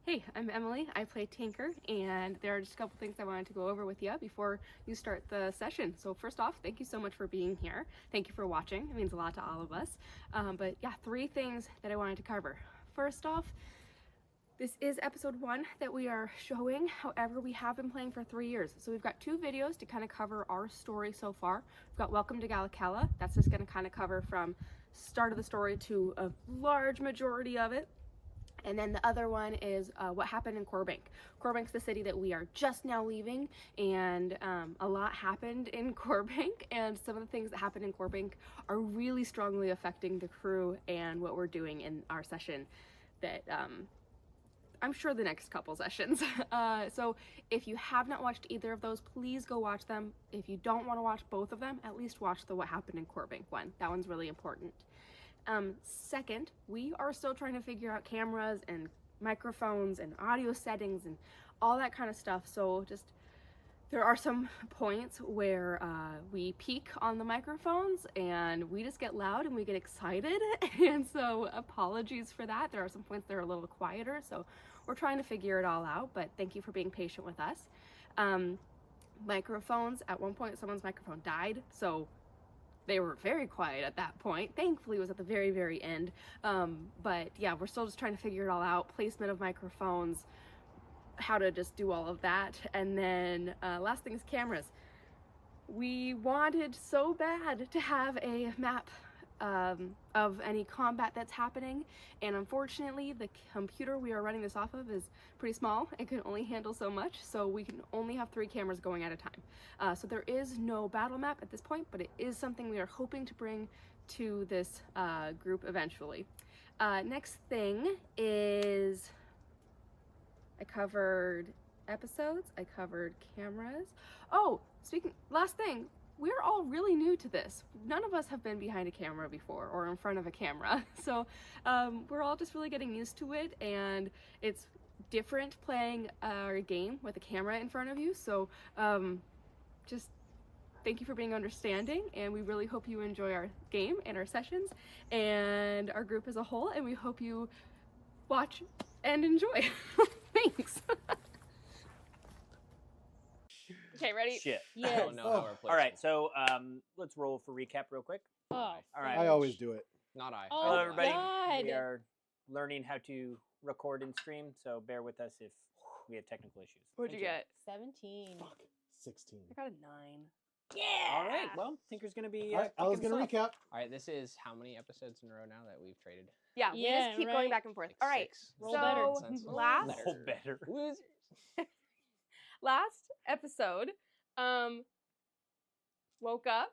Hey, I'm Emily. I play Tinker, and there are just a couple things I wanted to go over with you before you start the session. So first off, thank you so much for being here. Thank you for watching. It means a lot to all of us. But yeah, 3 things that I wanted to cover. First off, this is episode 1 that we are showing. However, we have been playing for 3 years. So we've got 2 videos to kind of cover our story so far. We've got Welcome to Gala Cala. That's just going to kind of cover from start of the story to a large majority of it. And then the other one is what happened in Corbank. Corbank's the city that we are just now leaving, and a lot happened in Corbank, and some of the things that happened in Corbank are really strongly affecting the crew and what we're doing in our session that I'm sure the next couple sessions. So if you have not watched either of those, please go watch them. If you don't want to watch both of them, at least watch the What Happened in Corbank one. That one's really important. Second, we are still trying to figure out cameras and microphones and audio settings and all that kind of stuff. So just, there are some points where we peak on the microphones and we just get loud and we get excited. And so apologies for that. There are some points that are a little quieter. So we're trying to figure it all out, but thank you for being patient with us. Microphones, at one point someone's microphone died. So they were very quiet at that point. Thankfully, it was at the very, very end. But yeah, we're still just trying to figure it all out. Placement of microphones, how to just do all of that. And then last thing is cameras. We wanted so bad to have a map of any combat that's happening, and unfortunately the computer we are running this off of is pretty small. It can only handle so much, so we can only have 3 cameras going at a time. So there is no battle map at this point, but it is something we are hoping to bring to this group eventually. Next thing is, I covered episodes, I covered cameras. Oh, last thing, we're all really new to this. None of us have been behind a camera before or in front of a camera. So we're all just really getting used to it, and it's different playing a game with a camera in front of you. So just thank you for being understanding, and we really hope you enjoy our game and our sessions and our group as a whole, and we hope you watch and enjoy. Thanks. Okay, ready? Shit. Yes. I don't know how we're playing. All right, so let's roll for recap real quick. Oh, All right. I always do it. Not I. Oh, Hello, everybody. God. We are learning how to record and stream, so bear with us if we have technical issues. What'd you get? 17. Fuck. 16. I got a 9. Yeah. All right, well, Tinker's going to be. All right, I was kicking going to us off. recap. All right, this is how many episodes in a row now that we've traded? Yeah, we Yeah, just keep right. going back and forth. Like All right, 6. Roll so better. last Roll better. Losers. last episode, woke up.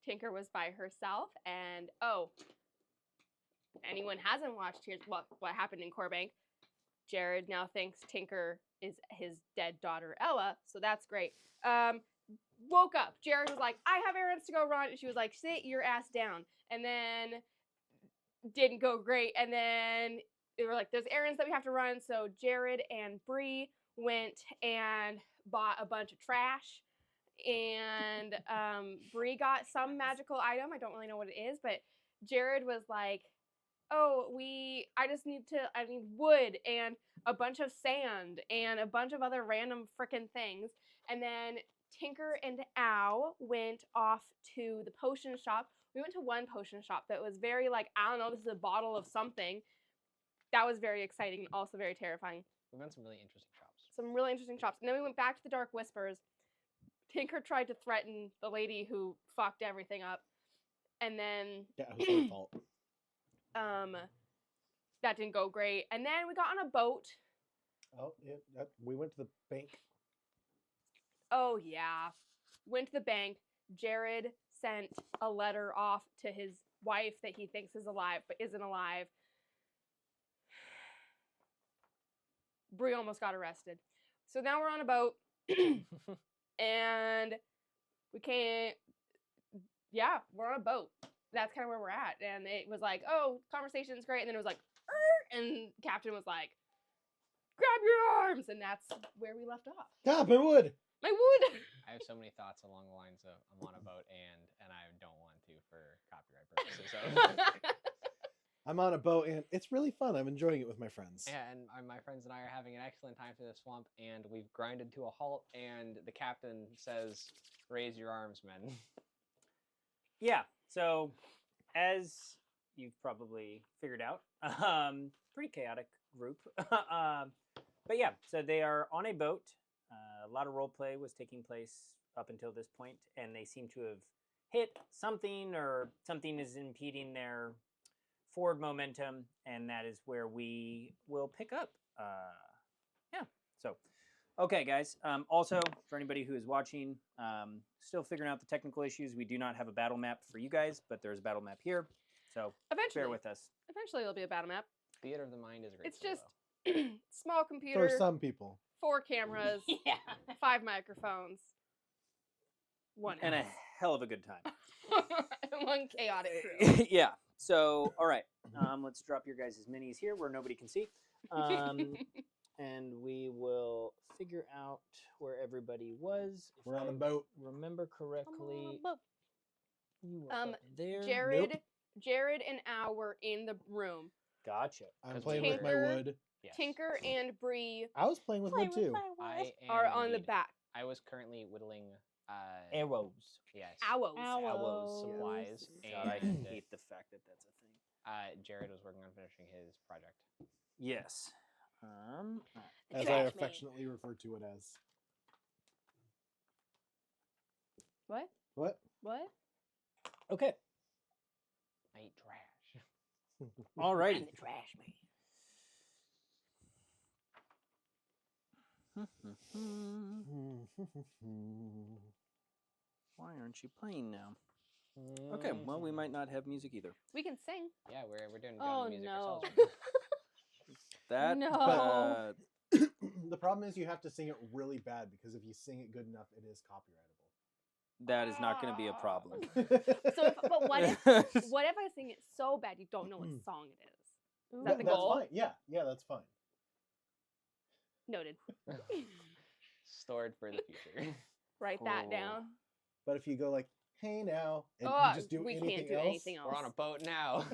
Tinker was by herself, and anyone hasn't watched Here's what happened in Corbank. Jared now thinks Tinker is his dead daughter Ella, so that's great. Woke up. Jared was like, I have errands to go run. And she was like, sit your ass down. And then didn't go great. And then they were like, there's errands that we have to run. So Jared and Bree went and bought a bunch of trash. And Bree got some magical item. I don't really know what it is, but Jared was like, oh, I need wood and a bunch of sand and a bunch of other random frickin' things. And then Tinker and Ow went off to the potion shop. We went to one potion shop that was very like, I don't know, this is a bottle of something. That was very exciting and also very terrifying. We've done some really interesting shops. Some really interesting shops. And then we went back to the Dark Whispers. Tinker tried to threaten the lady who fucked everything up. And then Yeah, it was my fault. that didn't go great. And then we got on a boat. Oh, yeah, we went to the bank. Oh, yeah. Went to the bank. Jared sent a letter off to his wife that he thinks is alive, but isn't alive. Bree almost got arrested. So now we're on a boat. And we can't... Yeah, we're on a boat. That's kind of where we're at. And it was like, oh, conversation's great. And then it was like, and Captain was like, grab your arms. And that's where we left off. God, my wood! My wood! I have so many thoughts along the lines of I'm on a boat and I don't want to for copyright purposes. So I'm on a boat and it's really fun. I'm enjoying it with my friends. Yeah, and my friends and I are having an excellent time through the swamp, and we've grinded to a halt, and the captain says, "Raise your arms, men." Yeah. So, as you've probably figured out, pretty chaotic group. But yeah, so they are on a boat. A lot of role play was taking place up until this point, and they seem to have hit something, or something is impeding their forward momentum, and that is where we will pick up. Yeah. So, okay, guys. Also, for anybody who is watching, still figuring out the technical issues, we do not have a battle map for you guys, but there's a battle map here. So Eventually, bear with us. eventually there'll be a battle map. Theater of the mind is a great. It's tool, just though. small For computer, some people. 4 cameras, Yeah. 5 microphones, 1 And a house. hell of a good time. And 1 chaotic crew. Yeah. So, all right. Let's drop your guys' minis here where nobody can see. And we will figure out where everybody was. If We're on a I boat. remember correctly. You were Um, up there. Jared and Al were in the room. Gotcha. I'm 'Cause playing with my Tinker- wood. Yes. Tinker and Bree I was playing with wood too. I are am on the indeed. back. I was currently whittling. Arrows. Yes. Owls. Owls supplies, God, I and hate the fact that that's a thing. Jared was working on finishing his project. Yes. The As I trash man. affectionately refer to it as. What? What? What? Okay. I eat trash. All righty. I'm the trash man. Why aren't you playing now? Okay, well, we might not have music either. We can sing. Yeah, we're doing Oh, music no. ourselves. Right That No. The problem is you have to sing it really bad because if you sing it good enough, it is copyrightable. that is not going to be a problem. So, but what if I sing it so bad you don't know what song it is? Is that the That's goal? fine. Yeah, that's fine. Noted. now. Stored for the future. Write that Cool. down. But if you go like, "Hey now," and Oh, you just do we anything can't do else, anything else. We're on a boat now.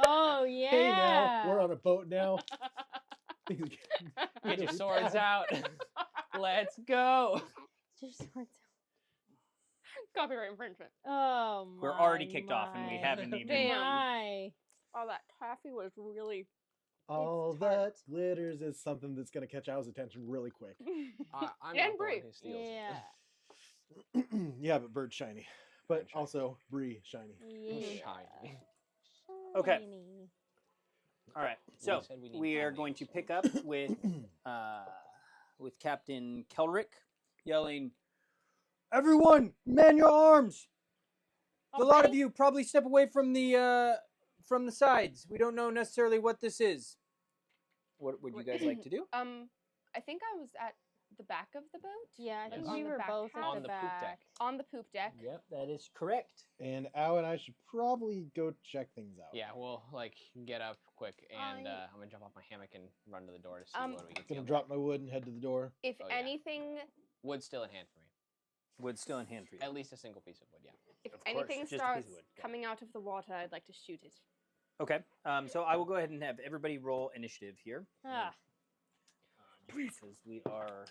Oh yeah. "Hey now, we're on a boat now." things Get your really swords bad. out. Let's go. Just swords. Copyright infringement. Oh my. We're already kicked off and we my. haven't even. Damn. My. Oh, that taffy was really. All tart. that glitters is something that's gonna catch Al's attention really quick. I'm And not the Brie. one who steals. Yeah. Yeah, but Bird's shiny. But Bird's shiny. also Bree shiny. Yeah. Shiny. Okay. Shiny. All right, We so said we need we are family going to episodes. pick up with Captain Kelrick yelling, "Everyone, man your arms! A lot of you probably step away from the sides. We don't know necessarily what this is. What would you guys like to do?" I think I was at the back of the boat. Yeah, I think Yes. we On the were back both half. at On the the poop back. deck. On the poop deck. Yep, that is correct. And Al and I should probably go check things out. Yeah, we'll like get up quick, and I- I'm gonna jump off my hammock and run to the door to see what we can Gonna see. drop my wood and head to the door. If Oh, yeah. anything, Wood still in hand for me. Wood still in hand for you. At least a single piece of wood. Yeah. if Of course, anything just a piece starts of wood. Got it. coming out of the water, I'd like to shoot it. Okay, so I will go ahead and have everybody roll initiative here. Ah. Because we are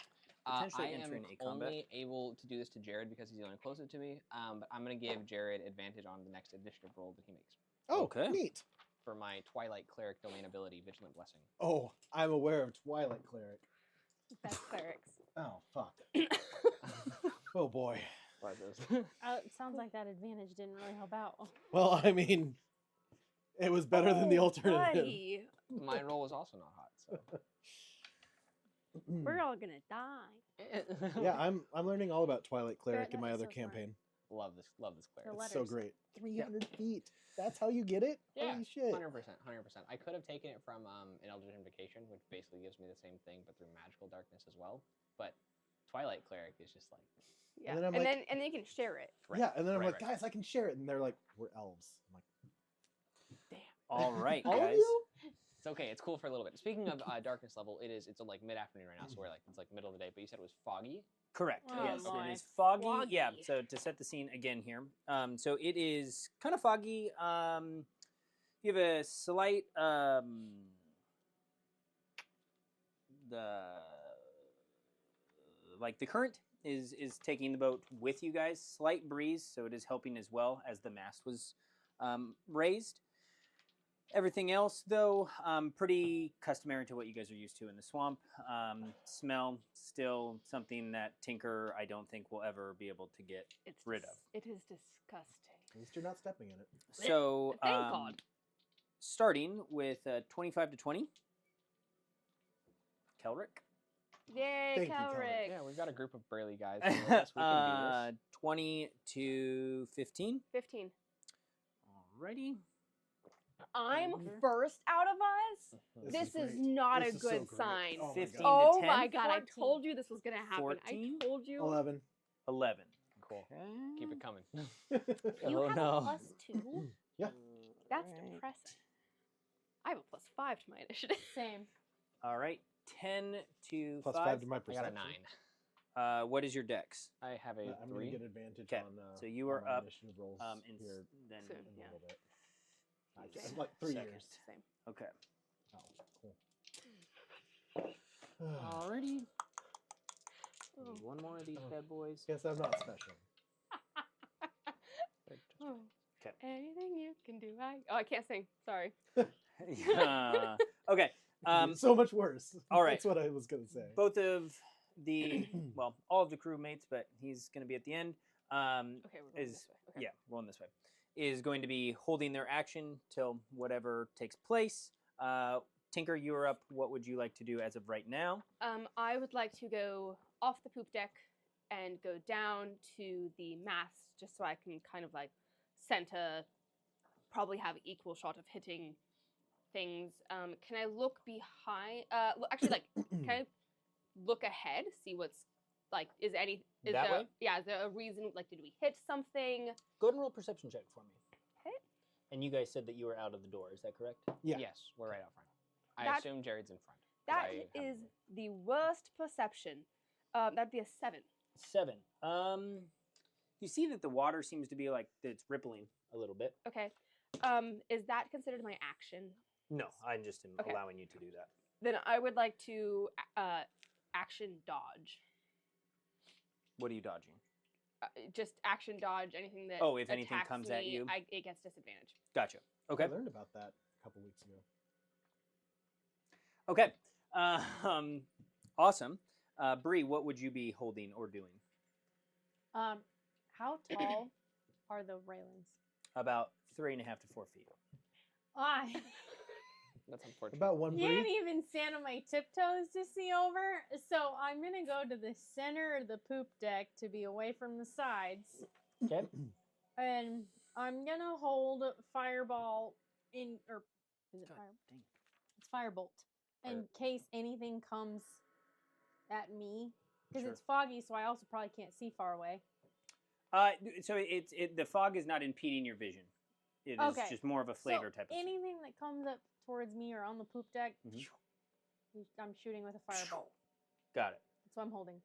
potentially I am entering a combat. only able to do this to Jared because he's the only closest to me. But I'm gonna give Jared advantage on the next initiative roll that he makes Oh, Okay. neat. for my Twilight Cleric domain ability, Vigilant Blessing. Oh, I'm aware of Twilight Cleric. Best clerics. Oh, fuck. Oh, boy. What is It sounds like that advantage didn't really help out. Well, I mean, it was better than the Oh, alternative. buddy. My roll was also not hot. So. We're all gonna die. Yeah, I'm learning all about Twilight Cleric That in my is other so fun. campaign. Love this cleric. The It's so letters. great. 300 feet. That's how you get it? Yeah, Holy shit. 100%. I could have taken it from an Eldritch Invocation, which basically gives me the same thing, but through magical darkness as well. But Twilight Cleric is just like Yeah. And then I'm and like- then you can share it. right, Yeah, and then I'm right, like, right. guys, I can share it. And they're like, we're elves. I'm like, All right, all of guys. you? It's okay. It's cool for a little bit. Speaking of darkness level, it's like mid-afternoon right now, so we're like it's like middle of the day. But you said it was foggy. Correct. Oh, yes, my. it is foggy. Yeah. Foggy. So to set the scene again here, so it is kind of foggy. you have a slight the current is taking the boat with you guys. Slight breeze, so it is helping as well as the mast was raised. Everything else, though, pretty customary to what you guys are used to in the swamp. Smell, still something that Tinker, I don't think, will ever be able to get rid of. It is disgusting. At least you're not stepping in it. So, Thank God. starting with 25 to 20. Kelrick. Yay, Thank you, Kelly. Kelrick. Yeah, we've got a group of burly guys. Here with us. We can do this. 20 to 15. 15. Alrighty. I'm first out of us? This is great. not This a is so good great. sign. Oh my 15 God. Oh to 10. my god, 14. I told you this was gonna happen. 14? I told you. 11. 11. Cool. Keep it coming. You Oh, have no. a +2? Yeah. That's Right. depressing. I have a +5 to my initiative. Same. All right. 10 to Plus 5. 5 to my I got perception. a 9. What is your dex? I have a I'm going 3. to get advantage 'Kay, on so you on are my up, initiative rolls in here then Soon. in a Yeah. little bit. Same. Like 3 Second. years. Same. Okay. Oh, cool. Alrighty. Oh. One more of these bad boys. Guess I'm not special. Oh. 'Kay. Anything you can do. I can't sing. Sorry. Okay. So much worse. all right. That's what I was going to say. Both of the, well, all of the crewmates, but he's going to be at the end. Okay, we're going Is this way. Okay. yeah, rolling this way. Is going to be holding their action till whatever takes place. Tinker, you are up. What would you like to do as of right now? I would like to go off the poop deck and go down to the mast just so I can kind of like center, probably have equal shot of hitting things. Can I look behind? Actually, like, can I look ahead, see what's like? Is That there? way? Yeah, is there a reason? Like, did we hit something? Go ahead and roll a perception check for me. Okay. And you guys said that you were out of the door. Is that correct? Yeah. Yes, we're right out front. I That- assume Jared's in front. 'cause That I haven't is looked. the worst perception. That'd be a 7. 7. You see that the water seems to be like it's rippling a little bit. Okay. Is that considered my action? No, I just am Okay. allowing you to do that. Then I would like to action dodge. What are you dodging? Just action dodge anything that. Oh, if anything attacks comes at me, you? it gets disadvantage. Gotcha. Okay. I learned about that a couple weeks ago. Okay. Awesome. Bree, what would you be holding or doing? How tall are the railings? About 3.5 to 4 feet. I That's unfortunate. About one can't breed. even stand on my tiptoes to see over, so I'm gonna go to the center of the poop deck to be away from the sides, Okay. and I'm gonna hold Fireball in, or is it God Fire? dang. It's Firebolt, in case anything comes at me, because Sure. it's foggy, so I also probably can't see far away. So the fog is not impeding your vision. It is Okay. just more of a flavor So type of thing. anything that comes up towards me or on the poop deck, Mhm. I'm shooting with a firebolt. Got it. That's what I'm holding.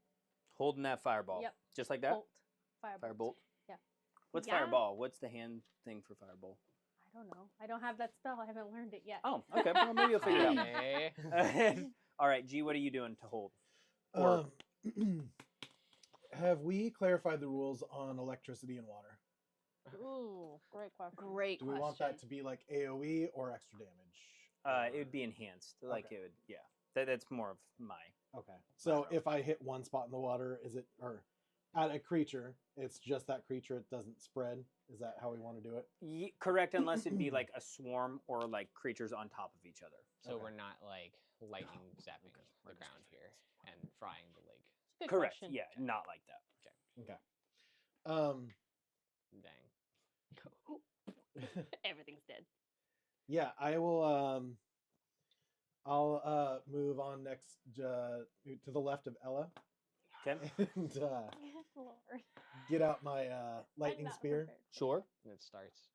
Holding that fireball. Yep. Just like that? Bolt. Firebolt. Firebolt. Yeah. What's Yeah. fireball? What's the hand thing for fireball? I don't know. I don't have that spell. I haven't learned it yet. Oh, okay. Well, maybe you'll figure it out. Okay. All right, G, what are you doing to hold? Or- Have we clarified the rules on electricity and water? Ooh, great question. Great Do we question. want that to be like AoE or extra damage? It would be enhanced. Like Okay. it would, yeah. That's more of my. Okay. So know. if I hit one spot in the water, is it, or at a creature, it's just that creature, it doesn't spread? Is that how we want to do it? Correct, unless it'd be like a swarm or like creatures on top of each other. So Okay. we're not like lightning zapping the ground here and frying the lake. Good Correct. question. Yeah, not like that. Okay. Um, Dang. Everything's dead. yeah, I will, I'll move on next to the left of Ella Okay. and Lord. get out my I'm lightning not spear. prepared. Sure. And it starts.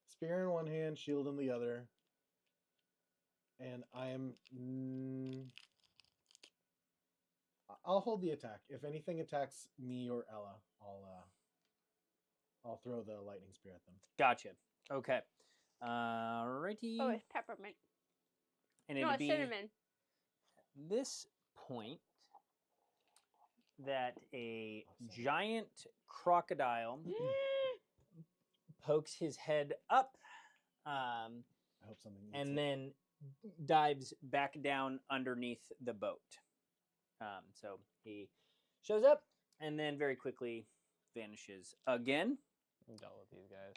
Spear in one hand, shield in the other. And I am. I'll hold the attack. If anything attacks me or Ella, I'll throw the lightning spear at them. Gotcha. Okay. Alrighty. Oh, it's peppermint. And No, it'd it's be cinnamon. this point that a giant crocodile pokes his head up I hope something eats and it. then dives back down underneath the boat. So he shows up and then very quickly vanishes again. I've dealt with these guys.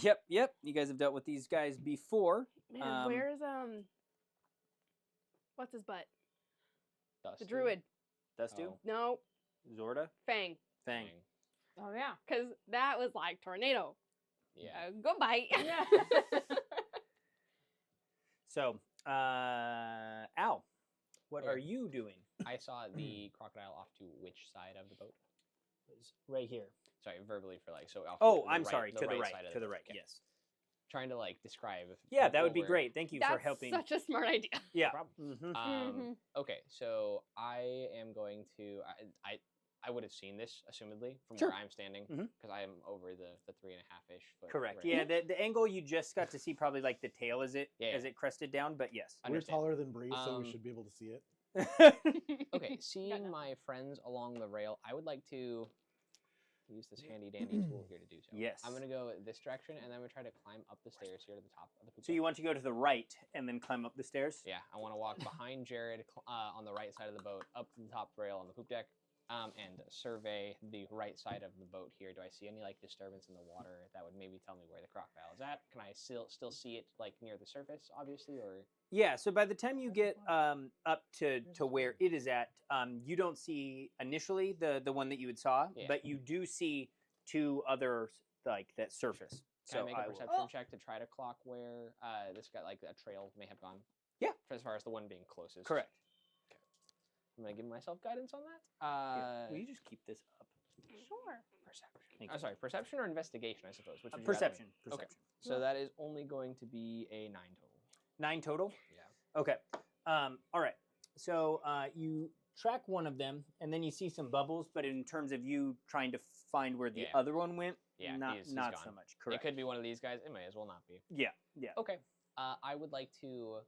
Yeah, yep. You guys have dealt with these guys before. Man, where's what's his butt? Dusty. The druid. Dustu? Oh. No, Zorda? Fang. Fang. Oh yeah. Because that was like tornado. Yeah. Goodbye. Yeah. So, Al, what Okay. are you doing? I saw the crocodile off to which side of the boat? Right here. Sorry, verbally for like so. Off Oh, the I'm right- sorry. To the right. side of To the boat. right. Okay. Yes. Trying to like describe. Yeah, that would be over- great. Thank you That's for helping. such a smart idea. Yeah. problem. Mhm. Mhm. Okay, so I am going to. I would have seen this, assumedly, from Sure. where I'm standing, Mhm. because I am over the 3.5-ish foot. Correct. range. Yeah. The angle you just got to see probably like the tail as it Yeah, as it crested down, but yes. We're Understand. taller than Bree, so we Um, should be able to see it. Okay, seeing nothing. my friends along the rail, I would like to use this handy dandy tool here to do so. Yes. I'm gonna go this direction, and then I'm gonna try to climb up the stairs here to the top of the poop So you deck. want to go to the right and then climb up the stairs? Yeah, I want to walk behind Jared on the right side of the boat, up to the top rail on the poop deck, and survey the right side of the boat here. Do I see any like disturbance in the water that would maybe tell me where the crocodile is at? Can I still see it like near the surface, obviously, or Yeah. So by the time you get up to where it is at, you don't see initially the one that you had saw, Yeah. but you do see two others like that surface. can So I make a will- perception check to try to clock where this guy like a trail may have gone? Yeah. As far as the one being closest. Correct. I'm gonna give myself guidance on that. Yeah. Will you just keep this up? Sure. Perception. Thank Oh, you. sorry, perception or investigation, I suppose. Which would you rather Perception. make? Okay. Perception. So that is only going to be a 9 total. 9 total. Yeah. Okay. All right. So you track one of them, and then you see some bubbles. But in terms of you trying to find where the Yeah. other one went, Yeah, not he's so gone. much. Correct. It could be one of these guys. It may as well not be. Yeah. Yeah. Okay. I would like to,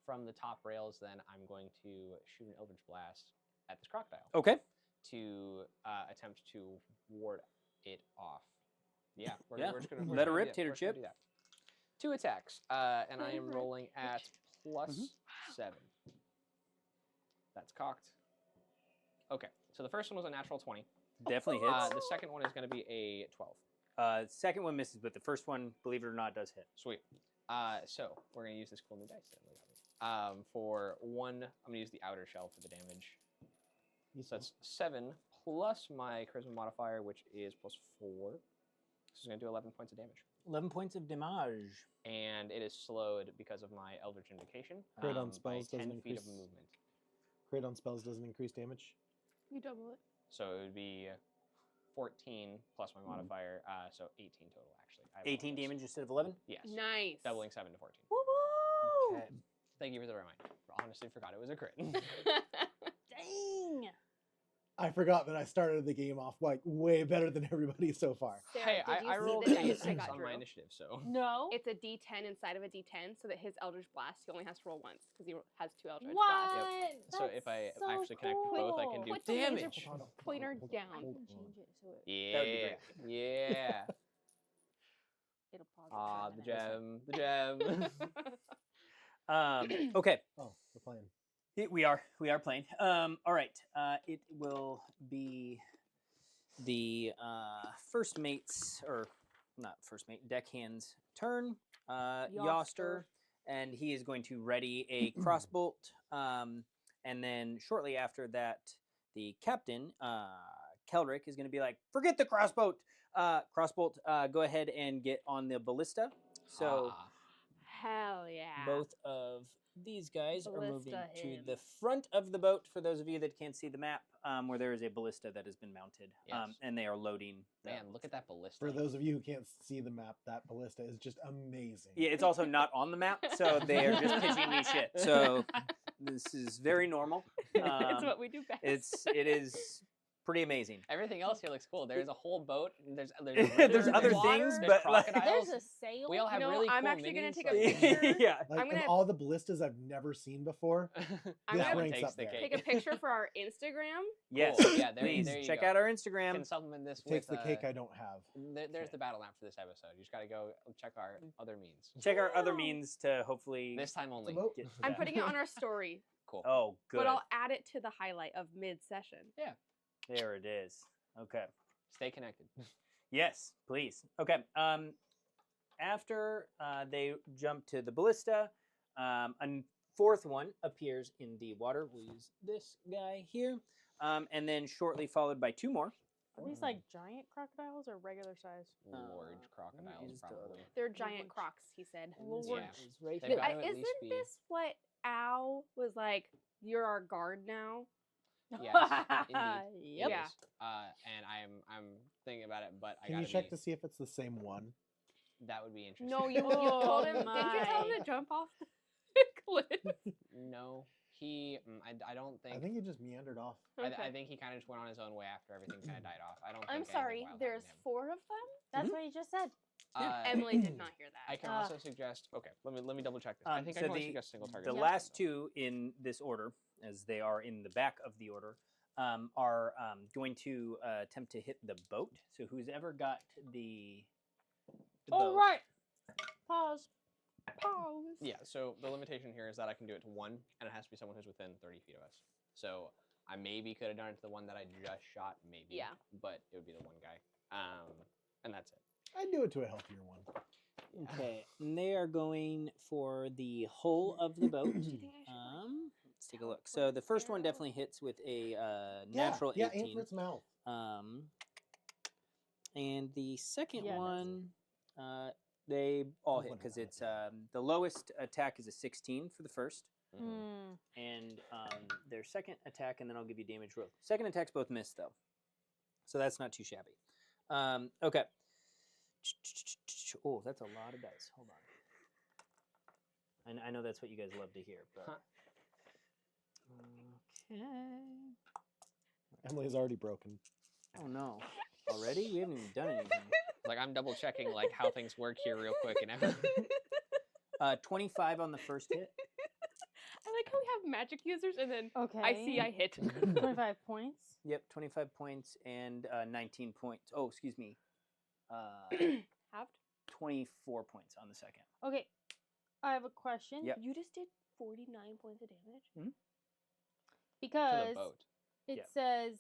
from the top rails, then I'm going to shoot an Eldritch Blast at this crocodile Okay. to attempt to ward it off. Yeah, we're, Yeah, we're just gonna let her do rip, that. tater We're just gonna chip. do that. 2 attacks, and I am Favorite rolling at plus Mm-hmm. 7. That's cocked. Okay, so the first one was a natural 20. Definitely hits. The second one is going to be a 12. Second one misses, but the first one, believe it or not, does hit. Sweet. So we're going to use this cool new dice then. Look at me. For 1, I'm going to use the outer shell for the damage. So that's 7 plus my charisma modifier, which is plus 4. So it's going to do 11 points of damage. 11 points of damage. And it is slowed because of my Eldritch Invocation. Crit on by spells 10 doesn't feet of increase- movement. Crit on spells doesn't increase damage. You double it. So it would be 14 plus my modifier, so 18 total, actually. I 18 apologize. damage instead of 11? Yes. Nice. Doubling 7 to 14. Woo woo! Okay. Thank you for the reminder. Honestly, forgot it was a crit. Dang. I forgot that I started the game off like way better than everybody so far. Sarah, Hey, did you I see rolled the a dice I 6 got on my Drew? initiative, so. No. It's a D10 inside of a D10, so that his Eldritch Blast, he only has to roll once because he has 2 Eldritch Blasts. What? So if I That's actually connect both, I can do cool. Put the laser damage. pointer I down. can change it so it, Yeah. That would be great. Yeah. It'll pause. Ah, the gem. The gem. Okay. Oh, we're playing. We are playing. All right. It will be the first mate's, or not first mate, deckhand's turn. Yoster, Yoster. and he is going to ready a crossbolt. And then shortly after that, the captain, Keldrick, is going to be like, "Forget the crossbolt. Crossbolt. Go ahead and get on the ballista." So. Ah. Hell yeah. Both of these guys are moving Ballista to him. the front of the boat, for those of you that can't see the map, where there is a ballista that has been mounted, Yes. and they are loading. the- Man, look at that ballista. For those of you who can't see the map, that ballista is just amazing. Yeah, it's also not on the map, so they are just pitching me shit. So this is very normal. It's what we do best. It is pretty amazing. Everything else here looks cool. There's a whole boat. And there's there's river, other water, things, there's but like, crocodiles. There's a sail. We all have You know, really I'm cool actually gonna minis, take a like- picture. yeah. Like I'm of gonna- all the ballistas I've never seen before, I'm this gonna ranks takes up the there. cake. take a picture for our Instagram. Yes. Cool. Yeah, Please there you check go. out our Instagram. Can supplement this Takes with the cake I don't have. There's the battle map for this episode. You just gotta go check our other means. Check our other Wow. means to hopefully This time only. vote. get to I'm that. putting it on our story, Cool. Oh, good. but I'll add it to the highlight of mid-session. There it is. Okay. Stay connected. Yes, please. Okay. After they jump to the ballista, a fourth one appears in the water. We'll use this guy here, and then shortly followed by two more. Are these like giant crocodiles or regular size? Large crocodiles, is the- probably. They're giant crocs, he said. Lord. Yeah. Is right They've here. got to at least Isn't be- this what Al was like? You're our guard now. Yes, indeed. Yep. It Yeah. is. And I'm thinking about it, but I Can gotta you check be, to see if it's the same one? that would be interesting. No, you Oh told him. Didn't you tell him my. to jump off the cliff? No, he. I don't think. I think it just meandered off. I think he kind of just went on his own way after everything kind of died off. I don't. I'm think anything sorry. wild There's happened 4 of them. That's what you just said. to him. Emily did not hear I that. can also suggest. Okay, let me double check this. I think I so can only the- suggest single target. The attacks, last though. two in this order, as they are in the back of the order, are going to attempt to hit the boat. So who's ever got the All boat? right. Pause. Pause. Yeah. So the limitation here is that I can do it to one, and it has to be someone who's within 30 feet of us. So I maybe could have done it to the one that I just shot, maybe. Yeah. But it would be the one guy. And that's it. I'd do it to a healthier one. Okay, and they are going for the hull of the boat. Do you think I should, like, Let's take a look. So the first one definitely hits with a natural yeah, aim 18. for its mouth. And the second Yeah, that's one, they all hit Whatever because that it's the lowest attack is a 16 for the first, Mhm. Mm. and their second attack, and then I'll give you damage roll. Second attacks both miss though, so that's not too shabby. Okay. Oh, that's a lot of dice. Hold on. I know that's what you guys love to hear, but Huh. okay. Emily's already broken. Oh no! Already? We haven't even done anything. Like I'm double checking like how things work here real quick and everything. 25 on the first hit. I like how we have magic users, and then Okay. I see I hit. 25 points. Yep, 25 points and 19 points. Oh, excuse me. Halved. 24 points on the second. Okay. I have a question. Yep. You just did 49 points of damage. To the Because boat. it Yeah. says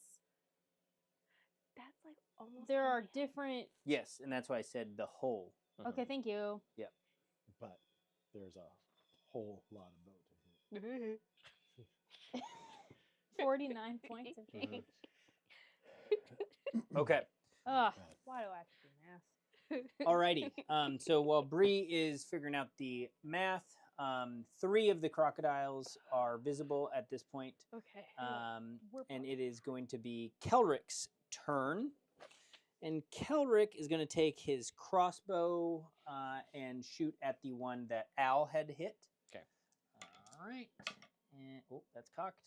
That's like almost. there all are I have. different. Yes, and that's why I said the whole. Okay, thank you. But there's a whole lot of boat to hit. 49 points of damage. Okay. Ugh. Why do I have to do math? Alrighty. So while Bree is figuring out the math, 3 of the crocodiles are visible at this point. Okay. We're And it is going to be Kelrick's turn. And Kelrick is going to take his crossbow and shoot at the one that Al had hit. Okay. All right. And, oh, that's cocked.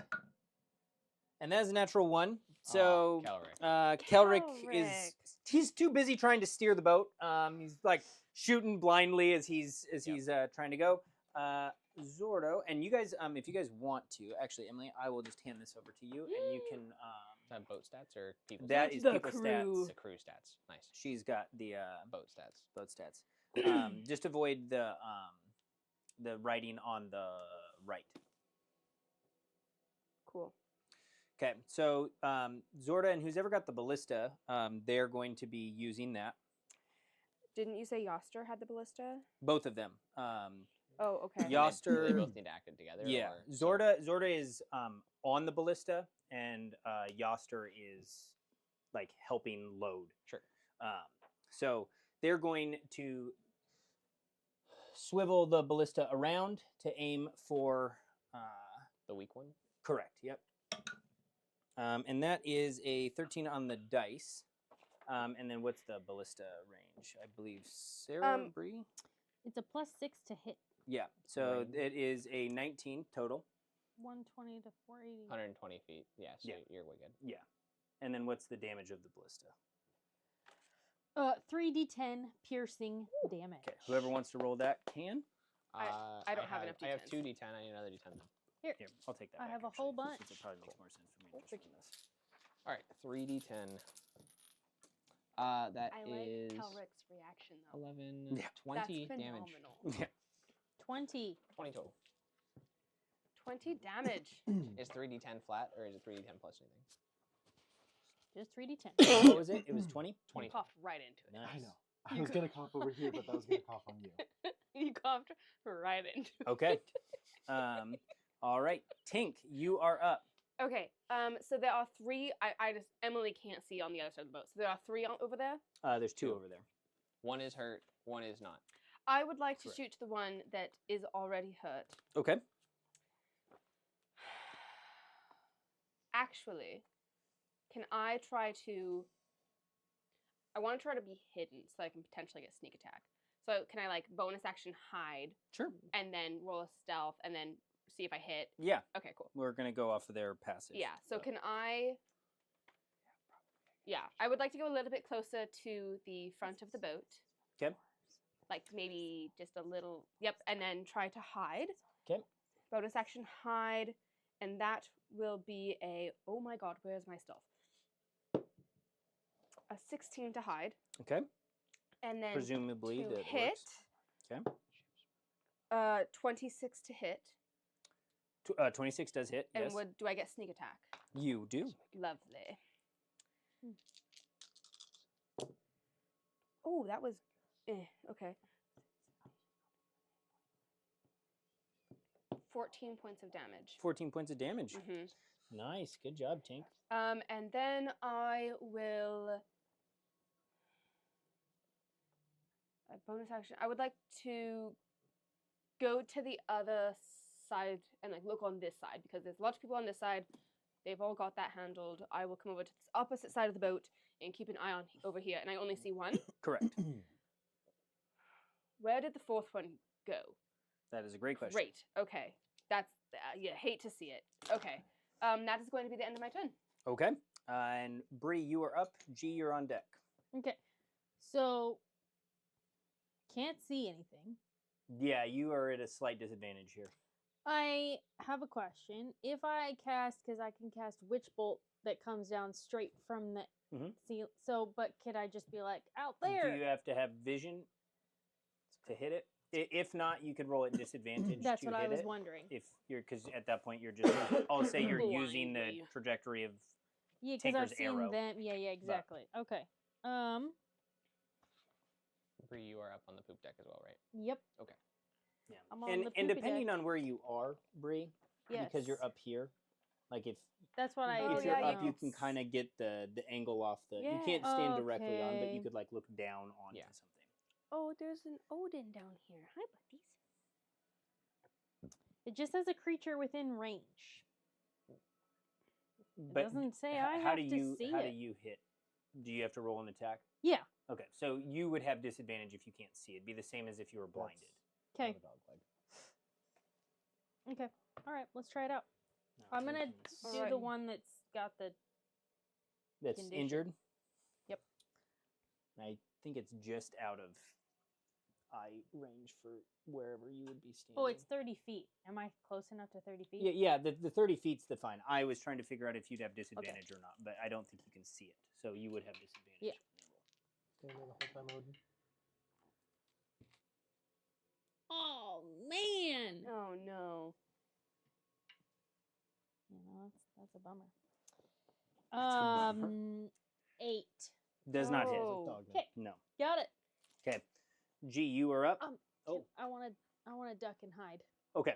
And that is a natural 1. So Kelrick. Kelrick he's too busy trying to steer the boat. He's like shooting blindly as he's trying to go. Zordo, and you guys, if you guys want to, actually, Emily, I will just hand this over to you, and you can. Is that boat stats or people That stats? is The people crew. stats. The crew stats. Nice. She's got the Boat stats. boat stats. Just avoid the writing on the right. Cool. Okay, so Zorda and who's ever got the ballista, they're going to be using that. Didn't you say Yoster had the ballista? Both of them. Oh, okay. Yoster. Do they both need to act it together? Yeah, or- Zorda is on the ballista, and Yoster is like helping load. Sure. So they're going to swivel the ballista around to aim for. The weak one. Correct. Yep. And that is a 13 on the dice. And then what's the ballista range? I believe Sarah Bree. It's a +6 to hit. Yeah. So Range. it is a 19 total. 120 to 480. 120 feet. Yeah. So Yeah. you're way good. Yeah. And then what's the damage of the ballista? 3d10 piercing damage. Okay, whoever wants to roll that can. I don't have enough I have D10s. 2d10. I need another d10 then. Here, I'll take that. I back, have a actually, whole bunch. Since it probably makes more sense for me to just run this. All right, 3d10. That I like is Calric's reaction though. 11, Yeah. 20 That's damage. phenomenal. Yeah. 20. 20 total. 20 damage. Is 3d10 flat or is it 3d10 plus anything? Just 3d10. What was it? It was 20? 20. Cough right into it. Nice. I know. I was gonna cough over here, but that was gonna cough on you. You coughed right into it. Okay. All right. Tink, you are up. Okay, so there are 3. Emily can't see on the other side of the boat. So there are 3 over there. There's 2 2. over there. One is hurt, one is not. I would like to Correct. shoot to the one that is already hurt. Okay. Actually, can I try to... I want to try to be hidden so I can potentially get sneak attack. So can I like bonus action hide Sure. and then roll a stealth and then see if I hit? Yeah. Okay, cool. We're going to go off of their passive. Yeah, so can I... Yeah, I would like to go a little bit closer to the front of the boat. Okay. Like maybe just a little... Yep, and then try to hide. Okay. Bonus action hide, and that will be a... Oh my god, where's my stealth? A 16 to hide. Okay. And then Presumably to that hit. works. 26 to hit. 26 does hit, And yes. do I get sneak attack? You do. Lovely. Oh, that was... okay. 14 points of damage. 14 points of damage. hmm Nice. Good job, Tink. And then I will... A bonus action. I would like to go to the other side and like look on this side because there's lots of people on this side. They've all got that handled. I will come over to this opposite side of the boat and keep an eye on over here. And I only see one. Correct. Where did the 4th one go? That is a great question. Great. Okay. That's yeah. Hate to see it. Okay. That is going to be the end of my turn. Okay. And Bree, you are up. G, you're on deck. Okay. So, can't see anything. Yeah, you are at a slight disadvantage here. I have a question. If I cast, because I can cast Witch Bolt that comes down straight from the Mhm. sea. So, but could I just be like, out there? Do you have to have vision to hit it? If not, you could roll at disadvantage That's to what hit I was it. wondering. If you're, because at that point you're just, I'll say you're using the Blindly. trajectory of. Yeah, because I've Tinker's seen arrow. them. Yeah, exactly. Okay. Bree, you are up on the poop deck as well, right? Yep. Yeah. I'm on And the and poopy depending deck. on where you are, Bree, Yes. because you're up here, like if That's what I. Oh, if didn't you're yeah, up, know. you can kind of get the angle off the. You can't stand directly on, but you Okay. could like look down onto Yeah. something. Oh, there's an Odin down here. Hi, buddies. It just says a creature within range. It But doesn't say h- I how have do to you see how it. do you hit? Do you have to roll an attack? Yeah. Okay, so you would have disadvantage if you can't see. It'd be the same as if you were blinded. Okay. Not a dog leg. Okay. All right. Let's try it out. No, I'm you gonna can do see. Alright. the one that's got the. That's condition. injured. Yep. I think it's just out of eye range for wherever you would be standing. Oh, it's 30 feet. Am I close enough to 30 feet? Yeah. The 30 feet's the fine. I was trying to figure out if you'd have disadvantage or not, but I don't think you can see it, so you would have disadvantage. Yeah. Stay there the whole time, Odin. Oh man. Oh no. You know, that's a bummer. a bummer. 8. Does not hit. Oh. Dog leg. Okay, No. got it. Okay. G, you are up. Oh. I want to duck and hide. Okay.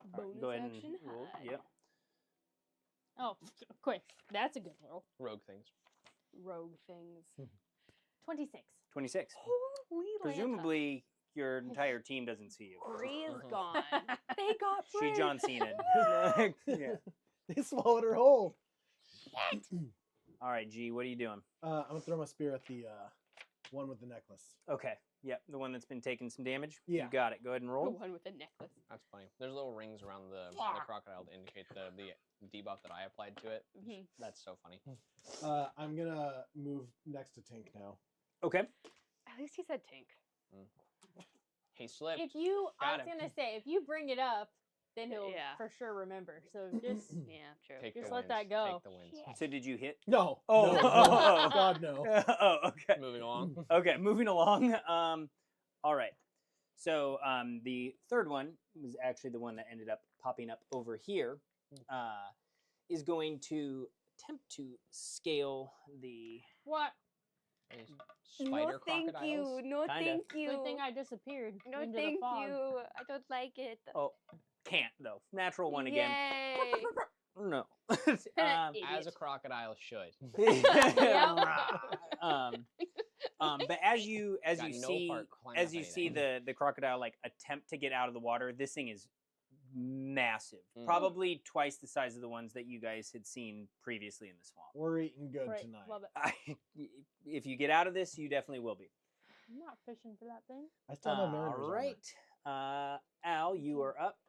All right, Bonus go ahead action and roll. hide. Yep. Oh, quick. That's a good roll. Rogue things. Rogue things. 26. 26. Holy Presumably, your entire team doesn't see you. Bree's Mhm. gone. They got She Bree. John Cena. Yeah. They swallowed her whole. All right, G, what are you doing? I'm gonna throw my spear at the one with the necklace. Okay. Yep, the one that's been taking some damage. Yeah. You got it. Go ahead and The roll. one with the necklace. That's funny. There's little rings around the crocodile to indicate the debuff that I applied to it. Mhm. That's so funny. I'm gonna move next to Tink now. Okay. At least he said tank. He slipped. If you, I Got was him. gonna say, if you bring it up, then he'll Yeah. for sure remember. So just Yeah, true. Take Just the let wins. that go. Take the wins. Shit. So did you hit? No. Oh. no, no, God no. Oh, okay. Moving along. Okay, moving along. All right. So the third one was actually the one that ended up popping up over here. Is going to attempt to scale the. what? These Spider crocodiles. No, Kinda. thank you. Good thing I disappeared No, into thank the fog. you. I don't like it. Oh, can't though. Natural one again. Yay. No. As a crocodile should. But as you Got no see part climbing as up you see anything. the crocodile like attempt to get out of the water, this thing is massive. Mhm. Probably twice the size of the ones that you guys had seen previously in the swamp. We're eating good Great, tonight. love it. If you get out of this, you definitely will be. I'm not fishing for that thing. I still have Mariner's All armor. right. Al, you are up.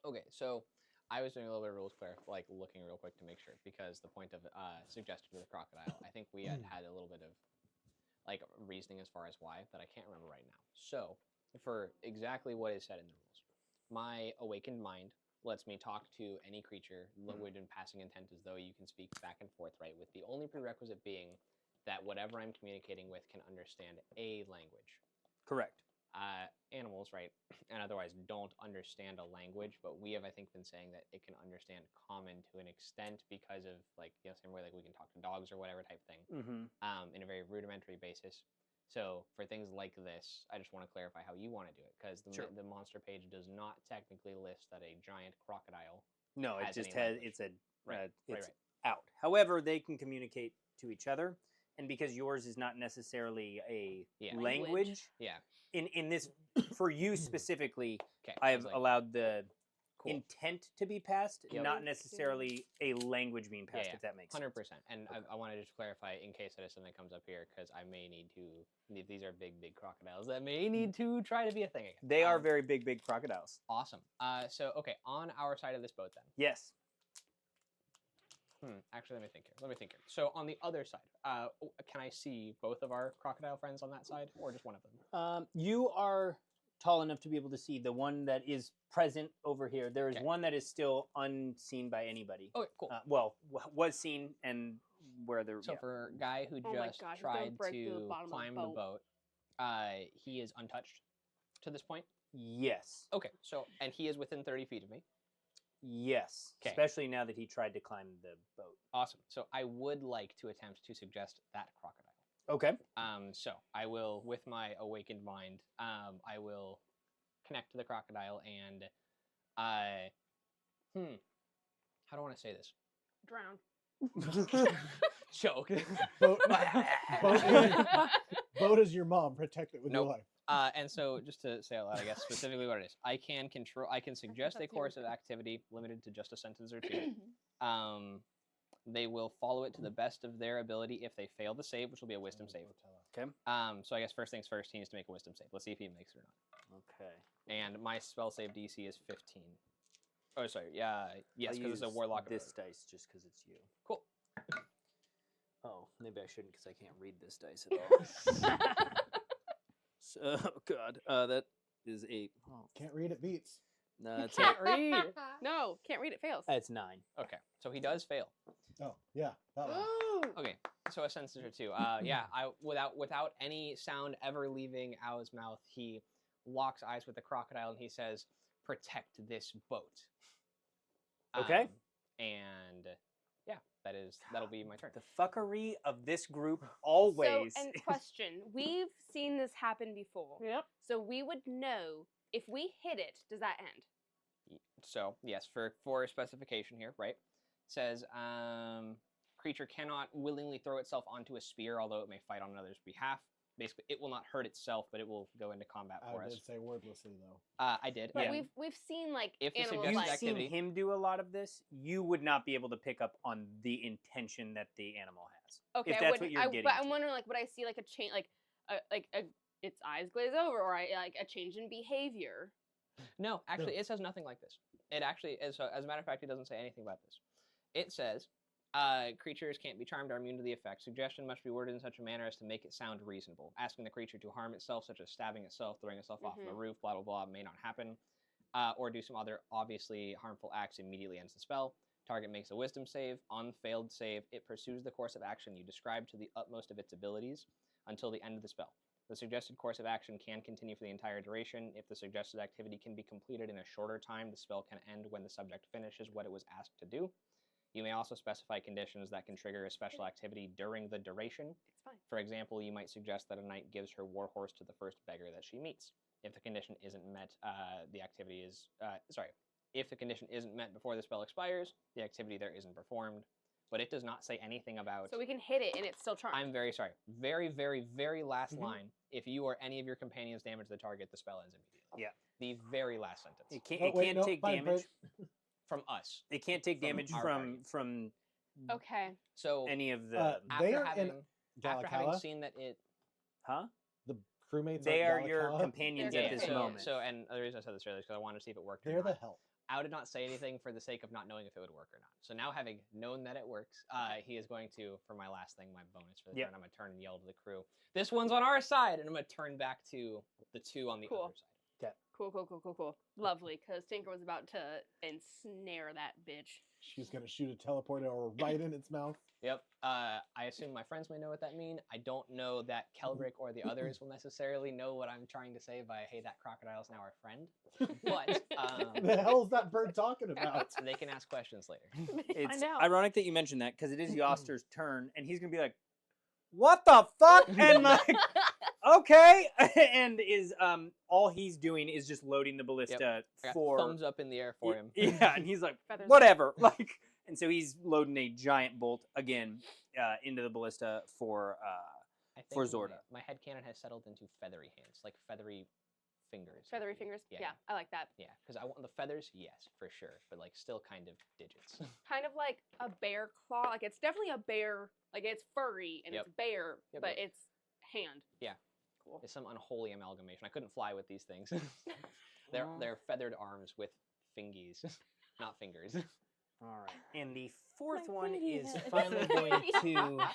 Okay, so I was doing a little bit of rules like looking real quick to make sure, because the point of suggested to the crocodile, I think we had a little bit of like reasoning as far as why that I can't remember right now. So for exactly what is said in the rules, my awakened mind lets me talk to any creature, liquid and passing intent as though you can speak back and forth, right? With the only prerequisite being that whatever I'm communicating with can understand a language. Correct. Animals, right, and otherwise don't understand a language, but we have, I think, been saying that it can understand common to an extent because of, like, same way like we can talk to dogs or whatever type thing, in a very rudimentary basis. So for things like this, I just want to clarify how you want to do it, because the monster page does not technically list that a giant crocodile. No, it has just any has language. it's a Right, it's right. out. However, they can communicate to each other, and because yours is not necessarily a Yeah. language, Yeah. in this for you specifically, Okay. I have allowed the cool. intent to be passed, Yep. not necessarily a language being passed. Yeah, If that makes 100%. sense. And I wanted to just clarify in case that is something that comes up here, because I may need to. These are big crocodiles that may need to try to be a thing again. They are very big crocodiles. Awesome. So okay, on our side of this boat then. Yes. Actually, let me think here. So on the other side, can I see both of our crocodile friends on that side, or just one of them? You are tall enough to be able to see the one that is present over here. There is Okay. one that is still unseen by anybody. Okay, cool. Was seen, and where the So for a guy who Oh my just God, he's gonna tried break through the to bottom of the climb the boat, he is untouched to this point. yes, Okay, so and he is within 30 feet of me. yes, 'Kay. especially now that he tried to climb the boat. Awesome. So I would like to attempt to suggest that crocodile. Okay. So I will, with my awakened mind, I will connect to the crocodile and, how do I want to say this? Drown. Choke. Boat, boat is your mom. Protect it with Nope. your life. And so, just to say out loud, I guess specifically what it is, I can suggest a that's course of yours. activity limited to just a sentence or two. They will follow it to the best of their ability. If they fail the save, which will be a wisdom save. Okay. So I guess first things first, he needs to make a wisdom save. Let's see if he makes it or not. Okay. And my spell save DC is 15. Oh, sorry. Yeah. Yes, I'll because it's a use warlock. This dice just because it's you. Cool. Oh, maybe I shouldn't because I can't read this dice at all. So, oh God, that is 8. Oh, Can't read it beats. no, that's Can't read. No, can't read it. Fails. That's 9. Okay, so he does fail. Oh yeah, that one. Okay, so a sentence or two. Yeah, without any sound ever leaving Ao's mouth, he locks eyes with the crocodile and he says, "Protect this boat." Okay. And yeah, that'll be my turn. The fuckery of this group always. So, and question: we've seen this happen before, Yep. so we would know if we hit it. Does that end? So yes, for specification here, right? Says creature cannot willingly throw itself onto a spear, although it may fight on another's behalf. Basically, it will not hurt itself, but it will go into combat for I us. did say wordlessly though. I did. But Yeah. we've seen like If the animals suggested like You've activity- seen him do a lot of this. You would not be able to pick up on the intention that the animal has. okay, if I that's wouldn't- what you're getting but I'm to. wondering like would I see like a chain like a its eyes glaze over, or like a change in behavior. No, actually, it says nothing like this. It actually is. So, as a matter of fact, it doesn't say anything about this. It says, creatures can't be charmed or immune to the effect. Suggestion must be worded in such a manner as to make it sound reasonable. Asking the creature to harm itself, such as stabbing itself, throwing itself off of a roof, blah, blah, blah, may not happen. Or do some other obviously harmful acts immediately ends the spell. Target makes a wisdom save. On failed save, it pursues the course of action you described to the utmost of its abilities until the end of the spell. The suggested course of action can continue for the entire duration. If the suggested activity can be completed in a shorter time, the spell can end when the subject finishes what it was asked to do. You may also specify conditions that can trigger a special activity during the duration. It's fine. For example, you might suggest that a knight gives her warhorse to the first beggar that she meets. If the condition isn't met, if the condition isn't met before the spell expires, the activity there isn't performed. But it does not say anything about... So we can hit it and it's still charmed. I'm very sorry. Very, very, very last line. If you or any of your companions damage the target, the spell ends immediately. Yeah. The very last sentence. It can't take damage from us. It can't take damage our from Okay. So any of the... They after are in Gala after having Cala? seen that it... Huh? The crewmates. They are are Gala your Cala. companions They're at this companions. moment. So, and the reason I said this earlier is because I wanted to see if it worked or They're the not. help. I did not say anything for the sake of not knowing if it would work or not. So now, having known that it works, he is going to, for my last thing, my bonus for the turn, I'm going to turn and yell to the crew, "This one's on our side!" And I'm going to turn back to the two on the Cool. other side. Cool. Lovely, because Tinker was about to ensnare that bitch. She's gonna shoot a teleporter right in its mouth. Yep. I assume my friends may know what that means. I don't know that Kelbrick or the others will necessarily know what I'm trying to say by, "Hey, that crocodile's now our friend." But The hell's that bird talking about? they can ask questions later. It's know. ironic that you mentioned that because it is Yoster's turn, and he's gonna be like, "What the fuck?" And like, okay, and is all he's doing is just loading the ballista I got for thumbs up in the air for him. Yeah, and he's like, Feathers. whatever, like, and so he's loading a giant bolt again into the ballista for I think for Zorda. My headcanon has settled into feathery hands, like feathery fingers. Feathery fingers? Yeah. Yeah, I like that. Yeah, because I want the feathers, yes, for sure, but like still kind of digits. Kind of like a bear claw. Like it's definitely a bear. Like it's furry and Yep. it's bear, Yep, but yep. it's hand. Yeah. Cool. It's some unholy amalgamation. I couldn't fly with these things. They're feathered arms with fingies, not fingers. all right, and the fourth My one fingy is head. finally going to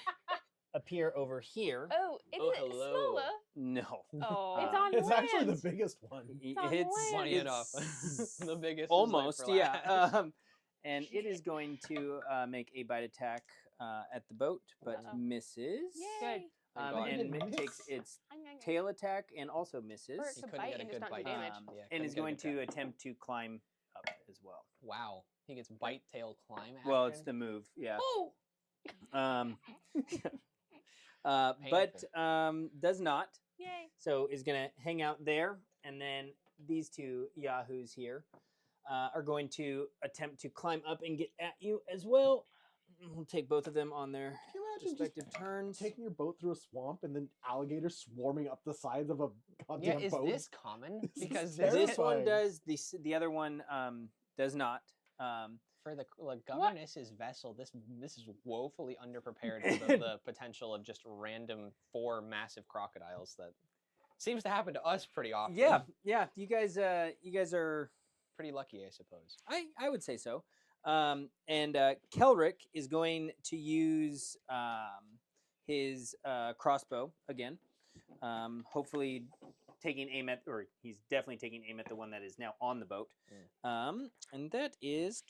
appear over here. Oh, is Oh, it hello. smaller? No, Oh, It's on It's actually land. the biggest one. on land. Funny it's enough, the biggest. almost, is like for yeah. last. And it is going to make a bite attack at the boat, but Uh-oh. misses. Good. Thank God. And Miss? takes its I'm tail attack and also misses. Or He to couldn't bite get a and just good not do bite. damage. Yeah, And couldn't is get a going good to tap. attempt to climb up as well. Wow, he gets bite, tail, climb. Well, it's action? the move, yeah. Oh! But does not. Yay. So is going to hang out there, and then these two yahoos here are going to attempt to climb up and get at you as well. We'll take both of them on their Can you imagine just respective turns. taking your boat through a swamp and then alligators swarming up the sides of a Yeah, goddamn is boat? this common? This is Because terrifying. This one does. The other one does not. for the governess's vessel, this is woefully underprepared for the potential of just random 4 massive crocodiles that seems to happen to us pretty often. Yeah. You guys are. pretty lucky, I suppose. I would say so. And Kelric is going to use his crossbow again. Hopefully taking aim at, or he's definitely taking aim at the one that is now on the boat. And that is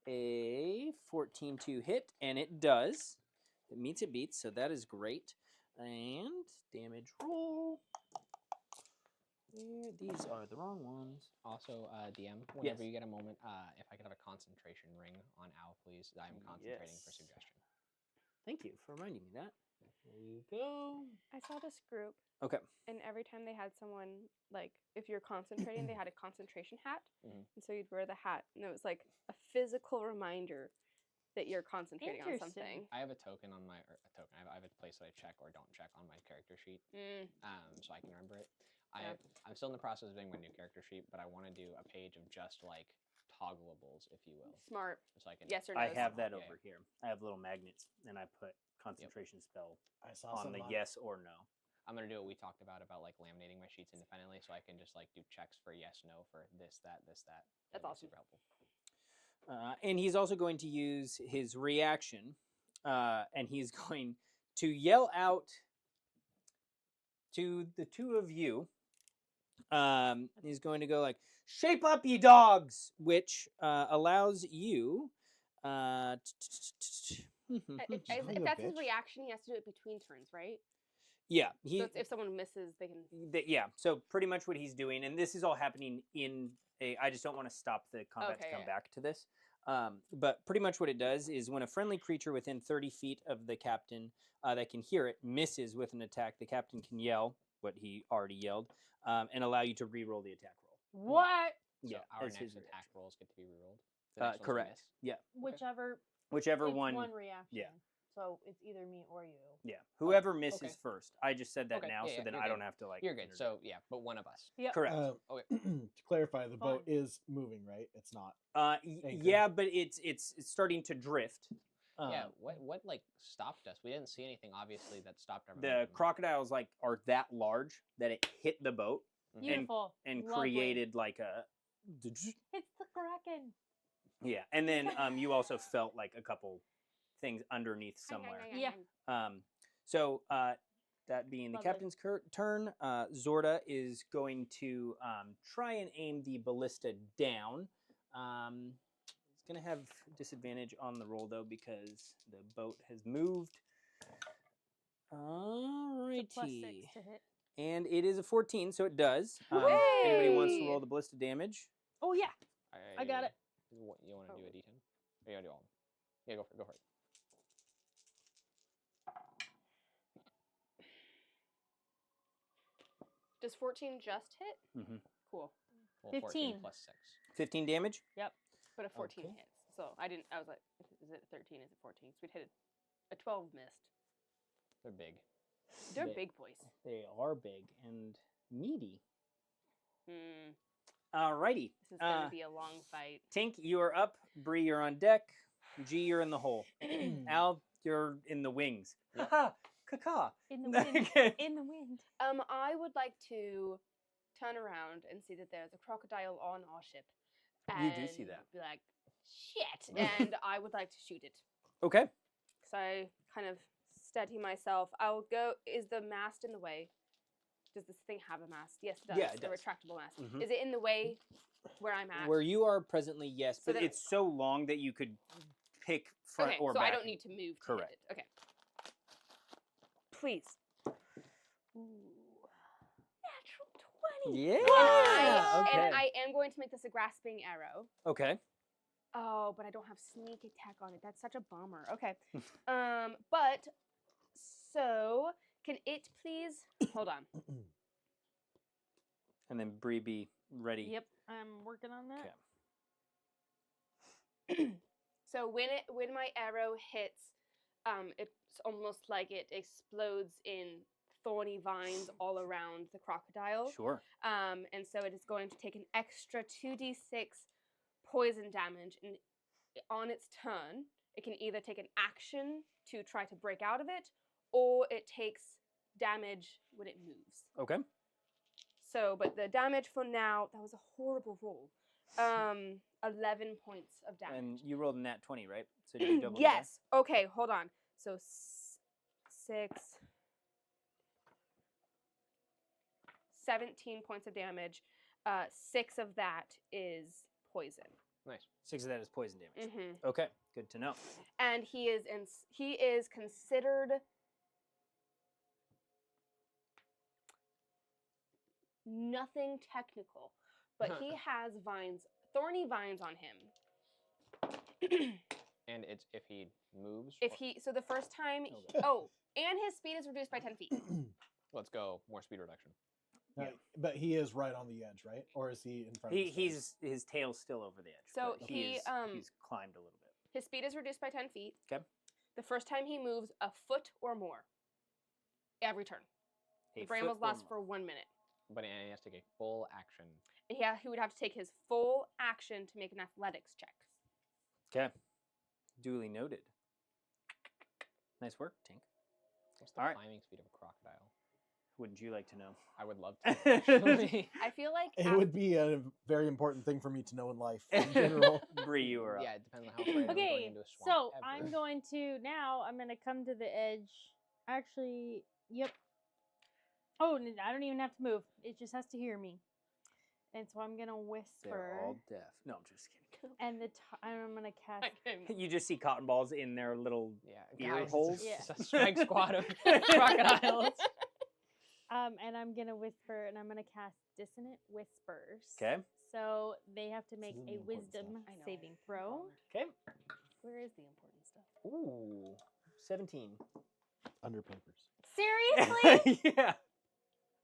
a 14 to hit, and it does. It meets it beats, so that is great. And damage roll. These are the wrong ones. Also, DM, whenever Yes. you get a moment, if I could have a concentration ring on Al, please. I'm concentrating for Yes. suggestion. Thank you for reminding me that. There you go. I saw this group, Okay. and every time they had someone, like, if you're concentrating, they had a concentration hat. Mhm. And so you'd wear the hat, and it was like a physical reminder that you're concentrating on Interesting. something. I have a token on my, or a token, I have a place that I check or don't check on my character sheet, so I can remember it. Yeah. I'm still in the process of doing my new character sheet, but I want to do a page of just like toggleables, if you will. Smart. So I can. Yes or no. I have that Yeah. over here. I have little magnets, and I put concentration spell I saw on some the yes or no. I'm gonna do what we talked about like laminating my sheets independently, so I can just like do checks for yes, no for this, that, this, that. That's That'd be awesome. Super helpful. And he's also going to use his reaction, and he's going to yell out to the two of you. He's going to go like, "Shape up, ye dogs," which allows you. If you a that's his bitch? reaction, he has to do it between turns, right? Yeah, So it's if someone misses, they can. yeah. So pretty much what he's doing, and this is all happening in a. I just don't want to stop the combat to Okay, come yeah. back to this. But pretty much what it does is when a friendly creature within 30 feet of the captain that can hear it misses with an attack, the captain can yell what he already yelled and allow you to re-roll the attack roll. What? So Yeah, our as next his attack reaction. rolls get to be rerolled. The next one's a Correct. miss. Yeah. Whichever Whichever it's one. one reaction. yeah. So it's either me or you. Yeah. Whoever misses okay. first. I just said that Okay, now, yeah, so yeah, then you're I good. don't have to like. You're good. interject. So yeah, but one of us. Yep. Correct. Okay. To clarify, the boat Fine. is moving, right? It's not. Anchor. Yeah, but it's starting to drift. Yeah. What like stopped us? We didn't see anything obviously that stopped our The momentum. crocodiles like are that large that it hit the boat Beautiful. and Lovely. created like a. It's the Kraken. Yeah, and then you also felt like a couple things underneath somewhere. Yeah. So that being the Lovely. captain's turn, Zorda is going to try and aim the ballista down. It's going to have disadvantage on the roll though because the boat has moved. It's a +6 Alrighty. to hit. And it is a 14, so it does. Anybody wants to Whey! roll the ballista damage? Oh yeah. I got it. You want to do a d10? Or you want to do all of them? Yeah, go for it. Go for it. Does 14 just hit? Mm-hmm. Cool. Well, 15. 14 plus 6. 15 damage? But a 14 Okay. hits. So I was like, is it 13? Is it 14? So we'd hit a 12 missed. They're big. They're They- big boys. They are big and meaty. Hmm. Alrighty. This is going to be a long fight. Tink, you are up. Bree, you're on deck. G, you're in the hole. Al, you're in the wings. Yep. Haha, caca. In the wind. Okay. In the wind. I would like to turn around and see that there's a crocodile on our ship. You do see and that. Be like, shit, and I would like to shoot it. Okay. So I kind of steady myself. I'll go. Is the mast in the way? Does this thing have a mast? Yes, it does. Yeah, it The does. retractable mast. Mhm. Is it in the way where I'm at? Where you are presently, yes, So but then- it's so long that you could pick front okay, or so back. I don't need to move. To Correct. Hit it. Okay. Please. Ooh. Natural 20. Yeah. And I am going to make this a grasping arrow. Okay. Oh, but I don't have sneak attack on it. That's such a bummer. Okay. But so can it please hold on? And then Bree be ready. Yep. I'm working on that. Okay. So when my arrow hits, it's almost like it explodes in thorny vines all around the crocodile. Sure. And so it is going to take an extra 2d6 poison damage, and on its turn, it can either take an action to try to break out of it, or it takes damage when it moves. Okay. So, but the damage for now, that was a horrible roll. 11 points of damage. And you rolled a nat 20, right? So did you double the Yes. Okay, hold on. So 17 points of damage. 6 of that is poison. Nice. 6 of that is poison damage. Mm-hmm. Okay, good to know. And he is considered nothing technical, but he has thorny vines on him. And it's if he moves. So the first time, and his speed is reduced by 10 feet. Let's go. More speed reduction. But he is right on the edge, right? Or is he in front of His tail's still over the edge. So but he's climbed a little bit. His speed is reduced by 10 feet. Okay. The first time he moves a foot or more. Every turn. A The brambles foot or last more. for 1 minute. But he has to take a full action. He would have to take his full action to make an athletics check. Okay. Duly noted. Nice work, Tink. What's the All right. climbing speed of a crocodile? wouldn't you like to know? I would love to. Actually. I feel like It would be a very important thing for me to know in life in general. Bree, you are up. Yeah, it depends on how afraid I'm going Okay, into a swamp. so ever. I'm going to now. I'm going to come to the edge. Actually, yep. Oh, I don't even have to move. It just has to hear me. And so I'm going to whisper. They're all deaf. No, I'm just kidding. And I'm going to cast. You just see cotton balls in their little Yeah, ear guys, holes. It's a strike squad of crocodiles. And I'm going to whisper, and I'm going to cast Dissonant Whispers. Okay. So they have to make is the a important wisdom I know. saving throw. Okay. Where is the important stuff? Ooh, 17. Under papers. Seriously? Yeah.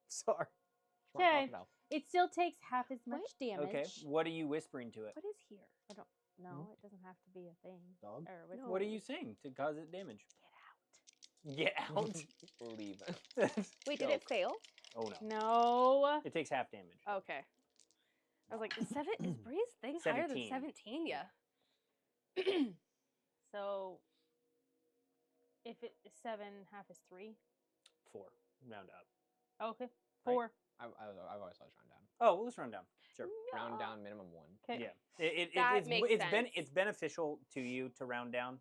Sorry. Smart Okay. crocodile. It still takes half as much What? damage. Okay. What are you whispering to it? What is here? I don't know. It doesn't have to be a thing. Dog? Or whisper. What are you saying to cause it damage? Get out. Leave. Wait, did it Joke. fail? Oh no. No. It takes half damage. Okay. I was like, is Bree's thing higher than 17. 17? Yeah. So if it is 7, half is 3. 4. Round up. Okay. 4. I've always thought round down. Oh, well, let's round down. Sure. Round down, minimum 1. Okay. Yeah. That makes sense. It's beneficial to you to round down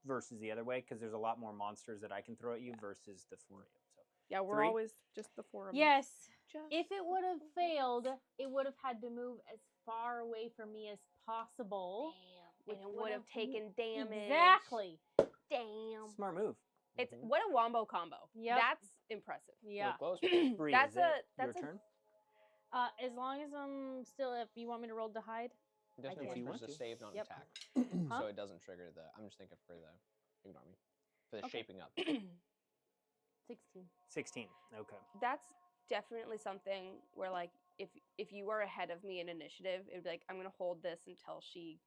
versus the other way because there's a lot more monsters that I can throw at you versus the 4 of you. So Yeah, we're 3? always just the 4 of us. Yes. Just If it would have failed, it would have had to move as far away from me as possible. Damn. which And it would would have have taken damage. Exactly. Damn. smart move. It's Mhm. what a wombo combo. Yep. That's impressive. Yeah. We're close. Bree, That's is it a- your that's a- turn? As long as I'm still, if you want me to roll to hide. Doesn't can. it If you work want as a to. save, not an Yep. attack? Huh? So it doesn't trigger the. I'm just thinking for the. Ignore me. For the Okay. shaping up. 16. 16. Okay. That's definitely something where like if you were ahead of me in initiative, it would be like I'm gonna hold this until she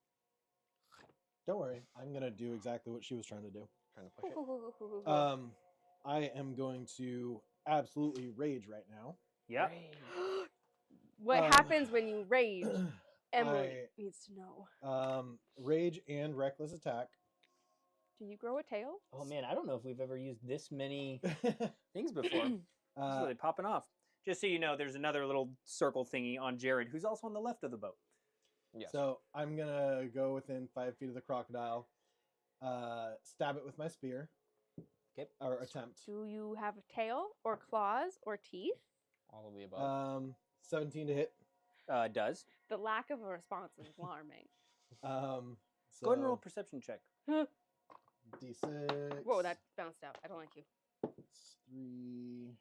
Don't worry. I'm going to do exactly what she was trying to do. Trying to push it. I am going to absolutely rage right now. Yep. What Um, happens when you rage? Emily I- needs to know. Rage and reckless attack. Do you grow a tail? Oh man, I don't know if we've ever used this many things before. It's really popping off. Just so you know, there's another little circle thingy on Jared, who's also on the left of the boat. Yes. So I'm gonna go within 5 feet of the crocodile, stab it with my spear. Okay. Or attempt. Do you have a tail or claws or teeth? All of the above. 17 to hit. Does. The lack of a response is alarming. So Go ahead and roll a perception check. D6. Whoa, that bounced out. I don't like you. It's 3.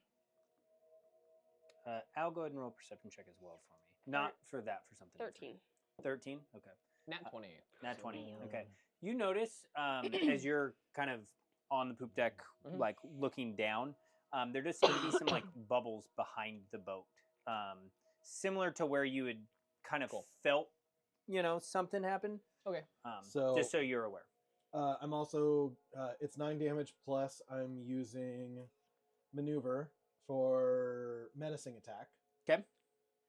Al, go ahead and roll a perception check as well for me. Not for that, for something. different. 13. 13? Okay. Nat 20. Nat 20. Damn. Okay. You notice as you're kind of on the poop deck, Mhm. like looking down, there does seem to be some like bubbles behind the boat. Similar to where you had kind of Cool. felt, something happen. Okay. So- just so you're aware. I'm also it's 9 damage plus I'm using maneuver for menacing attack. Okay.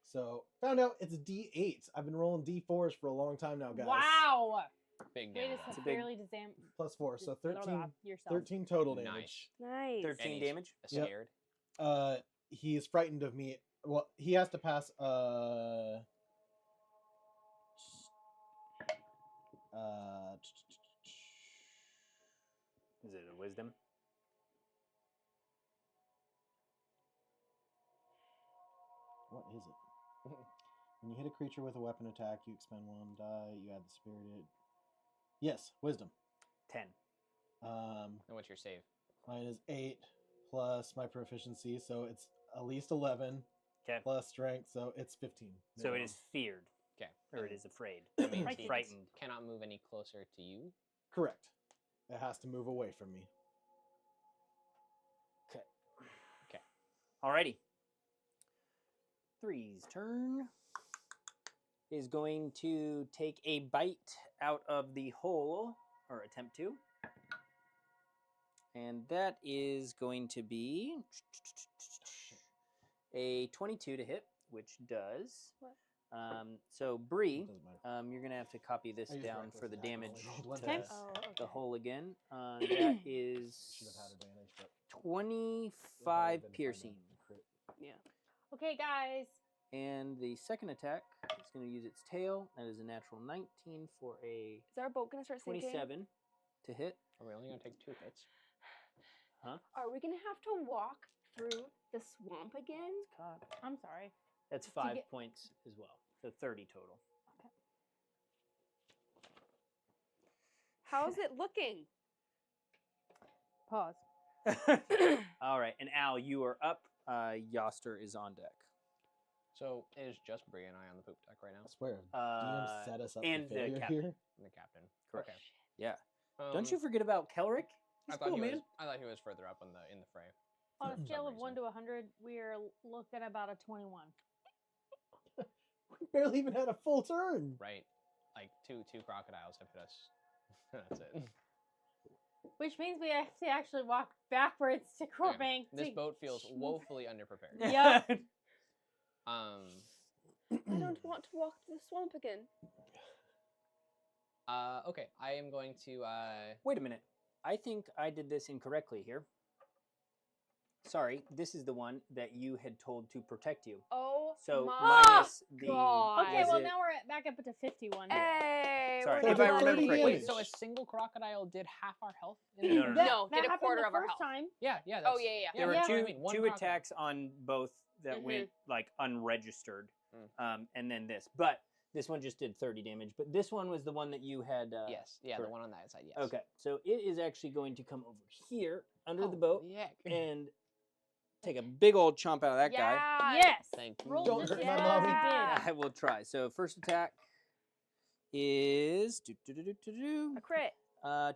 So found out it's D8. I've been rolling D4s for a long time now, guys. Wow. Big Way damage. to It's a big- severely disam- Plus 4, so dis- blah, blah, 13, yourself. 13 total damage. Nice. Nice. 13 he's damage? Yep. Scared. He's frightened of me. Well, he has to pass Is it a wisdom? what is it? When you hit a creature with a weapon attack, you expend 1 die, you add the spirited. Yes, wisdom. 10. Um And what's your save? Mine is 8 plus my proficiency, so it's at least 11 Okay. plus strength, so it's 15. So it minimum. is feared, Okay. or it is afraid. That means Frightened. he Frightened. cannot move any closer to you. Correct. It has to move away from me. Alrighty. Three's turn is going to take a bite out of the hole, or attempt to. And that is going to be a 22 to hit, which does. What? So Bree, Doesn't matter. you're gonna have to copy this I used down reckless for the attack, I damage only rolled one to dice. Oh, the okay. hole again. That is Should have had advantage, but 25 piercing. Okay, guys. And the second attack is going to use its tail. That is a natural 19 for a Is our boat gonna start sinking? 27 to hit. Are we only gonna take 2 hits? Are we gonna have to walk through the swamp again? Caught. I'm sorry. That's To 5 get- points as well. So 30 total. How's it looking? Pause. All right. And Al, you are up. Yoster is on deck. So it is just Bree and I on the poop deck right now. I swear, DM set us up and for the failure captain. here. And the captain. Correct. Okay. Yeah. Don't you forget about Kelric? He's I thought cool, he man. was. I thought he was further up in the fray. On a For scale some of 1 reason. to 100, we're looking about a 21. We barely even had a full turn. Right. Like two crocodiles have hit us. That's it. Which means we have to actually walk backwards to Okay, Corbank. This to- boat feels woefully underprepared. Yep. I don't want to walk to the swamp again. Okay. I am going to. Wait a minute. I think I did this incorrectly here. Sorry, this is the one that you had told to protect you. Oh So my minus the. God. Okay, was well it- now we're back up to 51. Hey, Sorry, we're if I number remember 30 correctly. Wait, so a single crocodile did half our health? In No, no, no. That, No, that did a happened quarter the of our first health. time. Yeah, yeah. Oh That's, yeah, yeah. There were Yeah. two I mean, one two crocodile. attacks on both that went like unregistered, Mm. and then this. But this one just did 30 damage. But this one was the one that you had. Yes, yeah, correct. the one on that side. Yes. Okay, so it is actually going to come over here under the Oh, boat heck. and take a big old chomp out of that guy. Yeah. Yes. Thank you. Roll Don't just hurt as my well as mommy. you did. I will try. So first attack is A crit.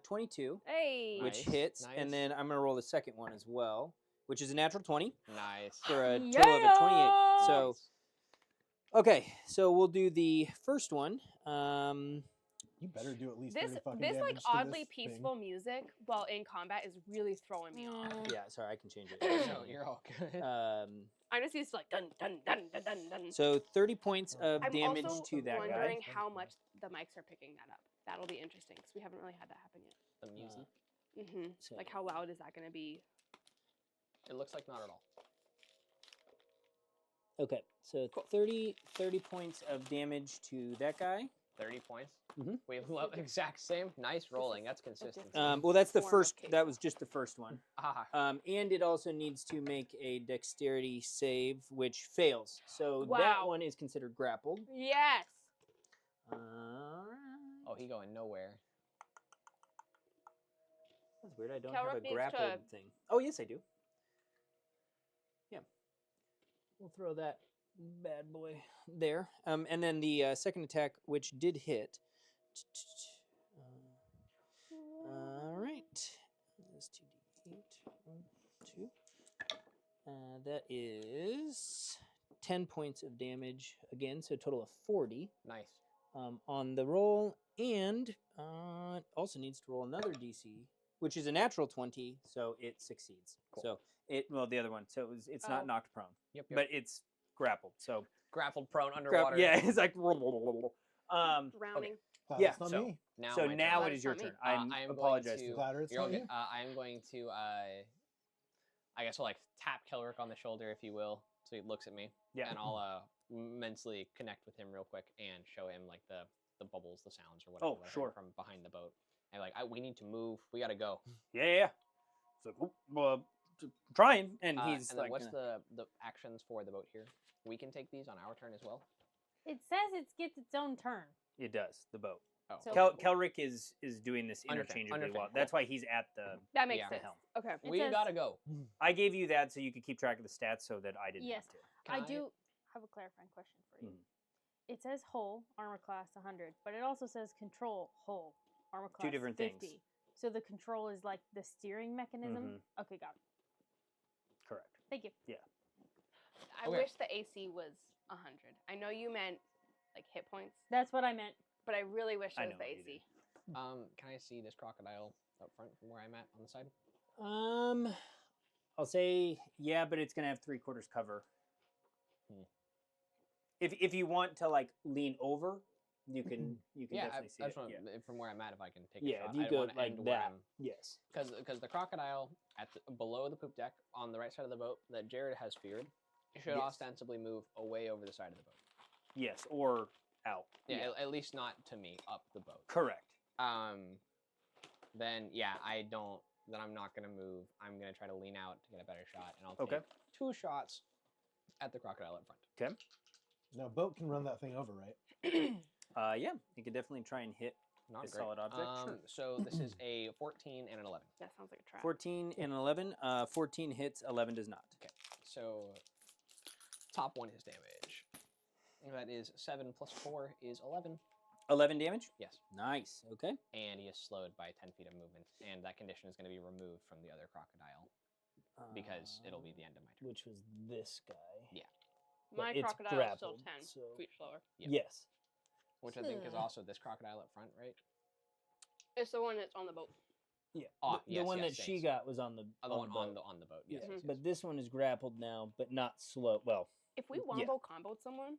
22, Hey. which Nice, hits, nice. and then I'm gonna roll the second one as well, which is a natural 20 Nice. for a total of a 28. So Nice. okay, so we'll do the first one. You better do at least This 30 fucking this like damage to oddly this thing. peaceful music while in combat is really throwing me off. Mm. Yeah, sorry, I can change it. No, you're all good. I'm just used to like dun dun dun dun dun dun. So 30 points of I'm damage also to that guy. wondering how much the mics are picking that up. That'll be interesting because we haven't really had that happen yet. The music. Mm-hmm. Like how loud is that going to be? It looks like not at all. Okay, so Cool. 30 points of damage to that guy. 30 points. Mhm. We love exact same. Nice rolling. That's consistency. different- Well, that's the Form of first. case. That was just the first one. Ah, And it also needs to make a dexterity save, which fails. So that Wow. one is considered grappled. Yes. Alright. oh, he going nowhere. That's weird. I don't Kelric have a needs grappled to- thing. Oh, yes, I do. Yeah. We'll throw that bad boy there. And then the second attack, which did hit. All right. That's 2d8. 1, 2. That is 10 points of damage again, so a total of 40 Nice. on the roll, and it also needs to roll another DC, which is a natural 20, so it succeeds. Cool. So the other one. So it's Oh. not knocked prone, Yep. but it's grappled. So grappled prone underwater. yeah, it's like Drowning. Wow, yeah, that's not so- me. Now so my now turn. it is your That's not turn. me. I I'm going apologize. to- Glad it's You're not all good. you. I'm going to, I guess I'll like tap Kelric on the shoulder, if you will, so he looks at me, Yeah. and I'll mentally connect with him real quick and show him like the bubbles, the sounds, or whatever Oh, that I heard sure. from behind the boat, and like we need to move, we gotta go. Yeah. So trying, and And he's then like, what's the actions for the boat here? We can take these on our turn as well. It says it gets its own turn. it does the boat. Oh, So- Kelric is doing this Understand, interchangeably understand, well. cool. That's why he's at the. That makes Yeah. sense. helm. Okay. It we says- gotta go. I gave you that so you could keep track of the stats, so that I didn't Yes. have to. Can I do have a clarifying question for you. Mhm. It says hull, armor class 100, but it also says control, hull, armor class different 50. things. So the control is like the steering mechanism? Mhm. Okay, got it. Correct. Thank you. I Okay. wish the AC was 100. I know you meant like hit points, That's what I meant. but I really wish I it was know the what you AC. Can I see this crocodile up front from where I'm at on the side? I'll say yeah, but it's gonna have 3/4 cover. Hmm. If you want to like lean over, You can Yeah, definitely see I it. just want, Yeah. from where I'm at, if I can take Yeah, a shot. if you I don't go want to like end where that. I'm Yes. because the crocodile below the poop deck on the right side of the boat that Jared has feared should Yes. ostensibly move away over the side of the boat. Yes, or out. Yeah, at least not to me, up the boat. Correct. Then yeah, then I'm not gonna move. I'm gonna try to lean out to get a better shot, and I'll Okay. take 2 shots at the crocodile up front. Okay. Now, boat can run that thing over, right? Yeah, you could definitely try and hit Not a great. solid object. Sure. So this is a 14 and an 11. That sounds like a trap. 14 and 11. 14 hits, 11 does not. Okay, so top one is damage. That is 7 plus 4 is 11. 11 damage? Yes. Nice. Okay. And he is slowed by 10 feet of movement, and that condition is going to be removed from the other crocodile because it'll be the end of my turn. Which was this guy. Yeah. My it's crocodile is still grappled, 10 so- feet slower. Yep. Yes. Which I think is also this crocodile up front, right? It's the one that's on the boat. Yeah. Ah, the yes, one yes, that she thanks. got was on the Oh, the one boat. on the boat. Yeah. Yes, yes, yes. But this one is grappled now, but not slow. Well, If we Yeah. wombo comboed someone,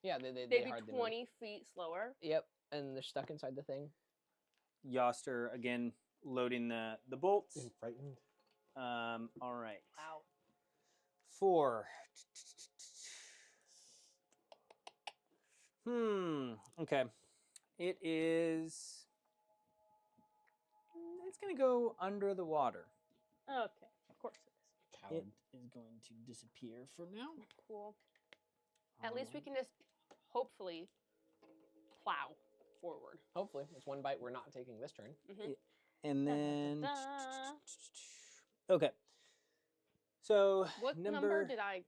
Yeah, they they'd be hardly 20 feet slower. move. Yep, and they're stuck inside the thing. Yoster again loading the bolts. Being frightened. All right. Wow. 4. Okay. It is. It's gonna go under the water. Okay, of course it is. It is going to disappear for now. Cool. At least we can just hopefully plow forward. Hopefully, it's one bite we're not taking this turn. And then. Da-da-da-da. Okay. So What number did I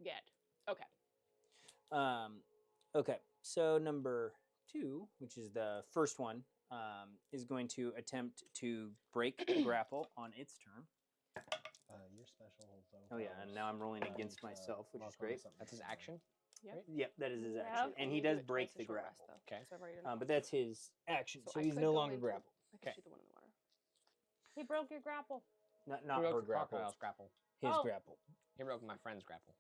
get? Okay. Okay. So number 2, which is the first one, is going to attempt to break the grapple on its turn. Your special though. Oh yeah, and now I'm rolling against myself, which is great. That's his action. Yep. Right? Yep, that is his Yep. action, and he You do does it break twice the a short rest, grapple. though, Okay. so I've already done But that's his action, so I he's could no go longer into- grappled. I could Okay. shoot the one in the water. He broke your grapple. Not He broke her the grapple. crocodile's grapple. His Oh. grapple. He broke my friend's grapple.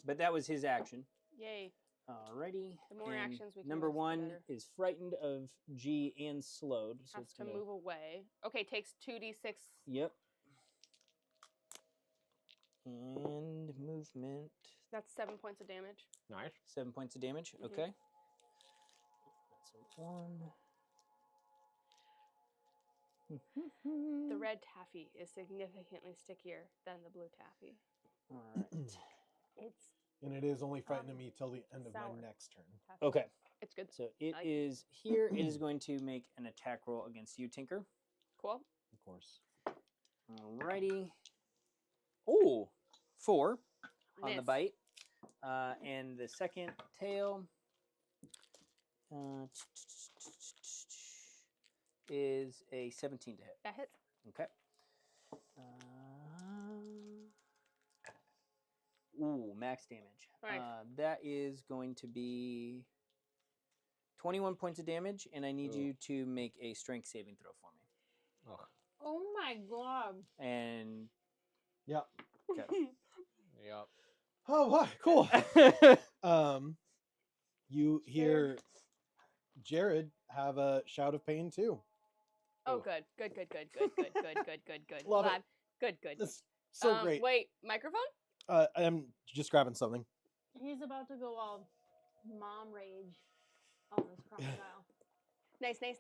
But that was his action. Yay. Alrighty. The more and actions we can number miss, the 1 better. is frightened of G and slowed. So Has it's to gonna, move away. Okay, takes 2d6. Yep. And movement. That's 7 points of damage. Nice. 7 points of damage. Mhm. Okay. That's a 1. The red taffy is significantly stickier than the blue taffy. All right. It's And it is only frightening Um, me till the end of sour. my next turn. taffy. Okay. It's good. So it like is here. It is going to make an attack roll against you, Tinker. Cool. Of course. Alrighty. Oh, 4 on the Miss. bite. And the second tail is a 17 to hit. That hits. Okay. Ooh, max damage. Nice. That is going to be 21 points of damage, and I need Ooh. you to make a strength saving throw for me. Ugh. Oh my god. And Yep. Yep. Oh, wow, cool. You hear Jared have a shout of pain too. Oh, Ooh. good. Good. Love it. Glad. Good. That's so great. Wait, microphone? I'm just grabbing something. He's about to go all mom rage on this crocodile. Nice. I'm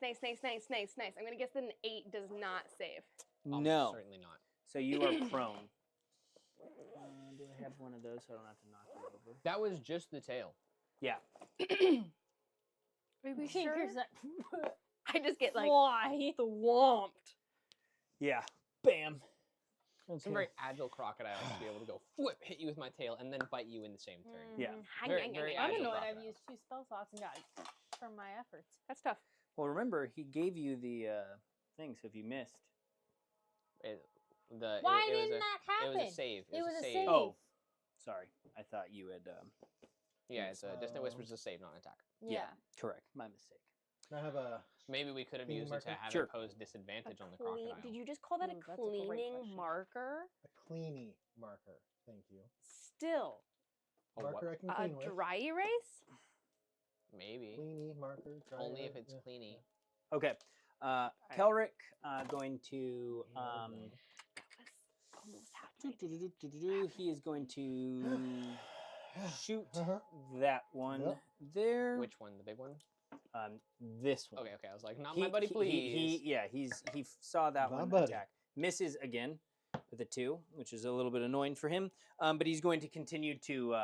gonna guess that an 8 does not save. Almost no. certainly not. So you are prone. Do I have one of those so I don't have to knock you over? That was just the tail. Yeah. Are we Tinker's sure? like, I just get like why? swamped. Yeah. Bam. Some very agile crocodiles to be able to go flip, hit you with my tail, and then bite you in the same turn. Yeah. Very, very I'm agile annoyed I've crocodiles. used 2 spell slots and got from my efforts. That's tough. Well, remember, he gave you the thing, so if you missed. Why didn't that happen? It was a save. It was a save. Oh, sorry. I thought you had. Yeah, it's a Distant Whispers is a save, not an attack. Yeah. Correct. My mistake. I have a Maybe we could have Cleaning used it to marker? have Sure. it pose disadvantage on the crocodile. Did you just call that Ooh, a that's a great cleaning question. marker? cleany marker. Thank you. Still, A what? Marker I can a clean with. dry erase? Maybe. Cleanie marker. Dry Only if erase, it's yeah. cleany. Okay. Kelric going to. That was almost half. He is going to shoot Uh-huh. that one Yep. there. Which one? The big one? This one. Okay, I was like, not my buddy, please. He saw that My one buddy. attack. Misses again with a 2, which is a little bit annoying for him. But he's going to continue to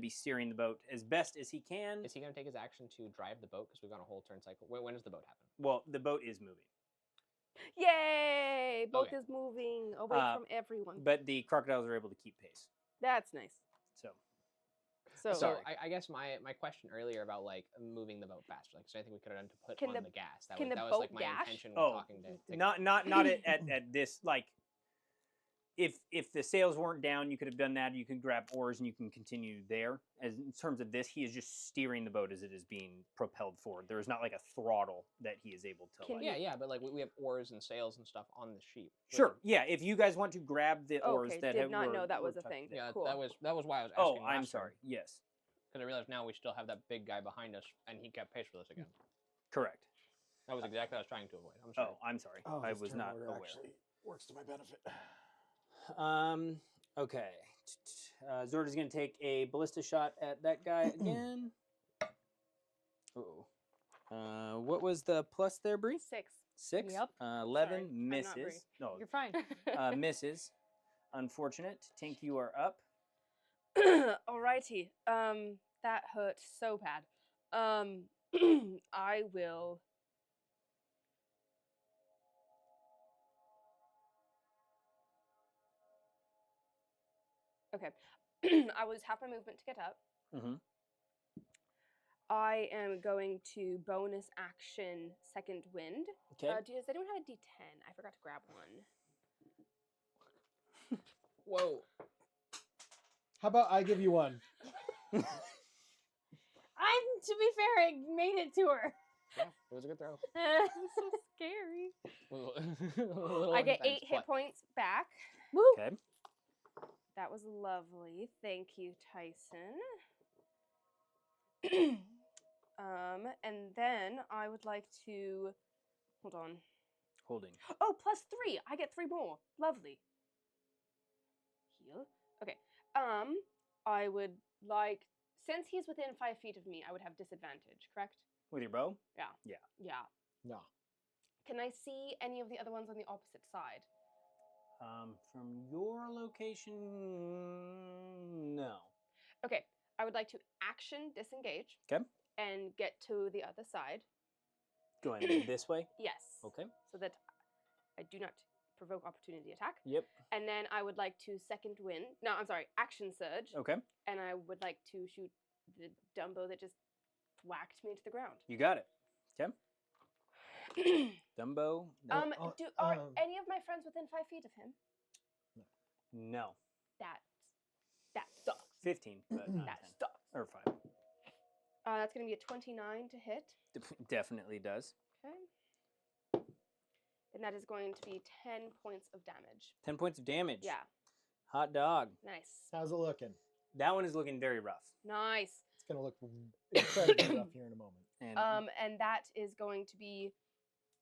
be steering the boat as best as he can. Is he going to take his action to drive the boat? Because we've got a whole turn cycle. When does the boat happen? Well, the boat is moving, Yay! Boat Okay. is moving away from everyone. but the crocodiles are able to keep pace. That's nice. So So, So I guess my question earlier about like moving the boat faster, like, so I think we could have done to put Can on the- the gas. That can was the like boat my dash? intention Oh, with talking to not at this, like, if the sails weren't down, you could have done that. You could grab oars and you can continue there. As in terms of this, he is just steering the boat as it is being propelled forward. There is not like a throttle that he is able to. Can like, Yeah, but like we have oars and sails and stuff on the sheep. Sure. Yeah. If you guys want to grab the oars okay, that did have, not were- know that were was a tucked thing. there. Yeah, Cool. that was why I was asking. Oh, I'm sorry. Yes. Because I realized now we still have that big guy behind us, and he kept pace with us again. Correct. That was exactly what I was trying to avoid. I'm sorry. Oh, I'm sorry. Oh, I this was turn not order aware. Actually works to my benefit. Okay. Zorda's going to take a ballista shot at that guy again. Oh. What was the plus there, Bree? 6. 6. Yep. 11 Sorry, I'm not Bree. misses. No, You're fine. misses. Unfortunate. Tink, you are up. Alrighty. That hurt so bad. I will. Okay. I was half my movement to get up. Mm-hmm. I am going to bonus action second wind. Okay. Does anyone have a D10? I forgot to grab one. Whoa. How about I give you one? To be fair, it made it to her. Yeah, it was a good throw. It's so scary. I get 8 hit points back. Woo! Okay. That was lovely. Thank you, Tyson. And then I would like to hold on. Holding. Oh, +3. I get 3 more. Lovely. Heal. Okay. I would like, since he's within 5 feet of me, I would have disadvantage, correct? With your bow? Yeah. No. Can I see any of the other ones on the opposite side? From your location, no. Okay. I would like to action disengage. Okay. And get to the other side. Going this way? Yes. Okay. So that I do not provoke opportunity attack. Yep. And then I would like to second wind. No, I'm sorry, action surge. Okay. And I would like to shoot the Dumbo that just whacked me to the ground. You got it. Okay. Dumbo. No. Are any of my friends within 5 feet of him? No. That sucks. 15, but not That 10. sucks. Or 5. That's going to be a 29 to hit. Definitely does. Okay. And that is going to be 10 points of damage. 10 points of damage. Yeah. Hot dog. Nice. How's it looking? That one is looking very rough. Nice. It's gonna look incredibly rough here in a moment. And And that is going to be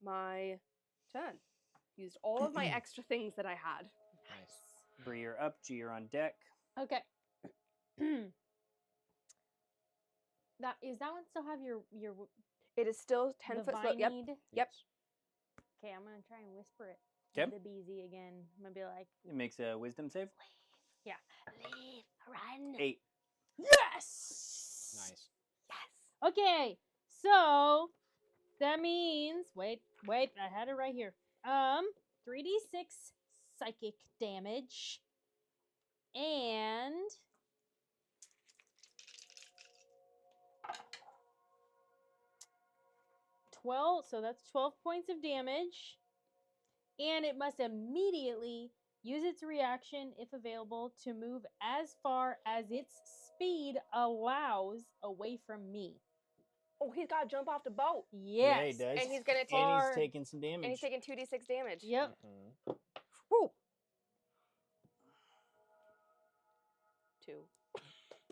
my turn. Used all of my extra things that I had. Nice. Bree, you're up. G, you're on deck. Okay. That one still have your It is still 10 foot slope. Yep. need? Yep. Okay, I'm gonna try and whisper it. 'Kay. The BZ again. I'm gonna be like, It makes a wisdom save. yeah. Leave, run. 8. Yes. Nice. Yes. Okay, so that means wait, I had it right here. 3d6 psychic damage and 12, so that's 12 points of damage. And it must immediately use its reaction, if available, to move as far as its speed allows away from me. Oh, he's got to jump off the boat. Yes. Yeah, he does. And he's going to take. And Far- he's taking some damage. And he's taking 2d6 damage. Yep. Mhm. Woo. 2.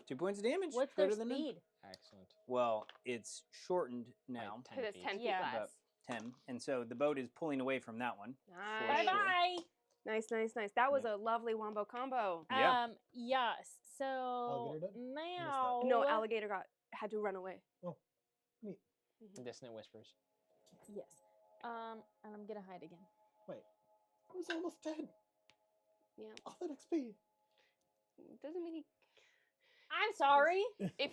2 points of damage. What's their Better than none. speed? Excellent. Well, it's shortened By now, 10 Because it's feet. 10 feet Yeah. less. about 10, and so the boat is pulling away from that one. Nice. Bye bye. Nice, nice, nice. That was Yep. a lovely wombo combo. Yeah. Yes. So Alligator did? now. No, alligator had to run away. Oh, neat. Dissonant whispers. Yes. And I'm gonna hide again. Wait, I was almost dead. Yeah. All that XP. Doesn't mean I'm sorry. if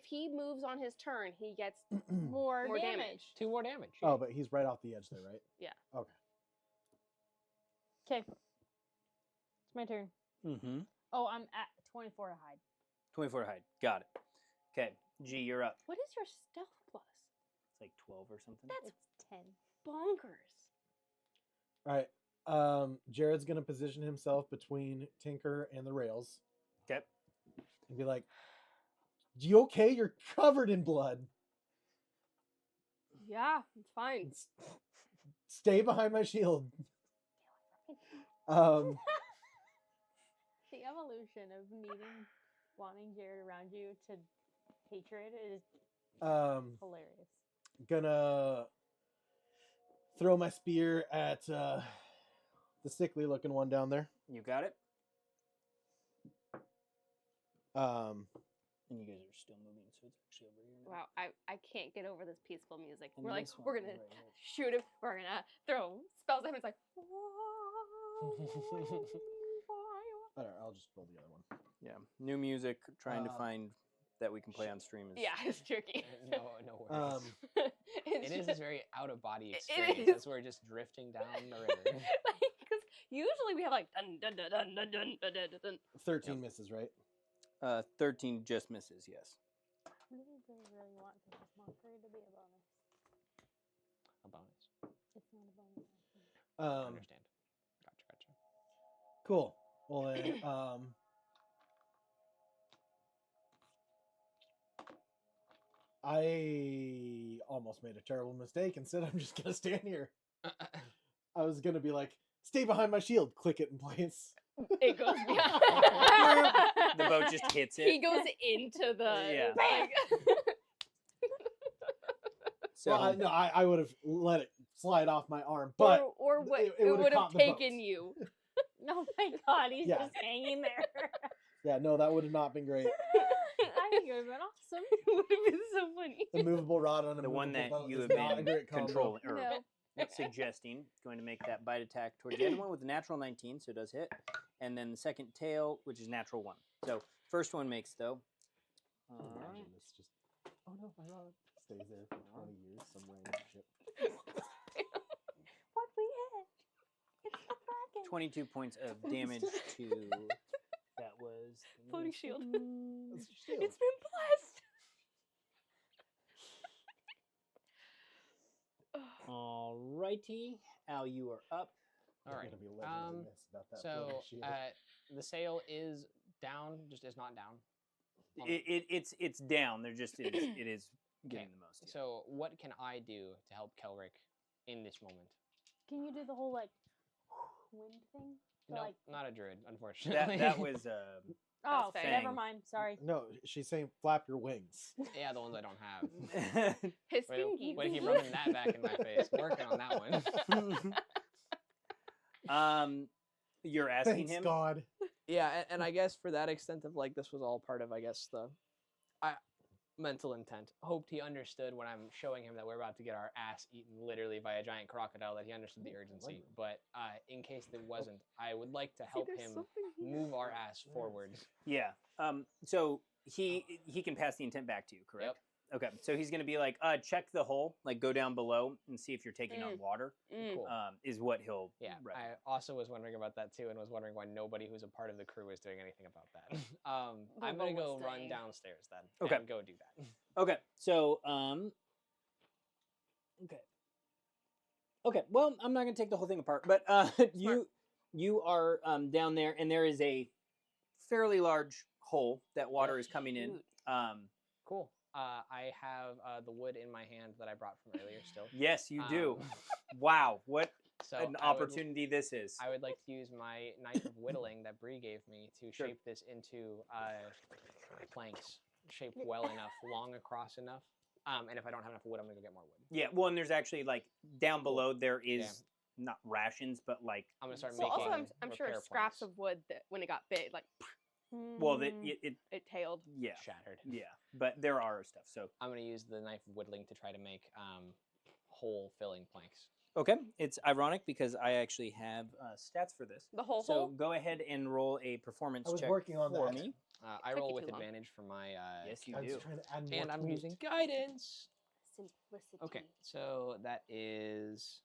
he moves on his turn, he gets More, more damage. damage. 2 more damage. Oh, but he's right off the edge there, right? Yeah. Okay. Okay. It's my turn. Mm-hmm. Oh, I'm at 24 to hide. 24 to hide. Got it. Okay, G, you're up. What is your stealth plus? It's like 12 or something. That's It's 10. bonkers. All right. Jared's gonna position himself between Tinker and the rails Okay. and be like, "You okay? You're covered in blood. Yeah, it's fine. S- Stay behind my shield." The evolution of wanting Jared around you to hatred is hilarious. Gonna throw my spear at the sickly looking one down there. You got it. Um, And you guys are still moving, so it's actually over here now. Wow, I can't get over this peaceful music. And We're like, this one, we're gonna right here. shoot him. We're gonna throw spells at him. It's like, I don't know, I'll just roll the other one. Yeah, new music. Trying to Um, find that we can play on stream is. yeah, it's tricky. No worries. It's It is just- a very out of body It experience is. as we're just drifting down the river. because usually we have like dun dun dun dun dun dun dun dun dun. 13 misses, right? 13 just misses. Yes. Really, really, really want this mockery to be a bonus. A bonus. It's not a bonus. Actually. Understand. Gotcha. Cool. Well then, I almost made a terrible mistake and said I'm just gonna stand here. I was gonna be like, "Stay behind my shield." Click it in place. It goes behind. The boat just hits it. He goes into the. Yeah. like- So Well, I would have let it slide off my arm, but or what? it It, would've would have caught the taken boat. you. Oh my god, he's Yeah. just hanging there. yeah, no, that would have not been great. I think it would have been awesome. It would have been so funny. The movable rod on a the one that movable boat you is have not a been great combo. controlling or No. suggesting, going to make that bite attack towards the other one with a natural 19, so it does hit, and then the second tail, which is natural 1. So first one makes though. Imagine this just. Oh no, my rod stays there for 20 years. Some random shit. What we had? It's the dragon. 22 points of damage to. That was the Floating newest shield. That's your shield. It's been blessed. Alrighty, Al, you are up. All right. There's gonna be legends in this about that So floating shield. the sail is down, just is not down. on the- It's down. They're just it is getting Okay, the most. Yeah. So what can I do to help Kelric in this moment? Can you do the whole like wind thing? So, No, like, not a druid, unfortunately. that was oh, That's never fang. mind. Sorry. No, she's saying flap your wings. yeah, the ones I don't have. His Way, fingies. way to keep rubbing that back in my face. Working on that one. You're asking Thanks, him. God. Yeah, and I guess for that extent of like this was all part of I guess the mental intent. Hoped he understood when I'm showing him that we're about to get our ass eaten literally by a giant crocodile that he understood the urgency. But in case there wasn't, I would like to help him move our ass forwards. Yeah. So he can pass the intent back to you, correct? Yep. Okay. So he's gonna be like, check the hole, like go down below and see if you're taking on water. Cool. Is what he'll. Yeah, recommend. I also was wondering about that too, and was wondering why nobody who's a part of the crew is doing anything about that. I'm gonna go run staying. downstairs then. Okay. And go do that. Okay. So Okay. Okay. Well, I'm not gonna take the whole thing apart, but you are down there, and there is a fairly large hole that water is coming in. Cool. I have the wood in my hand that I brought from earlier still. Yes, you do. Um, Wow, what So an I would- opportunity this is. I would like to use my knife of whittling that Bree gave me to Sure. shape this into planks shape well enough, long across enough. And if I don't have enough wood, I'm gonna go get more wood. Yeah, well, and there's actually like down Cool. below there is Yeah. not rations, but like I'm gonna start Well, making. also, I'm sure repair scraps planks. of wood that when it got big, like well that it it tailed. yeah Shattered. yeah, but there are stuff. So I'm gonna use the knife of whittling to try to make hole filling planks. okay, it's ironic because I actually have stats for this. The whole So hole. go ahead and roll a performance I was check working on for that. me. I Took roll you with too long. advantage for my. Yes, you I was do. just trying to add more And I'm to it. using guidance. Simplicity. Okay, so that is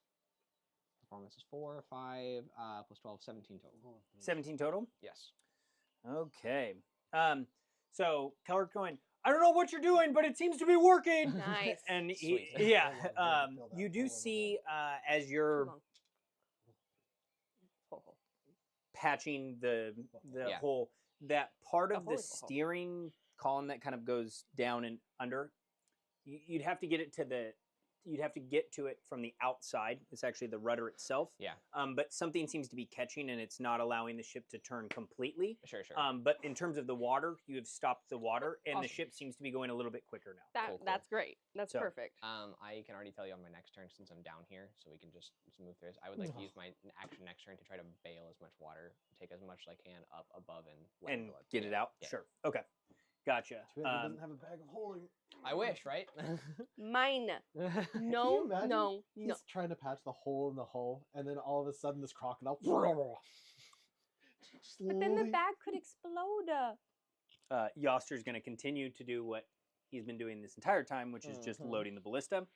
performance is 4, 5, plus 12, 17 total. 17 total. Yes. Okay. So Keller's going, I don't know what you're doing, but it seems to be working. Nice. And Sweet. yeah, Hold on, fill that you hole do in the see as Too you're long. Hole. patching the Yeah. hole, that part The of hole the is a hole. steering column that kind of goes down and under, you'd have to get it to it from the outside. It's actually the rudder itself. Yeah. But something seems to be catching and it's not allowing the ship to turn completely. Sure. Sure. But in terms of the water, you have stopped the water, and the Awesome. ship seems to be going a little bit quicker now. That Cool, cool. that's great. That's So, perfect. I can already tell you on my next turn since I'm down here, so we can just move through this. I would like to use my action next turn to try to bail as much water, take as much as I can up above and let And go of- get it yeah, out? yeah. Sure. Okay. Gotcha. Too bad he doesn't have a bag of holding. I wish, right? Mine. Can you No, imagine? no, He's no. trying to patch the hole in the hull, and then all of a sudden this crocodile. But then the slowly- bag could explode. Yoster's going to continue to do what he's been doing this entire time, which is just Mhm. loading the ballista.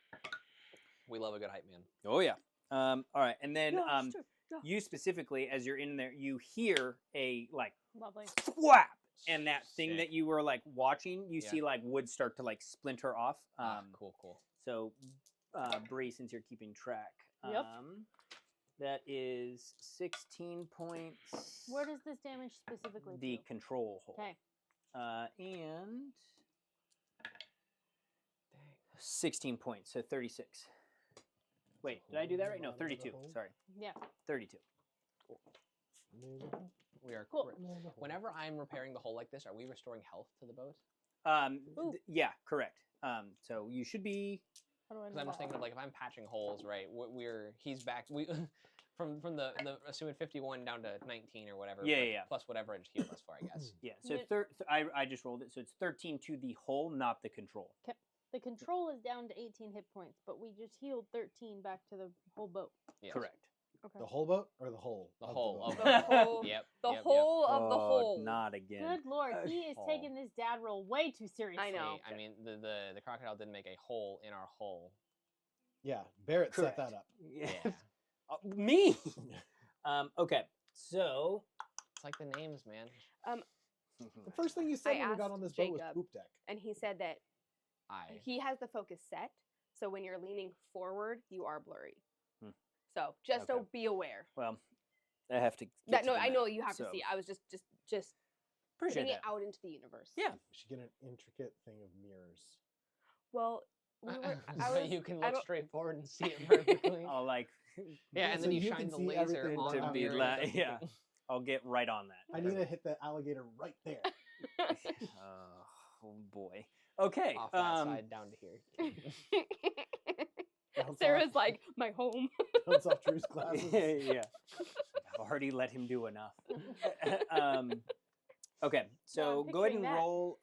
We love a good hype man. Oh, yeah. All right. And then Yoster, Yoster. you specifically, as you're in there, you hear a like Lovely. thwap. And that thing Sick. that you were like watching, you Yeah. see like wood start to like splinter off. Cool. So, Bree, since you're keeping track, Yep. that is 16 points. Where does this damage specifically the do? control hole? Okay. And Dang. 16 points, so 36. Wait, did I do that right? No, Bottom of the 32. hole. Sorry, Yeah. 32. We are Cool. Whenever I'm repairing the hole like this, are we restoring health to the boat? Ooh. Yeah, correct. So you should be. How do I Because know I'm just that? thinking of like if I'm patching holes, right? He's back. We from the assuming 51 down to 19 or whatever. Yeah, but yeah. Plus whatever it's healed us for, I guess. Yeah, so Mid- I just rolled it, so it's 13 to the hole, not the control. The control is down to 18 hit points, but we just healed 13 back to the whole boat. Yes. Correct. Okay. The whole boat or the hole? The of whole boat? of The whole. Yep. The yep, whole of the Oh, whole. Not again. Good lord, he is hole. taking this dad role way too seriously. I know. Hey, I mean, the crocodile did make a hole in our hull. Yeah, Barrett set Correct. that up. Yeah. Yeah. Me. Okay, so It's like the names, man. The first thing you said I when we got asked on this boat was Jacob. poop deck. And he said that he has the focus set, so when you're leaning forward, you are blurry. Hmm. So just so Okay. be aware. Well, I have to. That get no, to the I know map, you have so to see. I was just appreciate putting it that. out into the universe. Yeah. We should get an intricate thing of mirrors. Well, we were, I So was, you can I look don't- straight forward and see it perfectly. I'll like Yeah, and so then you you shine can the see laser everything on to the be mirror la- and yeah. everything. I'll get right on that. I need to hit the alligator right there. Oh boy. Okay. Off that side down to here. Bounce Sarah's off- like my home. bounce off Drew's glasses. yeah. I've already let him do enough. Okay, so go ahead picturing and that. roll,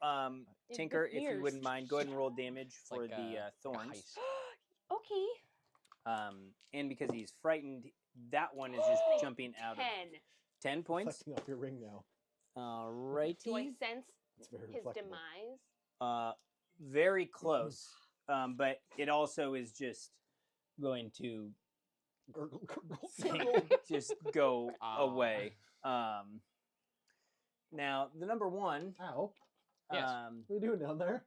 With Tinker, if you mirrors. wouldn't mind. Go ahead and roll damage It's for like the like a thorns. heist. Okay. And because he's frightened, that one is just jumping out of 10 points. Reflecting off your ring now. Alrighty. Do I sense It's very his reflectable. demise? Very close, but it also is just going to Gurgle, gurgle, gurgle. just go Ah. away. Now, the number one. Ow. Yes. What are you doing down there?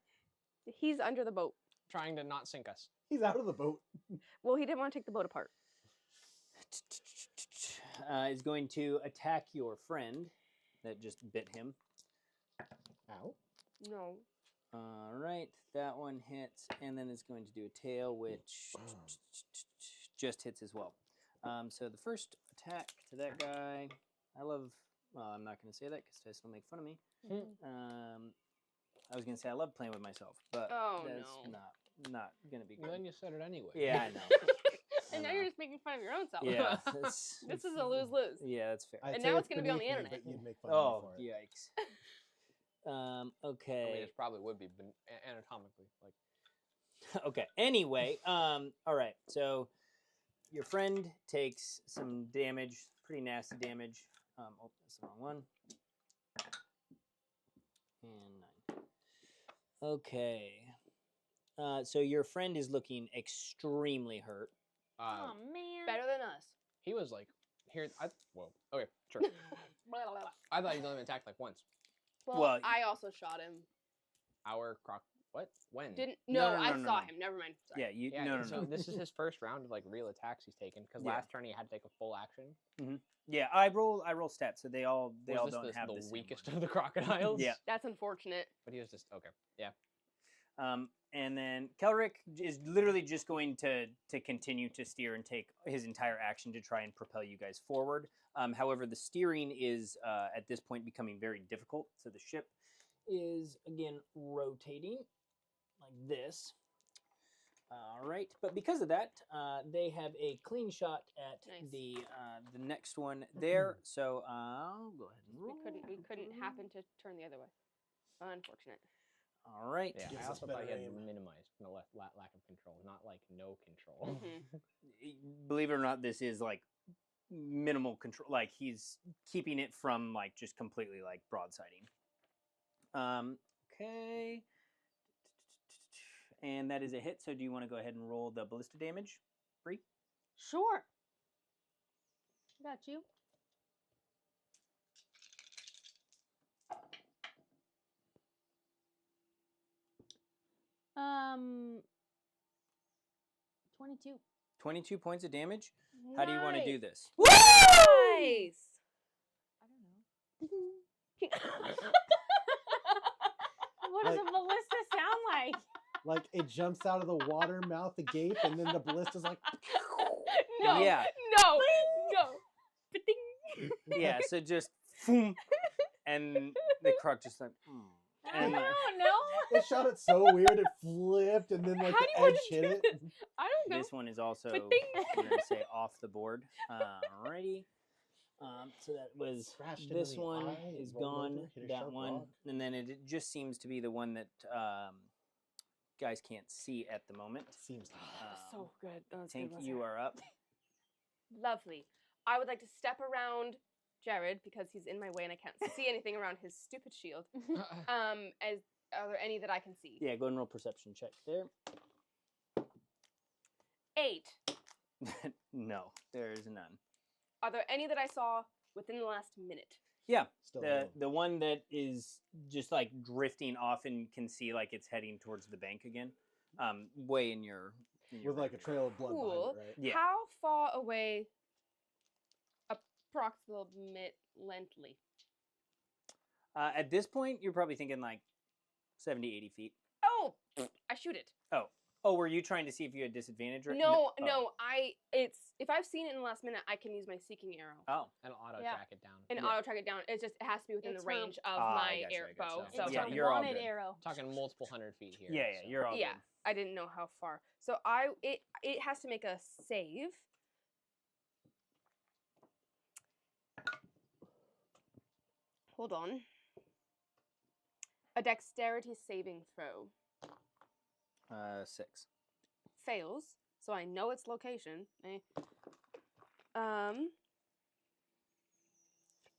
He's under the boat. Trying to not sink us. He's out of the boat. Well, he didn't want to take the boat apart. Is going to attack your friend that just bit him. Ow. No. All right, that one hits, and then it's going to do a tail, which just hits as well. So the first attack to that guy, I love. Well, I'm not going to say that because Tyson will make fun of me. I was gonna say I love playing with myself, but Oh, that's no. not gonna be Well, good. then you said it anyway. Yeah, I know. And now you're just making fun of your own self. Yeah, This is a lose-lose. yeah, that's fair. I'd And say now it's gonna be on the beneath me, internet. But you'd make fun of Oh, me for it. yikes. I mean, Okay. it probably would be anatomically like. Okay. Anyway, all right. So your friend takes some damage, pretty nasty damage. Oh, that's the wrong one. And 9. Okay. So your friend is looking extremely hurt. Oh man. Better than us. He was like, here. Whoa. Okay, sure. Blah, blah, blah. I thought he'd only been attacked like once. Well, I also shot him. Our croc. What? When? Didn't? No, No, no, I no, saw no. him. Never mind. Sorry. Yeah. You. Yeah. No. So this is his first round of like real attacks he's taken because Yeah. last turn he had to take a full action. Yeah. I roll stats, so they all Was don't this have the the same weakest one. of the crocodiles. Yeah. That's unfortunate. But he was just okay. Yeah. And then Kelric is literally just going to continue to steer and take his entire action to try and propel you guys forward. However, the steering is at this point becoming very difficult. So the ship is again rotating like this. All right, but because of that, they have a clean shot at Nice. the next one there. So I'll go ahead and roll. We couldn't happen to turn the other way. Unfortunate. All right. Yeah. Gives I us also thought better he had aim. minimized no lack of control, not like no control. Mhm. Believe it or not, this is like minimal control. Like he's keeping it from like just completely like broadsiding. Okay. And that is a hit. So do you want to go ahead and roll the ballista damage? Bree? Sure. Got you. Um, 22. 22 points of damage. How do you want to do this? Nice. I don't know. What does Like- a ballista sound like? Like it jumps out of the water, mouth agape, and then the ballista's like. No. Yeah. No. No. Ba-ding. Yeah. So just, boom, and the croc just like, I and don't know. It shot it so weird, it flipped, and then like How do the you want edge to hit do it. this? I don't know. this one is also, Ba-ding. we're going to say off the board. Alrighty. So that was Scratched him this in the one eye, is rolled gone. over, hit a That sharp one, rock. and then it just seems to be the one that guys can't see at the moment. Seems like So good. That was Tank, good, you wasn't are up. it? Lovely. I would like to step around Jared because he's in my way and I can't see anything around his stupid shield. As are there any that I can see? Yeah, go and roll perception check there. 8. No, there is none. Are there any that I saw within the last minute? Yeah, still the one that is just like drifting off and can see like it's heading towards the bank again. Way in your with like a range. trail of blood Cool. behind it, right? Yeah. How far away approximately? At this point, you're probably thinking like 70, 80 feet. Oh, I shoot it. Oh, were you trying to see if you had disadvantage? Or No, Oh. no, it's if I've seen it in the last minute, I can use my seeking arrow Oh, And auto Yeah. track it down. and Yeah. auto track it down. It just has to be within It's the her- range of Ah, I my gotcha, I bow. gotcha. So It's Yeah, a you're all wanted good. arrow. Talking multiple hundred feet here. yeah, so. you're all yeah, good. I didn't know how far. So it has to make a save. Hold on. A dexterity saving throw. 6. Fails, so I know its location.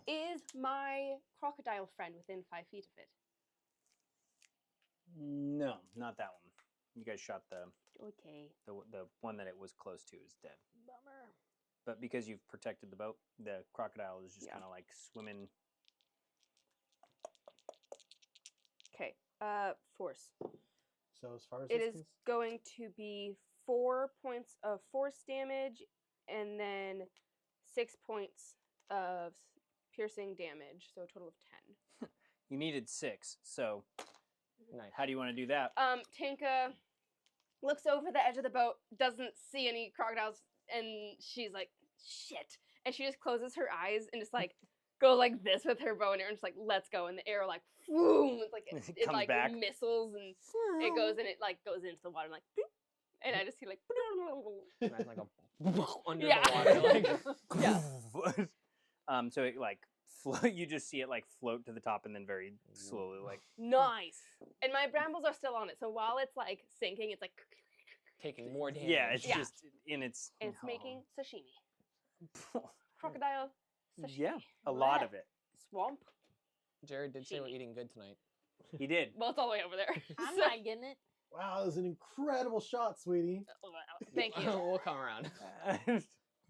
Is my crocodile friend within 5 feet of it? No, not that one. You guys shot the Okay. one that it was close to is dead. Bummer. But because you've protected the boat, the crocodile is just Yeah. kind of like swimming. Okay. Force. So as far as It this is going to be 4 points of force damage and then 6 points of piercing damage, so a total of 10. You needed 6, so Nice. how do you want to do that? Tinka looks over the edge of the boat, doesn't see any crocodiles, and she's like, shit. And she just closes her eyes and just like goes like this with her bow and arrow and just like lets go, and the arrow like boom, it's like It it comes like back. missiles and it goes and it like goes into the water and like boop, and I just see like Imagine like a under Yeah. the water. Like, Yeah. So it like you just see it like float to the top and then very slowly like nice. And my brambles are still on it, so while it's like sinking, it's like taking more damage. yeah, it's Yeah. just in its it's making sashimi. Crocodile sashimi. yeah, a lot of it. Swamp. Jared did say we're eating good tonight. He did. Well, it's all the way over there. I'm So- not getting it. Wow, that was an incredible shot, sweetie. Thank you. We'll come around.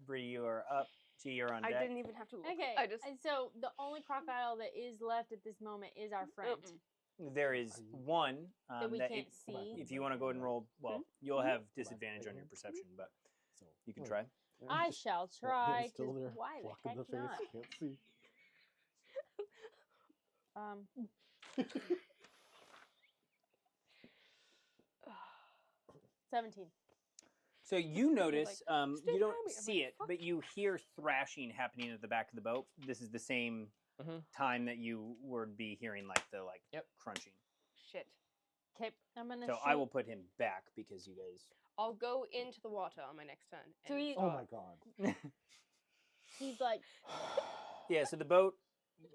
Bree, you are up. G, you're on I deck. didn't even have to look. Okay, I just and so the only crocodile that is left at this moment is our friend. There is one That we that can't if, see. if you want to go ahead and roll, well, you'll have disadvantage on your perception, but So you can try. I shall Hands try. still 'Cause there, why block the in heck the face, not? can't see. 17. So you notice, "Stay you don't by me." I'm see like, it, "Fuck but you hear thrashing happening at the back of the boat. This is the same Mhm. time that you would be hearing like the Yep. crunching. Shit. Okay, I'm gonna So shoot. I will put him back because you guys. I'll go into the water on my next turn. So and he- Oh start- my god. He's like, Yeah, so the boat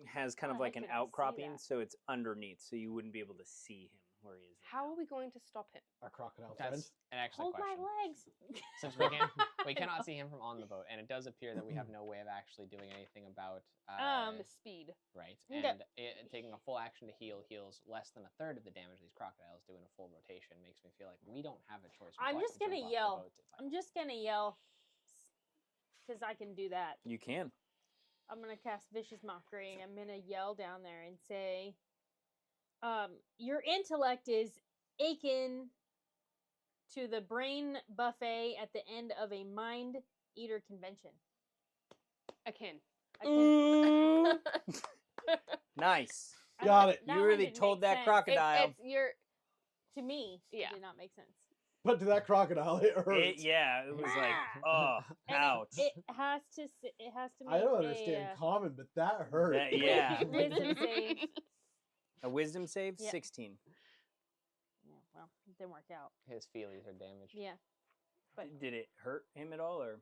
has kind of Oh, like I an couldn't see outcropping, that. so it's underneath, so you wouldn't be able to see him where he is. Right How are we going to stop him? Our crocodile friend. That's an excellent hold my question. legs. Since we cannot see him from on the boat, and it does appear that we have no way of actually doing anything about Speed. right. Okay. And taking a full action to heals less than a third of the damage these crocodiles do in a full rotation. Makes me feel like we don't have a choice. I'm but just to jump gonna off the yell. boat to fight. I'm just gonna yell. Because I can do that. You can. I'm gonna cast Vicious Mockery and I'm gonna yell down there and say, your intellect is akin to the brain buffet at the end of a mind eater convention. Akin. Akin- Nice. I Got don't- it. that You one really didn't told make that sense. crocodile. It's your. To me, Yeah. it did not make sense. But to that crocodile, it hurts. Yeah, it was like, Ah! oh, And ouch. It has to. It has to make I don't understand common, but that hurt. Yeah. Wisdom save. A wisdom save, Yeah. 16. Yeah, well, it didn't work out. His feelies are damaged. Yeah, but Did it hurt him at all, or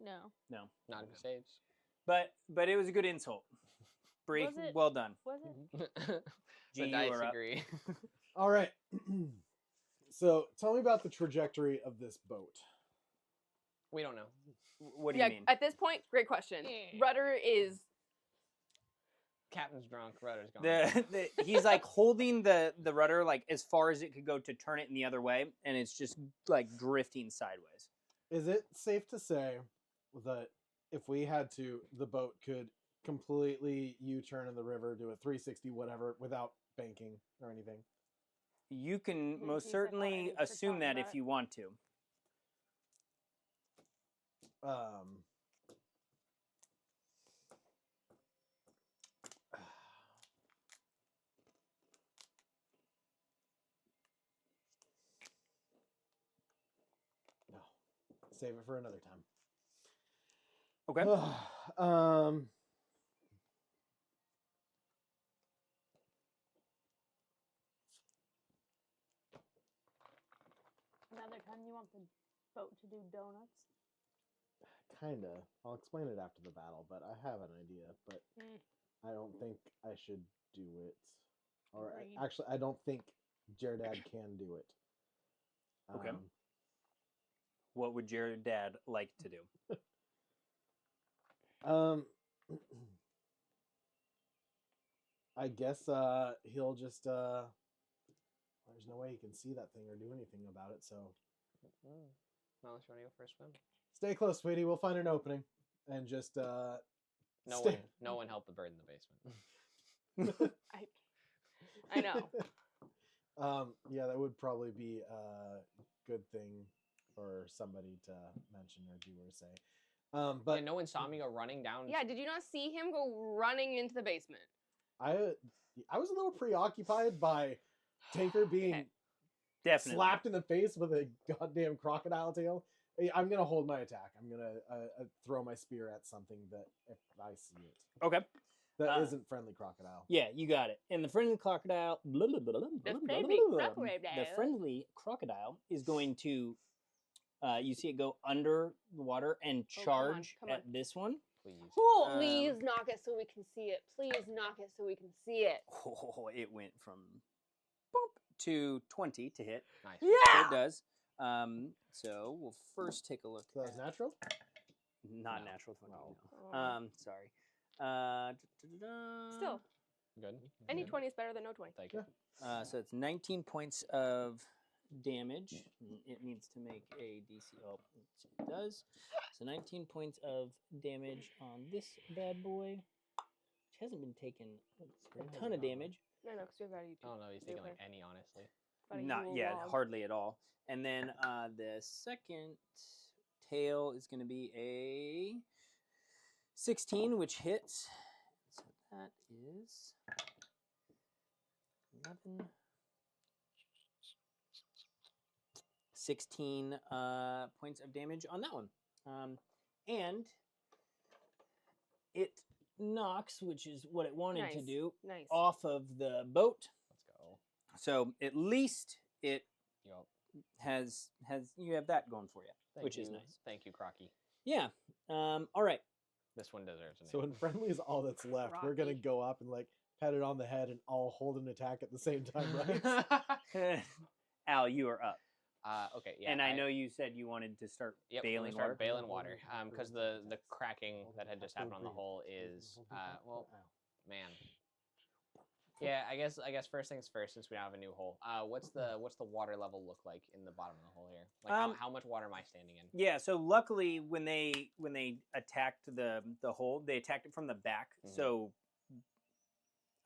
no. no? Not if he saves. But it was a good insult. Bree, Was it? well done. Was it? G, the you dice are up. agree. All right. So tell me about the trajectory of this boat. We don't know. What do you mean? At this point, great question. Yeah. Rudder is. Captain's drunk. Rudder's gone. He's like holding the rudder like as far as it could go to turn it in the other way, and it's just like drifting sideways. Is it safe to say that if we had to, the boat could completely U-turn in the river, do a 360 whatever without banking or anything? You can Didn't most use that thought certainly any for assume talking that about if it. you want to. No. Save it for another time. Okay. Another time you want the boat to do donuts? Kinda. I'll explain it after the battle, but I have an idea, but Mm. I don't think I should do it. Or Agreed. actually, I don't think Jaredad can do it. Okay. What would your dad like to do? I guess he'll just there's no way he can see that thing or do anything about it, so Not unless you want to go for a swim. stay close, sweetie. We'll find an opening and just stay. No one helped the bird in the basement. I know. Yeah, that would probably be a good thing for somebody to mention or do or say. But Yeah, no one saw me go running down. Yeah, did you not see him go running into the basement? I was a little preoccupied by Tinker being Okay. Definitely. slapped in the face with a goddamn crocodile tail. I'm gonna hold my attack. I'm gonna throw my spear at something that if I see it Okay. that Uh, not friendly crocodile. Yeah, you got it. And the friendly crocodile. friendly The friendly crocodile is going to. You see it go under the water and Oh, come on, charge come on. at this one. Please. Please knock it so we can see it. Please knock it so we can see it. Oh, it went from boop to 20 to hit. Nice. So Yeah. it does. So we'll first take a look. So that's natural. Not No. natural 20. No. No. Sorry. Still, Good. any Good. 20 is better than no 20. Thank you. So it's 19 points of damage. It needs to make a DC. Oh, it does. So 19 points of damage on this bad boy, which hasn't been taken a ton of damage. No, because we've got a I don't know. He's taking like any, honestly. Not yet, hardly at all. And then the second tail is going to be a 16, which hits. So that is 11. 16 points of damage on that one. And it knocks, which is what it wanted to Nice. do, Nice. off of the boat. Let's go. So at least it Yup. has you have that going for you, Thank which you. is nice. Thank you, Crocky. Yeah. All right. This one deserves a name. So when friendly is all that's left, we're gonna Rocky. go up and like pat it on the head and all hold an attack at the same time, right? Al, you are up. Okay, yeah. And I know you said you wanted to start Yep, bailing start water. bailing water. Because the cracking that had just happened on the hole is well, man. Yeah, I guess first things first, since we now have a new hole. What's the water level look like in the bottom of the hole here? Like how much water am I standing in? Yeah, so luckily when they attacked the hole, they attacked it from the back. Mhm. So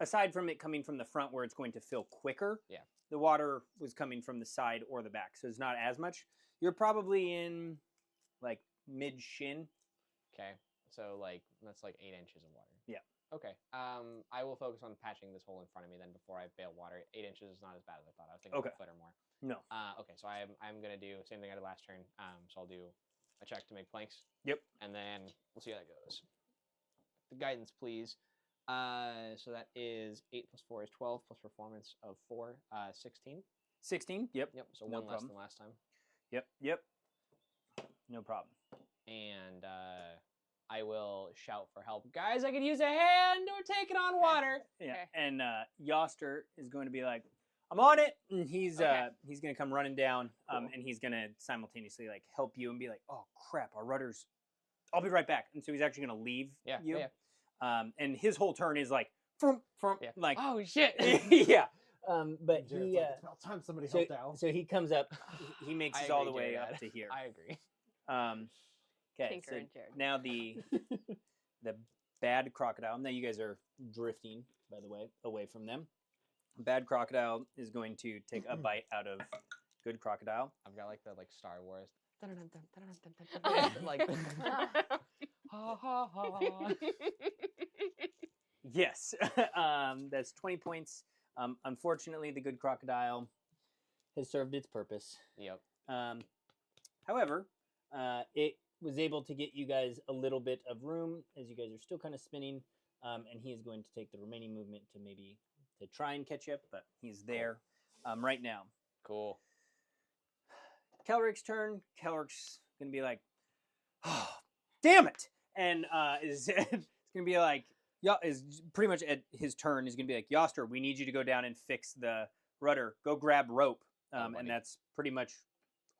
aside from it coming from the front where it's going to fill quicker, Yeah. the water was coming from the side or the back. So it's not as much. You're probably in like mid shin. Okay, so like that's like 8 inches of water. Yeah. Okay. I will focus on patching this hole in front of me then before I bail water. 8 inches is not as bad as I thought. I was thinking Okay. a foot or more. No. Okay, so I'm gonna do same thing I did last turn. So I'll do a check to make planks. Yep. And then we'll see how that goes. The guidance, please. So that is 8 plus 4 is 12 plus performance of 4, 16. 16. Yep. Yep. So No one less problem. than last time. Yep. No problem. And I will shout for help. Guys, I could use a hand. We're taking on water. Yeah. Okay. And Yoster is going to be like, I'm on it. And he's Okay. he's going to come running down Cool. and he's going to simultaneously like help you and be like, oh crap, our rudders. I'll be right back. And so he's actually going to leave Yeah. you. Yeah. And his whole turn is like, Yeah. like, Oh shit. yeah. But Jared's he, like, it's about time somebody so, helped out. so he comes up, he makes I it all the agree, way Jared. up to here. I agree. Okay, Tinker so and Jared. now the bad crocodile. Now you guys are drifting, by the way, away from them. Bad crocodile is going to take a bite out of good crocodile. I've got like the Star Wars. Like- Ha ha ha. Yes, that's 20 points. Unfortunately, the good crocodile has served its purpose. Yep. However, it was able to get you guys a little bit of room as you guys are still kind of spinning, and he is going to take the remaining movement to maybe to try and catch up, but he's there right now. Cool. Kelric's turn. Kelric's gonna be like, "Oh, damn it!" and is it's gonna be like, yeah, is pretty much at his turn. He's gonna be like, Yoster, we need you to go down and fix the rudder. Go grab rope, buddy. and that's pretty much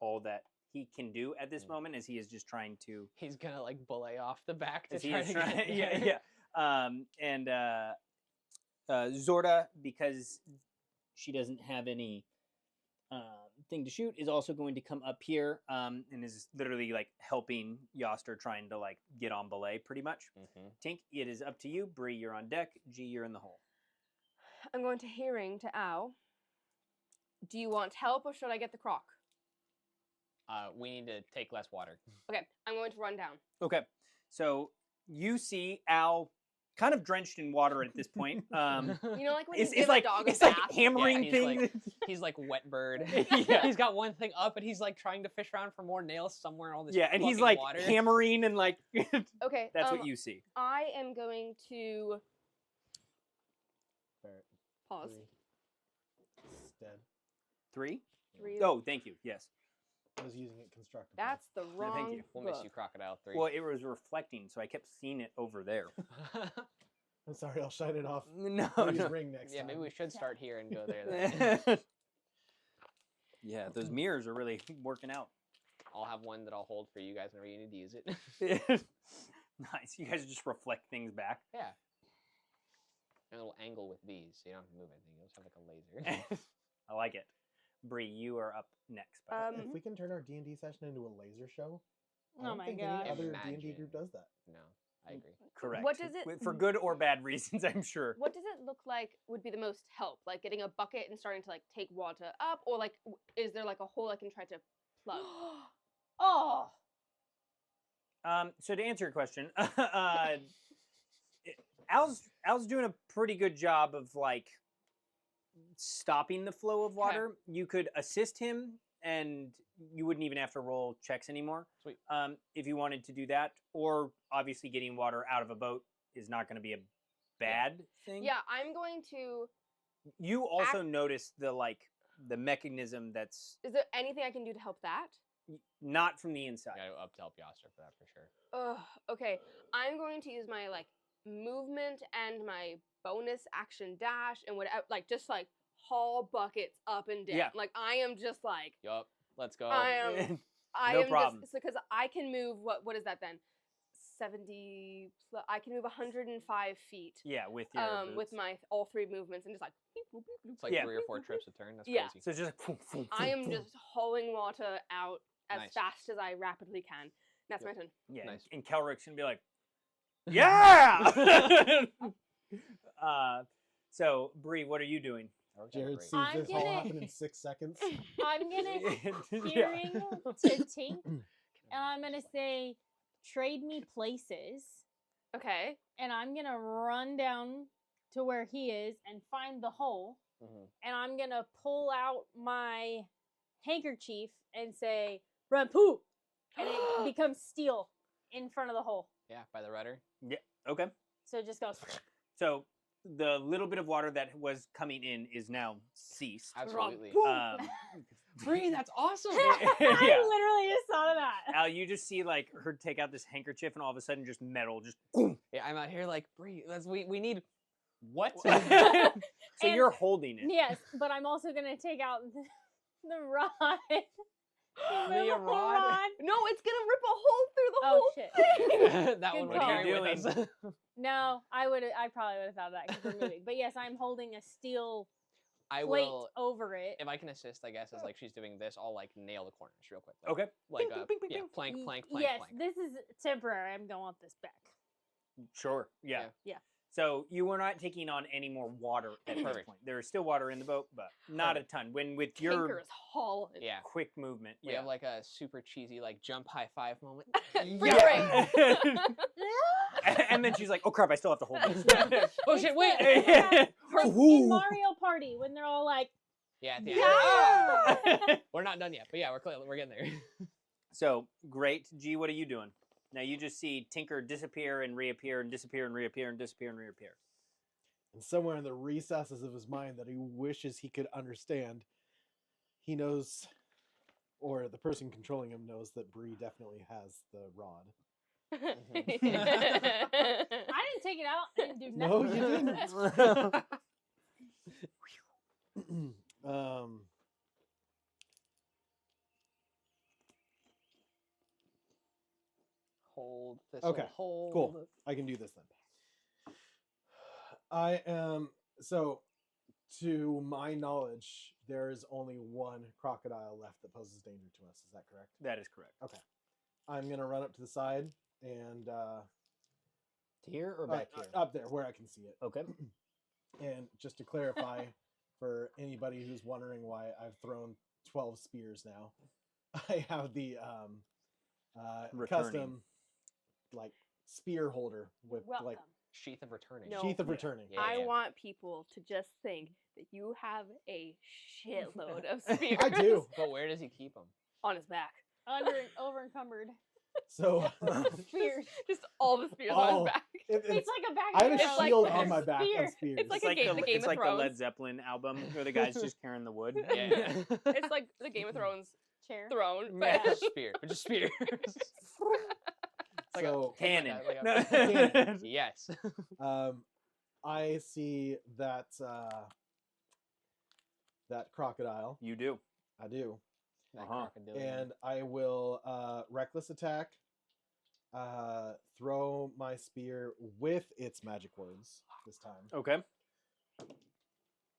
all that he can do at this moment. As he is just trying to. He's gonna like belay off the back to As he try is to trying, get yeah. And Zorda, because she doesn't have any thing to shoot, is also going to come up here and is literally like helping Yoster trying to like get on belay pretty much. Mm-hmm. Tink, it is up to you. Bree, you're on deck. G, you're in the hole. I'm going to hearing to Ow. Do you want help or should I get the croc? We need to take less water. Okay, I'm going to run down. Okay, so you see Al kind of drenched in water at this point. You know, like when It's, you give like a dog a it's like bath. hammering he's things. like- He's like wet bird. Yeah. He's got one thing up and he's like trying to fish around for more nails somewhere in all this Yeah, and he's fucking like water. hammering and like Okay. that's what you see. I am going to pause. Stead. 3? 3. Oh, thank you. Yes. I was using it constructively. That's the No, wrong thank you. We'll miss book. you, Crocodile 3. Well, it was reflecting, so I kept seeing it over there. I'm sorry, I'll shine it off. No, Bree's no. ring next yeah, time. maybe we should start here and go there then. Yeah, those mirrors are really working out. I'll have one that I'll hold for you guys whenever you need to use it. Nice. You guys just reflect things back. Yeah. And a little angle with these, so you don't have to move anything. You'll just have like a laser. I like it. Bree, you are up next. bud. If we can turn our D&D session into a laser show, I Oh don't my think gosh. any other Imagine. D&D group does that. No, I agree. Correct. What does it- For good or bad reasons, I'm sure. What does it look like would be the most help? Like getting a bucket and starting to like take water up, or like is there like a hole I can try to plug? Oh, So to answer your question, Al's doing a pretty good job of like stopping the flow of water. You could assist him, and you wouldn't even have to roll checks anymore. Sweet. If you wanted to do that, or obviously getting water out of a boat is not going to be a bad thing. Yeah, I'm going to. You also notice the mechanism that's Is there anything I can do to help that? not from the inside. Gotta go up to help Yoster for that for sure. Okay. I'm going to use my like movement and my bonus action dash and whatever, like just like haul buckets up and down. Yeah. Like I am just like Yup, let's go. I No am problem. just because I can move. What is that then? 70. I can move 105 feet. Yeah, with your With boots. my all 3 movements and just like. Beep, boop, beep, boop. It's like Yeah. 3 or 4 trips a turn. That's Yeah. crazy. So it's just like, I am just hauling water out as Nice. fast as I rapidly can. That's my turn. yeah. Nice. And Kelrick's gonna be like, yeah. So Bree, what are you doing? That worked out Jared great. sees I'm this all gonna- happen in 6 seconds. I'm gonna Yeah. hearing to Tink, and I'm gonna say, trade me places, Okay. and I'm gonna run down to where he is and find the hole, Mhm. and I'm gonna pull out my handkerchief and say, "Run poop," and it becomes steel in front of the hole. Yeah, by the rudder. Okay. So it just goes. So the little bit of water that was coming in is now ceased. Absolutely. Bree, that's awesome. I literally just thought of that. Al, you just see like her take out this handkerchief, and all of a sudden, just metal, just. Yeah, I'm out here like, Bree, we need what? So And- you're holding it. Yes, but I'm also gonna take out the rod. The The little rod? No, it's gonna rip a hole through the Oh whole shit. thing. That Good one would call. carry What are you with us. No, I probably would have thought of that because we're moving. But yes, I'm holding a steel I plate will, over it. if I can assist, I guess, as like she's doing this, I'll like nail the corners real quick. Like, Okay. Like, Bing, bing, bing, yeah, bing. plank, Y- plank, plank, yes, plank. this is temporary. I'm gonna want this back. Sure. Yeah. Yeah. So you were not taking on any more water at this Perfect. point. There is still water in the boat, but not a ton. When with your Tinker is hauling. Yeah. quick movement, We have like a super cheesy like jump high five moment. Yeah. And then she's like, "Oh crap! I still have to hold this." Oh It's shit! the- Wait. it's like Ooh. in Mario Party when they're all like, Yeah. At the end. yeah. We're not done yet, but yeah, we're getting there. So great, G. What are you doing? Now you just see Tinker disappear and reappear and disappear and reappear and disappear and reappear. And somewhere in the recesses of his mind that he wishes he could understand, he knows, or the person controlling him knows, that Bree definitely has the rod. I didn't take it out. I didn't do No, nothing. you didn't. Hold. Okay, Hold. cool. I can do this then. I am so, to my knowledge, there is only one crocodile left that poses danger to us. Is that correct? That is correct. I'm gonna run up to the side and Here or back here? up there where I can see it. Okay. And just to clarify, for anybody who's wondering why I've thrown 12 spears now, I have the Returning. custom like spear holder with Welcome. like Sheath of Returning. No. Sheath of Yeah. Returning. Yeah. I want people to just think that you have a shitload of spears. I do. But where does he keep them? On his back. Over encumbered. So Spears. Just all the spears on Oh. his back. It's like a bag I have of a It's like shield a on my back spear. of spears. It's like a game- the Game it's of like the Thrones. Led Zeppelin album where the guy's just carrying the wood. Yeah. It's like the Game of Thrones chair. throne. Yeah, But spear. But just spears. Like a- So Cannon. Cannon. Yes. I see that that crocodile. You do. I do. That Uh-huh. crocodilian. And I will reckless attack, throw my spear with its magic words this time. Okay.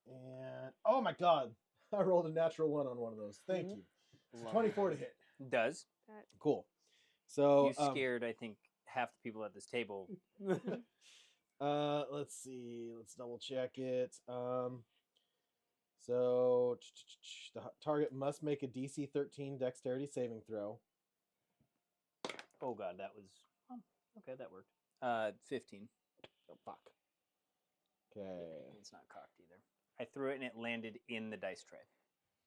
And oh my god, I rolled a natural 1 on one of those. Thank you. Love 24 it. to hit. Does. Cool. So You scared, I think, half the people at this table. let's see. Let's double check it. So the target must make a DC 13 dexterity saving throw. Oh god, that was okay. That worked. 15. Oh, fuck. Okay. It's not cocked either. I threw it and it landed in the dice tray.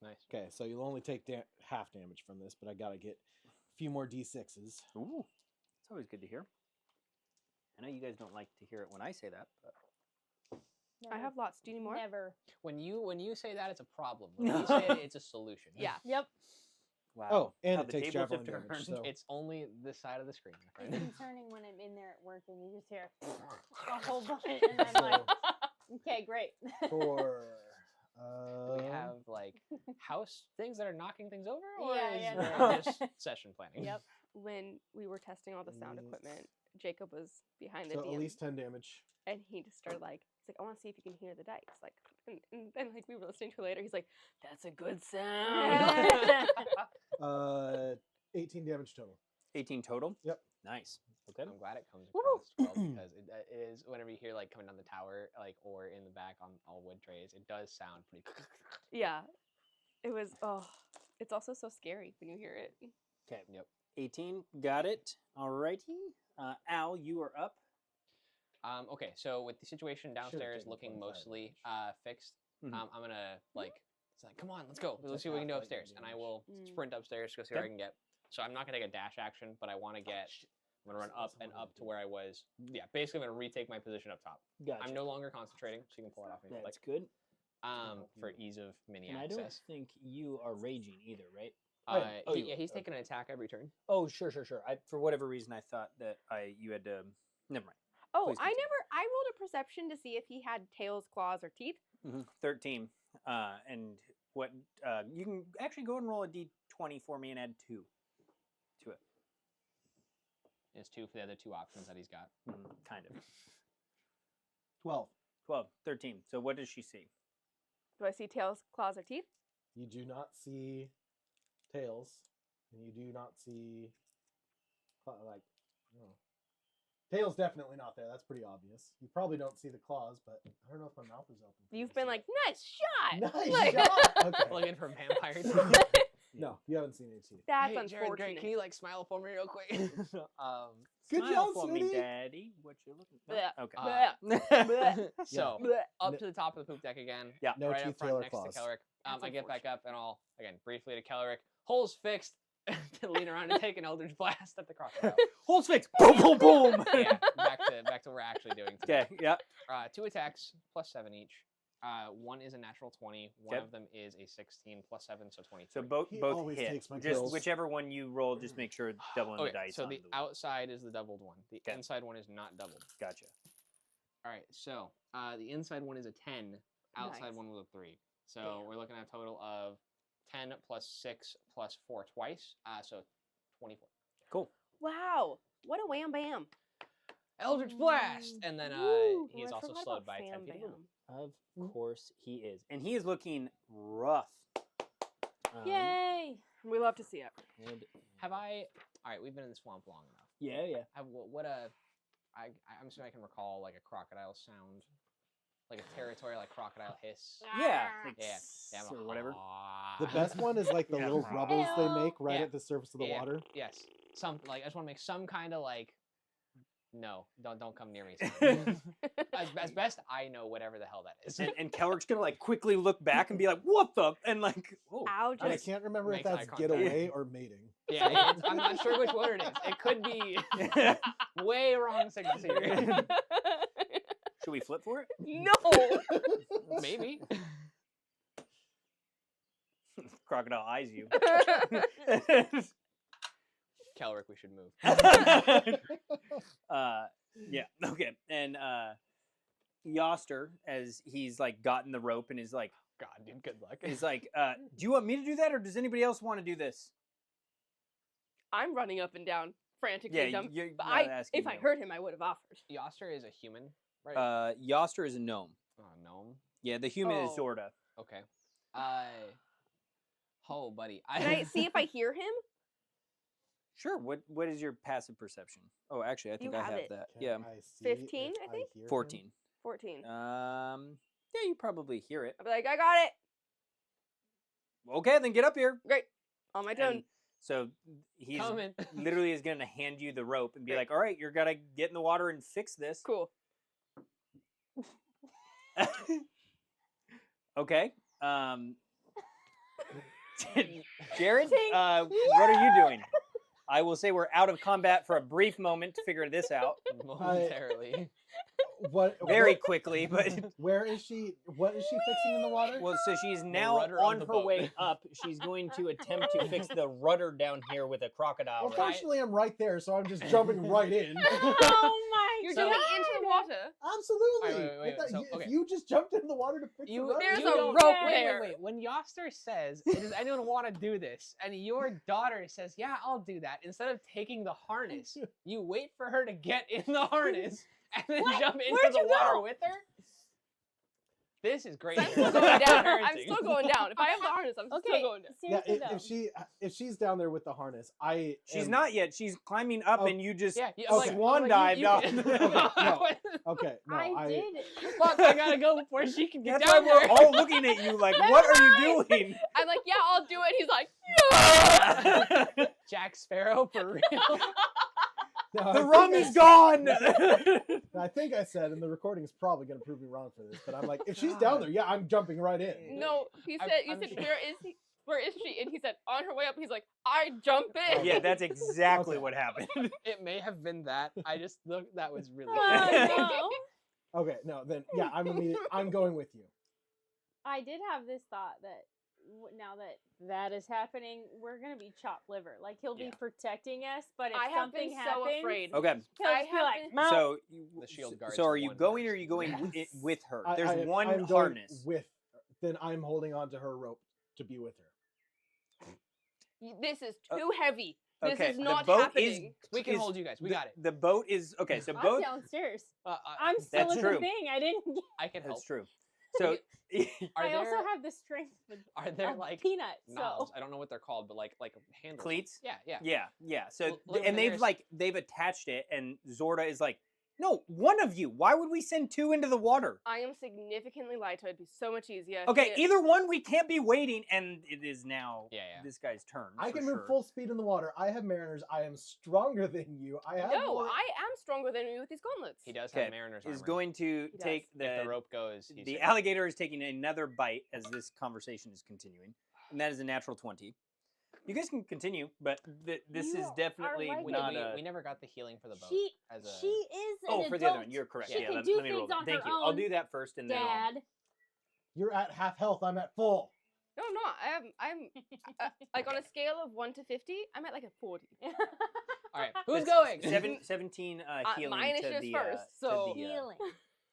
Nice. Okay, so you'll only take half damage from this, but I gotta get a few more d6s. Ooh, it's always good to hear. I know you guys don't like to hear it when I say that, but I have lots. Do you need more? Never. When you say that, it's a problem. When you say it, it's a solution. Yeah. Yep. wow. Oh, and how it the takes tables javelin have damage. turned. So It's only this side of the screen, my It's friend. concerning when I'm in there at work and you just hear a whole bunch, and I'm like, okay, great. for Do we have like house things that are knocking things over, or Yeah, is yeah. it just session planning? Yep. When we were testing all the sound Yes. equipment, Jacob was behind the so at DM, least 10 damage. and he just started like, he's like, I want to see if you can hear the dice. Like, and then like we were listening to it later. He's like, that's a good sound. 18 damage total. 18 total. Yep. Nice. Okay. I'm glad it comes Woo! across 12 because it is whenever you hear like coming down the tower, like or in the back on all wood trays, it does sound pretty. Yeah, it was. Oh, it's also so scary when you hear it. Okay. Yep. 18. Got it. Alrighty. Al, you are up. Okay, so with the situation downstairs taken looking 25 mostly fixed, Mhm. I'm gonna like it's like come on, let's go. I'll Let's take see what we can do half lightning upstairs, and I damage. will Mm. sprint upstairs to go see what I Okay. can get. So I'm not gonna take a dash action, but I want to get. I'm gonna run up and up to where I was. Yeah, basically I'm gonna retake my position up top. Gotcha. I'm no longer concentrating, so you can pull it off me. if you'd That's like. good. For ease of mini And I don't access. think you are raging either, right? Oh, Yeah, he's taking an attack every turn. Oh, sure. I, for whatever reason, I thought that you had to. Never mind. Oh, Please continue. I rolled a perception to see if he had tails, claws, or teeth. 13. And what you can actually go and roll a d20 for me and add 2 to it. Is 2 for the other 2 options that he's got. Kind of. 12. 12, 13. So what does she see? Do I see tails, claws, or teeth? You do not see tails, and you do not see tails. Definitely not there. That's pretty obvious. You probably don't see the claws, but I don't know if my mouth is open. for you You've to been see like, nice shot. Nice Like- shot! Okay. Looking for vampire teeth. it. No, you haven't seen any teeth. That's Hey, Jared, unfortunate. great. Can you like smile for me real quick? Good Smile job, for me, sweetie. Daddy. What you looking for? Bleh. Okay. So Bleh. up to the top of the poop deck again. Yeah. No right teeth, up front tail, or next claws. to Kellerick. That's I get back up and I'll again briefly to Kellerick. Holes fixed. To lean around and take an Eldritch Blast at the crocodile. Hold fix. Boom, boom, boom. Yeah, back to what we're actually doing. Okay. Today. Yeah. 2 attacks plus 7 each. One is a natural 20. One Okay. of them is a 16 plus 7, so 23. So both He both always hit. takes my Just kills. whichever one you roll, just make sure doubling Okay, the dice. so on the one. outside is the doubled one. The Okay. inside one is not doubled. Gotcha. All right, so the inside one is a 10. Outside Nice. one was a 3. So Damn. we're looking at a total of 10 plus 6 plus 4 twice. So 24. Cool. Wow. What a wham bam. Eldritch Blast! And then Woo. he is I also forgot slowed about by 10 Fam feet of Bam. movement. Of course he is, and he is looking rough. Yay. We love to see it. And- Have I? All right, we've been in the swamp long enough. Yeah. I'm assuming I can recall like a crocodile sound, like a territory like crocodile hiss. Yeah. Ah. Like Yeah, "Sss," or whatever. The best one is like the Yeah. little rubbles they Ew. make right Yeah. at the surface of the Yeah. water. Yes, some like I just want to make some kind of like No, don't come near me. Son. as best I know, whatever the hell that is. And Kelrick's gonna like quickly look back and be like, "What the?" And like, oh, Ow, I just can't remember if makes eye that's contact. getaway or mating. Yeah, I'm not sure which one it is. It could be way wrong signals here. should we flip for it? no. Maybe. Crocodile eyes you. Kelrick, we should move. Yeah, okay. And Yoster, as he's like gotten the rope and is like, God, dude, good luck. is like, do you want me to do that, or does anybody else want to do this? I'm running up and down frantically. Yeah, dumb, you're but not asking if I you. heard him, I would have offered. Yoster is a human, right? Yoster is a gnome. Oh, gnome. Yeah, the human is Oh. Zorda. Okay. Oh, buddy. Can I see if I hear him? Sure. What is your passive perception? Oh, actually, I think You I have have it. that. Can Yeah, I see 15, if I think? hear him? 14. 14. Yeah, you probably hear it. I'll be like, I got it. Okay, then get up here. Great. On my turn. And so he's Coming. literally is going to hand you the rope and be Great. like, "All right, you're gonna get in the water and fix this." Cool. Okay. Jared, what are you doing? I will say we're out of combat for a brief moment to figure this out Momentarily. very quickly, but Where is she? What is she fixing in the water? well, so she's now rudder on on the her boat. way up. She's going to attempt to fix the rudder down here with a crocodile. Well, right? fortunately, I'm right there, so I'm just jumping right in. Oh my You're So- jumping into the water. Absolutely. Wait, I thought so, you- okay. If you just jumped in the water to fix the rudder, There's you a don't- rope wait, there. Wait. When Yoster says, "Does anyone want to do this?" and your daughter says, "Yeah, I'll do that," instead of taking the harness, you wait for her to get in the harness and then What? jump into Where'd the you water go? with her. This is great. I'm still going down. I'm parenting. still going down. If I have the harness, I'm Okay. still going down. yeah. Seriously though. If she's down there with the harness, I She's am- not yet. She's climbing up, Oh, and you just Yeah, I'm like- swan dived off. No. Okay, no, I did. Fuck, I gotta go before she can get That's why down we're there. all looking at you like, "What are you doing?" I'm like, yeah, I'll do it. He's like, no. Jack Sparrow for real. No, I The think rum I is said- gone. I think I said, and the recording is probably going to prove me wrong for this, but I'm like, if she's down there, yeah, I'm jumping right in. No, he I'm- said, you I'm said, sure- where is he? Where is she? And he said, on her way up. He's like, I jump in. Yeah, that's exactly Okay. what happened. It may have been that. I just looked. That was really. Oh, no. Okay, no, then yeah, I'm going with you. I did have this thought that now that is happening, we're gonna be chopped liver. Like he'll be Yeah. protecting us, but if I have something been happens, so afraid. Okay, he'll I just be have like, been- "Mount." so The shield guards so are you one going, or are person. you going Yes. with her? I- There's I- one I'm going harness. with. Then I'm holding on to her rope to be with her. This is too heavy. This okay, is the not boat happening. We can is- hold you guys. We the- got it. The boat is okay. So I'm both. downstairs. I'm still That's in true. the thing. I didn't. Get, I can help. That's true. So Are I there also have the strength of, are there of like peanut. knobs? So I don't know what they're called, but like handles. cleats. Yeah, yeah. Yeah. So L- look, and there's- they've attached it, and Zorda is like, "No, one of you. Why would we send two into the water?" I am significantly lighter. It'd be so much easier. Okay, Yeah. either one. We can't be waiting, and it is now Yeah. this guy's turn. I for can move sure. full speed in the water. I have mariners. I am stronger than you. I have No, more. I am stronger than you with these gauntlets. He does Okay, have mariner's Is armor. going to He does. take If the rope goes, he's the safe. alligator is taking another bite as this conversation is continuing, and that is a natural 20. You guys can continue, but this You is are definitely like not we, a. we never got the healing for the boat. she as a, she is an Oh, adult. for the other one, you're correct. She Yeah, can let, do let me roll things that. on Thank her you. I'll own, do that first, and then Dad. You're at half health. I'm at full. No, I'm not. I'm like on a scale of 1 to 50, I'm at like a 40. All right, who's I'll. going? 17 healing my to initiative's the first, so- to the, Healing.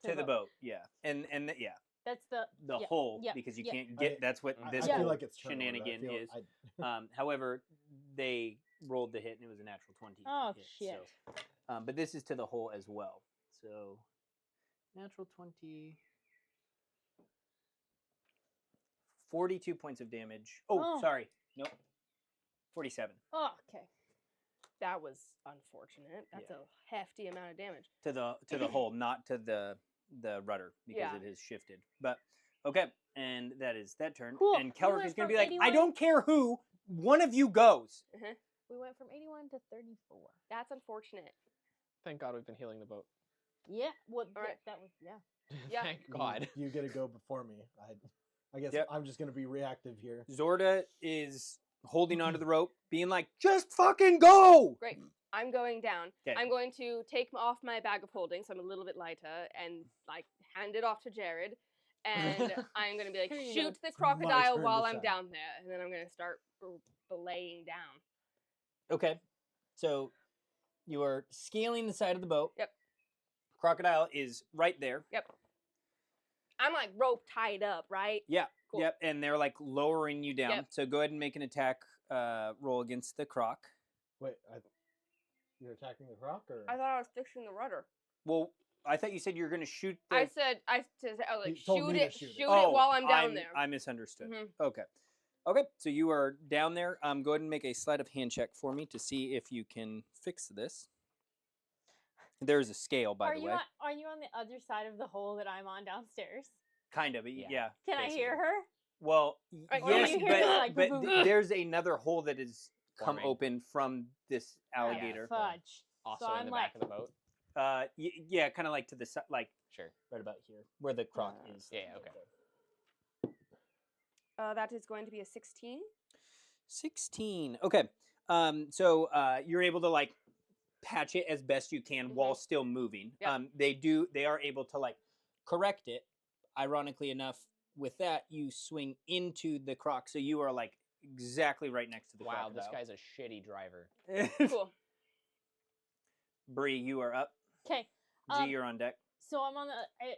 to the boat. Yeah, and yeah, That's the the yeah, hole yeah, because you yeah. can't get. That's what I, this I Yeah. feel whole like it's turn order. I shenanigan feel- is. I- However, they rolled the hit and it was a natural 20. to Oh, hit, shit. So, but this is to the hole as well. So, natural 20. 42 points of damage. Oh, Oh. sorry. Nope. 47 Oh, okay. That was unfortunate. That's Yeah. a hefty amount of damage. to the hole, not to the rudder because Yeah. it has shifted. But okay, and that is that turn. Cool. And We Kelrick went is going to from be like, I 81 don't care who, one of you goes. We went from 81 to 34. That's unfortunate. Thank God we've been healing the boat. Yeah. Well, Alright. that was yeah. Yeah. Thank God. You get to go before me. I guess Yep. I'm just gonna be reactive here. Zorda is holding onto the rope, being like, "Just fucking go!" Great. I'm going down. 'Kay. I'm going to take off my bag of holding, so I'm a little bit lighter, and like hand it off to Jared. And I'm gonna be like, Here you shoot go. the It's my crocodile turn while to I'm shine. down there, and then I'm gonna start belaying down. Okay, so you are scaling the side of the boat. Yep. Crocodile is right there. Yep. I'm like rope tied up, right? Yeah. Cool. Yep. And they're like lowering you down. Yep. So go ahead and make an attack roll against the croc. Wait, you're attacking the croc, or I thought I was fixing the rudder. Well, I thought you said you were going to shoot the. I said I was like You told shoot me to it, shoot it. shoot it while I'm down there. I misunderstood. Mhm. Okay. Okay. So you are down there. Go ahead and make a sleight of hand check for me to see if you can fix this. There's a scale, by the way. Are you on the other side of the hole that I'm on downstairs? Kind of. Yeah. Yeah. Can I hear basically. her? Well, Right, or yes, you hear this, like, but boom, boom, boom? there's another hole that has come Forming. open from this alligator. Fudge. Also so in I'm the like, back of the boat. Yeah, kind of like to the side, like Sure. right about here, where the croc is. Yeah, okay. That is going to be a 16. 16. Okay. So you're able to like patch it as best you can while still moving. Yep. They are able to like correct it. Ironically enough, with that you swing into the croc, so you are like exactly right next to the Wow, this crocodile. guy's a shitty driver. Cool. Bree, you are up. okay. G, you're on deck. So I'm on the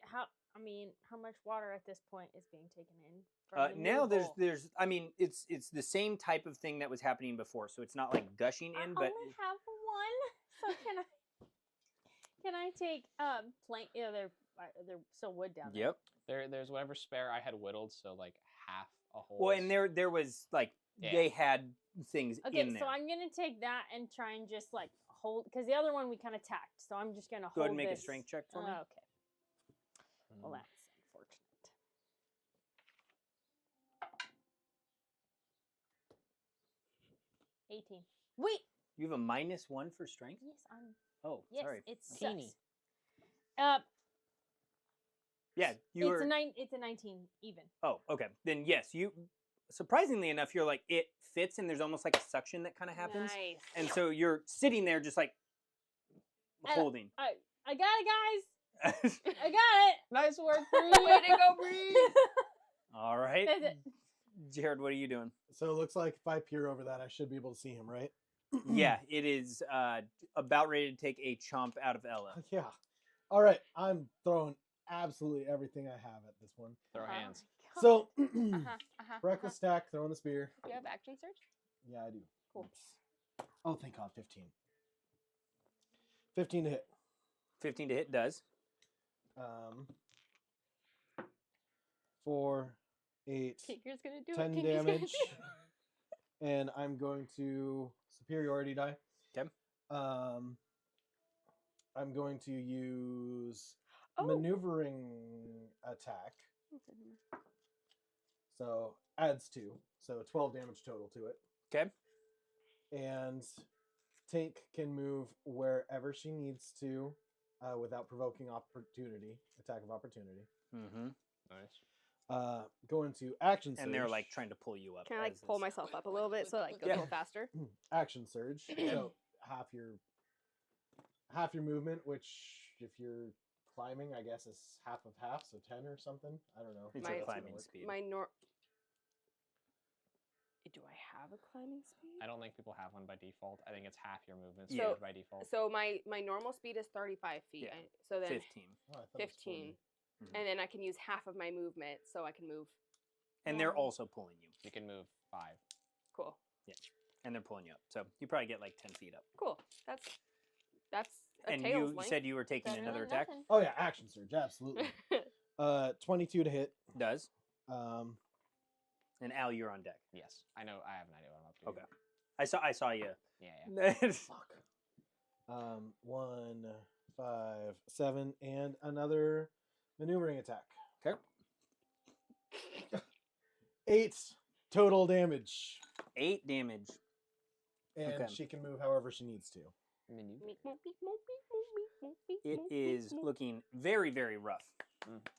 how much water at this point is being taken in? from the Now new hole? there's I mean it's the same type of thing that was happening before, so it's not like gushing I in, but only have one. So can I take plank? Yeah, they're still wood down there. yep. There's whatever spare I had whittled, so like half a hole. Well, and there was like Yeah. they had things Okay, in there. so I'm gonna take that and try and just like hold, because the other one we kind of tacked. So I'm just gonna Go hold ahead and make this. a strength check for me. Okay. Well, Mm. that's unfortunate. 18. Wait. You have a -1 for strength. Yes, I'm. Oh, Yes, sorry. it's Teeny. Yeah, you were. It's a 19 even. Oh, okay. Then yes, you. Surprisingly enough, you're like it fits, and there's almost like a suction that kind of happens, Nice. and so you're sitting there just like And- holding. I got it, guys. I got it. Nice work, Way to go, Bree! All right, That's it. Jared, what are you doing? So it looks like if I peer over that, I should be able to see him, right? Yeah, it is about ready to take a chomp out of Ella. Yeah. All right. I'm throwing absolutely everything I have at this one. Throw Uh-huh. hands. So, Uh-huh. reckless stack, throwing the spear. Do you have action search? Yeah, I do. Cool. Oops. Oh, thank God, 15. 15 to hit. 15 to hit does. 4, 8, Tinker's gonna do 10 it. Tinker's gonna damage. do it. And I'm going to superiority die. Okay. I'm going to use Oh. maneuvering attack. So adds 2. So 12 damage total to it. Okay. And Tink can move wherever she needs to without provoking opportunity. Attack of opportunity. Mm-hmm. Nice. Go into action surge. And they're like trying to pull you up. Can I like as pull this- myself up a little bit so it like goes Yeah. a little faster? Action surge. So half your movement, which if you're climbing, I guess is half of half, so 10 or something. I don't know. It's My- a climbing speed. Do I have a climbing speed? I don't think people have one by default. I think it's half your movement Yeah. speed by default. So my normal speed is 35 feet. Yeah. So then 15. Oh, I thought it was 15. 40. And then I can use half of my movement so I can move. And they're Wow. also pulling you. You can move 5. Cool. And they're pulling you up. So you probably get like 10 feet up. Cool. That's a And tail's you length. said you were taking Better another than attack? nothing. Oh yeah, action surge, absolutely. 22 to hit. Does. And Al, you're on deck. Yes, I know. I have an idea what I'm up to. Okay. I saw you. Yeah. Fuck. 1, 5, 7, and another maneuvering attack. Okay. 8 total damage. 8 damage. And Okay. she can move however she needs to. Menu. It is looking very, very rough.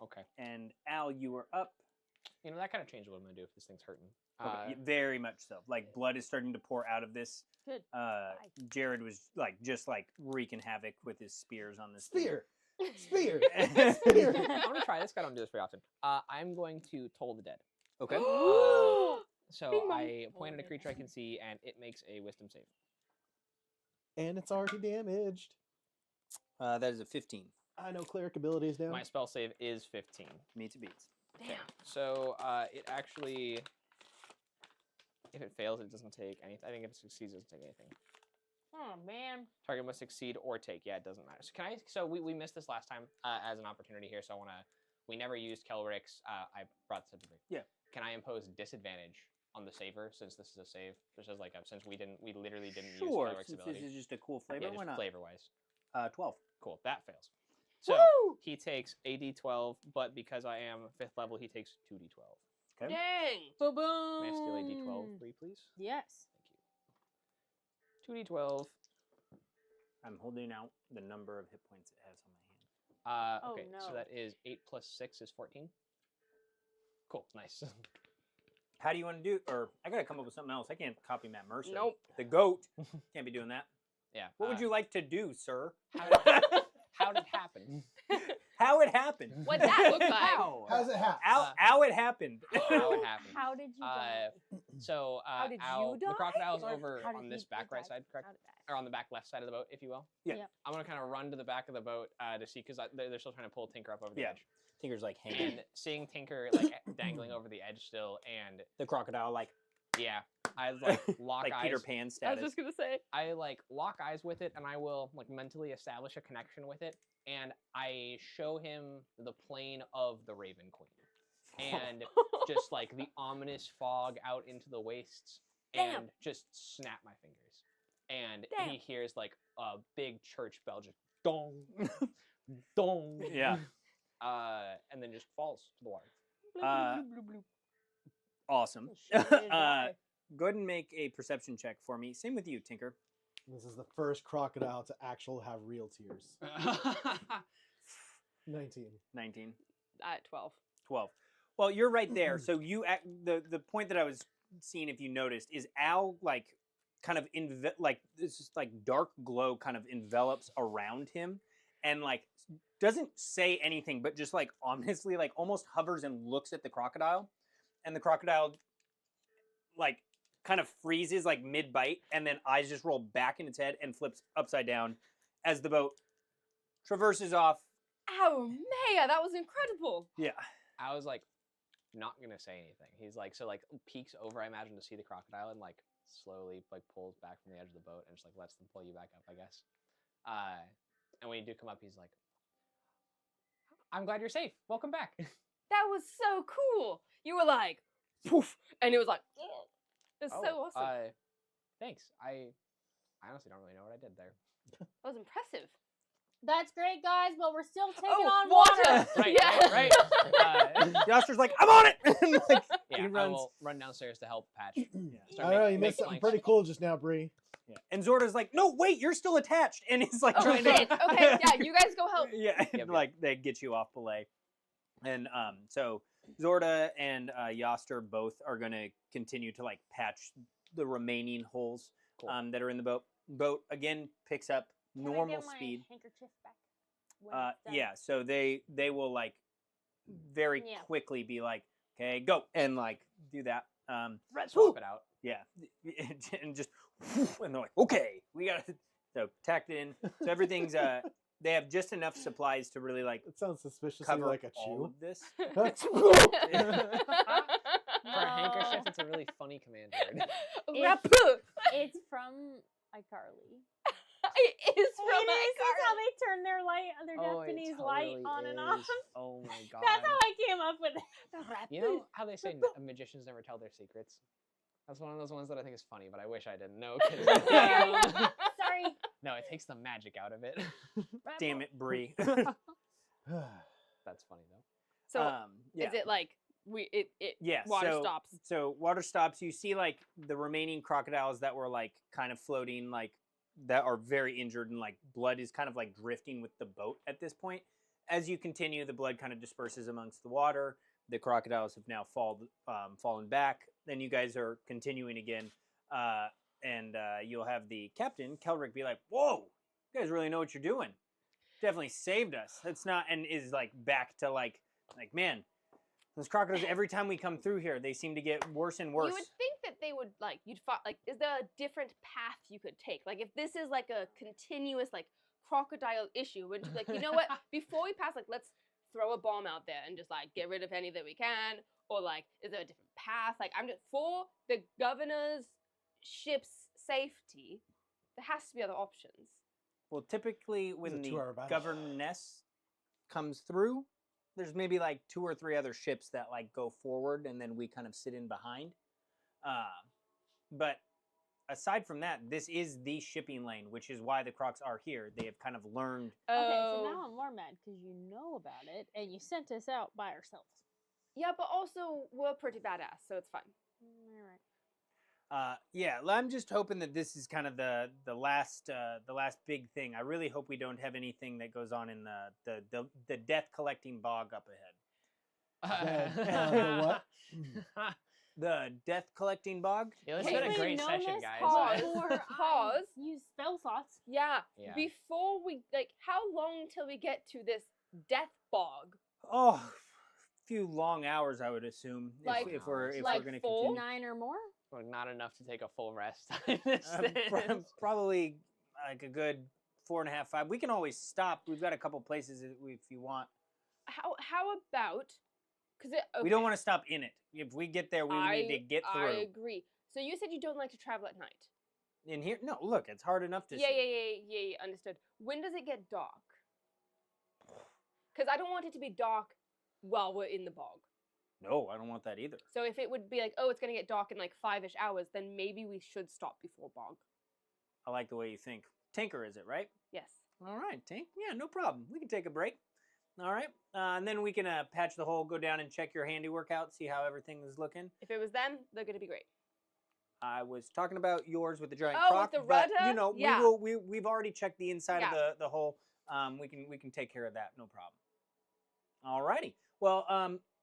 Okay. And Al, you are up. You know, that kind of changes what I'm going to do if this thing's hurting. Okay, very much so. Like blood is starting to pour out of this. Good. Jared was just wreaking havoc with his spears on this Spear. Spear. I'm going to try this. I don't do this very often. I'm going to Toll the Dead. Okay. So Bing bong. I point at a creature I can see, and it makes a wisdom save. And it's already damaged. That is a 15. I know cleric abilities now. My spell save is 15. Meets a beats. Damn. So it actually, if it fails, it doesn't take anything. I think if it succeeds, it doesn't take anything. Oh man. Target must succeed or take. Yeah, it doesn't matter. So can I? So we missed this last time as an opportunity here. So I want to. We never used Kelrick's. I brought this up to me. Yeah. Can I impose disadvantage on the saver since this is a save? Just as since we literally didn't use Sure. Kelrick's Since ability. this is just a cool flavor, Yeah, why just not? flavor-wise. 12. Cool. That fails. So Woo! he takes a d12, but because I am 5th level, he takes 2d12. Okay. Dang. Boom boom. May I steal a d12 for you, please? Yes. Thank you. 2d12. I'm holding out the number of hit points it has on my hand. Oh, Okay, so no. that is 8 plus 6 is 14. Cool, nice. How do you want to do? Or I gotta come up with something else. I can't copy Matt Mercer. Nope. The goat can't be doing that. Yeah. What would you like to do, sir? How did it happen? How it happened? What that look like? How? How's it happen? How it happened? How it happened? How did you die? So How did Al, you the die? crocodile's Or over how did on this he back right die? side, correct? How did that- Or on the back left side of the boat, if you will. Yeah. Yep. I'm gonna kind of run to the back of the boat to see because they're still trying to pull Tinker up over the Yeah. edge. Tinker's like hanging. And seeing Tinker dangling over the edge still, and The crocodile yeah, I lock like eyes. Peter Pan I was status. just gonna say. I lock eyes with it, and I will mentally establish a connection with it, and I show him the plane of the Raven Queen, and just the ominous fog out into the wastes, Damn. and just snap my fingers, and Damn. he hears a big church bell just dong, dong, Yeah. and then just falls to the water. Uh, Awesome. Shit, did die. Go ahead and make a perception check for me. Same with you, Tinker. This is the first crocodile to actually have real tears. 19. 19. At 12. 12. Well, you're right there. So you the point that I was seeing, if you noticed, is Al kind of this is dark glow kind of envelops around him, and doesn't say anything, but just ominously almost hovers and looks at the crocodile, and the crocodile kind of freezes mid bite, and then eyes just roll back in its head and flips upside down as the boat traverses off. Oh, Maya, that was incredible. Yeah. I was not gonna say anything. He's peeks over, I imagine, to see the crocodile, and slowly pulls back from the edge of the boat and just lets them pull you back up, I guess. And when you do come up, he's like, "I'm glad you're safe. Welcome back." That was so cool. You were like, poof, and it was like, it's so awesome. Thanks. I honestly don't really know what I did there. That was impressive. That's great, guys, but we're still taking Oh, on water! Right, Yeah. right. Yoster's like, I'm on it! Yeah, He I runs. will run downstairs to help Patch. I Start don't know, make- you make missed something planks. pretty cool just now, Bree. Yeah. And Zorda's like, no, wait, you're still attached. And he's Oh, trying shit. to. Okay, yeah, you guys go help. Yeah, Yep. they get you off belay. And so Zorda and Yoster both are going to continue to patch the remaining holes Cool. that are in the boat. Boat, again, picks up Can I normal get my speed. handkerchief back when it's done? Yeah, so they will very Yeah. quickly be okay, go, and do that. Swap it out. Yeah, and just and they're like, okay, we got to so tacked in. So everything's they have just enough supplies to really It sounds suspiciously cover like a all chew. of this. For a handkerchief, it's a really funny command word. Rapu. It's from iCarly. It is from It is. That's how iCarly. they turn their Oh, it Japanese light totally on and off. is. Oh my god. That's how I came up with it. You know how they say magicians never tell their secrets? That's one of those ones that I think is funny, but I wish I didn't know. Sorry. No, it takes the magic out of it. Damn it, Bree. That's funny though. So yeah. is it it Yeah, water so, stops? So water stops. You see the remaining crocodiles that were kind of floating that are very injured, and like blood is kind of like drifting with the boat at this point. As you continue, the blood kind of disperses amongst the water. The crocodiles have now fallen back. Then you guys are continuing again, and you'll have the captain, Kelric, be like, "Whoa, you guys really know what you're doing. Definitely saved us." That's not, and is like back to like man, those crocodiles. Every time we come through here, they seem to get worse and worse. You would think that they would like is there a different path you could take? Like if this is like a continuous like crocodile issue, would you be like, you know what? Before we pass, like let's throw a bomb out there and just like get rid of any that we can, or like is there a different path? Like I'm just for the governor's ship's safety. There has to be other options. Well, typically when a the 2-hour battle. governess comes through, there's maybe like 2 or 3 other ships that like go forward, and then we kind of sit in behind. But aside from that, this is the shipping lane, which is why the Crocs are here. They have kind of learned. Okay, so now I'm more mad because you know about it and you sent us out by ourselves. Yeah, but also we're pretty badass, so it's fine. All right. Yeah, I'm just hoping that this is kind of the last big thing. I really hope we don't have anything that goes on in the death collecting bog up ahead. The what? The death collecting bog. Yeah, it's been a great session, guys. Pause. Use spell slots. Yeah. Yeah. Before we how long till we get to this death bog? Oh, a few long hours, I would assume. Like- if we're like going to 4? continue. 9 or more? Well, not enough to take a full rest. Probably like a good 4.5, 5. We can always stop. We've got a couple places if you want. How about? Because We don't want to stop in it. If we get there, we need to get through. I agree. So you said you don't like to travel at night. In here, no. Look, it's hard enough to Yeah, see. yeah. Understood. When does it get dark? Because I don't want it to be dark while we're in the bog. No, I don't want that either. So if it would be like, oh, it's gonna get dark in like 5-ish hours, then maybe we should stop before bog. I like the way you think. Tinker, is it right? Yes. All right, Tink. Yeah, no problem. We can take a break. All right, and then we can patch the hole, go down and check your handiwork out, see how everything is looking. If it was them, they're gonna be great. I was talking about yours with the giant Oh, croc, with the but rudder? you know, Yeah. we've already checked the inside Yeah. of the hole. We can take care of that, no problem. All righty. Well,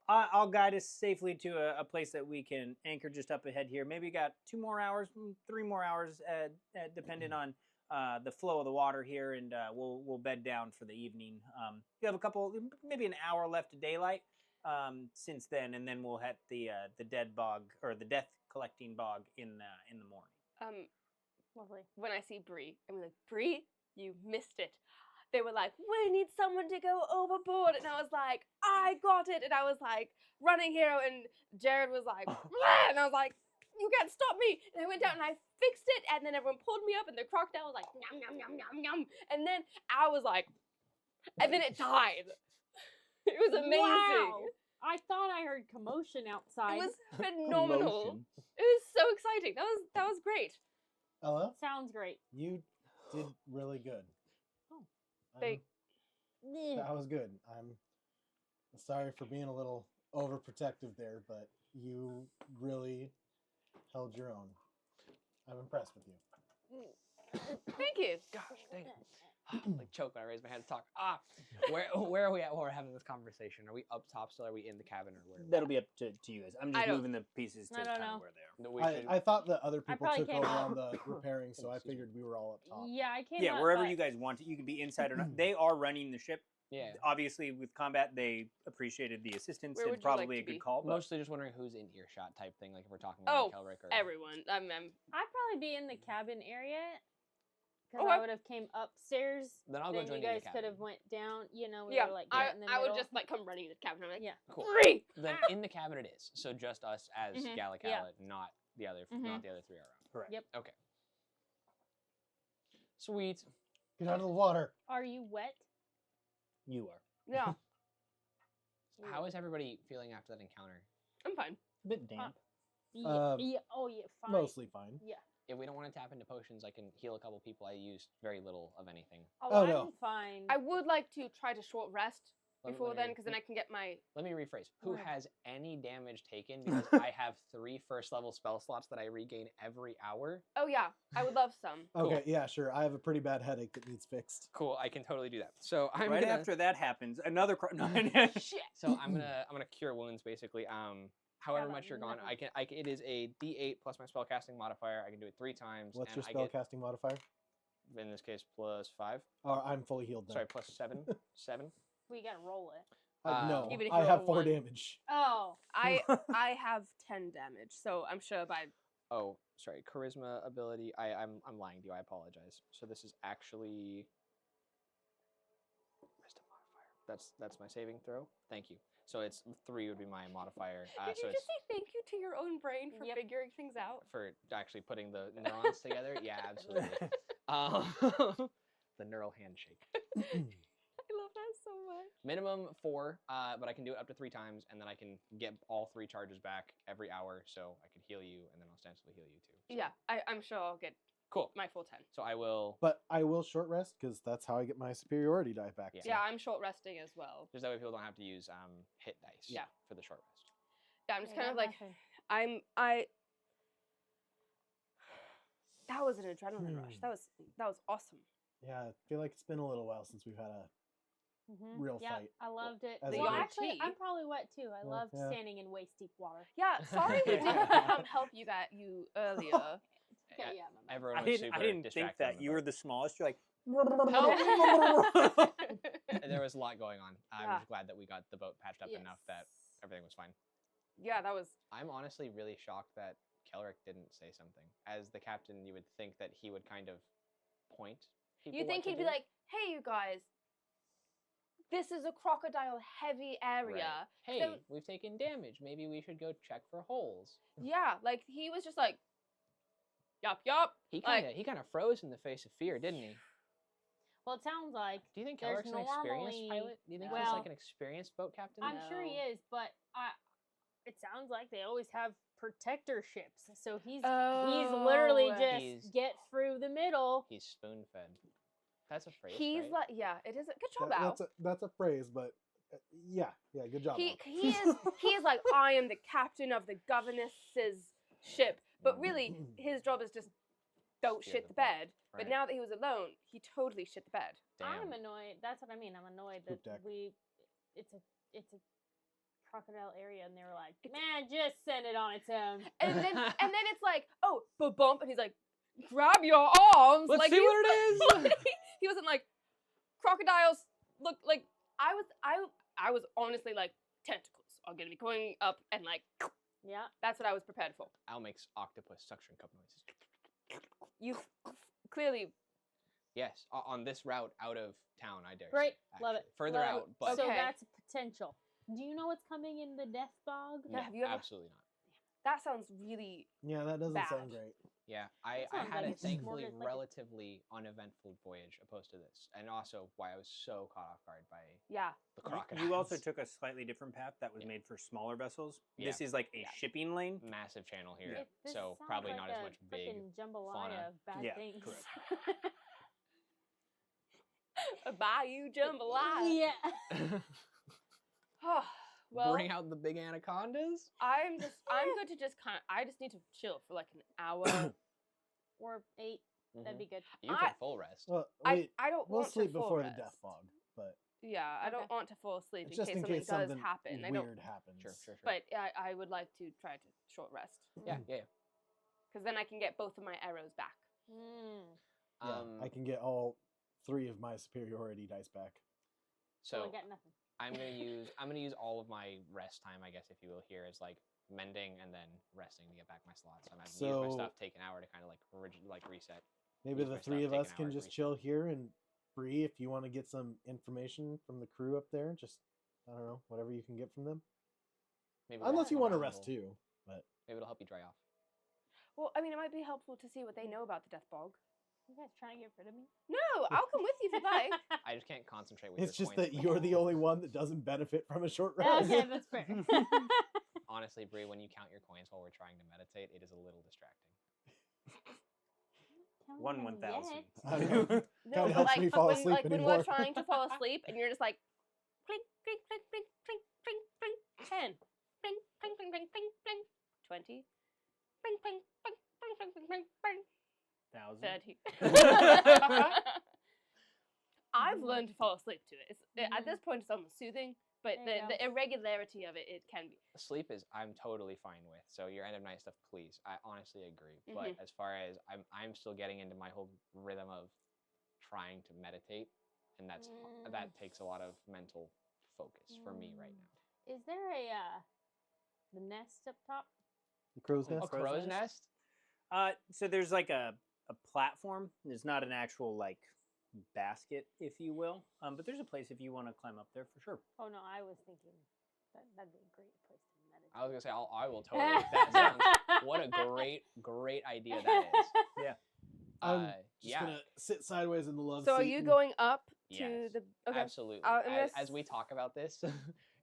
I'll guide us safely to a place that we can anchor just up ahead here. Maybe got 2 more hours, 3 more hours, depending on the flow of the water here, and we'll bed down for the evening. You have maybe an hour left of daylight since then, and then we'll hit the dead bog or the death collecting bog in the morning. Lovely. When I see Bree, I'm like, Bree, you missed it. They were like, we need someone to go overboard, and I was like, I got it, and I was like running here, and Jared was like, "Blah!" and I was like, you can't stop me, and I went down and I fixed it, and then everyone pulled me up, and the crocodile was like, yum yum yum yum yum, and then I was like, and then it died. It was amazing. Wow. I thought I heard commotion outside. It was phenomenal. Commotion. It was so exciting. That was great. Ella, Sounds great. you did really good. Oh. They- That was good. I'm sorry for being a little overprotective there, but you really held your own. I'm impressed with you. Thank you. Gosh, dang it. Like choke when I raise my hand to talk. Where are we at while we're having this conversation? Are we up top still? Are we in the cabin or where? That'll be up to you guys. I'm I just don't- moving the pieces to I don't kind know. of where they are. No, we should- I thought that other people probably took came over up. on the repairing, so I Excuse me. figured we were all up top. Yeah, I came Yeah, up, wherever but you guys want it. You can be inside or not. They are running the ship. yeah. Obviously, with combat, they appreciated the assistance Where and would you like probably to a good be? call. But Mostly just wondering who's in earshot type thing, like if we're talking Oh, about Kelric or Everyone. I'm I'd probably be in the cabin area because Okay. I would have came upstairs. Then I'll go then join you you in the guys could have cabin. went down. You know, we yeah. were like I right in the would middle. just like come running in the cabin. I'm like, Yeah. Cool. Bree. Then in the cabin it is. So just us as Mhm. Gala Yeah. Cala, not the other 3 are around. correct. Yep. Okay. Sweet. Get out of the water. Are you wet? You are Yeah, How is everybody feeling after that encounter? I'm fine. a bit damp. Yeah. Yeah. Oh yeah. Fine. Mostly fine. Yeah. If we don't want to tap into potions, I can heal a couple people. I used very little of anything. Oh, Oh, I'm no. fine. I would like to try to short rest before then, because then I can get my. Let me rephrase. Who Word. has any damage taken? Because I have 3 first-level spell slots that I regain every hour. Oh yeah, I would love some. Okay, Cool. yeah, sure. I have a pretty bad headache that needs fixed. Cool, I can totally do that. So I'm right gonna, after that happens, another. No, Shit. So I'm gonna cure wounds basically. However Got much you're gone, nothing. it is a D8 plus my spellcasting modifier. I can do it 3 times. What's and your I get, spellcasting modifier? in this case, plus 5. Oh, I'm fully healed then. Sorry, plus 7. 7. We gotta roll it. No, Even if I you have roll 4 one. damage. Oh. I have 10 damage, so I'm sure by. Oh, sorry, charisma ability. I'm lying to you. I apologize. So this is actually wisdom modifier. That's my saving throw. Thank you. So it's 3 would be my modifier. Did So you it's just say thank you to your own brain for Yep. figuring things out? for actually putting the neurons together. Yeah, absolutely. The neural handshake. I love that so much. Minimum 4, but I can do it up to 3 times, and then I can get all 3 charges back every hour. So I could heal you, and then ostensibly heal you too. So, Yeah, I'm sure I'll get cool. my full 10. So I will. But I will short rest because that's how I get my superiority die back. Yeah. so- Yeah, I'm short resting as well. Just that way people don't have to use hit dice. Yeah. For the short rest. Yeah, I'm just Yeah, kind of got like nothing. That was an adrenaline rush. That was awesome. Yeah, I feel like it's been a little while since we've had a Mhm. real yeah, fight. I loved it. As a Well, group. actually, Tea. I'm probably wet too. I Well, loved yeah. standing in waist deep water. Yeah, sorry we didn't help you earlier. Okay, yeah, my bad. Everyone I was didn't. super I didn't think distracted on that the you were boat. the smallest. You're like. And there was a lot going on. I'm Yeah. just glad that we got the boat patched up enough that Yes. everything was fine. Yeah, that was. I'm honestly really shocked that Kelric didn't say something. As the captain, you would think that he would kind of point people You think what to he'd be do. like, "Hey, you guys, this is a crocodile heavy area." Right. Hey, So- we've taken damage. Maybe we should go check for holes. Yeah, like he was just like, "Yup, yup." He Like- kind of froze in the face of fear, didn't he? Well, it sounds like Do you think There's Kelric's an experienced normally- pilot? Do you think he's Well, like an experienced boat captain? I'm sure he No. is, but it sounds like they always have protector ships. So he's literally Oh. just He's- get through the middle. He's spoon fed. That's a phrase. He's right? like, yeah, it is. Good job, Al. That's a phrase, but yeah, good job. He Al. he is like, I am the captain of the governess's ship, but really his job is just don't Steer shit the the boat, bed. But right. now that he was alone, he totally shit the bed. I'm Damn. annoyed. That's what I mean. I'm annoyed Poop that deck. it's a crocodile area, and they were like, man, just send it on its own. And then it's like, oh, bump, and he's like, grab your arms. Let's like, see what it is. He wasn't like, crocodiles look like. I was honestly like, tentacles are gonna be going up, and like, Yeah. that's what I was prepared for. Al makes octopus suction cup noises. You clearly. Yes, on this route out of town, I dare Great. say. Love it. actually. Further Love it. out, but So Okay. that's potential. Do you know what's coming in the death bog? Yeah, have you ever- absolutely not. That sounds really. Yeah, that doesn't sound Bad. great. Yeah, I sounds had like a it's more thankfully just like a- relatively uneventful voyage opposed to this, and also why I was so caught off guard by Yeah. the crocodiles. You also took a slightly different path that was made for smaller vessels. Yeah. This is like a Yeah. shipping lane. massive channel here, This so sounds probably like not as a much big. frickin' jambalaya fauna. of bad Yeah, things. correct. A bayou jambalaya. Yeah. Oh, well, Bring out the big anacondas. I'm good to just I just need to chill for like an hour. Or 8. That'd be good. You I- can full rest. Well, I wait, don't we'll want sleep to full before the rest. death fog, but Yeah, I Okay. don't want to fall asleep it's in just case in something case does something happen. I don't. weird happens. Sure. But I would like to try to short rest Yeah. because then I can get both of my arrows back. Mm. Yeah, I can get all 3 of my superiority dice back. So I So got nothing. I'm gonna use all of my rest time, I guess, if you will, here as like mending and then resting to get back my slots. I'm having to use my So- stuff, take an hour to kind of like reset. Maybe Use the my 3 stuff, of take us an can hour to just reset. chill here, and Bree, if you want to get some information from the crew up there, just I don't know, whatever you can get from them. Maybe Unless you walk want to around a rest little. too, but Maybe it'll help you dry off. Well, I mean, it might be helpful to see what they know about the death bog. You guys trying to get rid of me? No, I'll come with you if you'd like. I just can't concentrate with it's your just coins. that you're the only one that doesn't benefit from a short rest. Okay, that's fair. Honestly, Bree, when you count your coins while we're trying to meditate, it is a little distracting. Count 1 them 1,000. yet. I know. No, Kinda but helps like me fall when asleep like when anymore. we're trying to fall asleep and you're just like, clink, clink, clink, clink, clink, clink, clink. 10. Clink, clink, clink, clink, clink, clink. 20. Clink, clink, clink, clink, clink, clink, clink, clink. 1,000. 30. I've learned to fall asleep to it. At this point, it's almost soothing, but There you the irregularity of it can be. Sleep is I'm totally fine with. So your end of night stuff, please. I honestly agree. But as far as I'm still getting into my whole rhythm of trying to meditate, and that takes a lot of mental focus for me right now. Is there a the nest up top? The crow's nest. A crow's nest? So there's like a platform. There's not an actual like basket, if you will. But there's a place if you want to climb up there for sure. Oh no, I was thinking that'd be a great place to meditate. I was gonna say I will totally. That sounds what a great idea that is. Yeah. I'm just Yeah. gonna sit sideways in the love So seat. are you going up to Yes, the? Okay. absolutely. I'm gonna As we talk about this,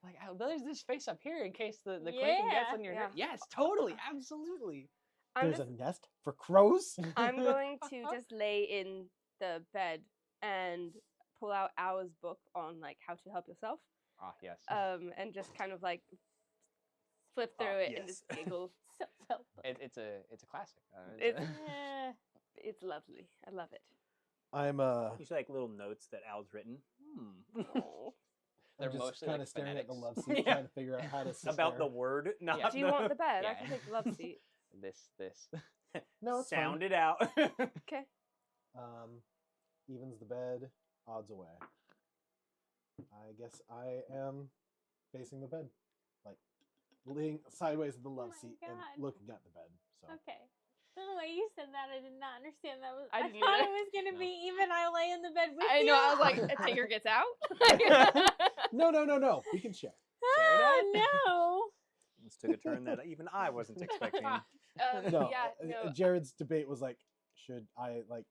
like there's this space up here in case the clinking gets on your Yeah. nerve. Yes, totally, absolutely. I'm There's just. a nest for crows. I'm going to just lay in the bed and pull out Hour's book on like how to help yourself. Ah, yes. And just kind of like flip through it and just giggle. It's a classic. It's Eh, it's lovely. I love it. I'm Usually like little notes that Al's written. Aw. They're I'm just mostly kind like of staring at the phonetics. love seat, Yeah. trying to figure out how to sit About the there. word, not Yeah. Do you want the bed? I Yeah. can take the love seat. this. No, it's sound fine. it out. Okay. Evens the bed, odds away. I guess I am facing the bed, like laying sideways in the love my seat and God. looking at the bed. So okay. So the way you said that, I did not understand that. I I didn't thought either. it was gonna No. be even I lay in the bed with I you. know. I was like, a Tinker gets out. no, we can share. Oh no. This took a turn that even I wasn't expecting. No, Yeah. No. Jared's debate was like, should I like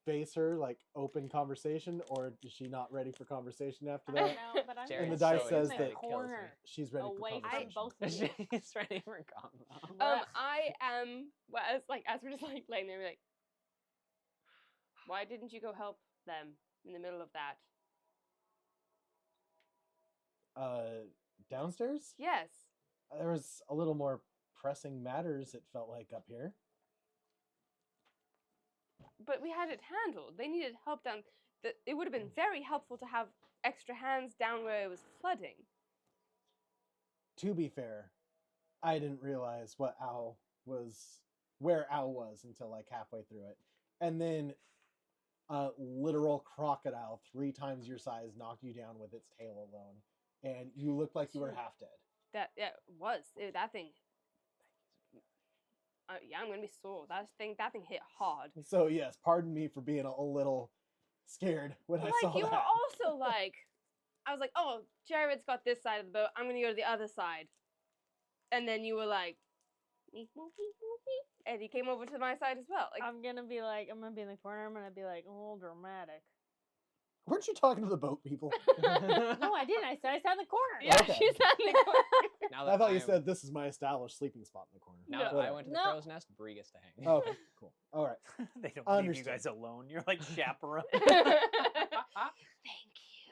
face her, like open conversation, or is she not ready for conversation after I don't that? know, but I'm Jared And the gonna dice sit in says the that- It kills me. corner She's ready for away from conversation. both of you. She's ready for combo. I am. Well, as we're just like laying there, we're like, why didn't you go help them in the middle of that? Downstairs, Yes. there was a little more pressing matters. It felt like up here. But we had it handled. They needed help down. It would have been very helpful to have extra hands down where it was flooding. To be fair, I didn't realize where Al was until like halfway through it. And then a literal crocodile 3 times your size knocked you down with its tail alone. And you looked like you were half dead. That thing. Yeah, I'm gonna be sore. That thing hit hard. So yes, pardon me for being a little scared when I saw Like you that. were also like, I was like, oh, Jared's got this side of the boat. I'm gonna go to the other side. And then you were like, meep, meep, meep, meep, meep, and he came over to my side as well. Like, I'm gonna be in the corner. I'm gonna be like, oh, dramatic. Weren't you talking to the boat people? No, I didn't. I said I sat in the corner. yeah, Okay. she's not in the corner. Now I that thought you I'm- said this is my established sleeping spot in the corner. Now that I Whatever. went to the No. crow's nest, Bree gets to hang. Okay, cool. All right. They don't leave you Understood. guys alone. You're like chaperone. Thank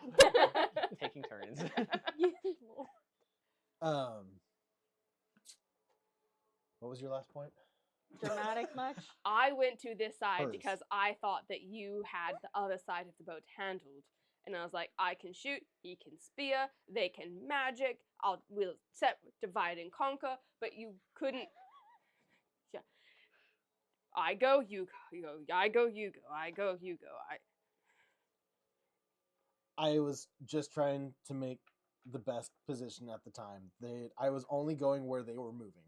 you. Taking turns. What was your last point? Dramatic much? I went to this side Hers. because I thought that you had the other side of the boat handled. And I was like, I can shoot, he can spear, they can magic, we'll divide and conquer, but you couldn't. Yeah. I go, you go, you go, I go, you go, I go, you go. I was just trying to make the best position at the time. I was only going where they were moving.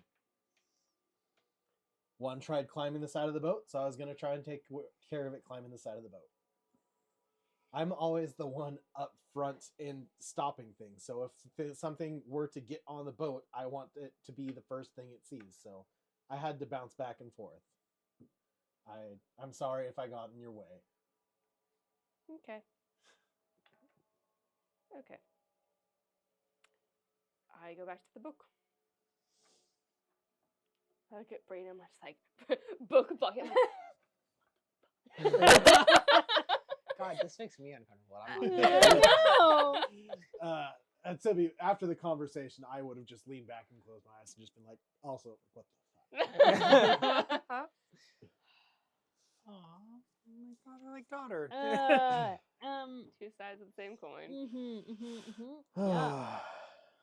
One tried climbing the side of the boat, so I was going to try and take care of it climbing the side of the boat. I'm always the one up front in stopping things. So if something were to get on the boat, I want it to be the first thing it sees. So I had to bounce back and forth. I'm sorry if I got in your way. Okay. Okay. I go back to the book. I look at Brady, I'm just like, book. I'm like, God This makes me uncomfortable. I'm not. No. And so after the conversation, I would have just leaned back and closed my eyes and just been like, also, what the fuck? Aw, my father like daughter. Two sides of the same coin. Yeah.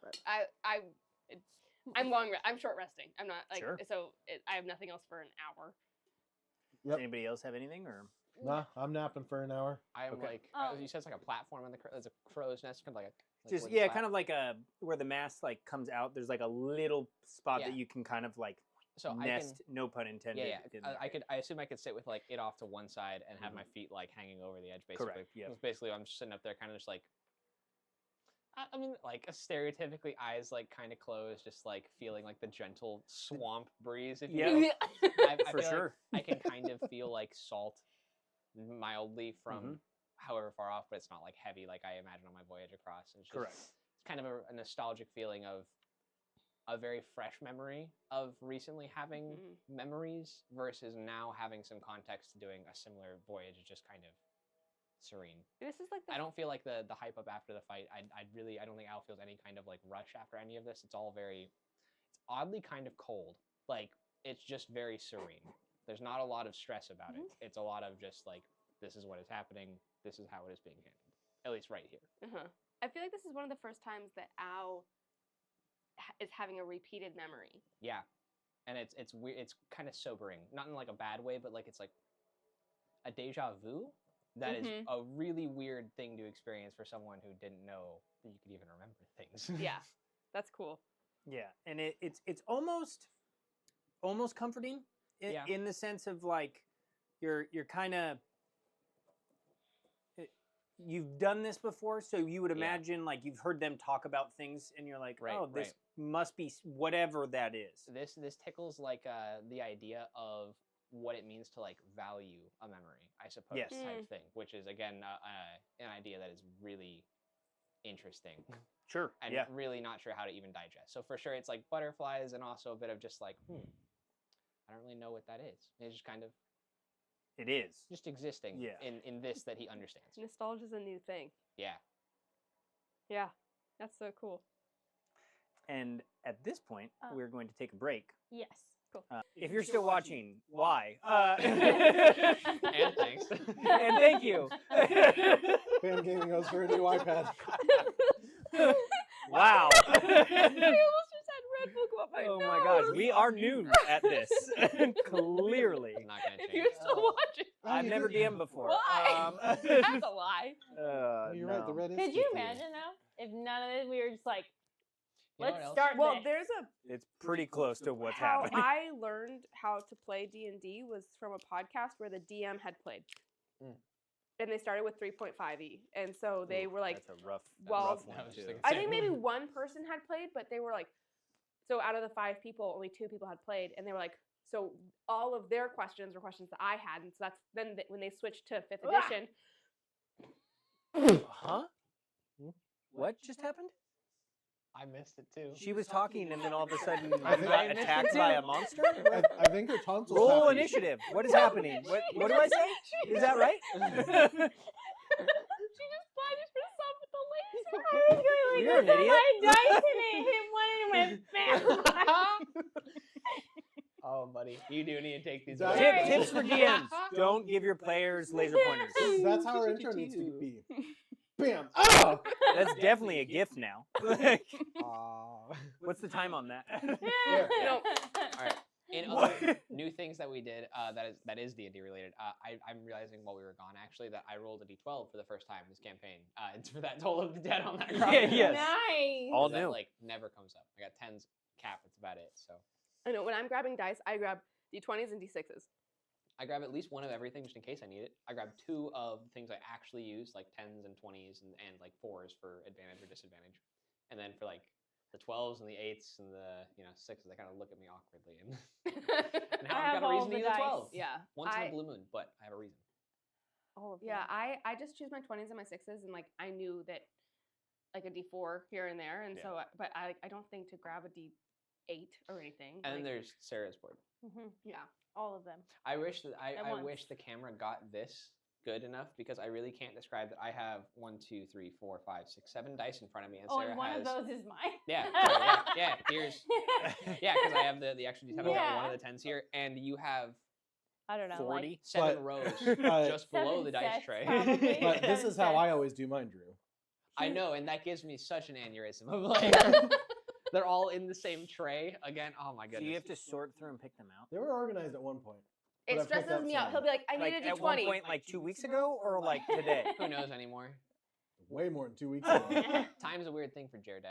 But I'm short resting. I'm not like Sure. I have nothing else for an hour. Does anybody else have anything or? Nah, I'm napping for an hour. I am Okay. like, you said it's like a platform on the there's a crow's nest, kind of like a Just wooden yeah, flat. kind of like a where the mast like comes out. There's like a little spot that Yeah. you can kind of like So nest. No pun intended. Yeah, in yeah. there. I assume I could sit with like it off to one side and have my feet like hanging over the edge, basically. Correct, yep. 'Cause basically, I'm just sitting up there, kind of just like. I mean, like stereotypically, eyes like kind of closed, just like feeling like the gentle swamp breeze. If you Yeah. will. I For feel sure. Like I can kind of feel like salt mildly from however far off, but it's not like heavy like I imagine on my voyage across. It's just, Correct. It's kind of a nostalgic feeling of a very fresh memory of recently having memories versus now having some context to doing a similar voyage. It's just kind of serene. This is like I don't feel like the hype up after the fight. I don't think Al feels any kind of like rush after any of this. It's all it's oddly kind of cold. Like it's just very serene. There's not a lot of stress about it. It's a lot of just like, this is what is happening. This is how it is being handled. At least right here. I feel like this is one of the first times that Al is having a repeated memory. Yeah, and it's weird. It's kind of sobering, not in like a bad way, but like it's like a deja vu. That is a really weird thing to experience for someone who didn't know that you could even remember things. Yeah, that's cool. Yeah, and it's almost comforting in the sense of like you're kind of you've done this before, so you would imagine like you've heard them talk about things, and you're like, this must be whatever that is. This tickles like the idea of what it means to like value a memory, I suppose, type thing, which is again an idea that is really interesting. Sure. And really not sure how to even digest. So for sure, it's like butterflies, and also a bit of just like, I don't really know what that is. It's just kind of. It is just existing in this that he understands. Nostalgia is a new thing. Yeah. Yeah, that's so cool. And at this point, we're going to take a break. Yes. Cool. If you're still watching, why? And thanks. And thank you. Fan Gaming goes for a new iPad. Wow. I almost just had Red Bull go up my nose. My gosh, we are new at this. Clearly. I'm not gonna change. If you're still watching, I've never DM'd before. why? That's a lie. You're right, the red is. Could you imagine though if none of this we were just like, You know let's what else? start Well, this. there's It's pretty close to what's how happening. I learned how to play D&D was from a podcast where the DM had played. And they started with 3.5e. And so they were like, That's a rough well, one I was just too. thinking I think maybe one person had played, but they were like, so out of the 5 people, only 2 people had played. And they were like, so all of their questions were questions that I had. And so that's then when they switched to 5th edition. Huh? What just happened? I missed it too. She was talking, and then all of a sudden I you got missed it attacked too. by a monster? I think her tonsils. Roll happy. initiative. What is happening? What do I say? Is that right? She just punished herself with the laser. I was going like, You're an this is idiot. my dice and it hit one and it went bam. Oh, buddy, you do need to take these. Sorry. Tips for DMs. Don't give your players laser pointers. That's how our intro needs to be. Bam! Oh! That's definitely a gift now. Aw. What's the time on that? No. All right. In other new things that we did, that is D&D related. I'm realizing while we were gone, actually, that I rolled a D12 for the first time this campaign. It's for that Toll of the Dead on that. Yes. Nice. All that, new. like never comes up. I got 10s cap. That's about it. So I know when I'm grabbing dice, I grab D20s and D6s. I grab at least one of everything just in case I need it. I grab 2 of things I actually use, like 10s and 20s and like 4s for advantage or disadvantage. And then for like the 12s and the 8s and the 6s, they kind of look at me awkwardly. And now I I've have got a all reason to the use a dice. 12. Yeah. Once in a blue moon, but I have a reason. All of Yeah, them. I just choose my 20s and my 6s, and like I knew that like a D4 here and there, and so but I don't think to grab a D8 or anything. And then like, there's Sarah's board. Mhm. yeah. All of them. I wish that I At once. wish the camera got this good enough because I really can't describe that. I have 1, 2, 3, 4, 5, 6, 7 dice in front of me, and Oh, Sarah and one has. of those is mine. Yeah, sorry, yeah. Here's because I have the extra D10. I've got Yeah. one of the 10s here, and you have I don't know. 40. 7 But- rows but- just below 7 the dice sets, tray. probably. But this 7 is how sets. I always do mine, Drew. I know, and that gives me such an aneurysm of like they're all in the same tray again. Oh my So goodness! you have to sort through and pick them out. They were organized at one point. But It I've picked stresses up me out. some. He'll be like, I Like needed a at one 20. point, like 2 weeks ago, or like today. Who knows anymore? Way more than 2 weeks ago. Time's a weird thing for Jared.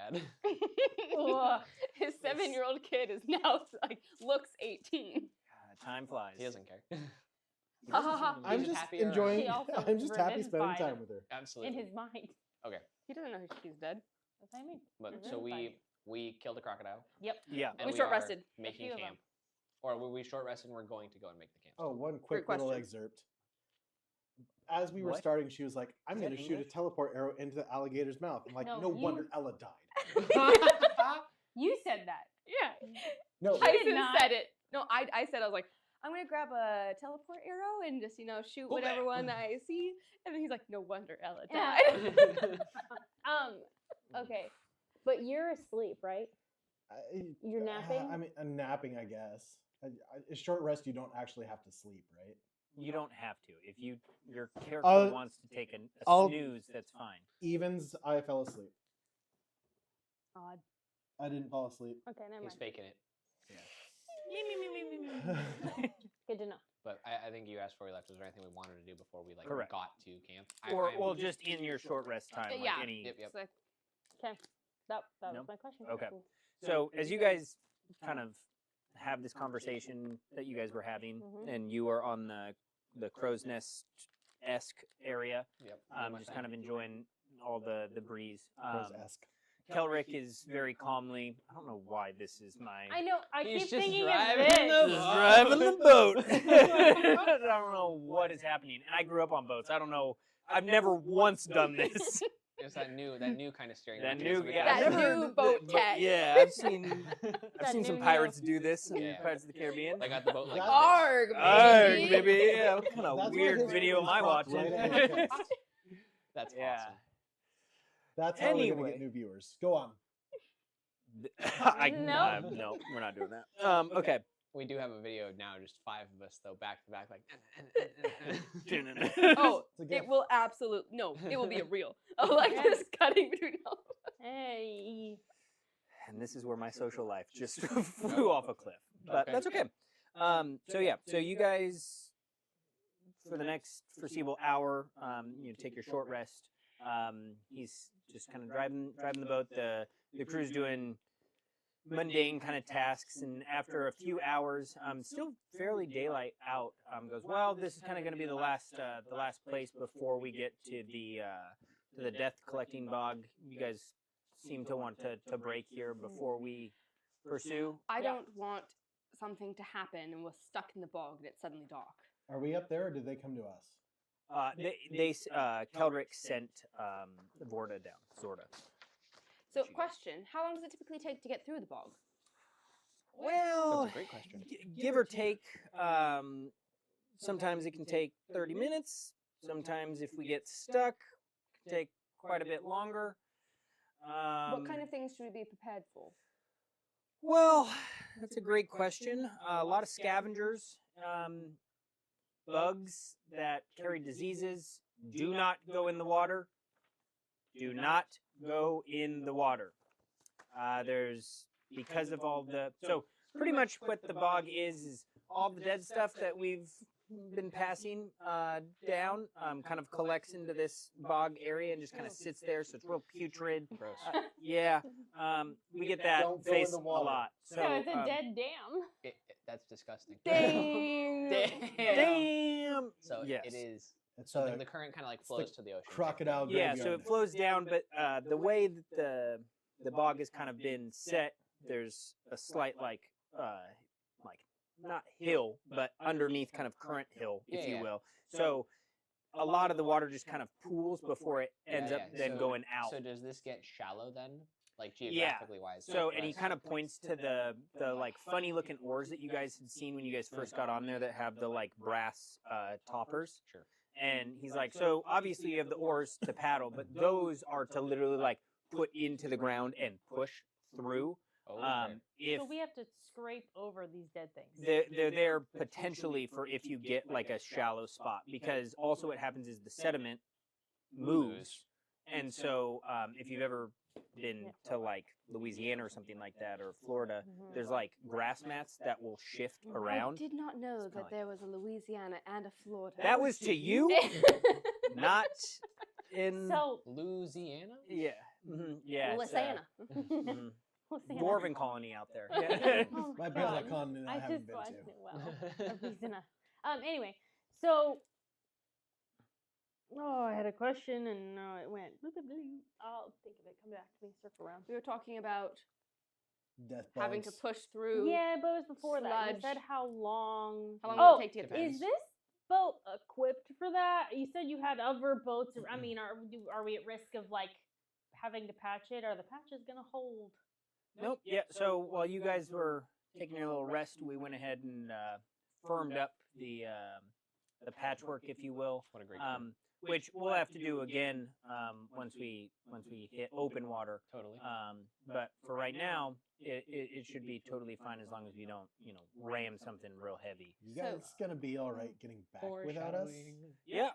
Ugh. His 7-year-old kid is now like looks 18. God, time flies. He doesn't care. He doesn't seem to I'm be- just just happy around. enjoying. He also I'm just happy spending revivified time with her. Absolutely. In his mind. Okay, He doesn't know she's dead. That's what I mean. but Revivified. so we killed a crocodile. Yep. Yeah. And We we short are rested. making few of 'em. camp. Or were we short rested and we're going to go and make the camp? Oh, one quick little question. excerpt. As we were What? starting, she was like, "I'm Is going that to shoot a English? teleport arrow into the alligator's mouth." I'm like, No, "No you- wonder Ella died." You said that. Yeah. No, I did Tyson not. said it. No, I said, I was like, I'm going to grab a teleport arrow and just, shoot Go whatever back. one that I see. And then he's like, no wonder Ella Yeah. died. Okay. But you're asleep, right? You're napping? I mean, napping, I guess. A short rest, you don't actually have to sleep, right? You don't have to. If your character I'll- wants to take a I'll- snooze, that's fine. Evens, I fell asleep. Odd. I didn't fall asleep. Okay, never He's mind. faking it. Good to know. But I think you asked before we left. Was there anything we wanted to do before we Correct. got to camp? Well, just in your short rest time. Like Yeah. any. Yep, yep. It's like, Okay. That No? was my question. Okay. Cool. So as you guys kind of have this conversation that you guys were having, Mhm. and you are on the crow's nest-esque area, Yep. just kind of enjoying all the breeze. Crow's-esque. Kelric is very calmly. I don't know why this is my. I know. I He's keep just thinking of driving this. the Just driving the boat. I don't know what is happening. And I grew up on boats. I don't know. I've never once done this. It's that new kind of steering. That mechanism new, we yeah, got. I've That never- new boat but tech. Yeah, I've seen That some new pirates do this in Yeah. Pirates of the Caribbean. They got the boat like That- arg, baby. Arg, baby. Yeah, what kind of That's why weird his video was am I cropped watching? right at his chest. That's Yeah. awesome. That's how we're going to Anyway. get new viewers. Go on. No, we're not doing that. Okay. We do have a video now, just 5 of us though, back to back, like. Oh, It's a gift. it will absolutely, no, it will be a reel. Oh, like Yeah. this cutting between all. Hey. And this is where my social life just flew off a cliff. But Okay. that's okay. So you guys, for the next foreseeable hour, take your short rest. He's just kind of driving the boat. The crew's doing mundane kind of tasks, and after a few hours, still fairly daylight out, goes, well, this is kind of going to be the last place before we get to the death collecting bog. You guys seem to want to break here before we pursue. I Yeah. don't want something to happen and we're stuck in the bog and it's suddenly dark. Are we up there or did they come to us? Keldrick sent Vorda down, sorta. So, She- question, how long does it typically take to get through the bog? Well, That's a great question. Give or take. Sometimes it can take 30 minutes. Sometimes, if we get stuck, it can take quite a bit longer. What kind of things should we be prepared for? Well, that's a great question. A lot of scavengers, bugs that carry diseases. Do not go in the water. Do not go in the water. There's, because of all the, so pretty much what the bog is all the dead stuff that we've been passing down, kind of collects into this bog area and just kind of sits there, so it's real putrid. Gross. Yeah, we get that Don't go in face the a water. lot. So, So it's a dead dam. That's disgusting. Dang! Damn. So Yes. it is. It's So a the current kind of like the flows to the ocean. crocodile Yeah, graveyard. so it flows down, but the way that the bog has kind of been set, there's a slight like not hill, but underneath kind of current hill, if Yeah, you yeah. will. So a lot of the water just kind of pools before it Yeah, ends up yeah. then So- going out. So does this get shallow then, like Yeah. geographically wise? So, like and he less? kind of points to the like funny looking oars that you guys had seen when you guys first got on there that have the like brass toppers. Sure. And he's like, so obviously you have the oars to paddle, but those are to literally like put into the ground and push through. Oh, okay. If So we have to scrape over these dead things. they're there potentially for if you get like a shallow spot, because also what happens is the sediment moves, and so if you've ever been to like Louisiana or something like that, or Florida, there's like grass mats that will shift around. I did not know It's that kinda there was a Louisiana and a Florida. That was to you, not in So Louisiana? yeah, yeah, it's, Louisiana. mhm. Louisiana. Dwarven colony out there. Yeah. Oh, Might be on a God. continent I haven't just been watched to. it well. Louisiana. Anyway, so I had a question and it went. Bloop, bloop, bloop. I'll think of it. Come back to me. Circle around. We were talking about Death having to bugs. push through. Yeah, but it was before that. You sludge. said how long. How long Oh, will it take to get depends. is this boat equipped for that? You said you had other boats. I mean, are we at risk of like having to patch it? Are the patches gonna hold? Nope. Yeah. So while you guys were taking your little rest, we went ahead and firmed up the patchwork, if you will. What a great Which we'll have to do again once we hit open water. Totally. But for right now, it should be totally fine as long as we don't, ram something real heavy. You guys gonna be all right getting back without us? Yeah,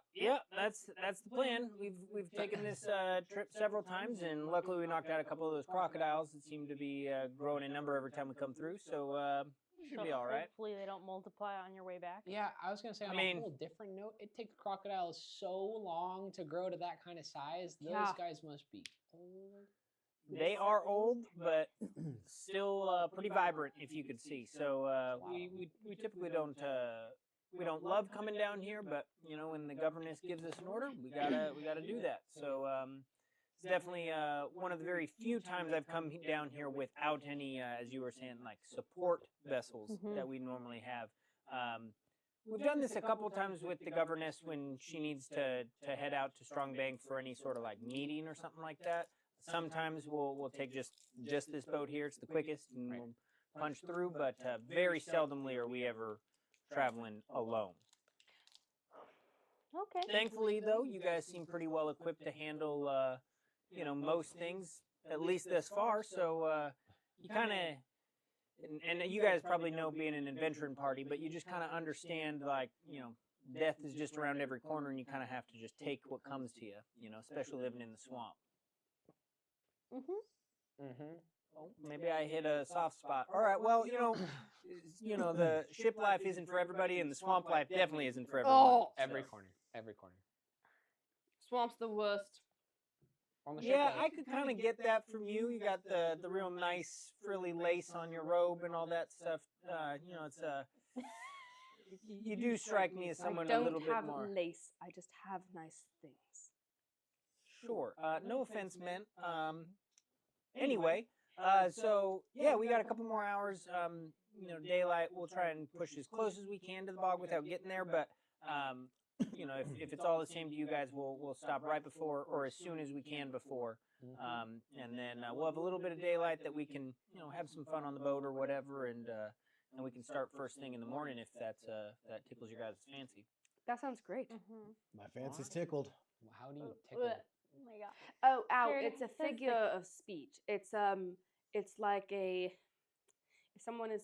that's the plan. We've taken this trip several times, and luckily we knocked out a couple of those crocodiles that seem to be growing in number every time we come through. So should be all right. Hopefully they don't multiply on your way back. Yeah, I was gonna say I on mean- a whole different note, it takes crocodiles so long to grow to that kind of size. Those Yeah. guys must be old. They are old, but still pretty vibrant, if you could see. So we typically don't we don't love coming down here, but when the governess gives us an order, we gotta do that. So it's definitely one of the very few times I've come down here without any, as you were saying, like support vessels that we normally have. We've done this a couple times with the governess when she needs to head out to Strongbank for any sort of like meeting or something like that. Sometimes we'll take just this boat here. It's the quickest, and we'll punch through. But very seldomly are we ever traveling alone. Okay. Thankfully, though, you guys seem pretty well equipped to handle, most things, at least thus far. So you kind of, and you guys probably know being an adventuring party, but you just kind of understand, like, death is just around every corner, and you kind of have to just take what comes to you, especially living in the swamp. Well, maybe I hit a soft spot. All right, well, the ship life isn't for everybody, and the swamp life definitely isn't for everyone. Oh. Every So- corner. Every corner. Swamp's the worst. On the ship Yeah, life. I could kind of get that from you. You got the real nice frilly lace on your robe and all that stuff. It's you do strike me as someone I a little don't bit have more. lace. I just have nice things. Sure. No offense meant. Anyway, so yeah, we got a couple more hours. Daylight. We'll try and push as close as we can to the bog without getting there. But if it's all the same to you guys, we'll stop right before or as soon as we can before, and then we'll have a little bit of daylight that we can have some fun on the boat or whatever, and we can start first thing in the morning if that tickles your guys' fancy. That sounds great. My fancy's tickled. How do you tickle? Oh my god. Oh, ow! Jared, It's a says the- figure of speech. It's like if someone is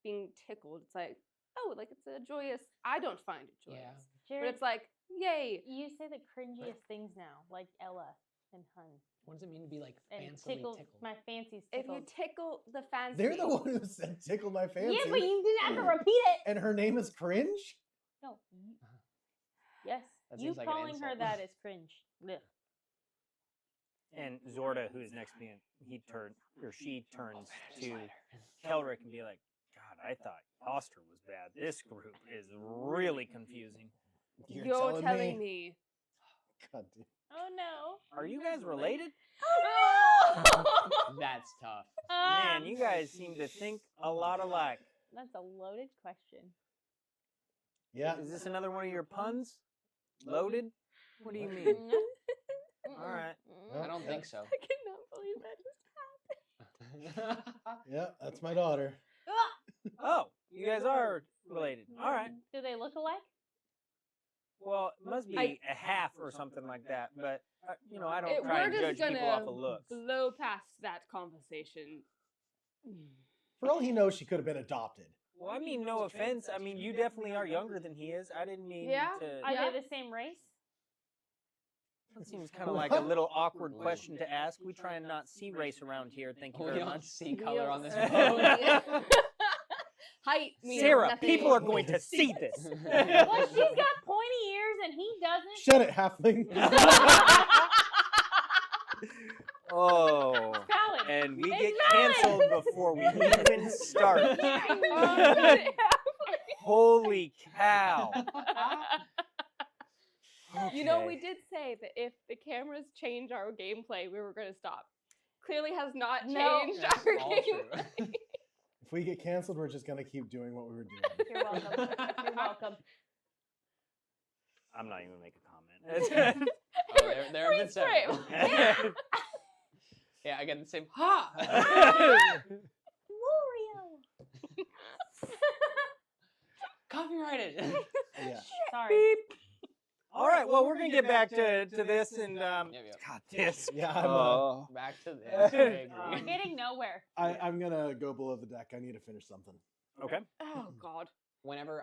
being tickled, it's like, oh, like it's a joyous. I don't find it joyous, Yeah. but Jared, it's like, yay! you say the cringiest things now, like Ella and Hun. What does it mean to be like And fancily tickled, tickled? my fancy's If tickled. you tickle the fancy, They're the one who said tickle my fancy. Yeah, but you didn't have to repeat it. And her name is Cringe? No. Yes. That You seems like an calling her insult. that is cringe. Ugh. And Zorda, who's next to me, she turns to Kelrick and be like, God, I thought Oster was bad. This group is really confusing. you're telling me. God, dude. Oh no. Are you guys related? That's tough. Man, you guys seem to think a lot alike. That's a loaded question. Yeah. Is this another one of your puns? Loaded? What do you mean? All right. I don't think so. I cannot believe that just happened. Yeah, that's my daughter. Oh, you guys are related. All right. Do they look alike? Well, it must be a half or something like that. But you know, I don't try We're and just judge people off gonna of looks. blow past that conversation. For all he knows, she could have been adopted. Well, I mean, no offense. I mean, you definitely are younger than he is. I didn't mean Yeah? to. Are Yeah. they the same race? That seems kind of like a little awkward question to ask. We try and not see race around here. Thank you We very don't much. see color on this Yeah. boat. Height means Sarah, nothing. people are going to see this. Well, she's got pointy ears and he doesn't. Shut it, halfling. Oh. Valid. And we It's get valid. canceled before we even start. Holy cow. You know, Okay. we did say that if the cameras change our gameplay, we were going to stop. Clearly has not No. changed That's our all gameplay. true. If we get canceled, we're just gonna keep doing what we were doing. You're welcome. You're welcome. I'm not even going to make a comment. Oh, there have been Freeze several. frame. Yeah, I get the same ha. Wario. Copyrighted. Yeah. Sorry. All right, well, we're going to get back to this and, Yep. God, this. Yeah, Back to this. I agree. We're getting nowhere. I'm gonna go below the deck. I need to finish something. Okay. Oh, God. Whenever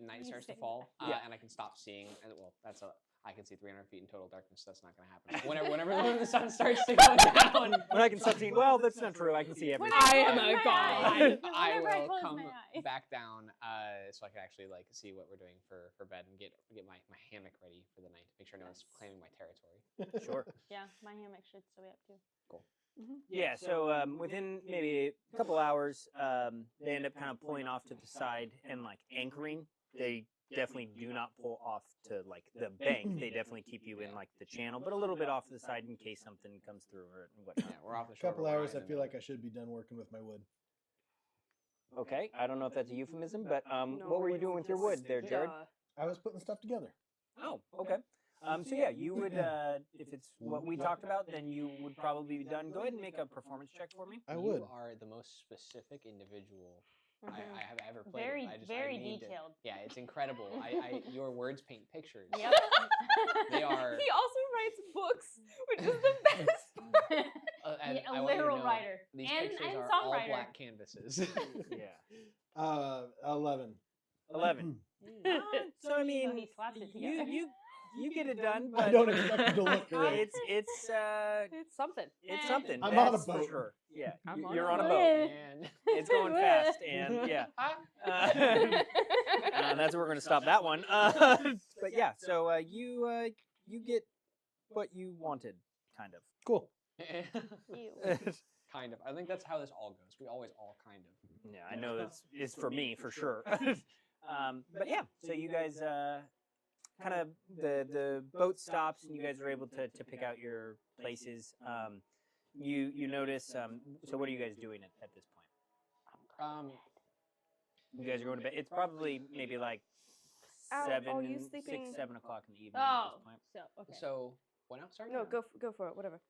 night starts to say fall, Yeah. and I can stop seeing, well, I can see 300 feet in total darkness. That's not going to happen. Whenever the sun starts to go down, When I can start seeing, well, that's not true. I can see When everything. I am close a my god. eyes- I whenever I will close come my eyes. back down so I can actually like see what we're doing for bed and get my hammock ready for the night. Make sure no one's claiming my territory. Sure. Yeah, my hammock should still be up too. Yeah, so within maybe a couple hours, they end up kind of pulling off to the side and like anchoring. They definitely do not pull off to like the bank. They definitely keep you in like the channel, but a little bit off to the side in case something comes through or whatnot. Yeah, we're off the A shore. couple hours. I feel like I should be done working with my wood. Okay, I don't know if that's a euphemism, but No, what were you it's doing with your just, wood there, Jared? duh. I was putting stuff together. Oh, okay. So yeah, you would, if it's what we talked about, then you would probably be done. Go ahead and make a performance check for me. I would. You are the most specific individual Mhm. I have ever played. Very, with. I very need to- detailed. yeah, it's incredible. Your words paint pictures. Yep. They are. He also writes books, which is the best. And Yeah, I a want you to literal know, writer These and pictures are all songwriter. black canvases. Yeah. 11. 11. So I mean, he slapped it together. you get it done, I but don't expect you to look great. it's It's something. it's something. I'm on a that's for boat. sure. Yeah, I'm on you're a on a boat. boat. And It's going fast, and yeah. That's where we're gonna stop that one. But yeah, so you get what you wanted, kind of. Cool. kind of. I think that's how this all goes. We always all kind of. Yeah, I know that's is for me for sure. But yeah, so you guys kind of the boat stops and you guys are able to pick out your places. You notice. So what are you guys doing at this point? You guys are going to bed. It's probably maybe like Al, are you 6, sleeping? 7 o'clock in the evening at Oh, this point. so okay. So what else? Sorry. No, go for it. Whatever.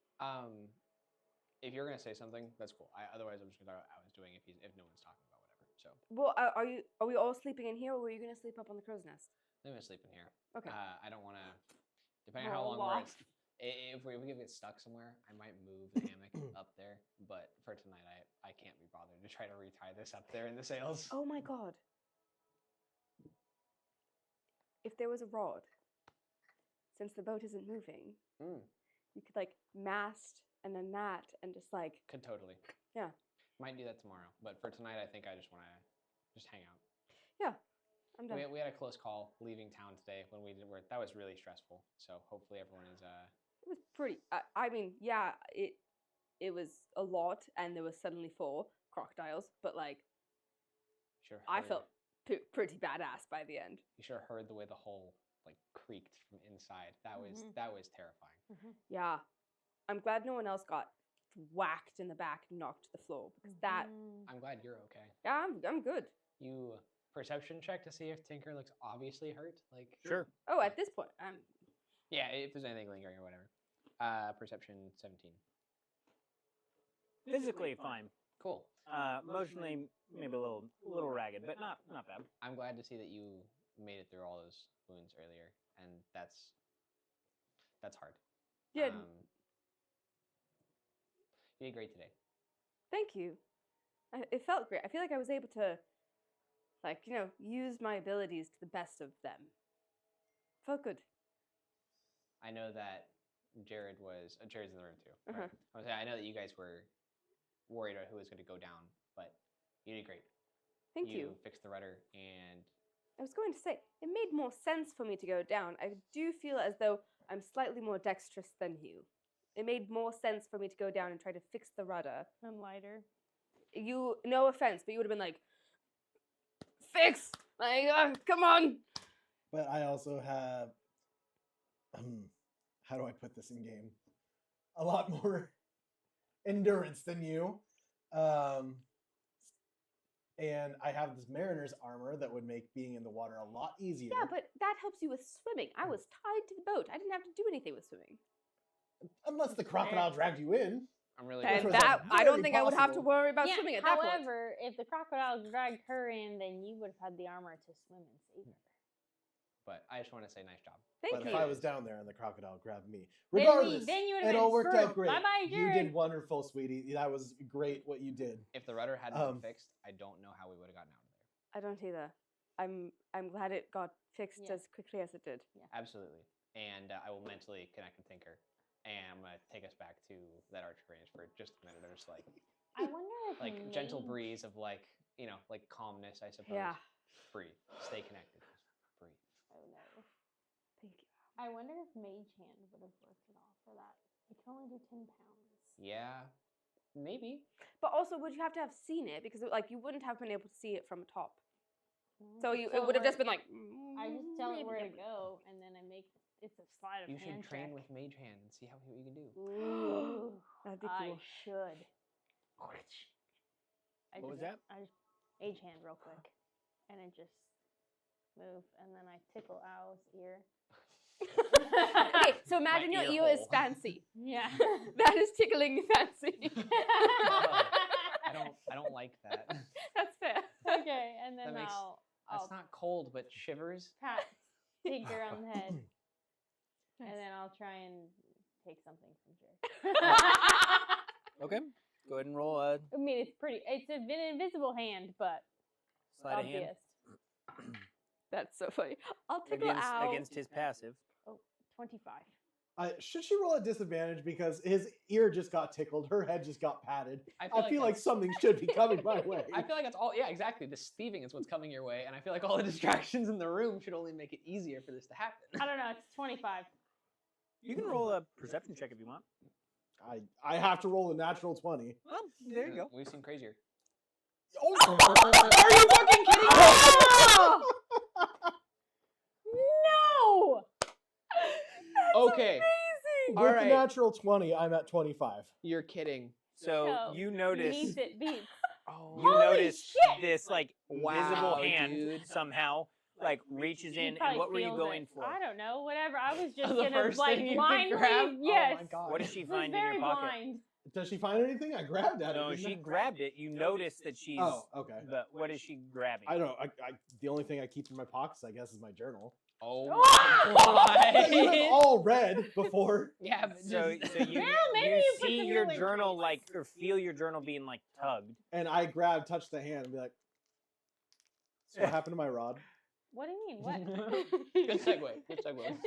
If you're gonna say something, that's cool. Otherwise, I'm just gonna talk about what I was doing if no one's talking about whatever. So Well, are we all sleeping in here, or were you gonna sleep up on the crow's nest? I'm gonna sleep in here. Okay. I don't want to. Depending on how long Roll we're off. if we get stuck somewhere, I might move the hammock up there. But for tonight, I can't be bothered to try to retie this up there in the sails. Oh my god. If there was a rod, since the boat isn't moving, Mm, you could like mast and then that and just like could totally. Yeah. Might do that tomorrow, but for tonight, I think I just want to just hang out. I'm done. We had a close call leaving town today when we did work. That was really stressful. So hopefully everyone is It was pretty. I mean, yeah, it was a lot, and there was suddenly 4 crocodiles, but like sure. I heard- felt pretty badass by the end. You sure heard the way the hull like creaked from inside. That was Mhm. that was terrifying. Yeah, I'm glad no one else got whacked in the back and knocked to the floor because that. Mhm. I'm glad you're okay. Yeah, I'm good. You perception check to see if Tinker looks obviously hurt. Like Sure. Oh, at this point, I'm. yeah, if there's anything lingering or whatever. Perception 17. Physically fine. Cool. Emotionally maybe a little ragged, but not bad. I'm glad to see that you made it through all those wounds earlier. and that's hard. Yeah. You did great today. Thank you. It felt great. I feel like I was able to, like, use my abilities to the best of them. Felt good. I know that Jared's in the room too. Uh-huh. Right? I know that you guys were worried about who was going to go down, but you did great. Thank you. You fixed the rudder, and I was going to say, it made more sense for me to go down. I do feel as though I'm slightly more dexterous than you. It made more sense for me to go down and try to fix the rudder. I'm lighter. No offense, but you would have been like, fix! Like, come on! But I also have, how do I put this in game? A lot more endurance than you. And I have this mariner's armor that would make being in the water a lot easier. Yeah, but that helps you with swimming. I was tied to the boat. I didn't have to do anything with swimming. Unless the crocodile dragged you in. I'm really And was that, I don't very think I would have to possible. worry about swimming at that point. However, if the crocodile dragged her in, then you would have had the armor to swim and save her. but I just want to say nice job. Thank But you. if I was down there and the crocodile grabbed me, Then regardless, you would have it all been worked screwed. out great. Bye-bye, You Jared. did wonderful, sweetie. That was great what you did. If the rudder hadn't been fixed, I don't know how we would have gotten out of there. I don't either. I'm glad it got fixed Yeah. as quickly as it did. Absolutely. And I will mentally connect with Tinker, and I'm going to take us back to that archer range for just a minute. Or just like I wonder if gentle mage- breeze of like calmness, I suppose. Yeah. Breathe. Stay connected. Breathe. Oh no. Thank you. I wonder if mage hand would have worked at all for that. It can only do 10 pounds. Yeah. Maybe. But also, would you have to have seen it? Because you wouldn't have been able to see it from top. Mm. So it would have just been like. I just tell it maybe where to different. go, and then I make it's a sleight of You should hand train check. with Mage Hand and see what you can do. Ooh, That'd be I cool. should. What was that? I just mage hand real quick, and it just move, and then I tickle Owl's ear. Okay, so imagine your ear ear is hole. fancy. Yeah. That is tickling fancy. I don't like that. That's fair. Okay, and then That makes- I'll That's not cold, but shivers. pat Tinker on the head, and then I'll try and take something from Jared. Okay. Go ahead and roll I mean, it's an invisible hand, but sleight of hand obvious. That's so funny. I'll tickle Owl. against his passive. 25. Should she roll a disadvantage because his ear just got tickled, her head just got patted? I feel like that's- something should be coming my way. I feel like that's all. Yeah, exactly. This thieving is what's coming your way, and I feel like all the distractions in the room should only make it easier for this to happen. I don't know. It's 25. You can roll a perception check if you want. I have to roll a natural 20. Well, there you go. We've seen crazier. Oh, Are you fucking kidding me? Oh! No! Okay, with All the right. natural 20, I'm at 25. you're kidding. So No, you notice Beats it beats. Oh, you Holy notice shit! this like Wow, invisible hand dude. somehow like reaches He in. And probably what were you feels going it. for? I don't know. Whatever. I was just The gonna first like thing you could blindly. grab? Yes. Oh my god. What does she Was find in very your pocket? blind. Does she find anything? I grabbed at it. No, didn't she I? grabbed it. You notice that she's. Oh, okay. But what is she grabbing? I don't. The only thing I keep in my pockets, I guess, is my journal. Oh Oh! my You god. have all read before. Yeah, but So, just- so you, Well, maybe you you put see some your real journal entries. like, or feel your journal being like tugged. And I touch the hand and be like, so what happened to my rod? What do you mean? What? Good segue. Good segue.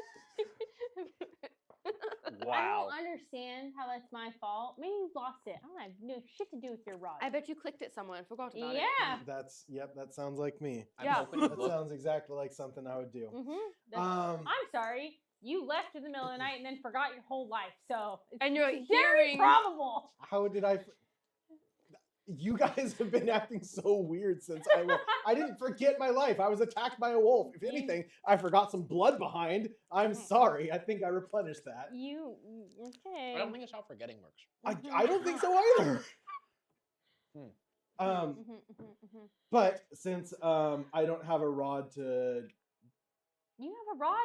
I Wow. don't understand how that's my fault. Maybe you lost it. I don't have no shit to do with your rod. I bet you clicked it somewhere and forgot about it. Yeah. That sounds like me. I'm Yeah. hoping to That look. sounds exactly like something I would do. Mm-hmm. Um, I'm sorry. You left in the middle of the night and then forgot your whole life. So it's And you're very hearing. probable. how did I? You guys have been acting so weird since I didn't forget my life. I was attacked by a wolf. If anything, I forgot some blood behind. I'm sorry. I think I replenished that. You okay? I don't think it's how forgetting works. I don't think so either. Mhm, mhm. But since I don't have a rod to You have a rod.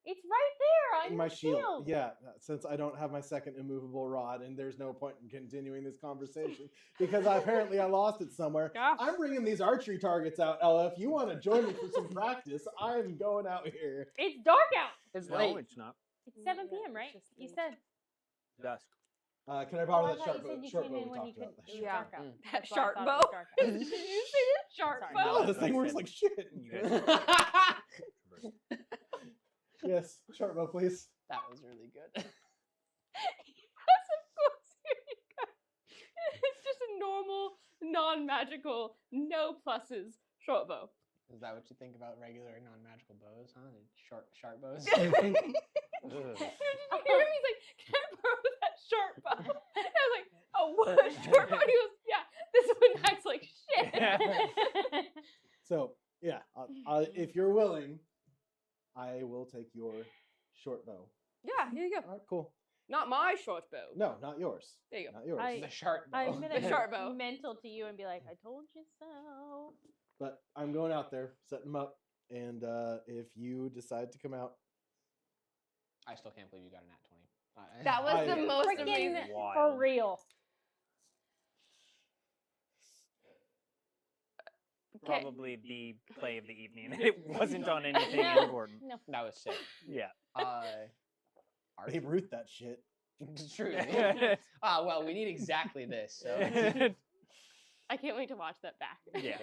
It's right there on my your shield, yeah. Since I don't have my second immovable rod, and there's no point in continuing this conversation because apparently I lost it somewhere. Yeah. I'm bringing these archery targets out, Ella. If you want to join me for some practice, I'm going out here. It's dark out. It's No, late. it's not. It's 7 Yeah, p.m., it's right? just You late. said. Dusk. Can I borrow I that thought sharp you bow? said you Short came bow in we when you talked could. about. It was Yeah. dark out. Mm. That That's why I sharp thought it was bow? dark out. Did you say that sharp Sorry. bow? Oh, this thing works like shit. You guys. Yes, short bow, please. That was really good. Yes, of course. Here you go. It's just a normal, non-magical, no pluses short bow. Is that what you think about regular non-magical bows, huh? The sharp bows? Did you hear him? He's like, "Can I borrow that short bow?" And I was like, "Oh, what short bow?" And he goes, "Yeah, this one acts like shit." So yeah, if you're willing, I will take your short bow. Yeah, here you go. All right, cool. Not my short bow. No, not yours. There you go. Not yours. I- The sharp bow. I'm gonna The sharp bow. mental to you and be like, I told you so. But I'm going out there, setting them up, and if you decide to come out, I still can't believe you got a nat 20. That was I- the most Freaking amazing. Wild. for real. Okay. Probably the play of the evening. It wasn't on anything No. important. No. That was sick. Yeah. Archie. Babe Ruth that shit. True. Well, we need exactly this. So. I can't wait to watch that back. Yeah.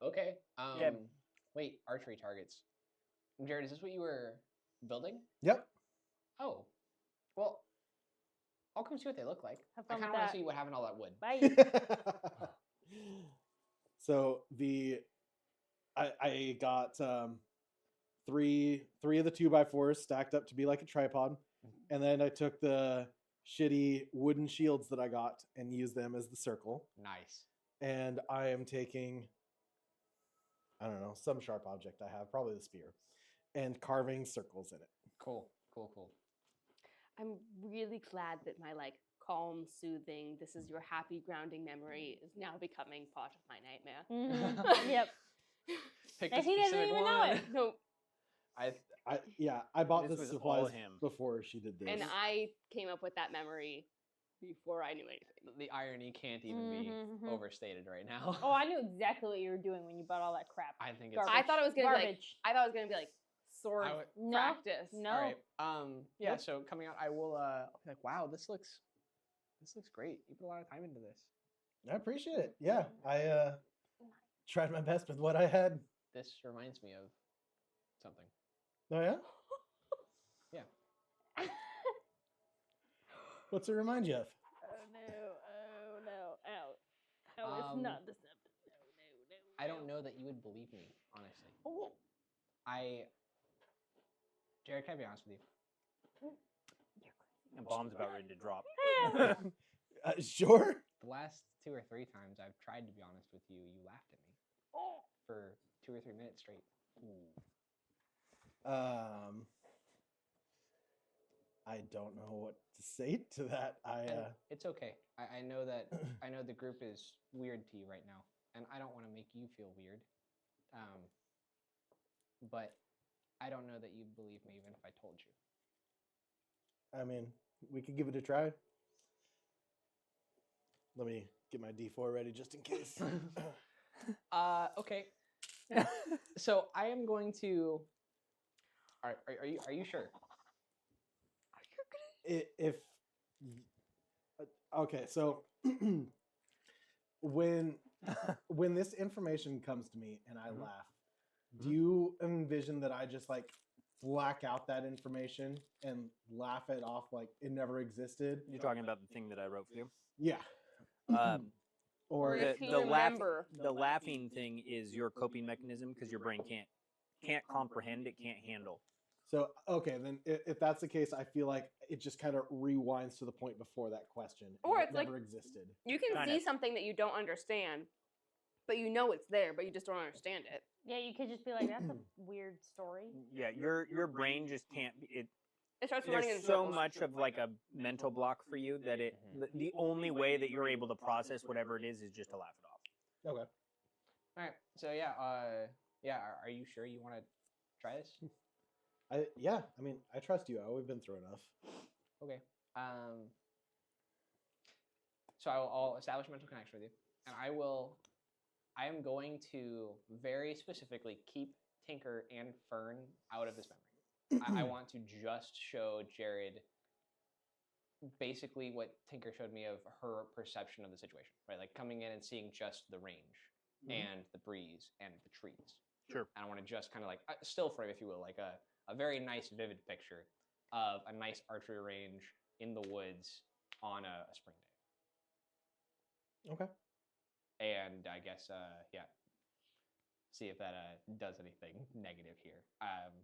Okay. Yeah. Wait, archery targets. Jared, is this what you were building? Yep. Oh. Well, I'll come see what they look like. Have I fun kind with of want that. to see what happened to all that wood. Bye. So I got three of the 2x4s stacked up to be like a tripod, and then I took the shitty wooden shields that I got and used them as the circle. Nice. And I am taking, I don't know, some sharp object I have, probably the spear, and carving circles in it. Cool. I'm really glad that my like calm, soothing, this is your happy, grounding memory is now becoming part of my nightmare. Mhm. Yep. Pick And a he doesn't specific even know one. it. No, I bought This the was all supplies him. before she did this. and I came up with that memory before I knew anything. The irony can't even be Mhm. overstated right now. Oh, I knew exactly what you were doing when you bought all that crap. I think it's. Garbage. I thought it was gonna be like Garbage. I thought it was gonna be like sword I would- No. practice. No. All right. Yeah. Yep. So coming out, I will. I'll be like, wow, this looks great. You put a lot of time into this. I appreciate it. Yeah, I tried my best with what I had. This reminds me of something. Oh yeah. Yeah. What's it remind you of? Oh no! Ow! Oh, it's Um, not deceptive. No! I don't know that you would believe me, honestly. Oh. Jared, can I be honest with you? And bomb's about ready to drop. Sure. The last 2 or 3 times I've tried to be honest with you, you laughed at me Oh. for 2 or 3 minutes straight. I don't know what to say to that. And it's okay. I know that I know the group is weird to you right now, and I don't want to make you feel weird. But I don't know that you'd believe me even if I told you. I mean, we could give it a try. Let me get my D4 ready just in case. Okay. So I am going to. Are you sure? If okay, so when this information comes to me and I laugh, do you envision that I just like black out that information and laugh it off like it never existed? You're talking about the thing that I wrote for you. Yeah. Or Or if you the remember. laughing thing is your coping mechanism because your brain can't comprehend, it can't handle. so okay, then if that's the case, I feel like it just kind of rewinds to the point before that question. and Or it it's like- never existed. You can Kind see of. something that you don't understand, but you know it's there, but you just don't understand it. Yeah, you could just be like, "That's a weird story." Yeah, your brain just can't. It It starts running in there's so circles. much of like a mental block for you that the only way that you're able to process whatever it is just to laugh it off. Okay. All right. So yeah. Are you sure you want to try this? Yeah, I mean, I trust you. We've been through enough. Okay. So I'll establish a mental connection with you, and I am going to very specifically keep Tinker and Fern out of this memory. I want to just show Jared basically what Tinker showed me of her perception of the situation, right? Like coming in and seeing just the range and the breeze and the trees. Sure. And I want to just kind of like still frame, if you will, like a very nice, vivid picture of a nice archery range in the woods on a spring day. Okay. And I guess, yeah, see if that does anything negative here.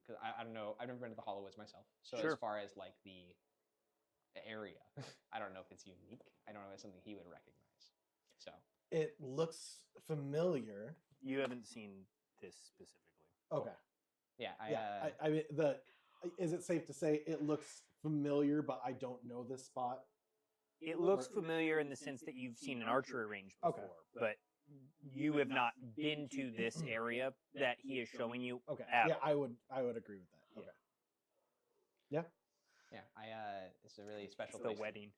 Because I don't know, I've never been to the Hollow Woods myself. So Sure. as far as like the area, I don't know if it's unique. I don't know if it's something he would recognize. So It looks familiar. You haven't seen this specifically. Okay. yeah, I mean, is it safe to say it looks familiar, but I don't know this spot? It looks familiar in the sense that you've seen an archery range before, Okay. but you have not been to this area that he is showing you. Okay. at Yeah, all. I would agree with that. Yeah. Okay. Yeah. yeah, it's a really special It's the place. wedding.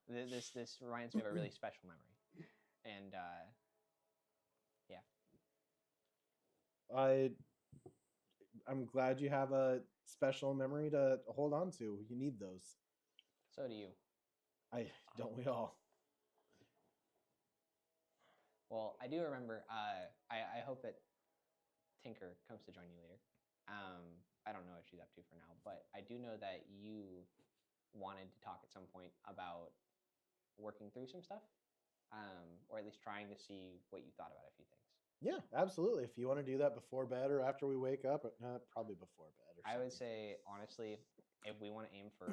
This reminds me of a really special memory, and I'm glad you have a special memory to hold on to. You need those. so do you. Don't we all? Well, I do remember. I hope that Tinker comes to join you later. I don't know what she's up to for now, but I do know that you wanted to talk at some point about working through some stuff, or at least trying to see what you thought about a few things. Yeah, absolutely. If you want to do that before bed or after we wake up, probably before bed. Or I would something. say, honestly, if we want to aim for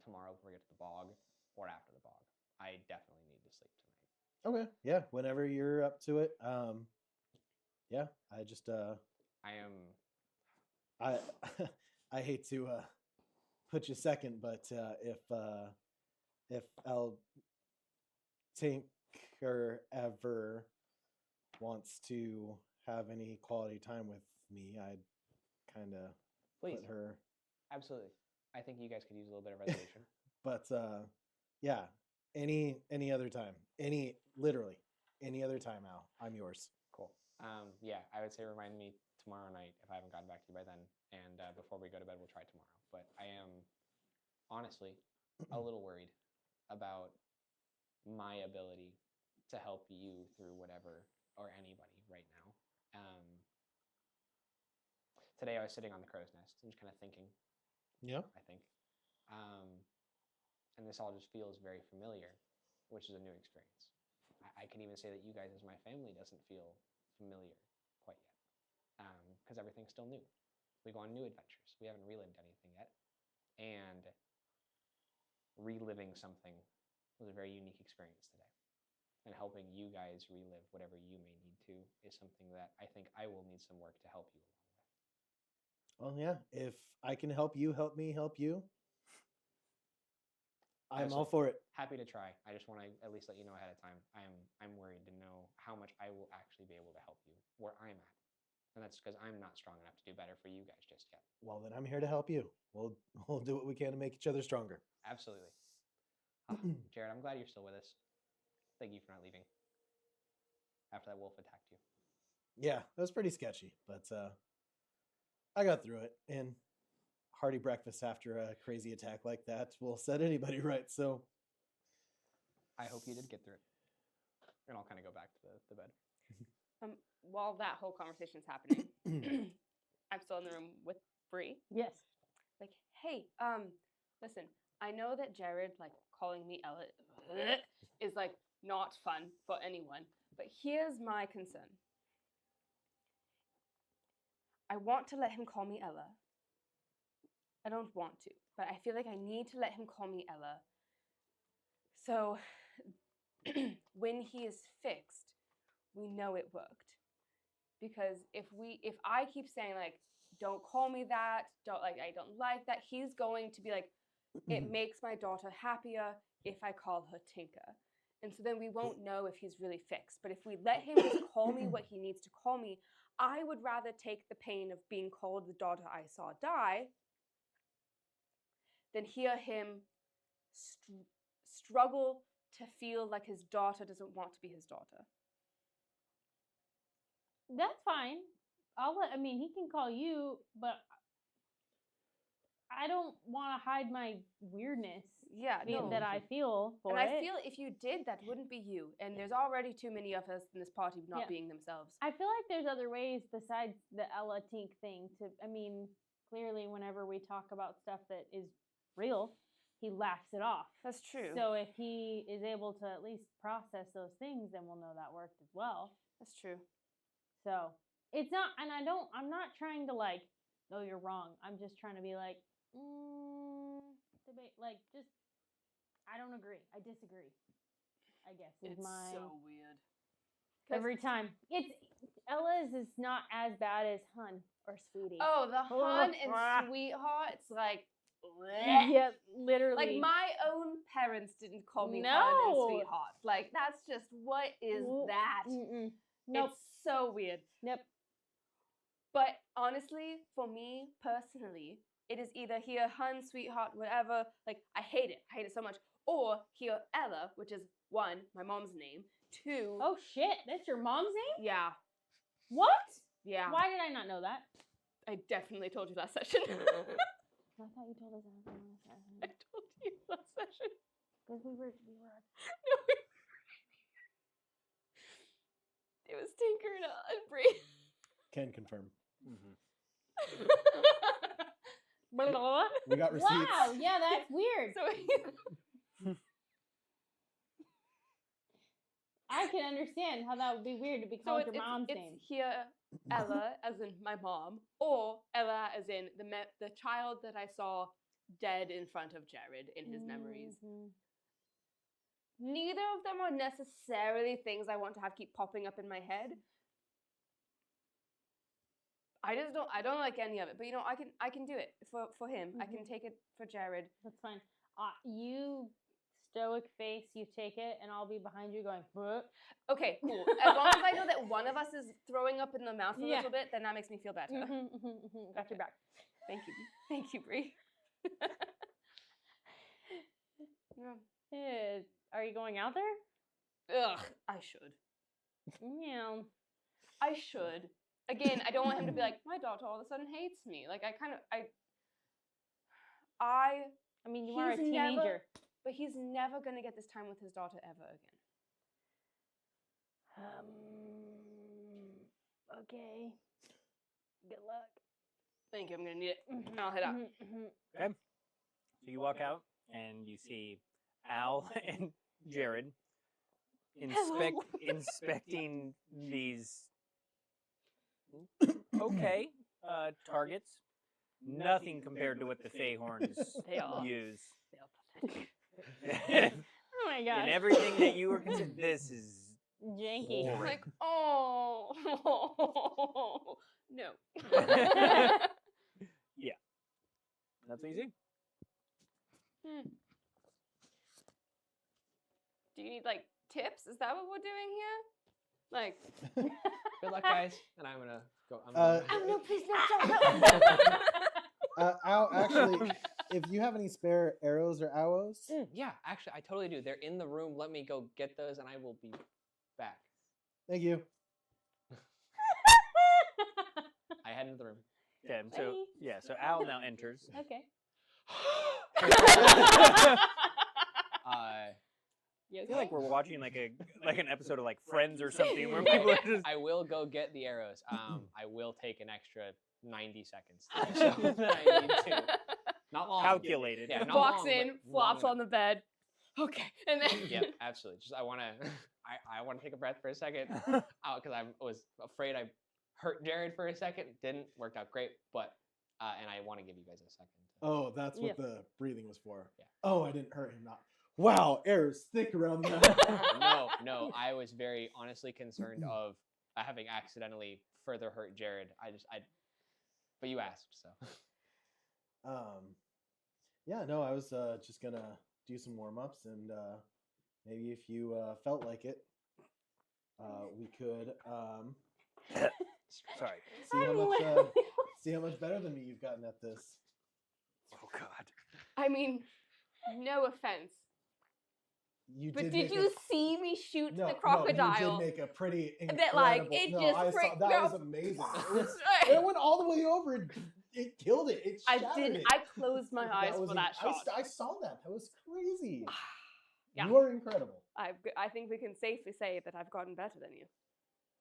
tomorrow before we get to the bog or after the bog, I definitely need to sleep tonight. Okay. Yeah. Whenever you're up to it. Yeah. I just I am. I hate to put you second, but if El Tinker ever wants to have any quality time with me, I'd kind of Please, put her. absolutely. I think you guys could use a little bit of resolution. But yeah, any other time, literally any other time, Al, I'm yours. Cool. Yeah, I would say remind me tomorrow night if I haven't gotten back to you by then. And before we go to bed, we'll try tomorrow. But I am honestly a little worried about my ability to help you through whatever or anybody right now. Today I was sitting on the crow's nest and just kind of thinking, Yeah. I think. And this all just feels very familiar, which is a new experience. I can even say that you guys as my family doesn't feel familiar quite yet, because everything's still new. We go on new adventures. We haven't relived anything yet. And reliving something was a very unique experience today. And helping you guys relive whatever you may need to is something that I think I will need some work to help you along with. Well, yeah. If I can help you, help me, help you. I'm all for it. Happy to try. I just want to at least let you know ahead of time. I'm worried to know how much I will actually be able to help you where I'm at. And that's because I'm not strong enough to do better for you guys just yet. Well, then I'm here to help you. We'll do what we can to make each other stronger. Absolutely. Jared, I'm glad you're still with us. Thank you for not leaving after that wolf attacked you. Yeah, that was pretty sketchy, but I got through it. And hearty breakfast after a crazy attack like that will set anybody right. So I hope you did get through it. And I'll kind of go back to the bed. While that whole conversation's happening, I'm still in the room with Bree. Yes. Like, hey, listen, I know that Jared, like, calling me Ella is, like, not fun for anyone, but here's my concern. I want to let him call me Ella. I don't want to, but I feel like I need to let him call me Ella. So when he is fixed, we know it worked. Because if I keep saying, like, don't call me that, I don't like that, he's going to be like, it makes my daughter happier if I call her Tinker. And so then we won't know if he's really fixed. But if we let him just call me what he needs to call me, I would rather take the pain of being called the daughter I saw die than hear him struggle to feel like his daughter doesn't want to be his daughter. That's fine. I mean, he can call you, but I don't want to hide my weirdness Yeah, no. that I feel for and it. I feel if you did, that wouldn't be you. And there's already too many of us in this party not Yeah. being themselves. I feel like there's other ways besides the Ella Tink thing to, I mean, clearly whenever we talk about stuff that is real, he laughs it off. That's true. So if he is able to at least process those things, then we'll know that worked as well. That's true. So it's not, and I'm not trying to like, no, you're wrong. I'm just trying to be like, debate, like just, I don't agree. I disagree. I guess is It's my so weird. every time. It's Ella's is not as bad as Hun or Sweetie. Oh, the Oh, Hun ah. and Sweetheart. It's like, bleh. Yeah, literally. Like my own parents didn't call me Hun No. and Sweetheart. Like that's just what is that? Mm-mm. Nope. It's so weird. Nope. But honestly, for me personally, it is either here Hun, Sweetheart, whatever. Like I hate it. I hate it so much. Or here Ella, which is 1, my mom's name. 2. Oh shit, that's your mom's name? Yeah. What? Yeah. Why did I not know that? I definitely told you last session. I thought you told us that I told you last session. because we were. No, it was Tinker and Bree. Can confirm. We got receipts. Wow, yeah, that's weird. So I can understand how that would be weird to be called your mom's name. It's here Ella, as in my mom, or Ella, as in the child that I saw dead in front of Jared in his memories. Mhm. Neither of them are necessarily things I want to have keep popping up in my head. I don't like any of it, but you know, I can do it for him. I can take it for Jared. That's fine. You stoic face, you take it, and I'll be behind you going, "Bruh." Okay, cool. As long as I know that one of us is throwing up in the mouth a Yeah. little bit, then that makes me feel better. Got your back. Thank you. Thank you, Bree. Yeah. Are you going out there? Ugh, I should. Yeah. I should. Again, I don't want him to be like, my daughter all of a sudden hates me. Like, I mean, you are a He's never- teenager. but he's never going to get this time with his daughter ever again. Okay. Good luck. Thank you, I'm going to need it. I'll head out. Okay. So you walk out and you see Al and Jared inspecting these targets. Nothing compared to what the Feyhorns They are. use. They are pathetic. Oh my gosh. And everything that you were considering, this is Janky. horrid. Like, oh, no. Yeah. That's what you see. Do you need, like, tips? Is that what we're doing here? Like, Good luck, guys. And I'm gonna go. oh, no, please, no, Al, actually, if you have any spare arrows or arrows, Yeah, actually, I totally do. They're in the room. Let me go get those, and I will be back. thank you. I head into the room. Okay, so yeah, so Al now enters. Okay. I feel like we're watching like an episode of like Friends or something where people are just I will go get the arrows. I will take an extra 90 seconds to do so that I need to. Not long. calculated. Yeah, not Walks long, in, but flops long on the bed. Okay, and then Yeah, absolutely. Just I want to take a breath for a second because I was afraid I hurt Jared for a second. Didn't worked out great, but and I want to give you guys a second. Oh, that's what Yeah. the breathing was for. Yeah. Oh, I didn't hurt him. Not. Wow, arrows thick around the mouth. No, I was very honestly concerned of having accidentally further hurt Jared. But you asked, so. Yeah, no, I was just gonna do some warm-ups, and maybe if you felt like it, we could Sorry. see how much better than me you've gotten at this. Oh God. I mean, no offense, You But did did make you see me shoot no, the No, crocodile? you did make a pretty incredible. That, like, it no, just I saw, freaked that out. was amazing. It went all the way over. And it killed it. It I shattered did. it. I closed my eyes was for that shot. I saw that. That was crazy. Yeah. You are incredible. I think we can safely say that I've gotten better than you.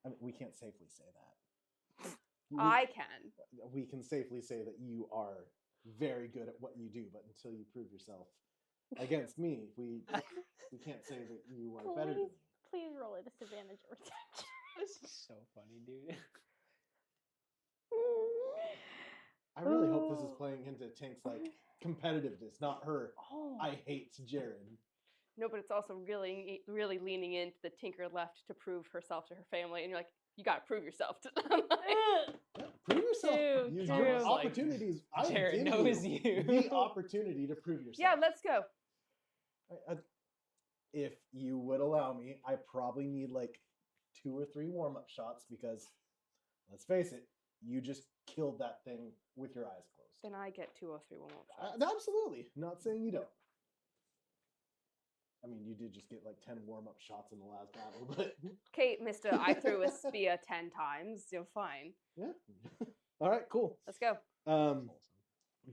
I mean, we can't safely say that. I can. We can safely say that you are very good at what you do, but until you prove yourself against me, we can't say that you are better than me. Please roll a disadvantage or attack. This is so funny, dude. I really hope this is playing into Tank's like competitiveness, not her. Oh. I hate Jared. No, but it's also really, really leaning into the Tinker left to prove herself to her family, and you're like, you gotta prove yourself to them. Yeah, prove yourself. True, Your true. opportunities. I Jared give knows you you. the opportunity to prove yourself. Yeah, let's go. If you would allow me, I probably need like 2 or 3 warm-up shots because, let's face it, you just killed that thing with your eyes closed. Then I get 2 or 3 warm-up shots. Absolutely. Not saying you don't. I mean, you did just get like 10 warm-up shots in the last battle, but... Okay, mister, I threw a spear 10 times. You're fine. Yeah. All right, cool. Let's go. Do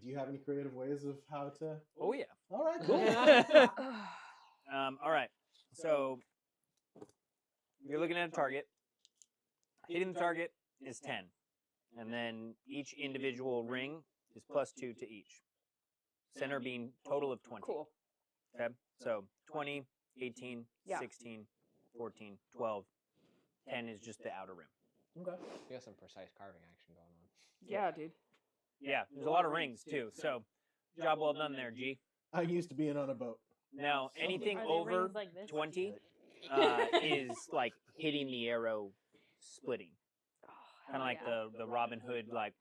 you have any creative ways of how to... Oh yeah. All right, cool. All right. So you're looking at a target. Hitting the target is 10, and then each individual ring is +2 to each. Center being total of 20. Cool. Okay. So 20, 18, Yeah. 16, 14, 12. 10 is just the outer rim. Okay. You got some precise carving action going on. Yeah, dude. Yeah, there's a lot of rings too. So job well done there, G. I'm used to being on a boat. Now anything Are they over rings like this? 20 is like hitting the arrow splitting. Kind of like the Robin Hood, like.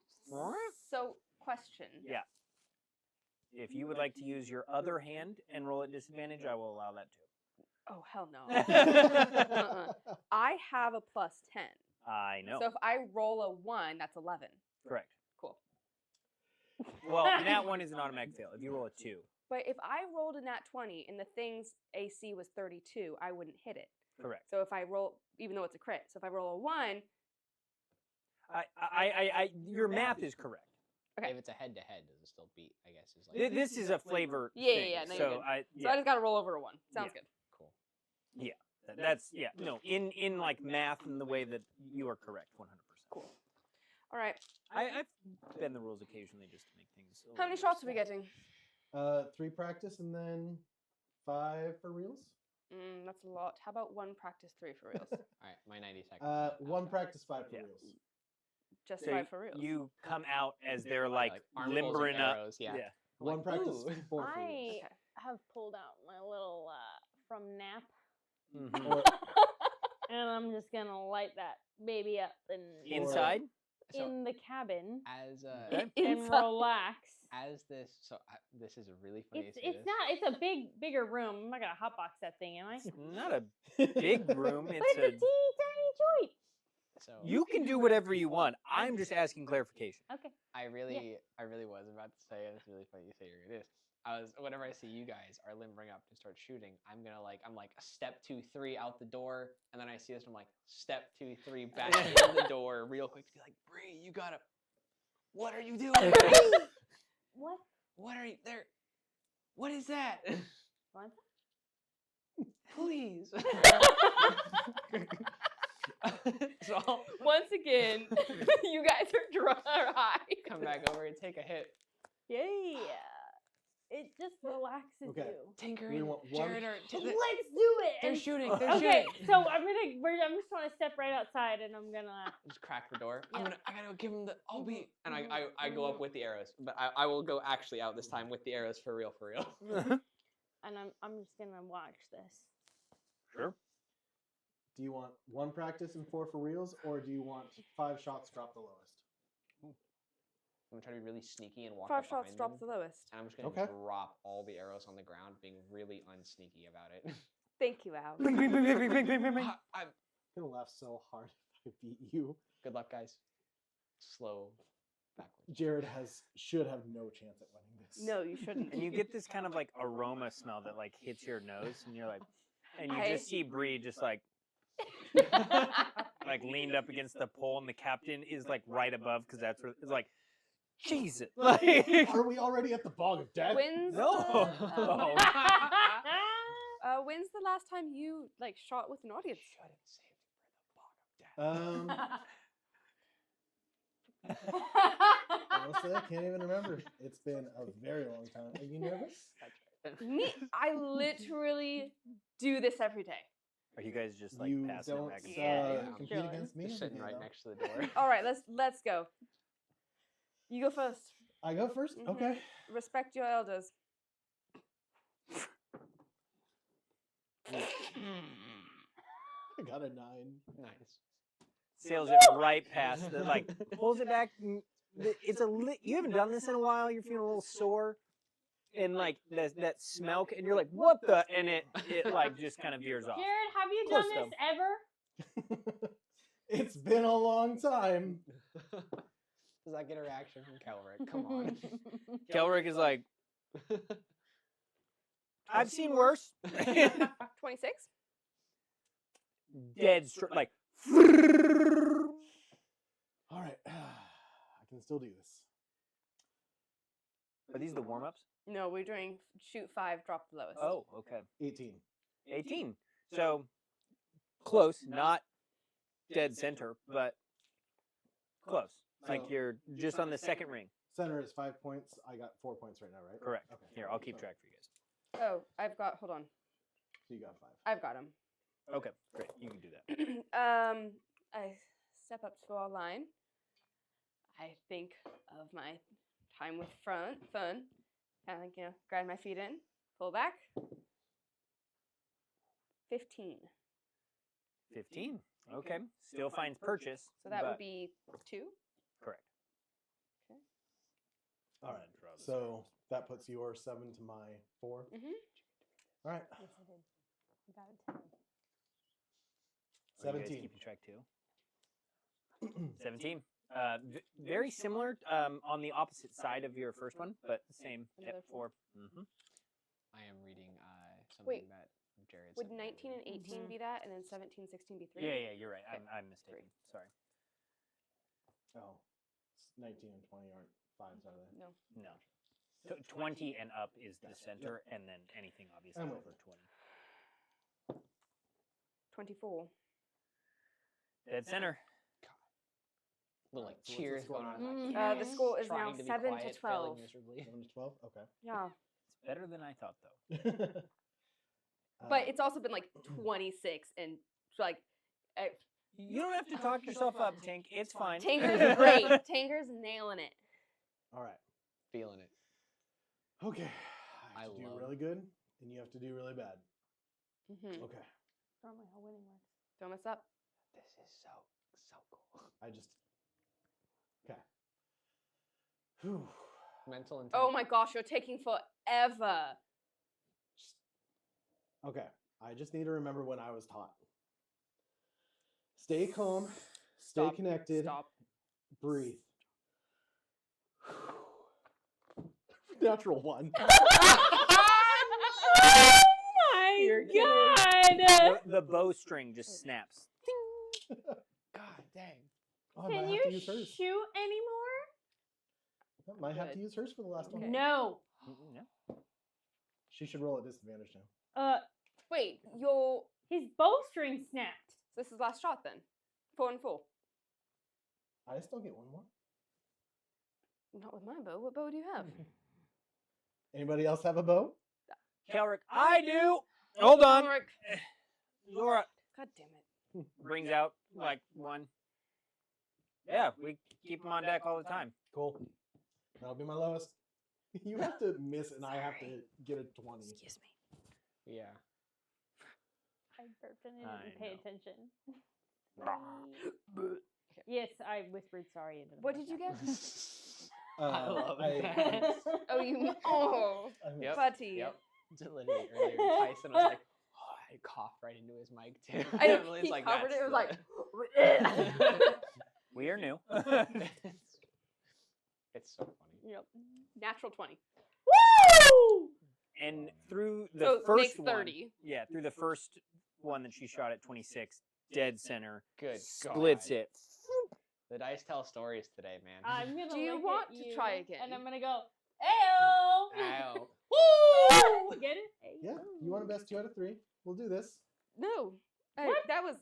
So, question. Yeah. If you would like to use your other hand and roll at disadvantage, I will allow that too. Oh, hell no. I have a +10. I know. So if I roll a 1, that's 11. Correct. Cool. Well, and that one is an automatic fail. If you roll a 2. But if I rolled a nat 20 and the thing's AC was 32, I wouldn't hit it. Correct. So if I roll, even though it's a crit, so if I roll a 1, your math is correct. Okay. If it's a head-to-head, does it still beat? I guess is like. This is a flavor. Yeah, thing. yeah, no, you're So good. yeah. so I just got to roll over a 1. Sounds Yeah. good. Cool. That's no in like math and the way that you are correct 100%. Cool. All right. I've bend the rules occasionally just to make things. a How many little shots are we getting? 3 practice and then 5 for reals. That's a lot. How about 1 practice, 3 for reals? All right, my 90 seconds. 1 practice, 5 for Yeah. reals. Just So 5 for reals. you come out as they're like armfuls of limbering up. arrows, yeah. Yeah. 1 Like, practice, ooh. 4 for reals. I Okay. have pulled out my little from nap, Mhm. Or- and I'm just gonna light that baby up and Inside. So, in the cabin as Okay. and Inside. relax. as this, so this is a really funny. It's not. It's a bigger room. I'm not gonna hotbox that thing, am I? Not a big room. But It's it's a a. teeny tiny joint. So You can do whatever you want. I'm just asking clarification. Okay. I really was about to say, and it's really funny you say you're gonna do this. Whenever I see you guys are limbering up to start shooting, I'm like step 2, 3 out the door, and then I see this, I'm like step 2, 3 back in the door real quick to be like, Bree, you gotta. What are you doing? What? What are you there? What is that? What? Please. So I'll Once again, you guys are dry. come back over and take a hit. Yeah. It just relaxes Okay. you. Tinker We and want one- Jared are. Let's do it. They're and- shooting. They're Okay, shooting. so I'm just gonna step right outside, and I'm gonna. Just crack the door. Yeah. I gotta go give him the. I'll be. And I go up with the arrows, but I will go actually out this time with the arrows for real, for real. And I'm just gonna watch this. Sure. Do you want 1 practice and 4 for reals, or do you want 5 shots drop the lowest? I'm gonna try to be really sneaky and walk 5 up shots behind drops them, the lowest. and I'm just gonna Okay. drop all the arrows on the ground, being really unsneaky about it. Thank you, Al. Bing, bing, bing, bing, bing, bing, bing, bing. I'm gonna laugh so hard if I beat you. good luck, guys. Slow backwards. Jared should have no chance at winning this. No, you shouldn't. And you get this kind of like aroma smell that like hits your nose, and you're like, and you just see Bree just like leaned up against the pole, and the captain is like right above because that's where it's like, Jesus. Like, Are we already at the bog of death? When's No. when's the last time you like shot with an audience? Should have saved it for the bog of death. Honestly, I can't even remember. It's been a very long time. Are you nervous? Me, I literally do this every day. are you guys just like You passing it don't back and Yeah. forth? compete Chilling. against me. Just every sitting day, right though. next to the door. All right, let's go. You go first. I go 1st. Mhm. Okay. Respect your elders. I got a 9. Nice. Sails it right past the like, pulls it back. It's you haven't done this in a while. You're feeling a little sore, and like that smell, and you're like, what the? And it like just kind of veers off. Jared, have you Close, done this ever? It's been a long time. Does that get a reaction from Kelrick? Come on. Kelrick is like, I've seen worse. 26. Dead like. All right. I can still do this. Are these the warm-ups? No, we're doing shoot 5, drop the lowest. Oh, okay. 18. 18. So close, not dead center, but close. Like So- you're just on the second ring. Center is 5 points. I got 4 points right now, right? Correct. Okay. Here, I'll keep So- track for you guys. Oh, I've got. Hold on. So you got 5. I've got him. Okay, great. You can do that. I step up to our line. I think of my time with fun, kind of like, grind my feet in, pull back. 15. 15. Okay. Still finds purchase. So that but- would be 2. correct. All right. So that puts your 7 to my 4. Mm-hmm. All right. Yes, I did. I got a 10. Are you guys 17. keeping track too? 17. Very similar on the opposite side of your first one, but same Another at 4. Mm-hmm. I am reading something Wait, that Jared Would sent 19 and 18 be that, and then 17, 16 be 3? Yeah, you're right. Okay. I'm mistaken. Sorry. Oh, 19 and 20 aren't 5s, are they? No. No. 20 and up is the center, and then anything obviously I'm over with 20. 24. Dead center. Little like So what's the cheers score going on. now? Like, The score is now trying to be 7 to quiet, 12. failing miserably. 7 to 12? Okay. Yeah. It's better than I thought, though. But it's also been like 26 and like You don't have to talk yourself up, Tank. It's fine. Tanker's great. Tanker's nailing it. All right. Feeling it. Okay. I have I to do love- really good, and you have to do really bad. Mm-hmm. Okay. Normally how winning works. Don't mess up. This is so cool. I just. Okay. Whew. Mental intent. Oh my gosh, you're taking forever. Okay. I just need to remember when I was taught. Stay calm. Stay Stop. connected. Stop. Breathe. Natural 1. Oh my You're kidding. god! The bowstring just snaps. God dang. Oh, I Can might you have to use hers. shoot anymore? I might have to Good. use hers for the last one. No. No. She should roll at disadvantage now. Wait, His bowstring snapped. this is last shot then. 4 and 4. I still get one more. Not with my bow. What bow do you have? Anybody else have a bow? Kelrick, I do. Hold on. Ulrich. Laura God damn it. brings out like one. Yeah, we keep them on deck all the time. Cool. That'll be my lowest. You have to miss, and I have to get a 20. Excuse me. Yeah. I burped and I I didn't pay know. attention. Yes, I whispered sorry into the What did you get? I love I- it. Oh, you. Oh, I missed. Yep. buddy. Yep. Literally earlier, Tyson was like, oh, I coughed right into his mic too. I know. Emily's He like, covered it. It was "That's like. We are new. it's so funny. Yep. Natural 20. Woo! and through the So it first makes one, 30. yeah, through the first one that she shot at 26, dead center, Good splits God. it. The dice tell stories today, man. I'm gonna Do you look want at to you, try again? And I'm gonna go, Ayo! Ow. Woo! Get it? Yeah, you want to best 2 out of 3. We'll do this. No. What? That was.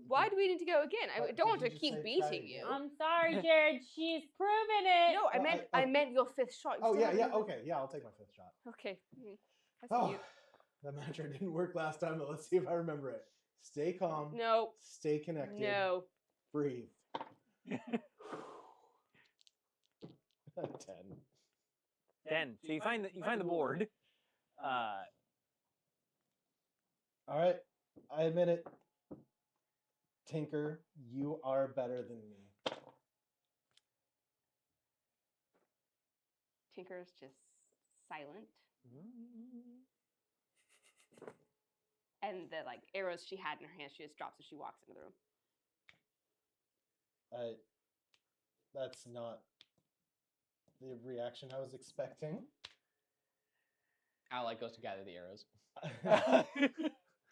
Why do we need to go again? I But don't want did to you just keep say try beating again? you. I'm sorry, Jared. She's proven it. No, I meant your 5th shot. You Oh, still yeah, haven't yeah, even- okay. Yeah, I'll take my 5th shot. Okay. That's Oh, cute. that mantra didn't work last time, but let's see if I remember it. Stay calm. No. Stay connected. No. Breathe. 10. 10. So you find the board. All right, I admit it. Tinker, you are better than me. Tinker's just silent. And the arrows she had in her hand, she just drops as she walks into the room. That's not the reaction I was expecting. Alec goes to gather the arrows.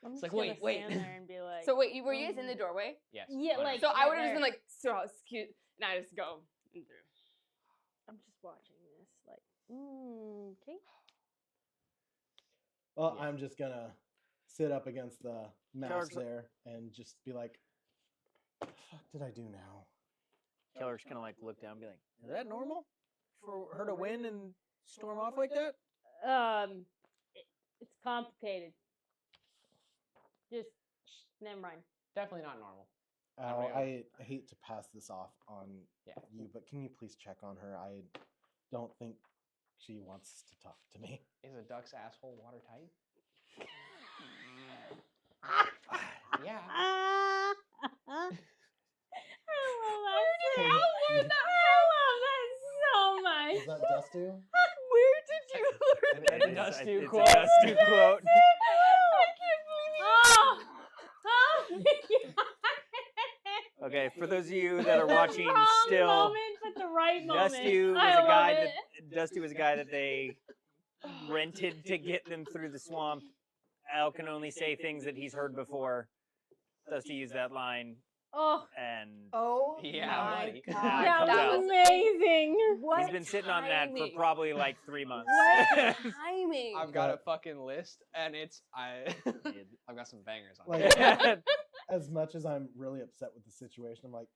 I'm It's just like, gonna wait. stand there and be like, So wait, were you guys in the doorway? Yes. Yeah, whatever. like- So I right would have just been there. like, so excuse, and I just go in through. I'm just watching this, like, okay. Well, Yeah. I'm just gonna sit up against the mast Charge- there and just be like, "The fuck did I do now?" Keller's gonna look down and be like, "Is that normal for her to win and storm off like that?" It's complicated. Just, never mind. Definitely not normal. Al, Alright. I hate to pass this off on Yeah. you, but can you please check on her? I don't think she wants to talk to me. Is a duck's asshole watertight? Yeah. I love that. Hey, I love that so much. Is that Dustu? Where did you learn That's a It is- Dustu it's quote. a Dustu quote. I can't believe Okay, for those of you that are watching Wrong still, moment, but the right moment. Dusty was I a love guy it. Dusty was a guy that they rented to get them through the swamp. Al can only say things that he's heard before. Dusty used that line, Oh, and Oh Yeah, my buddy. god. Yeah, that comes was out. amazing. What he's been sitting on that for timing. probably 3 months. What timing. I've got a fucking list, and I've got some bangers on Like- it. As much as I'm really upset with the situation, I'm like,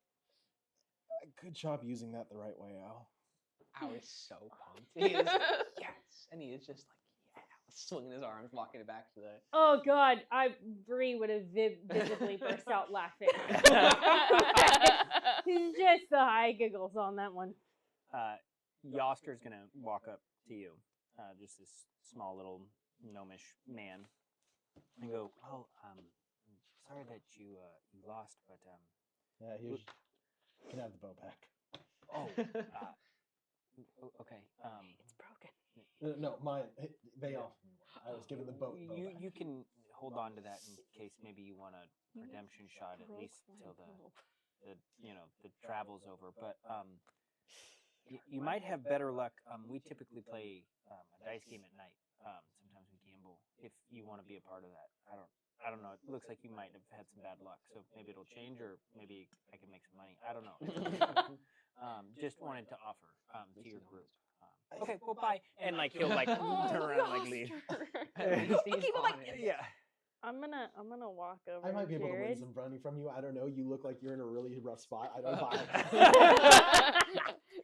good job using that the right way, Al. I was so pumped. He is yes, and he is just like swinging his arms, walking it back to the. Oh God, Bree would have visibly burst out laughing. He's just the high giggles on that one. Yoster's gonna walk up to you, just this small little gnomish man, and go, "Well, sorry that you lost, but Yeah, you can have the bow back. okay. It's broken. No, mine. They offered me one. I was given the bow back. You can hold on to that in case maybe you want a redemption shot at least till the travel's over. But you might have better luck. We typically play a dice game at night. Sometimes we gamble. If you want to be a part of that, I don't know. It looks like you might have had some bad luck, so maybe it'll change, or maybe I can make some money. I don't know. Just wanted to offer to your group. Okay, well, bye. And he'll turn around and leave. At least he's Okay, but, on it. Yeah. I'm gonna walk over. I might be able to win Jared. some money from you. I don't know. You look like you're in a really rough spot. I don't buy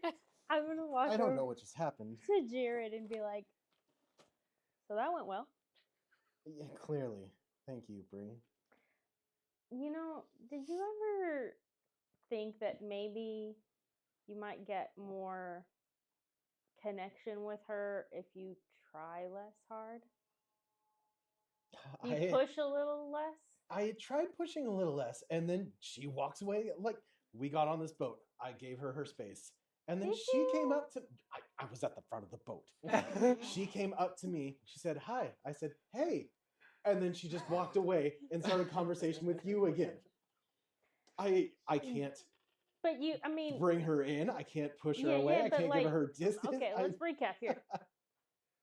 it. I'm gonna walk I don't over know what just happened. to Jared and be like, "So that went well." Yeah, clearly. Thank you, Bree. You know, did you ever think that maybe you might get more connection with her if you try less hard? You push a little less? I tried pushing a little less, and then she walks away. Like, we got on this boat. I gave her space. And then Did she came you? up to I was at the front of the boat. She came up to me. She said, "Hi." I said, "Hey." And then she just walked away and started a conversation with you again. I can't But I mean, bring her in. I can't push her Yeah, away. yeah, I but can't give her distance. okay, let's recap here.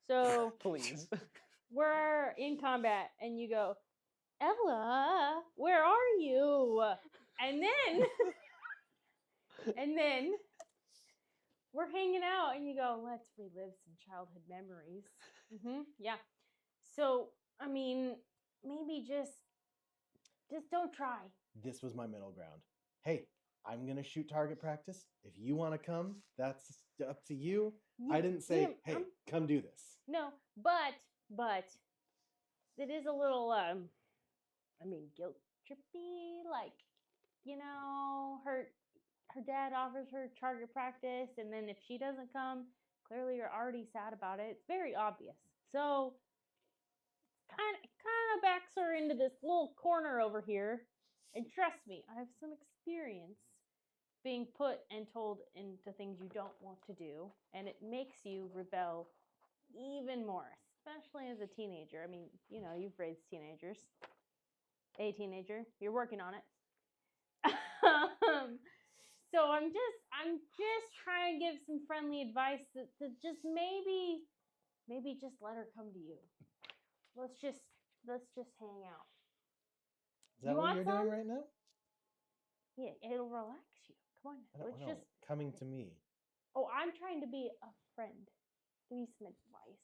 So Please. we're in combat, and you go, Ella, where are you? And then we're hanging out, and you go, let's relive some childhood memories. Yeah. So, I mean, maybe just don't try. This was my middle ground. Hey, I'm gonna shoot target practice. If you want to come, that's up to you. I didn't say, hey, come do this. No, but it is a little guilt trippy. Like, her dad offers her target practice, and then if she doesn't come, clearly you're already sad about it. It's very obvious. So kind of backs her into this little corner over here. And trust me, I have some experience being put and told into things you don't want to do, and it makes you rebel even more, especially as a teenager. I mean, you've raised teenagers. A teenager, you're working on it. So I'm just trying to give some friendly advice to just maybe just let her come to you. Let's just hang out. Is that what you're doing right now? Yeah, it'll relax you. Come on, let's just coming to me. Oh, I'm trying to be a friend. Give me some advice.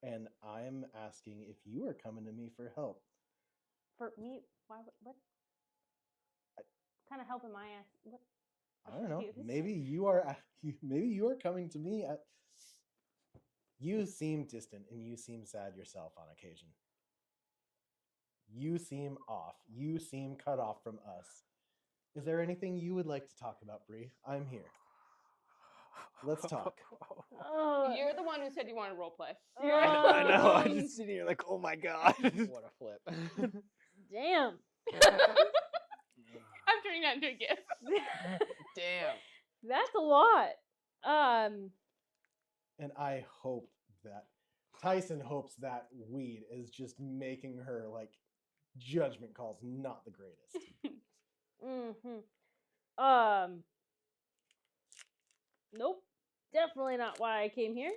And I'm asking if you are coming to me for help. For me? Why? What kind of help am I asking? What? I don't know. Maybe you are. Maybe you are coming to me. You seem distant and you seem sad yourself on occasion. You seem off. You seem cut off from us. Is there anything you would like to talk about, Bree? I'm here. Let's talk. You're the one who said you wanted role play. I know. I'm just sitting here like, oh my god. What a flip. Damn. I'm turning that into a gift. Damn. That's a lot. And I hope that Tyson hopes that weed is just making her like judgment calls not the greatest. Nope. Definitely not why I came here.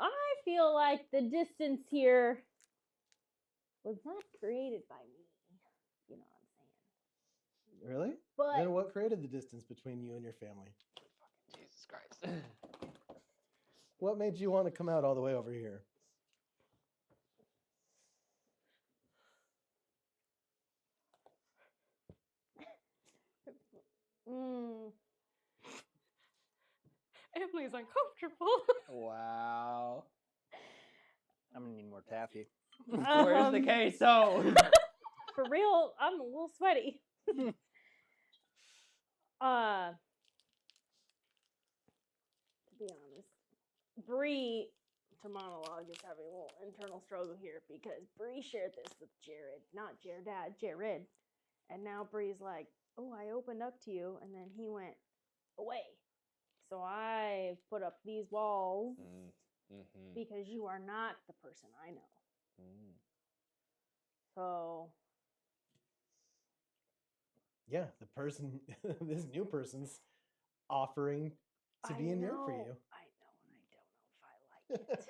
I feel like the distance here was not created by me. You know what I'm saying? Really? But then what created the distance between you and your family? Jesus Christ. What made you want to come out all the way over here? Emily's uncomfortable. Wow. I'm gonna need more taffy. Where's the queso? For real, I'm a little sweaty. To be honest, Bree, to monologue, is having a little internal struggle here because Bree shared this with Jared, not Jared, Jared. And now Bree's like, oh, I opened up to you, and then he went away. So I put up these walls because you are not the person I know. So yeah, the person, this new person's offering to be in here for you. I know, and I don't know if I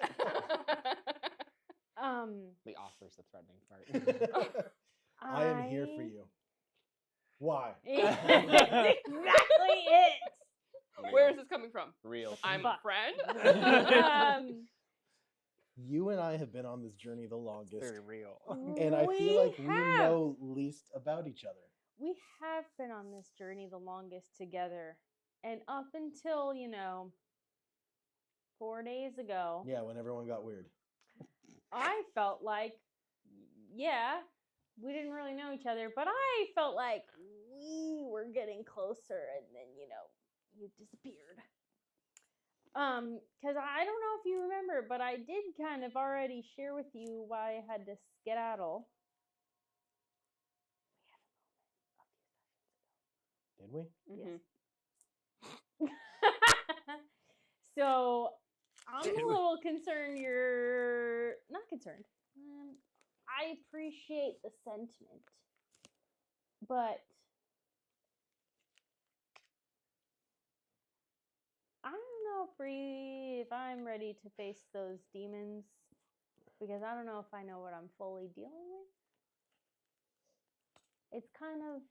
like it. The offer's the threatening part. I am here for you. Why? That's exactly it. Where is this coming from? Real. I'm a friend. You and I have been on this journey the longest. Very real. And I feel like we know least about each other. We have been on this journey the longest together. And up until, 4 days ago. Yeah, when everyone got weird. I felt like, we didn't really know each other, but I felt like we were getting closer, and then, you disappeared. Because I don't know if you remember, but I did kind of already share with you why I had to skedaddle. Did we? Yes. So I'm a little concerned you're not concerned. I appreciate the sentiment, but tell Bree if I'm ready to face those demons, because I don't know if I know what I'm fully dealing with. It's kind of.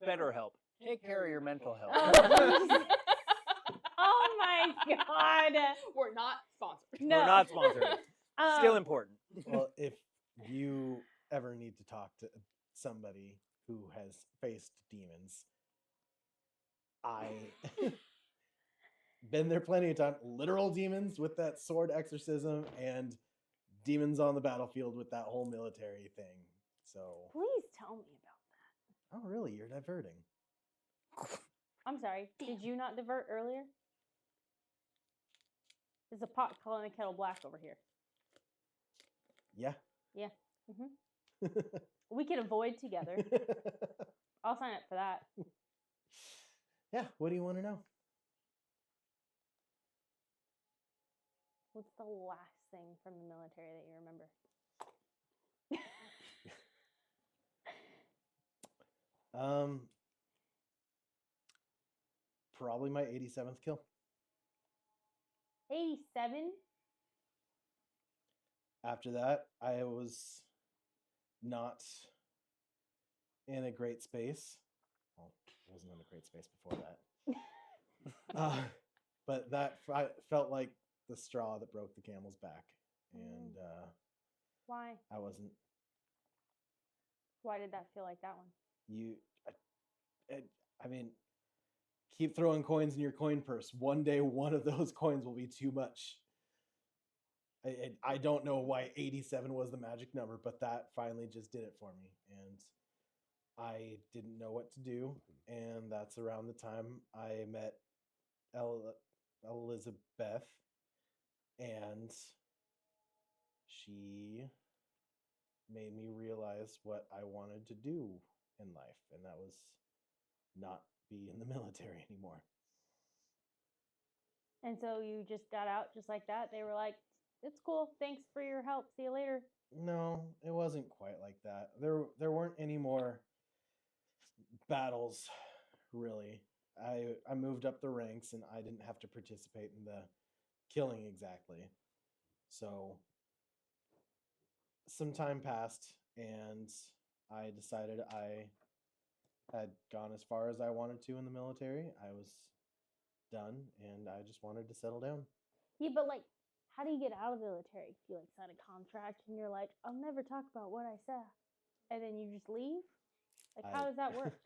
Better help. Take care of your mental health. Oh my god! We're not sponsored. No. We're not sponsored. Still Um, important. Well, if you ever need to talk to somebody who has faced demons, I been there plenty of time. Literal demons with that sword exorcism and demons on the battlefield with that whole military thing. So, Please tell me about oh really? You're diverting. that. I'm sorry. Did you not divert earlier? There's a pot calling a kettle black over here. Yeah. Yeah. We can avoid together. I'll sign up for that. Yeah. What do you want to know? What's the last thing from the military that you remember? Probably my 87th kill. 87? After that, I was not in a great space. Well, I wasn't in a great space before that. But that felt like the straw that broke the camel's back. And Why? I wasn't. Why did that feel like that one? I mean, keep throwing coins in your coin purse. One day, one of those coins will be too much. I don't know why 87 was the magic number, but that finally just did it for me. And I didn't know what to do. And that's around the time I met Elizabeth. And she made me realize what I wanted to do in life. And that was not be in the military anymore. And so you just got out just like that? They were like, it's cool. Thanks for your help. See you later. No, it wasn't quite like that. There weren't any more battles, really. I moved up the ranks and I didn't have to participate in the killing exactly. So some time passed and I decided I had gone as far as I wanted to in the military. I was done and I just wanted to settle down. Yeah, but like, how do you get out of the military? Do you like sign a contract and you're like, I'll never talk about what I saw, and then you just leave? Like, how does that work?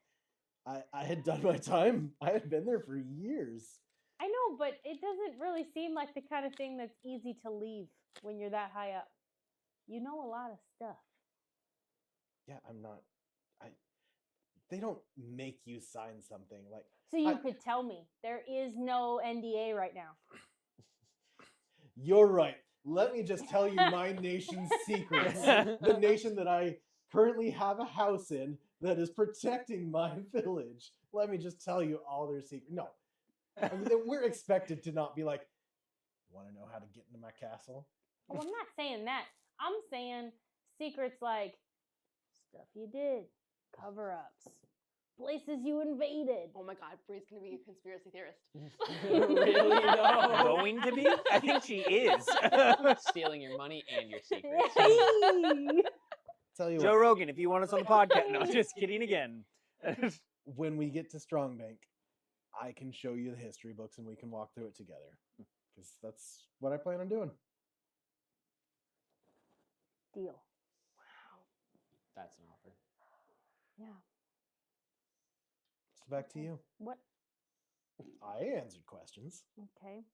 I had done my time. I had been there for years. I know, but it doesn't really seem like the kind of thing that's easy to leave when you're that high up. You know a lot of stuff. Yeah, I'm not. They don't make you sign something like. So you could tell me there is no NDA right now. You're right. Let me just tell you my nation's secrets. The nation that I currently have a house in that is protecting my village. Let me just tell you all their secrets. No. I mean, we're expected to not be like, want to know how to get into my castle? Well, I'm not saying that. I'm saying secrets like stuff you did, cover-ups, places you invaded. Oh my god, Bree's gonna be a conspiracy theorist. Really though? Going to be? I think she is. Stealing your money and your secrets. Tell you Joe what, Rogan, if you want us on the podcast. No, just kidding again. when we get to Strongbank, I can show you the history books and we can walk through it together. Because that's what I plan on doing. Deal. That's an offer. Yeah. So back to you. What? I answered questions. Okay.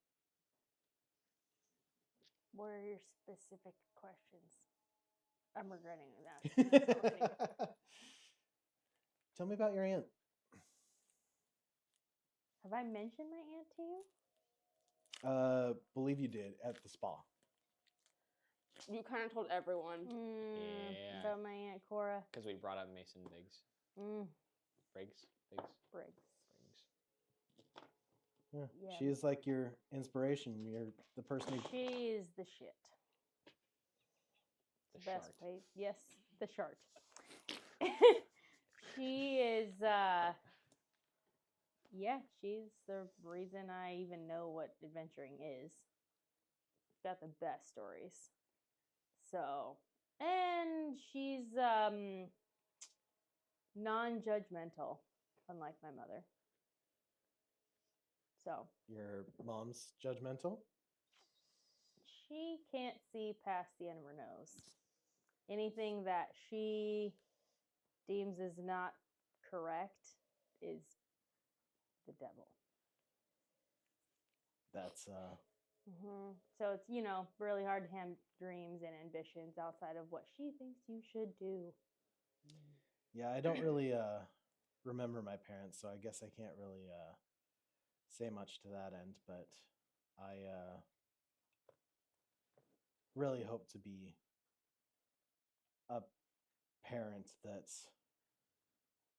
What are your specific questions? I'm regretting that. Tell me about your aunt. Have I mentioned my aunt to you? Believe you did at the spa. You kind of told everyone. Yeah. About my aunt Cora. Because we brought up Mason Biggs. Briggs? Briggs. Yeah. Yeah. She's like your inspiration. You're the person who. She is the shit. The Best shart. way. Yes, the shart. She is Yeah, she's the reason I even know what adventuring is. She's got the best stories. So, and she's non-judgmental, unlike my mother. So, Your mom's judgmental? she can't see past the end of her nose. Anything that she deems is not correct is the devil. That's So it's, really hard to have dreams and ambitions outside of what she thinks you should do. yeah, I don't really remember my parents, so I guess I can't really say much to that end, but I really hope to be a parent that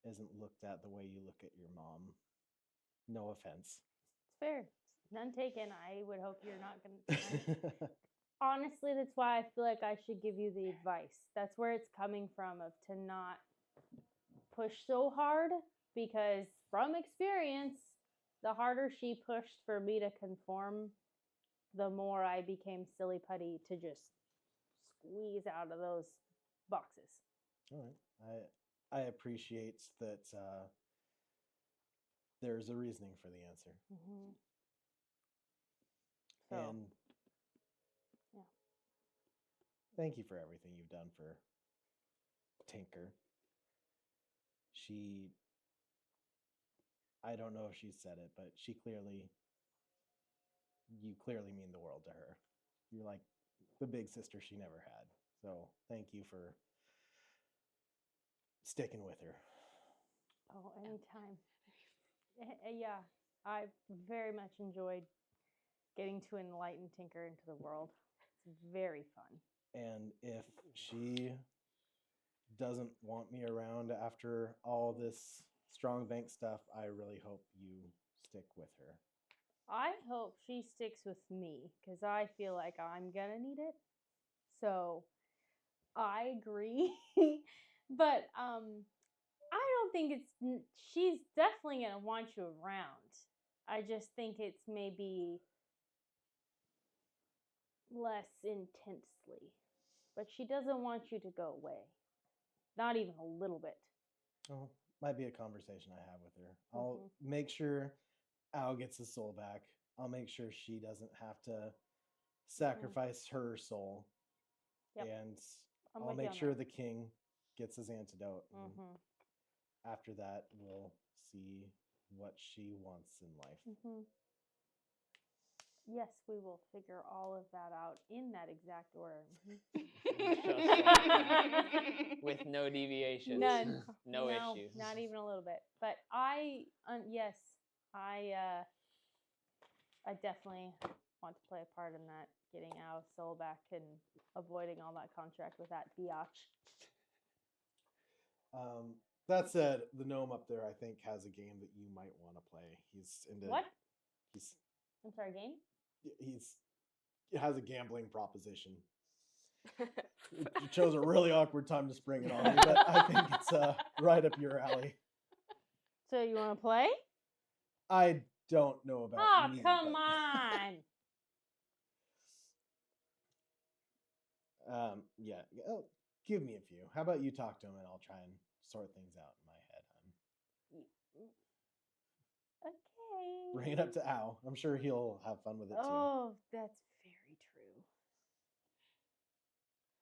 isn't looked at the way you look at your mom. No offense. It's fair. None taken. I would hope you're not going to. Honestly, that's why I feel like I should give you the advice. That's where it's coming from, of to not push so hard, because from experience, the harder she pushed for me to conform, the more I became silly putty to just squeeze out of those boxes. All right. I appreciate that there's a reasoning for the answer. So, And yeah. thank you for everything you've done for Tinker. I don't know if she said it, but you clearly mean the world to her. You're like the big sister she never had. So thank you for sticking with her. Oh, anytime. Yeah, I very much enjoyed getting to enlighten Tinker into the world. It's very fun. And if she doesn't want me around after all this Strongbank stuff, I really hope you stick with her. I hope she sticks with me, because I feel like I'm going to need it. So I agree. But I don't think she's definitely going to want you around. I just think it's maybe less intensely. But she doesn't want you to go away. Not even a little bit. Oh, might be a conversation I have with her. I'll make sure Al gets his soul back. I'll make sure she doesn't have to sacrifice her soul. Yep. And I'm I'll with you make on sure that. the king gets his antidote. And after that, we'll see what she wants in life. Yes, we will figure all of that out in that exact order. With no deviations. None. No issues. Not even a little bit. But I definitely want to play a part in that, getting Al's soul back and avoiding all that contract with that biatch. That said, the gnome up there, I think, has a game that you might want to play. He's into What? He's I'm sorry, game? He has a gambling proposition. You chose a really awkward time to spring it on me, but I think it's right up your alley. So you want to play? I don't know about Oh, me, come on! Yeah. Oh, give me a few. How about you talk to him and I'll try and sort things out in my head, hon. Okay. Bring it up to Al. I'm sure he'll have fun with it too. Oh, that's very true.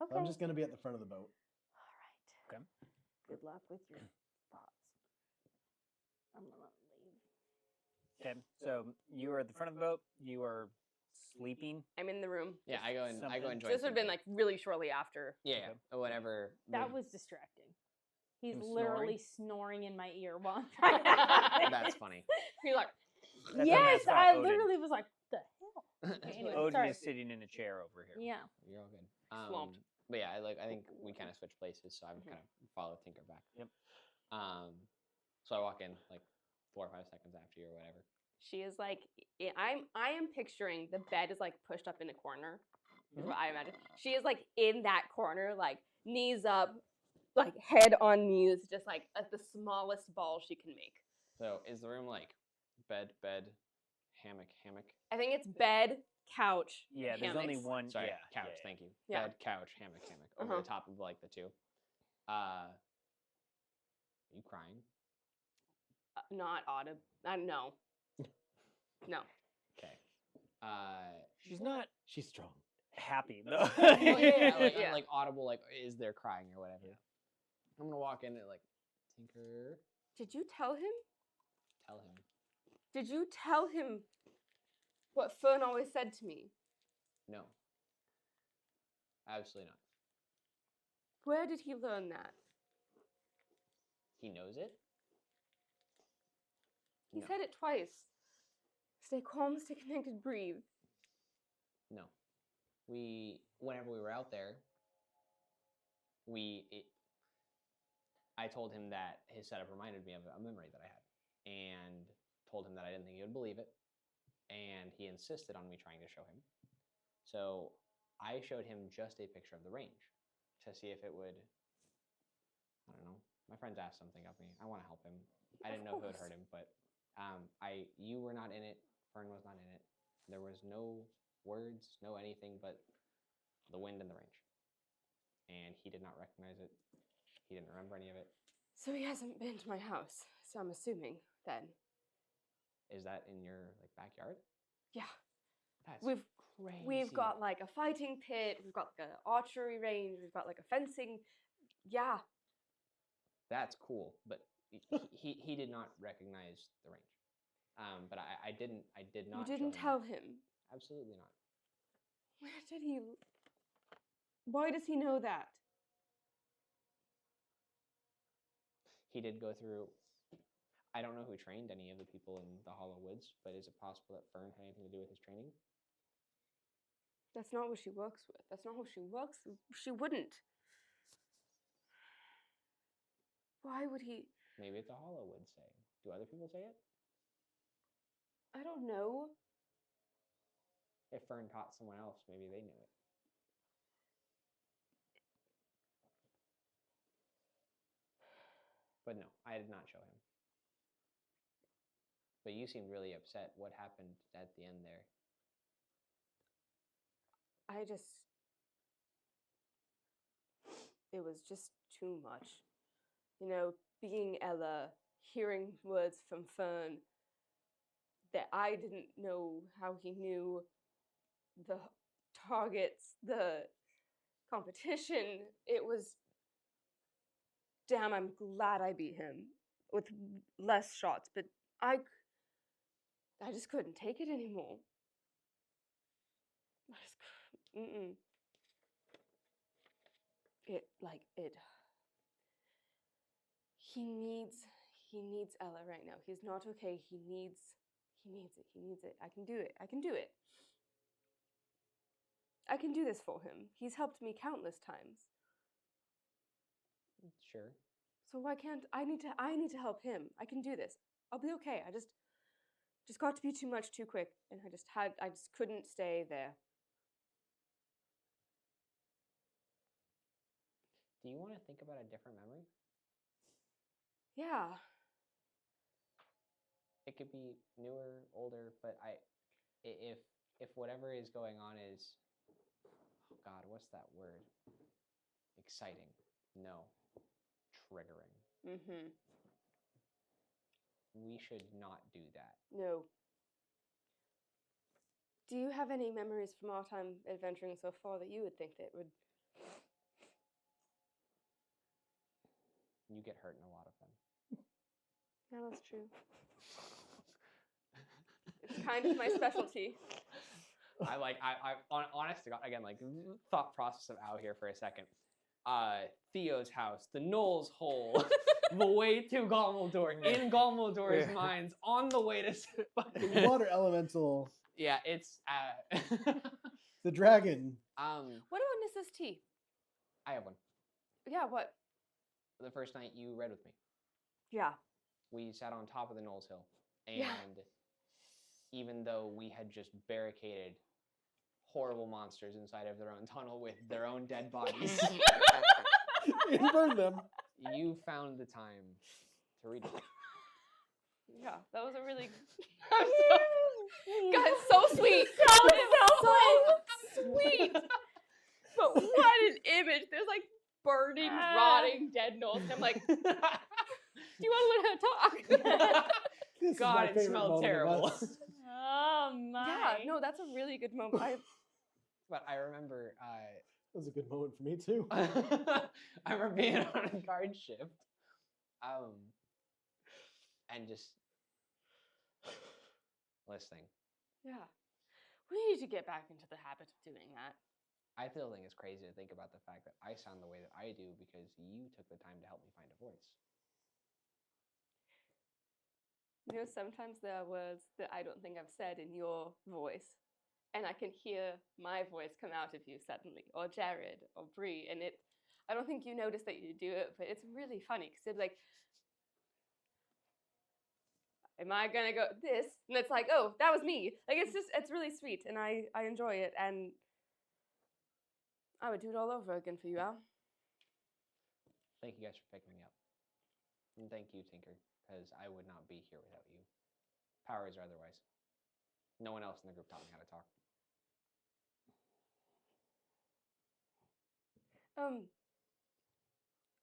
Okay. I'm just going to be at the front of the boat. All right. Okay. Good luck with your thoughts. I'm gonna leave. Okay, so you are at the front of the boat. You are sleeping. I'm in the room. Yeah, I go and join. So this would have been like really shortly after. Yeah, whatever. That was distracting. He's Him literally snoring in my ear while I'm trying to That's funny. You're like, That's yes, Odin. I literally was like, what the hell? Anyway, Odin sorry. is sitting in a chair over here. Yeah. You're all good. Swamped. But yeah, I think we kind of switched places, so I kind of follow Tinker back. Yep. So I walk in like 4 or 5 seconds after you or whatever. she is like, I am picturing the bed is like pushed up in a corner. Is what I imagine. She is like in that corner, like knees up, like head on knees, just like at the smallest ball she can make. So is the room like bed, hammock. I think it's bed, couch, Yeah, there's only hammocks. one. Sorry, Yeah, couch. yeah, Thank you. Yeah. Bed, couch, hammock over Uh-huh. the top of like the two. Are you crying? Not audible. No. No. Okay. She's not She's strong. happy though. Well, yeah, like, Yeah. like audible, like is there crying or whatever. I'm gonna walk in and like, Tinker, Did you tell him? tell him. Did you tell him what Fern always said to me? No. Absolutely not. Where did he learn that? He knows it? He No. said it twice. Stay calm, stay connected, breathe. No. Whenever we were out there, I told him that his setup reminded me of a memory that I had, and told him that I didn't think he would believe it, and he insisted on me trying to show him. So I showed him just a picture of the range to see if it would, I don't know. My friends asked something of me. I want to help him. I didn't know if it would hurt him, but you were not in it. Fern was not in it. There was no words, no anything but the wind and the range. And he did not recognize it. He didn't remember any of it. So he hasn't been to my house. So I'm assuming then. Is that in your like backyard? Yeah. That's We've crazy. got like a fighting pit, we've got like an archery range, we've got like a fencing. Yeah. That's cool, but he did not recognize the range. But I did not. You show didn't him. tell him. Absolutely not. Where did he? Why does he know that? He did go through. I don't know who trained any of the people in the Hollow Woods, but is it possible that Fern had anything to do with his training? That's not what she works with. That's not who she works. She wouldn't. Why would he? Maybe it's a Hollow Woods saying. Do other people say it? I don't know. If Fern taught someone else, maybe they knew it. But no, I did not show him. But you seemed really upset. What happened at the end there? It was just too much. You know, being Ella, hearing words from Fern that I didn't know how he knew the targets, the competition. It was, damn, I'm glad I beat him with less shots, but I just couldn't take it anymore. Mm-mm. He needs Ella right now. He's not okay. He needs it. I can do it. I can do it. I can do this for him. He's helped me countless times. Sure. So why can't I need to help him. I can do this. I'll be okay. I just got to be too much too quick, and I just couldn't stay there. Do you want to think about a different memory? Yeah. It could be newer, older, but if whatever is going on is, oh God, what's that word? Exciting. No. Triggering. Mm-hmm. We should not do that. No. Do you have any memories from our time adventuring so far that you would think that would? You get hurt in a lot of them. Yeah, that's true. It's kind of my specialty. Honest to God, again, like thought process of Al here for a second. Theo's house, the Knoll's hole, the way to Galmaldor, in Galmaldor's mines, on the way to fucking Water elemental. Yeah, it's The dragon. What about Mrs. T? I have one. Yeah, what? The first night you read with me. Yeah. We sat on top of the Knoll's Hill, and Yeah. even though we had just barricaded horrible monsters inside of their own tunnel with their own dead bodies, You burned them. you found the time to read with me. Yeah, that was a really. God, it's so sweet. So sweet. But what an image! There's like burning, rotting, dead gnolls, and I'm like, do you want to learn how to talk? This is God, my it favorite smelled moment of terrible. us. Oh my. Yeah, no, that's a really good moment. But I remember, That was a good moment for me too. I remember being on a guard shift, and just listening. Yeah, we need to get back into the habit of doing that. I still think it's crazy to think about the fact that I sound the way that I do because you took the time to help me find a voice. You know, sometimes there are words that I don't think I've said in your voice, and I can hear my voice come out of you suddenly, or Jared, or Bree, and I don't think you notice that you do it, but it's really funny because it's like, am I gonna go this? And it's like, oh, that was me. Like it's really sweet, and I enjoy it, and I would do it all over again for you, Al. Thank you guys for picking me up. And thank you, Tinker, because I would not be here without you. Powers or otherwise. No one else in the group taught me how to talk.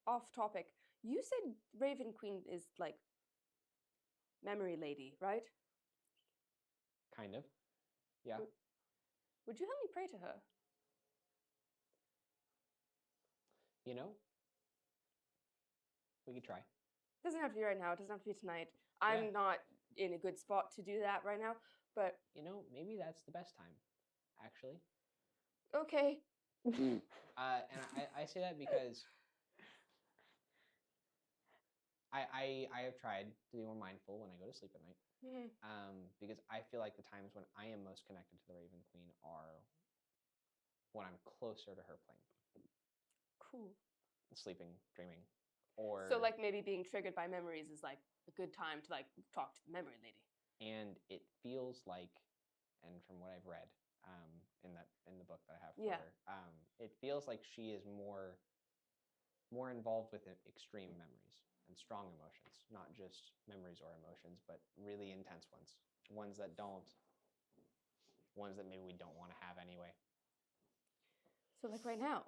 Off topic. You said Raven Queen is like memory lady, right? Kind of. Yeah. Would you help me pray to her? You know, we could try. Doesn't have to be right now. It doesn't have to be tonight. I'm not in a good spot to do that right now, but You know, maybe that's the best time, actually. okay. And I say that because I have tried to be more mindful when I go to sleep at night. Because I feel like the times when I am most connected to the Raven Queen are when I'm closer to her plane, Cool. sleeping, dreaming, or So like maybe being triggered by memories is like a good time to like talk to the memory lady. and it feels like, and from what I've read in the book that I have for Yeah. her, it feels like she is more involved with extreme memories and strong emotions, not just memories or emotions, but really intense ones that maybe we don't want to have anyway. So like right now.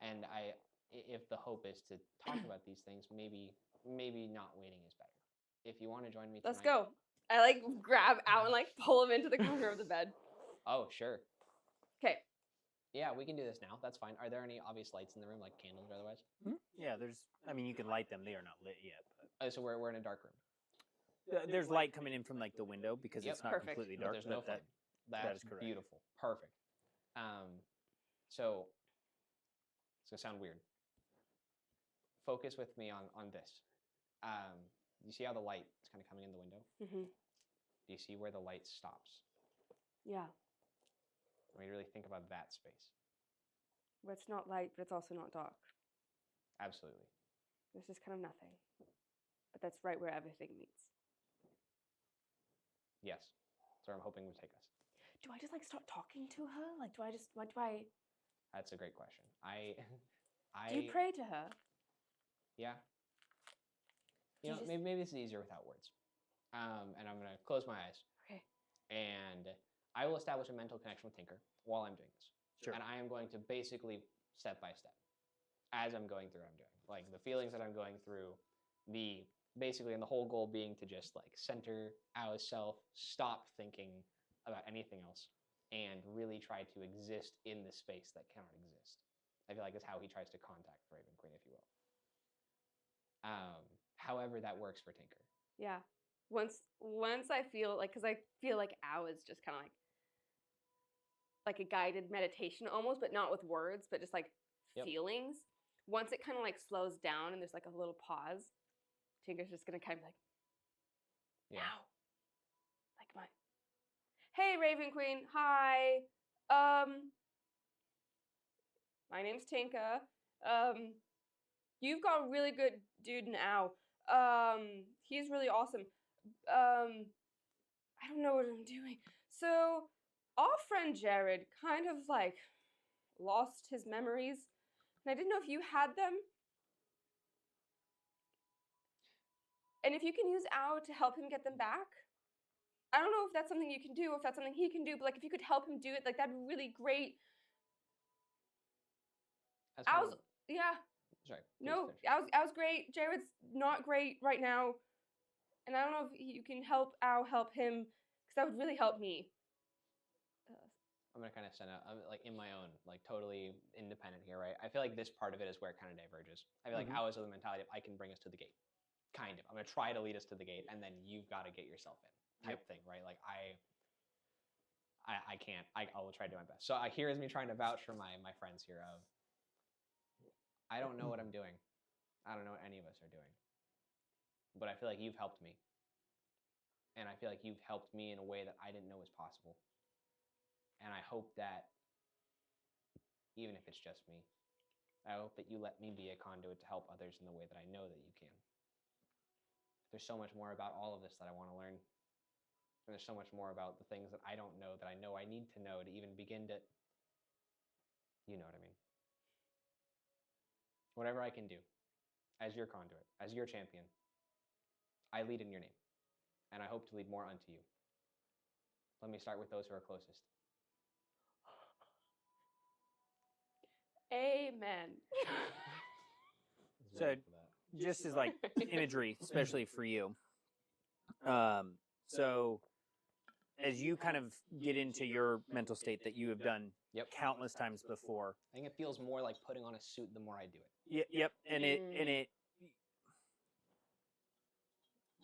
And if the hope is to talk about these things, maybe not waiting is better. If you want to join me tonight, Let's go. I like grab out and like pull him into the corner of the bed. Oh, sure. Okay. Yeah, we can do this now. That's fine. Are there any obvious lights in the room, like candles or otherwise? Yeah, you can light them. They are not lit yet. But So we're in a dark room. there's light coming in from like the window because Yep. it's not Perfect. completely But dark. there's no flame. That's is correct. beautiful. Perfect. So it's gonna sound weird. Focus with me on this. You see how the light is kind of coming in the window? Mm-hmm. Do you see where the light stops? Yeah. I mean, really think about that space. Where it's not light, but it's also not dark. Absolutely. There's just kind of nothing. But that's right where everything meets. Yes. That's where I'm hoping would take us. Do I just like start talking to her? Like do I? That's a great question. Do you pray to her? Yeah. Do you You know, just- maybe this is easier without words. And I'm gonna close my eyes. Okay. And I will establish a mental connection with Tinker while I'm doing this. Sure. And I am going to basically step by step, as I'm going through what I'm doing, like the feelings that I'm going through, basically, and the whole goal being to just like center ourselves, stop thinking about anything else, and really try to exist in the space that cannot exist. I feel like that's how he tries to contact Raven Queen, if you will. However that works for Tinker. Yeah. Once I feel like, because I feel like hours just kind of like a guided meditation almost, but not with words, but just like feelings. Once it kind of like slows down and there's like a little pause, Tinker's just gonna kind of like, now, like hey Raven Queen, hi, my name's Tinker. You've got a really good dude now. He's really awesome. I don't know what I'm doing. So, our friend Jared kind of like lost his memories, and I didn't know if you had them. And if you can use Ao to help him get them back, I don't know if that's something you can do, or if that's something he can do, but like if you could help him do it, like that'd be really great. As far Ao's, as- yeah, sorry. please no, finish. Ao's great. Jared's not great right now, and I don't know if you can help Ao help him, because that would really help me. I'm gonna kind of send out, I'm like in my own, like totally independent here, right? I feel like this part of it is where it kind of diverges. I feel like I was of the mentality of I can bring us to the gate, kind of. I'm gonna try to lead us to the gate, and then you've got to get yourself in, type thing, right? Like I can't. I will try to do my best. So here is me trying to vouch for my friends here. Of I don't know what I'm doing. I don't know what any of us are doing, but I feel like you've helped me, and I feel like you've helped me in a way that I didn't know was possible. And I hope that, even if it's just me, I hope that you let me be a conduit to help others in the way that I know that you can. There's so much more about all of this that I want to learn. And there's so much more about the things that I don't know that I know I need to know to even begin to, you know what I mean. Whatever I can do, as your conduit, as your champion, I lead in your name. And I hope to lead more unto you. Let me start with those who are closest. Amen. So just as like imagery, especially for you. So as you kind of get into your mental state that you have done countless times before. I think it feels more like putting on a suit the more I do it. Yep, and it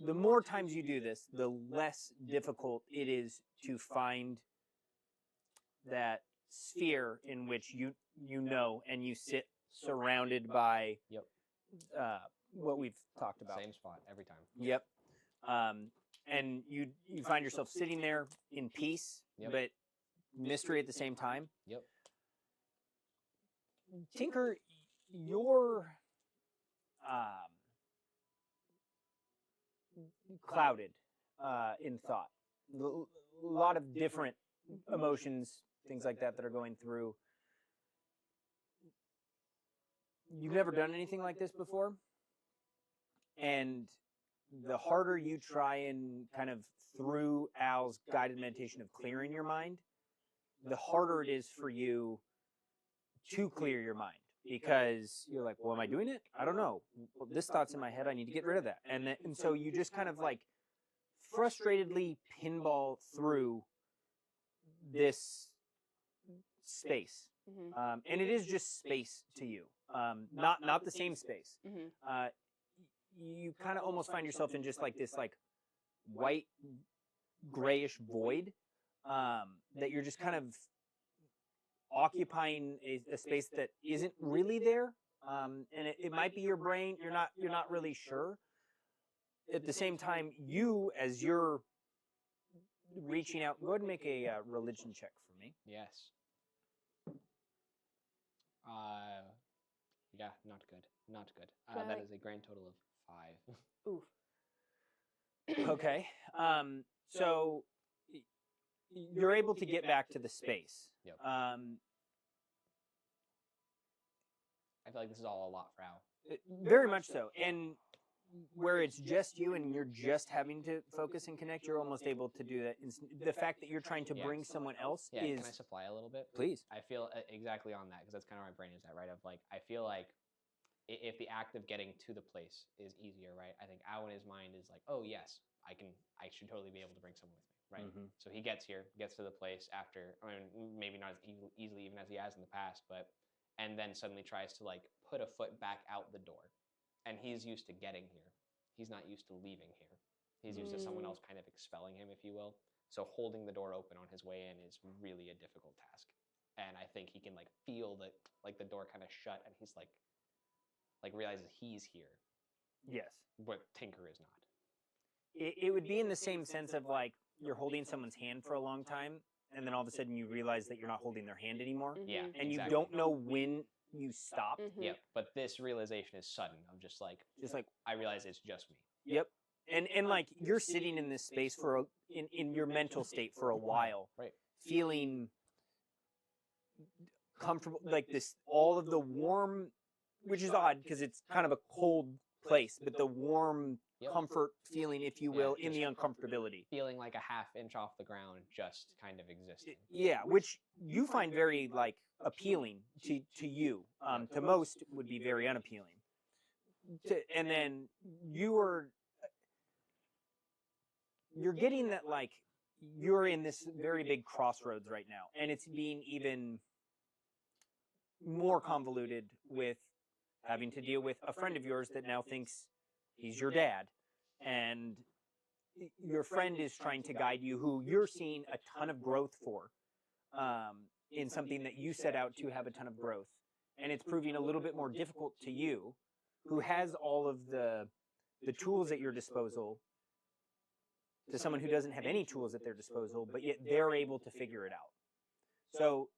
the more times you do this, the less difficult it is to find that sphere in which you know and you sit surrounded by what we've talked about. Same spot every time. Yep. And you find yourself sitting there in peace, but mystery at the same time. Yep. Tinker, you're clouded in thought. A lot of different emotions, things like that are going through. You've never done anything like this before, and the harder you try and kind of through Al's guided meditation of clearing your mind, the harder it is for you to clear your mind, because you're like, well, am I doing it? I don't know. Well, this thought's in my head. I need to get rid of that. And so you just kind of like frustratedly pinball through this space. And it is just space to you, not the same space. You kind of almost find yourself in just like this like white grayish void that you're just kind of occupying a space that isn't really there, and it might be your brain. You're not really sure. At the same time, you, as you're reaching out, go ahead and make a religion check for me. Yes. Yeah, not good. Not good. That is a grand total of 5. Oof. Okay. So you're able to get back to the space. Yep. I feel like this is all a lot for Al. Very much so. And where it's just you and you're just having to focus and connect, you're almost able to do that. The fact that you're trying to bring someone else is... Can I supply a little bit? Please. I feel exactly on that, because that's kind of where my brain is at, right? Of like, I feel like if the act of getting to the place is easier, right? I think Al in his mind is like, oh yes, I should totally be able to bring someone with me, right? So he gets here, gets to the place after, I mean, maybe not as easily even as he has in the past, and then suddenly tries to like put a foot back out the door. And he's used to getting here. He's not used to leaving here. He's used to someone else kind of expelling him, if you will. So holding the door open on his way in is really a difficult task. And I think he can like feel that like the door kind of shut, and he's like realizes he's here. Yes. But Tinker is not. It would be in the same sense of like you're holding someone's hand for a long time, and then all of a sudden you realize that you're not holding their hand anymore. Yeah. And exactly. you don't know when you stop. Yep. But this realization is sudden. I'm just like I realize it's just me. Yep. And like you're sitting in this space for in your mental state for a while, right? Feeling comfortable, like this, all of the warm, which is odd because it's kind of a cold place, but the warm comfort feeling, if you Yeah, will, in just the uncomfortability. Feeling like a half inch off the ground, just kind of existing. Yeah, which you find very like appealing to you. To most would be very unappealing. And then you're getting that like you're in this very big crossroads right now, and it's being even more convoluted with having to deal with a friend of yours that now thinks he's your dad, and your friend is trying to guide you, who you're seeing a ton of growth for, in something that you set out to have a ton of growth, and it's proving a little bit more difficult to you, who has all of the tools at your disposal, to someone who doesn't have any tools at their disposal, but yet they're able to figure it out. So,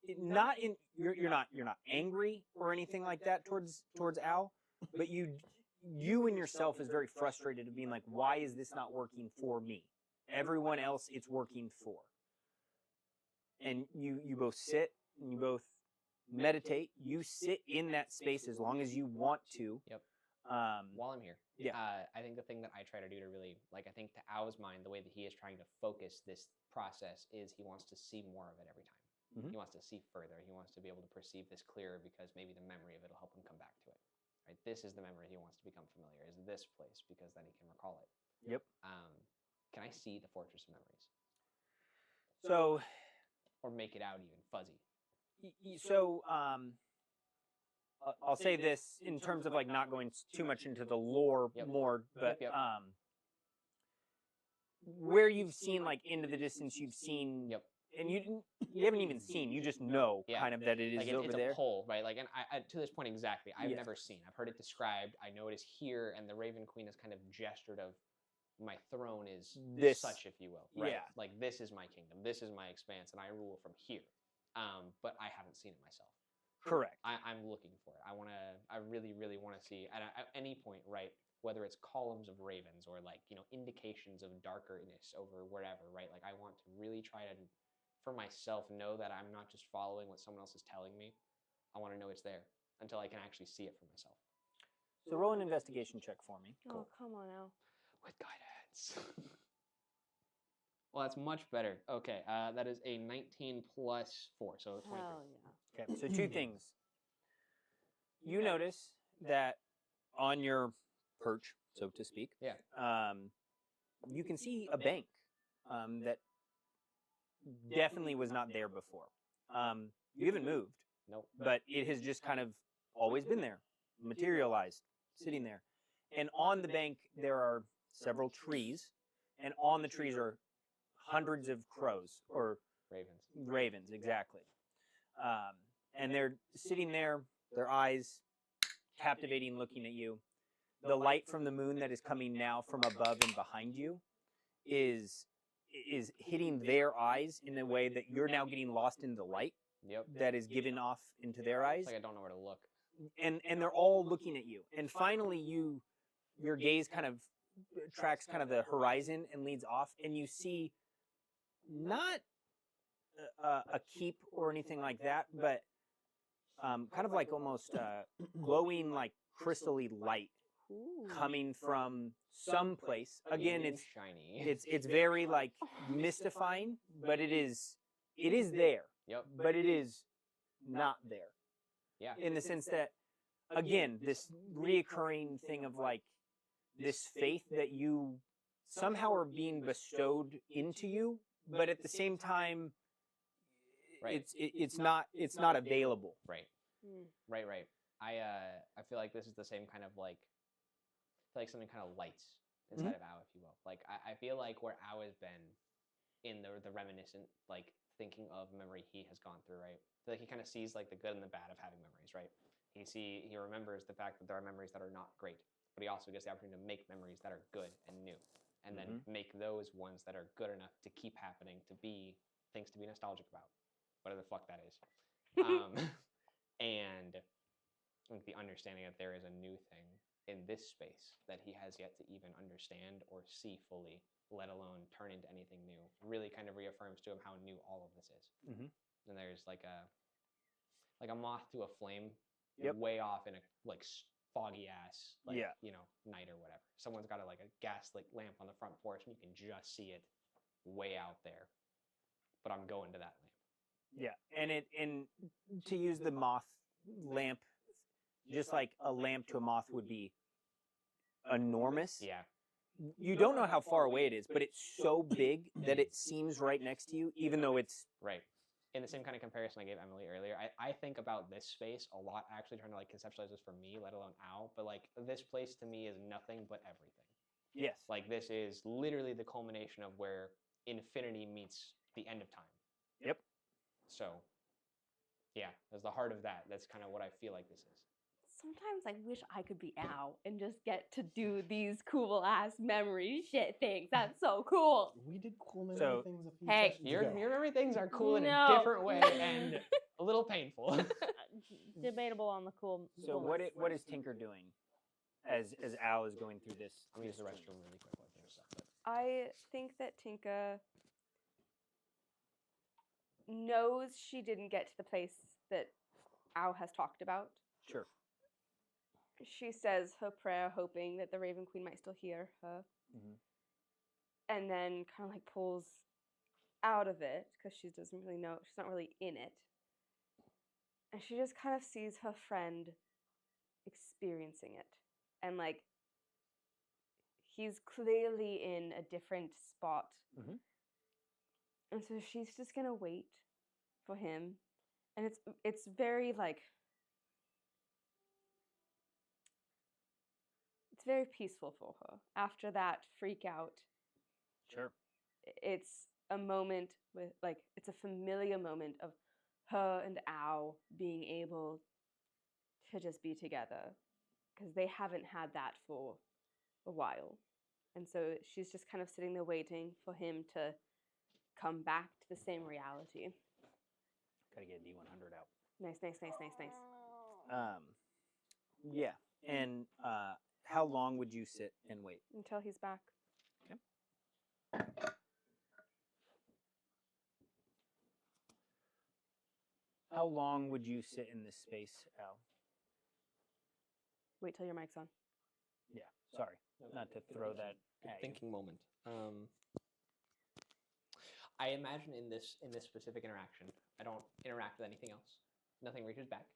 you're not angry or anything like that towards Al, but you and yourself is very frustrated of being like, why is this not working for me? Everyone else it's working for. And you both sit and you both meditate. You sit in that space as long as you want to. Yep. While I'm here, Yeah. I think the thing that I try to do to really, like, I think to Ao's mind, the way that he is trying to focus this process is he wants to see more of it every time. Mhm. He wants to see further. He wants to be able to perceive this clearer because maybe the memory of it will help him come back to it. Right? This is the memory he wants to become familiar, is this place, because then he can recall it. Yep. Can I see the Fortress of Memories? So, Or make it out even fuzzy? I'll say this in terms of like not going too much into the lore Yep. more, but Yep. where you've seen like into the distance, you've seen, Yep. and you haven't even seen, you just know Yeah. kind of that it is Like over it's there. a pole, right? Like, and I to this point exactly, I've Yeah. never seen. I've heard it described. I know it is here, and the Raven Queen has kind of gestured of my throne is This- such, if you will. Right? yeah. Like this is my kingdom. This is my expanse, and I rule from here. But I haven't seen it myself. Correct. I'm looking for it. I really, really want to see at any point, right? Whether it's columns of ravens or like, indications of darkerness over wherever, right? Like I want to really try to, for myself, know that I'm not just following what someone else is telling me. I want to know it's there until I can actually see it for myself. So roll an investigation check for me. Oh, come on now. With guidance. Well, that's much better. Okay, that is a 19 plus 4, so 23. Hell yeah. Okay, so two things. You notice that on your perch, so to speak, Yeah. you can see a bank that definitely was not there before. You haven't moved, Nope. but it has just kind of always been there, materialized, sitting there. And on the bank, there are several trees, and on the trees are hundreds of crows, or ravens, exactly. And they're sitting there, their eyes captivating, looking at you. The light from the moon that is coming now from above and behind you is hitting their eyes in a way that you're now getting lost in the light Yep. that is given off into their eyes. It's like I don't know where to look. And they're all looking at you. And finally your gaze kind of tracks kind of the horizon and leads off, and you see not a keep or anything like that, but kind of like almost glowing like crystally light Ooh. coming from some place. Again, Even it's shiny. it's very like mystifying, but it is there, Yep. but it is not there. Yeah. In the sense that, again, this reoccurring thing of like this faith that you somehow are being bestowed into you, but at the same time, Right. it's not available. Right. Mm. Right. I feel like this is the same kind of like, I feel like something kind of lights inside of Ao, if you will. Like I feel like where Ao has been in the reminiscent, like thinking of memory he has gone through, right? I feel like he kind of sees like the good and the bad of having memories, right? He remembers the fact that there are memories that are not great, but he also gets the opportunity to make memories that are good and new, and then make those ones that are good enough to keep happening, to be things to be nostalgic about, whatever the fuck that is. And like the understanding that there is a new thing in this space that he has yet to even understand or see fully, let alone turn into anything new, really kind of reaffirms to him how new all of this is. And there's like a moth to a flame, Yep. way off in a like foggy ass, like Yeah. night or whatever. Someone's got a gas lamp on the front porch, and you can just see it way out there. But I'm going to that lamp. Yeah, and to use the moth lamp, just like a lamp to a moth would be enormous. Yeah. You don't know how far away it is, but it's so big that it seems right next to you, even though it's Right. In the same kind of comparison I gave Emily earlier, I think about this space a lot, actually trying to conceptualize this for me, let alone Al. But this place to me is nothing but everything. yes. This is literally the culmination of where infinity meets the end of time. Yep. So, yeah, as the heart of that, that's kind of what I feel like this is. Sometimes I wish I could be Al and just get to do these cool ass memory shit things. That's so cool. We did cool memory So- things a few Hey, sessions Your ago. memory things are cool in a No. different way and a little painful. Debatable on the cool. So coolness. what is Tinker doing as Al is going through this? I'm gonna use the this restroom really quick while I finish stuff. But I think that Tinka knows she didn't get to the place that Al has talked about. Sure. She says her prayer, hoping that the Raven Queen might still hear her. Mhm. And then kind of pulls out of it because she doesn't really know. She's not really in it. And she just kind of sees her friend experiencing it. And he's clearly in a different spot. Mhm. And so she's just gonna wait for him. And it's very it's very peaceful for her. After that freak out, Sure. it's a moment with it's a familiar moment of her and Al being able to just be together because they haven't had that for a while. And so she's just kind of sitting there waiting for him to come back to the same reality. Gotta get D100 out. Nice. Yeah. And how long would you sit and wait? Until he's back. How long would you sit in this space, Al? Wait till your mic's on. Yeah. Sorry, not to throw that at you. thinking moment. I imagine in this specific interaction, I don't interact with anything else. Nothing reaches back.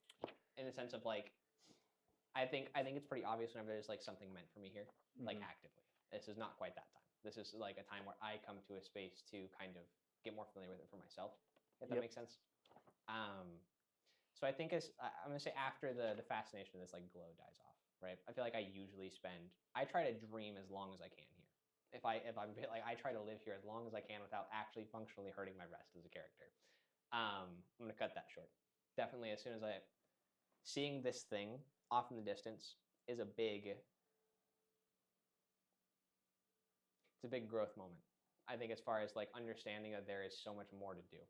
In the sense of I think it's pretty obvious whenever there's something meant for me here, Mhm. actively. This is not quite that time. This is a time where I come to a space to kind of get more familiar with it for myself, if that Yep. makes sense. So I think I'm gonna say after the fascination of this glow dies off, right? I feel like I usually I try to dream as long as I can here. If I'm I try to live here as long as I can without actually functionally hurting my rest as a character. I'm gonna cut that short. Definitely, as soon as seeing this thing off in the distance is a big growth moment. I think as far as understanding that there is so much more to do,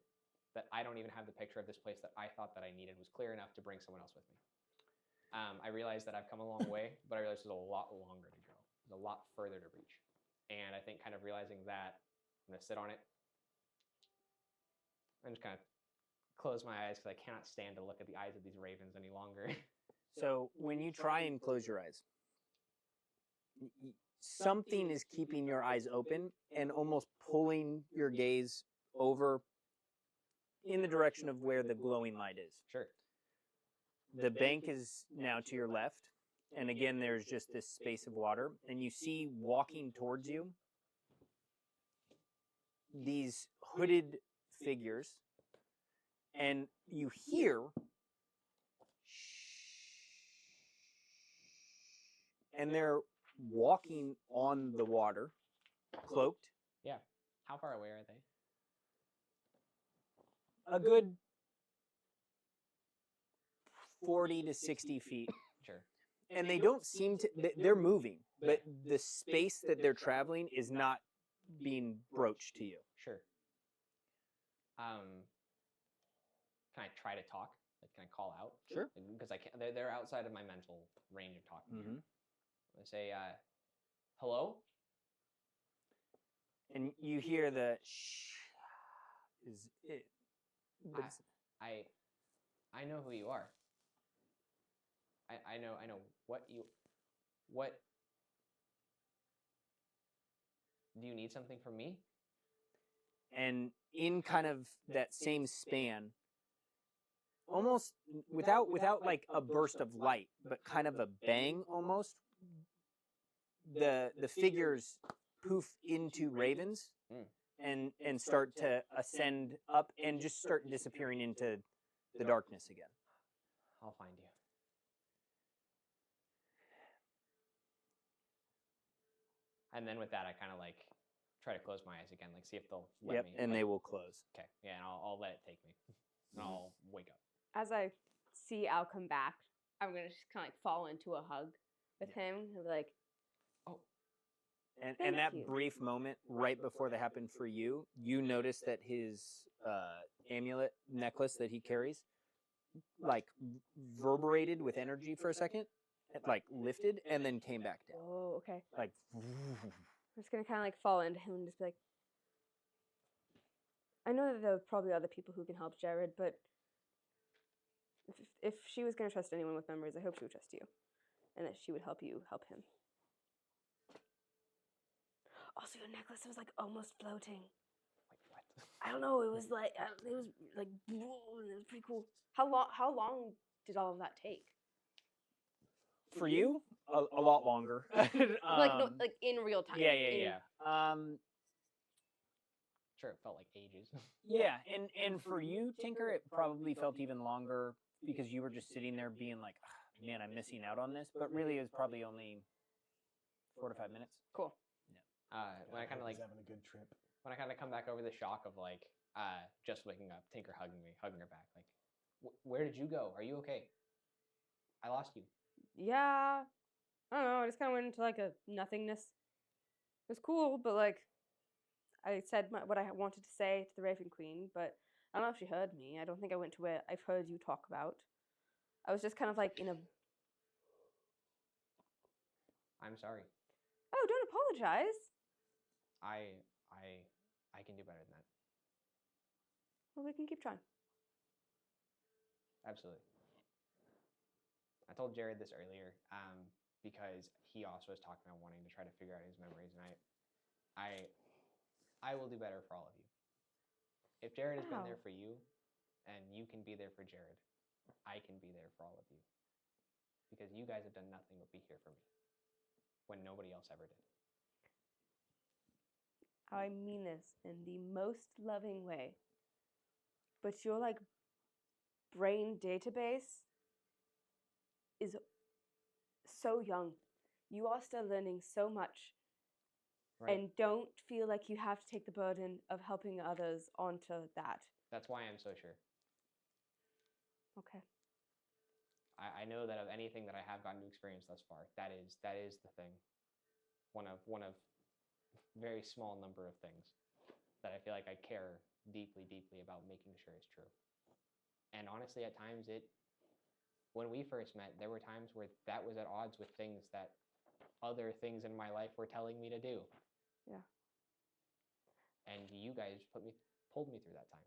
that I don't even have the picture of this place that I thought that I needed was clear enough to bring someone else with me. I realize that I've come a long way, but I realize there's a lot longer to go. There's a lot further to reach. And I think kind of realizing that, I'm going to sit on it and just kind of close my eyes because I cannot stand to look at the eyes of these ravens any longer. So when you try and close your eyes, something is keeping your eyes open and almost pulling your gaze over in the direction of where the glowing light is. Sure. The bank is now to your left, and again, there's just this space of water, and you see walking towards you these hooded figures, and you hear and they're walking on the water, cloaked. Yeah. How far away are they? A good 40 to 60 feet. Sure. And they don't seem to, they're moving, but the space that they're traveling is not being broached to you. Sure. Can I try to talk? Can I call out? Sure. Because I can't. They're outside of my mental range of talking. Mm-hmm. I say, "Hello." And you hear the shh. Is it? But I know who you are. I know. What do you need something from me? And in kind of that same span, almost without like a burst of light, but kind of a bang almost, the figures poof into ravens and start to ascend up and just start disappearing into the darkness again. I'll find you. And then with that, I kind of like try to close my eyes again, like see if they'll let Yep, me. and like, they will close. Okay, yeah, and I'll let it take me, and I'll wake up. As I see Al come back, I'm gonna just kind of like fall into a hug with him and be like, And Thank that you. brief moment right before that happened for you, you notice that his amulet necklace that he carries, like reverberated with energy for a second, like lifted and then came back down. oh, okay. Like, I'm just gonna kind of like fall into him and just be like, I know that there are probably other people who can help Jared, but if she was gonna trust anyone with memories, I hope she would trust you, and that she would help you help him. Also, your necklace was like almost floating. Wait, what? I don't know. It was like it was pretty cool. How long did all of that take? for you, a lot longer. Like no, like in real time. Yeah, in- yeah. Sure, it felt like ages. Yeah, and for you, Tinker, it probably felt even longer because you were just sitting there being like, "Ah, man, I'm missing out on this. But really, it was probably only 4 to 5 minutes. Cool. When I kind of like He's having a good trip. when I kind of come back over the shock of like just waking up, Tinker hugging me, hugging her back, like, where did you go? Are you okay? I lost you. Yeah. I don't know. I just kind of went into like a nothingness. It was cool, but like I said what I wanted to say to the Raven Queen, but I don't know if she heard me. I don't think I went to where I've heard you talk about. I was just kind of like in a. I'm sorry. Oh, don't apologize. I can do better than that. Well, we can keep trying. Absolutely. I told Jared this earlier because he also was talking about wanting to try to figure out his memories, and I will do better for all of you. If Jared has been there Wow. for you, and you can be there for Jared, I can be there for all of you. Because you guys have done nothing but be here for me when nobody else ever did. I mean this in the most loving way. But your like brain database is so young. You are still learning so much. Right. And don't feel like you have to take the burden of helping others onto that. That's why I'm so sure. Okay. I know that of anything that I have gotten to experience thus far, that is the thing. One of very small number of things that I feel like I care deeply, deeply about making sure is true. And honestly, at times when we first met, there were times where that was at odds with things that other things in my life were telling me to do. Yeah. And you guys pulled me through that time.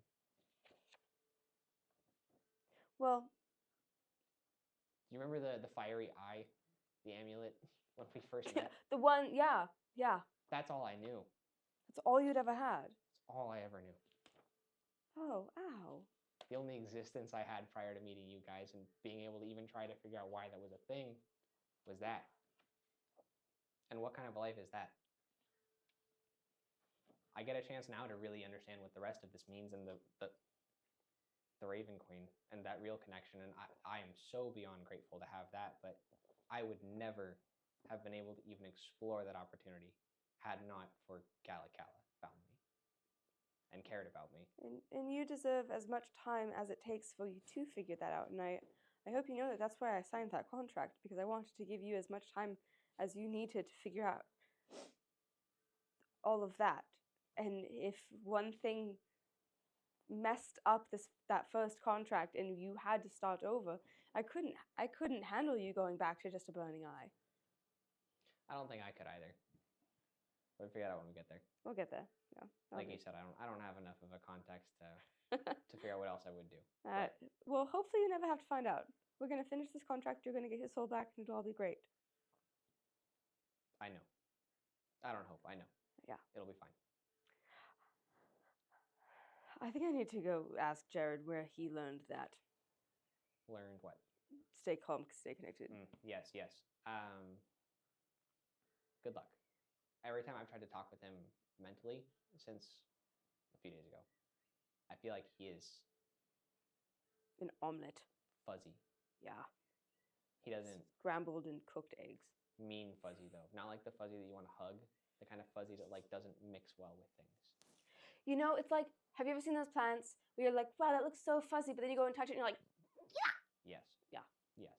Well, Do you remember the fiery eye, the amulet when we first met? the one, yeah. That's all I knew. That's all you'd ever had. That's all I ever knew. Oh, ow. The only existence I had prior to meeting you guys and being able to even try to figure out why that was a thing was that. And what kind of a life is that? I get a chance now to really understand what the rest of this means and the Raven Queen and that real connection. And I am so beyond grateful to have that, but I would never have been able to even explore that opportunity had not for Gala Cala found me and cared about me. And you deserve as much time as it takes for you to figure that out. And I hope you know that that's why I signed that contract, because I wanted to give you as much time as you needed to figure out all of that. And if one thing messed up that first contract and you had to start over, I couldn't handle you going back to just a burning eye. I don't think I could either. We'll figure it out when we get there. We'll get there. Yeah. Like you said, I don't have enough of a context to figure out what else I would do. Well, hopefully you never have to find out. We're gonna finish this contract. You're gonna get his soul back, and it'll all be great. I know. I don't hope. I know. Yeah. It'll be fine. I think I need to go ask Jared where he learned that. Learned what? Stay calm, stay connected. Yes. Good luck. Every time I've tried to talk with him mentally since a few days ago, I feel like he is An omelet. fuzzy. Yeah. He doesn't Scrambled and cooked eggs. mean fuzzy though. Not like the fuzzy that you want to hug. The kind of fuzzy that like doesn't mix well with things. You know, it's like, have you ever seen those plants where you're like, wow, that looks so fuzzy, but then you go and touch it and you're like, Yes. Yeah. Yes.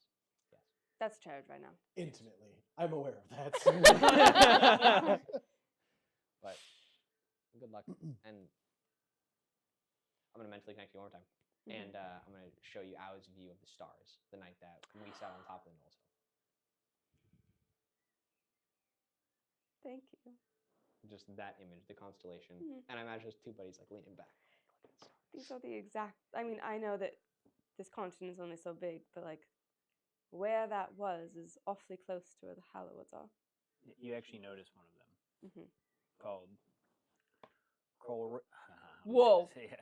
that's Jared right now. Intimately. I'm aware of that. But good luck, and I'm gonna mentally connect you one more time, and I'm gonna show you Ao's view of the stars the night that we sat on top of the Knowles Hill. Thank you. Just that image, the constellation, and I imagine just two buddies like leaning back. Look at the stars. These are the exact. I mean, I know that this continent is only so big, but like, where that was is awfully close to where the Hallowoods are. You actually notice one of them called Whoa. Corellon.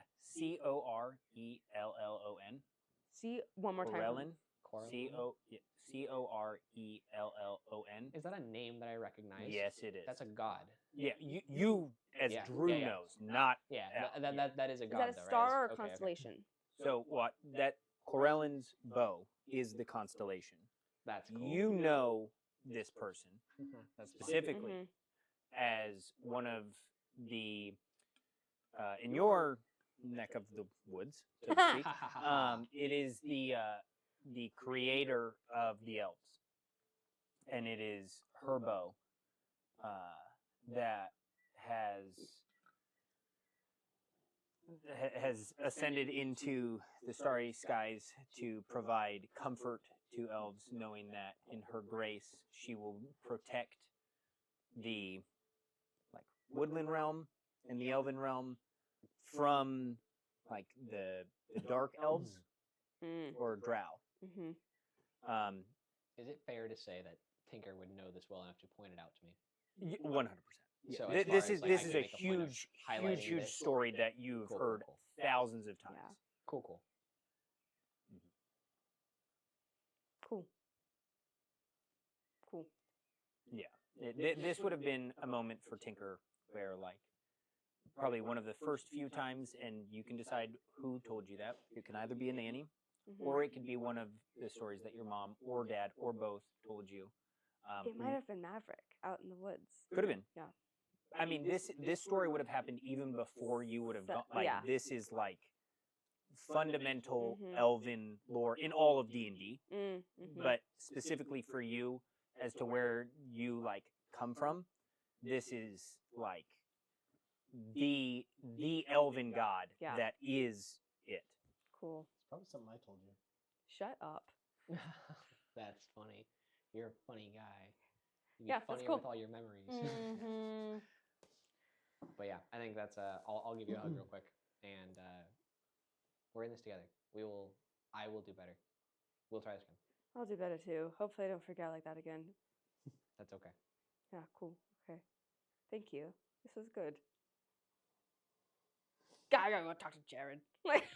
See, one more time. Corellon. Corellon? Corellon. Is that a name that I recognize? Yes, it is. That's a god. Yeah, you as Yeah, Drew yeah, yeah. knows, not Yeah, Al. that is a Is god. that a though, star right? or a Okay, okay. constellation? So what? That Corellon's bow is the constellation. That's cool. You know this person That's fun. specifically as one of the in your neck of the woods, so to speak. It is the creator of the elves, and it is her bow that has ascended into the starry skies to provide comfort to elves, knowing that in her grace she will protect the like woodland realm and the elven realm from like the dark elves or drow. Is it fair to say that Tinker would know this well enough to point it out to me? 100%. So Yeah. as far This as, is like, this I is can a make a point of huge highlighting this? story that you've Cool, heard cool. thousands of times. Yeah. Cool. Cool. Cool. Yeah. This would have been a moment for Tinker where, like, probably one of the first few times, and you can decide who told you that. It can either be a nanny, or it could be one of the stories that your mom or dad or both told you. It might have been Maverick out in the woods. Could have been. Yeah. I mean, this story would have happened even before you would have gone. Like, yeah. this is like fundamental elven lore in all of D&D, but specifically for you as to where you like come from, this is like the elven god that is it. Cool. It's probably something I told you. Shut up. That's funny. You're a funny guy. You'd be Yeah, that's funnier cool. with all your memories. But yeah, I think that's I'll give you a hug real quick, and we're in this together. I will do better. We'll try this again. I'll do better too. Hopefully I don't freak out like that again. That's okay. Yeah, cool. Okay. Thank you. This was good. God, I gotta go talk to Jared. Like,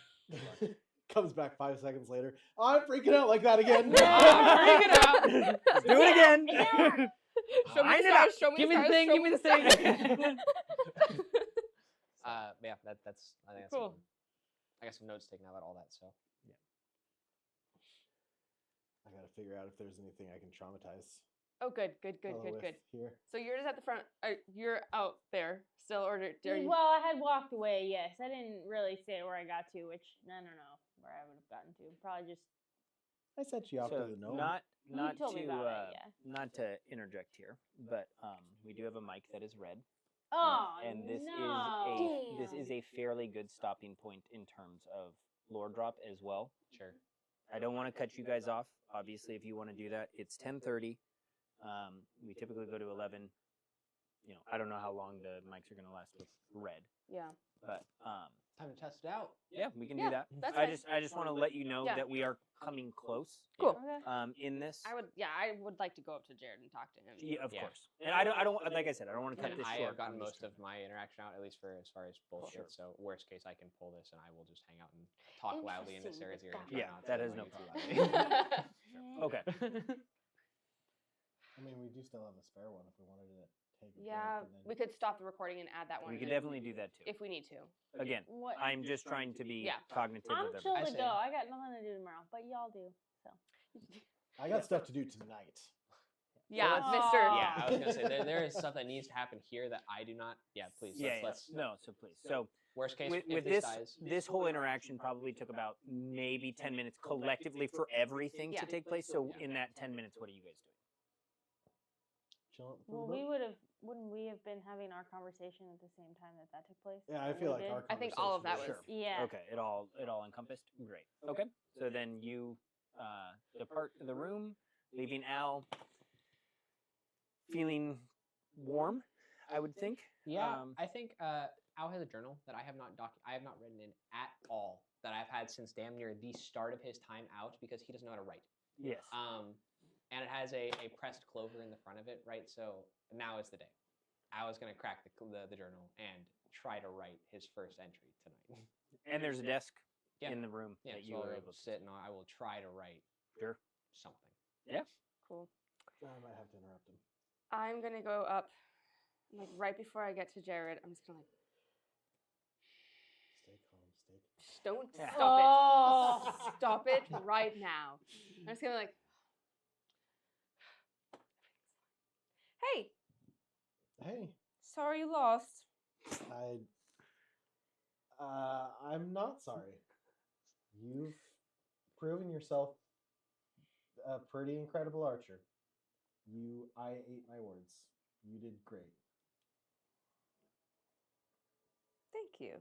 Comes back 5 seconds later. I'm freaking out like that again. I'm freaking out. Let's do it again. Show me Line the it up. stars, show me Give me the stars, thing, show give me the thing. Yeah, that's I think that's Cool. I got some notes taken about all that. So I gotta figure out if there's anything I can traumatize. Oh, good. Hello with here. So you're just at the front. You're out there still, or are you? Well, I had walked away, yes. I didn't really say where I got to, which I don't know where I would have gotten to. Probably just I set you off So to the gnome. not told me to about it, yeah. not to interject here, but we do have a mic that is red. oh And this no. is a fairly good stopping point in terms of lore drop as well. sure. I don't want to cut you guys off. Obviously, if you want to do that, it's 10:30. We typically go to 11. You know, I don't know how long the mics are going to last with red, Yeah. but Time to test it out. Yeah, we can Yeah, do that. that's I fine. just want to let you know Yeah. that we are coming close. Cool. Okay. In this. I would like to go up to Jared and talk to him. Yeah, of Yeah. course. And I don't like I said, I don't want to cut And this I short. have gotten I'm just most of my interaction out, at least for as far as bullshit. Sure. So worst case, I can pull this, and I will just hang out and talk loudly in this area. Interesting. Yeah, that is no problem. Okay. I mean, we do still have a spare one if we wanted to take a Yeah, break. And we could stop the recording and add that one. We could in definitely do that too. if we need to. Again, What? I'm just trying to be Yeah. cognitive I'm of everything. chill I to see. go. I got nothing to do tomorrow, but y'all do. So. I got stuff to do tonight. Yeah, let's- Mister. Yeah, I was gonna say there is stuff that needs to happen here that I do not. Yeah, please. Let's. No, so please. So Worst case, with if this dies. this whole interaction probably took about maybe 10 minutes collectively for everything Yeah. to take place. So Yeah. in that 10 minutes, what are you guys doing? Chilling. Well, wouldn't we have been having our conversation at the same time that took place? Yeah, I That feel we like did? our I think all of that conversation was- Yeah. Okay, it all encompassed. Great. Okay, so then you depart the room, leaving Al feeling warm, I would think. Yeah, I think Al has a journal that I have not written in at all that I've had since damn near the start of his time out because he doesn't know how to write. Yes. And it has a pressed clover in the front of it, right? So now is the day. Al is gonna crack the journal and try to write his first entry tonight. And there's a desk Yeah. in the room Yeah, that so you I'll were able to sit and I will try to write Sure. something. Cool. I might have to interrupt him. I'm gonna go up, like right before I get to Jared. I'm just gonna like, Stay calm. Stay. don't Yeah. stop Oh. it, stop it right now. I'm just gonna like, hey, Hey, sorry you lost. I'm not sorry. You've proven yourself a pretty incredible archer. I ate my words. You did great. Thank you.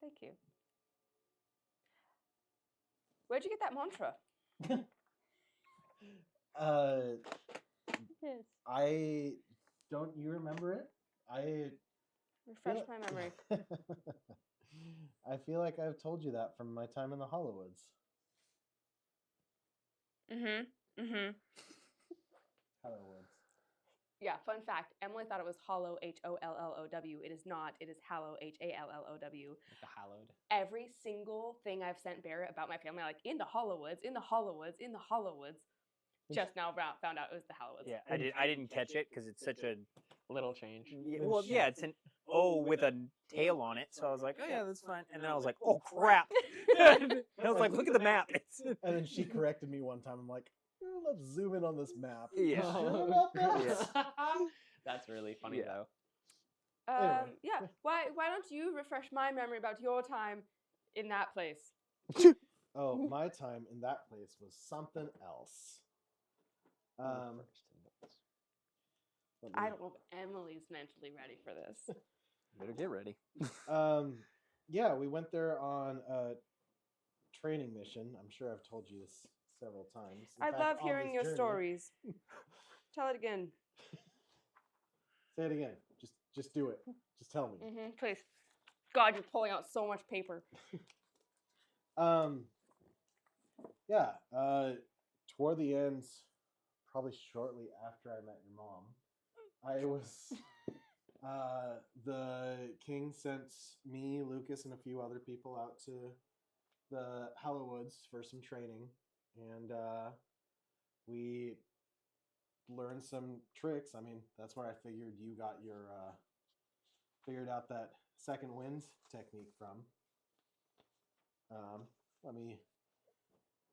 Thank you. Where'd you get that mantra? Yes. Don't you remember it? Refresh my memory. I feel like I've told you that from my time in the Hollowoods. Mm-hmm. Hollowoods. Yeah, fun fact. Emily thought it was hollow, Hollow. It is not. It is hallow, Hallow. Like the hallowed. Every single thing I've sent Barrett about my family, like in the Hollowoods, in the Hollowoods, in the Hollowoods, just now found out it was the Hollowoods. Yeah, I didn't catch it because it's such a Little change. well, yeah, it's an O with a tail on it. So I was like, oh yeah, that's fine. And then I was like, oh crap. And I was like, look at the map. It's And then she corrected me one time. I'm like, let's zoom in on this map. Yeah. Sure about that? Yeah. That's really funny Yeah. though. Anyway. Yeah. Why don't you refresh my memory about your time in that place? Oh, my time in that place was something else. Let I me- don't know if Emily's mentally ready for this. better get ready. Yeah, we went there on a training mission. I'm sure I've told you this several times. In I fact, love on hearing this your journey- stories. Tell it again. Say it again. Just do it. Just tell me. Please. God, you're pulling out so much paper. Yeah, toward the end, probably shortly after I met your mom, I was the king sent me, Lucas, and a few other people out to the Hollowoods for some training, and we learned some tricks. I mean, that's where I figured you got your figured out that second wind technique from. Let me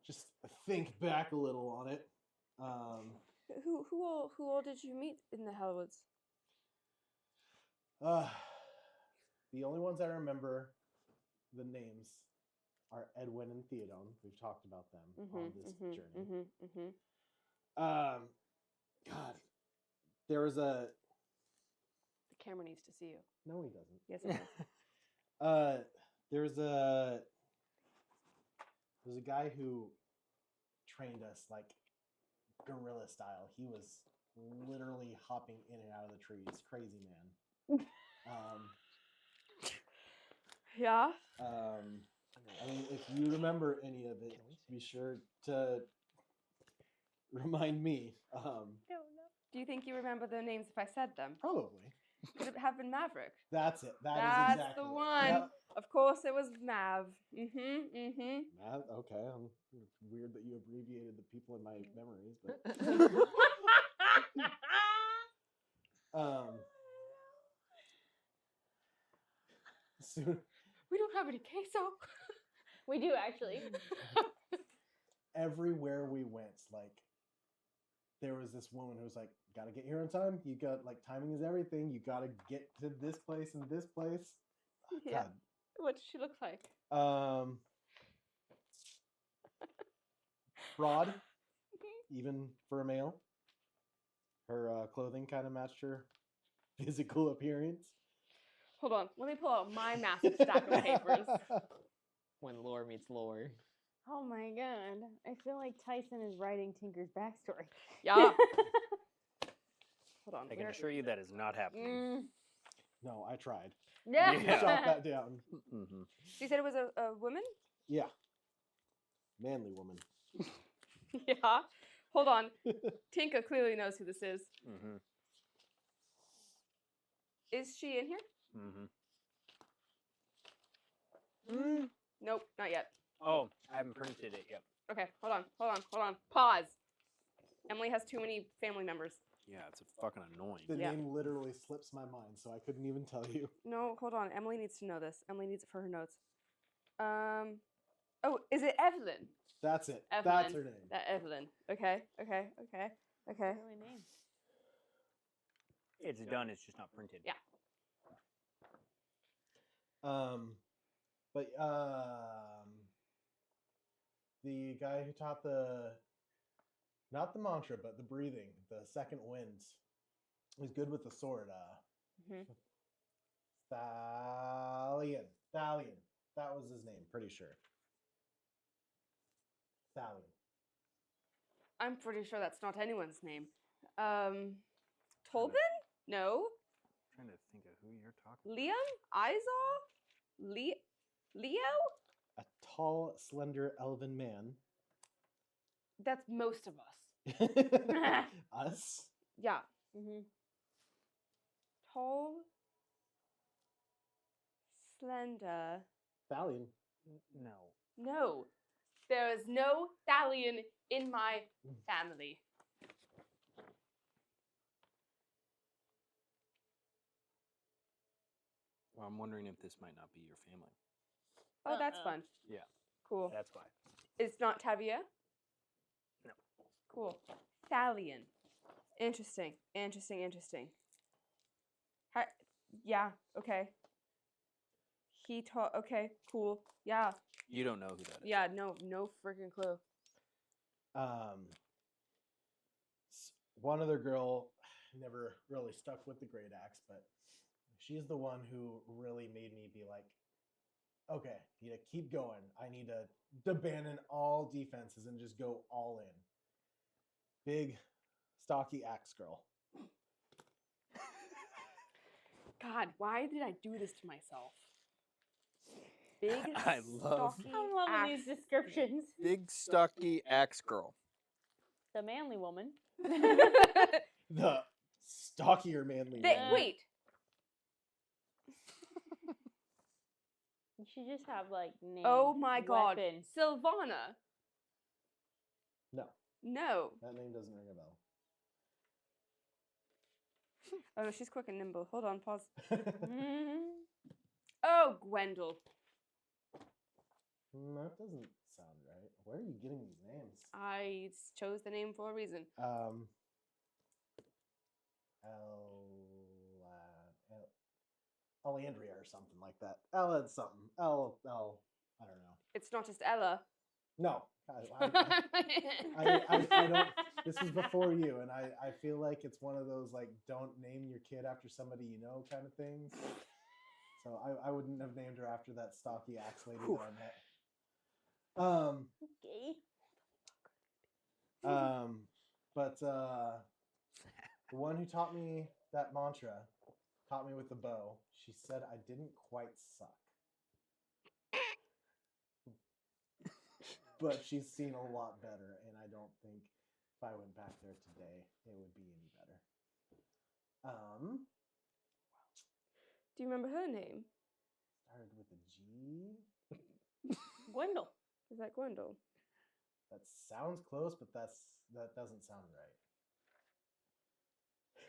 just think back a little on it. Who all did you meet in the Hollowoods? The only ones I remember the names are Edwin and Theodone. We've talked about them on this journey. God, there was a The camera needs to see you. no, he doesn't. Yes, it does. There's a guy who trained us like gorilla style. He was literally hopping in and out of the trees. Crazy man. Yeah. I mean, if you remember any of it, be sure to remind me. Do you think you remember their names if I said them? Probably. Could it have been Maverick? That's it. That is That's exactly the it. one. Yep. Of course, it was Mav. Mm-hmm. Okay. It's weird that you abbreviated the people in my memories, but soon, We don't have any queso. We do actually. everywhere we went, like there was this woman who was like, "Gotta get here on time. You got like timing is everything. You gotta get to this place and this place." Yeah. What does she look like? God. Broad, even for a male. Her clothing kind of matched her physical appearance. Hold on. Let me pull out my massive stack of papers. When lore meets lore. Oh my god. I feel like Tyson is writing Tinker's backstory. Yeah. Hold on. I can assure you that is not happening. No, I tried. Yeah. You shot that down. Mm-hmm. You said it was a woman? Yeah. Manly woman. Yeah. Hold on. Tinka clearly knows who this is. Mm-hmm. Is she in here? Mm-hmm. Nope, not yet. Oh, I haven't printed it yet. Okay, hold on. Pause. Emily has too many family members. Yeah, it's fucking annoying. The Yeah. name literally slips my mind, so I couldn't even tell you. No, hold on. Emily needs to know this. Emily needs it for her notes. Oh, is it Evelyn? That's it. Evelyn. That's her name. That Evelyn. Okay. Really name. It's done. It's just not printed. Yeah. But the guy who taught not the mantra, but the breathing, the second wind, was good with the sword. Thalion. That was his name, pretty sure. Thalion. I'm pretty sure that's not anyone's name. Tolbin? No. I'm trying to think of who you're talking Liam? Izar? Leo? A tall, slender, elven man. That's most of us. Us? Yeah. Mm-hmm. Tall, slender. Thalion. No. No. There is no Thalion in my family. Well, I'm wondering if this might not be your family. Oh, that's fun. Yeah. Cool. That's why. It's not Tavia? No. Cool. Thalion. Interesting. Yeah, okay. He taught, okay, cool. Yeah. You don't know who that is. Yeah, no freaking clue. One other girl never really stuck with the great axe, but she's the one who really made me be like, okay, need to keep going. I need to abandon all defenses and just go all in. Big, stocky axe girl. God, why did I do this to myself? Big, I love- stocky I'm loving axe. these descriptions. Big, stocky axe girl. The manly woman. The stockier manly man. Wait. You should just have like name. Oh my god. weapon. Sylvana. No, No. that name doesn't ring a bell. Oh no, she's quick and nimble. Hold on, pause. Mhm. Oh, Gwendol. That doesn't sound right. Where are you getting these names? I chose the name for a reason. Elandria or something like that. Ella something. I don't know. It's not just Ella. No. I don't. This was before you, and I feel like it's one of those like don't name your kid after somebody you know kind of things. So I wouldn't have named her after that stocky axe lady that I met. Okay. But the one who taught me that mantra, taught me with the bow. She said I didn't quite suck. But she's seen a lot better, and I don't think if I went back there today, it would be any better. Do you remember her name? Started with a G. Gwendol. Is that Gwendol? That sounds close, but that doesn't sound right.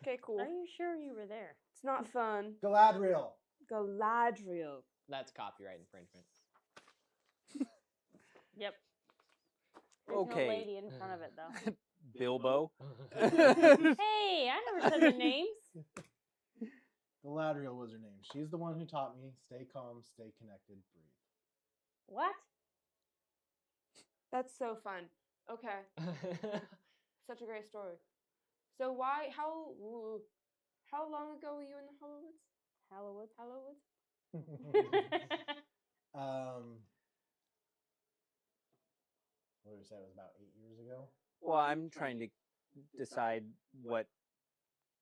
Okay, cool. Are you sure you were there? It's not fun. Galadriel. Galadriel. That's copyright infringement. Yep. There's Okay. no lady in front of it though. Bilbo. Hey, I never said the names. Galadriel was her name. She's the one who taught me stay calm, stay connected, breathe. What? That's so fun. Okay. Such a great story. So how long ago were you in the Hollowwoods? Hallowoods. What did we say? It was about 8 years ago. Well, I'm trying to decide what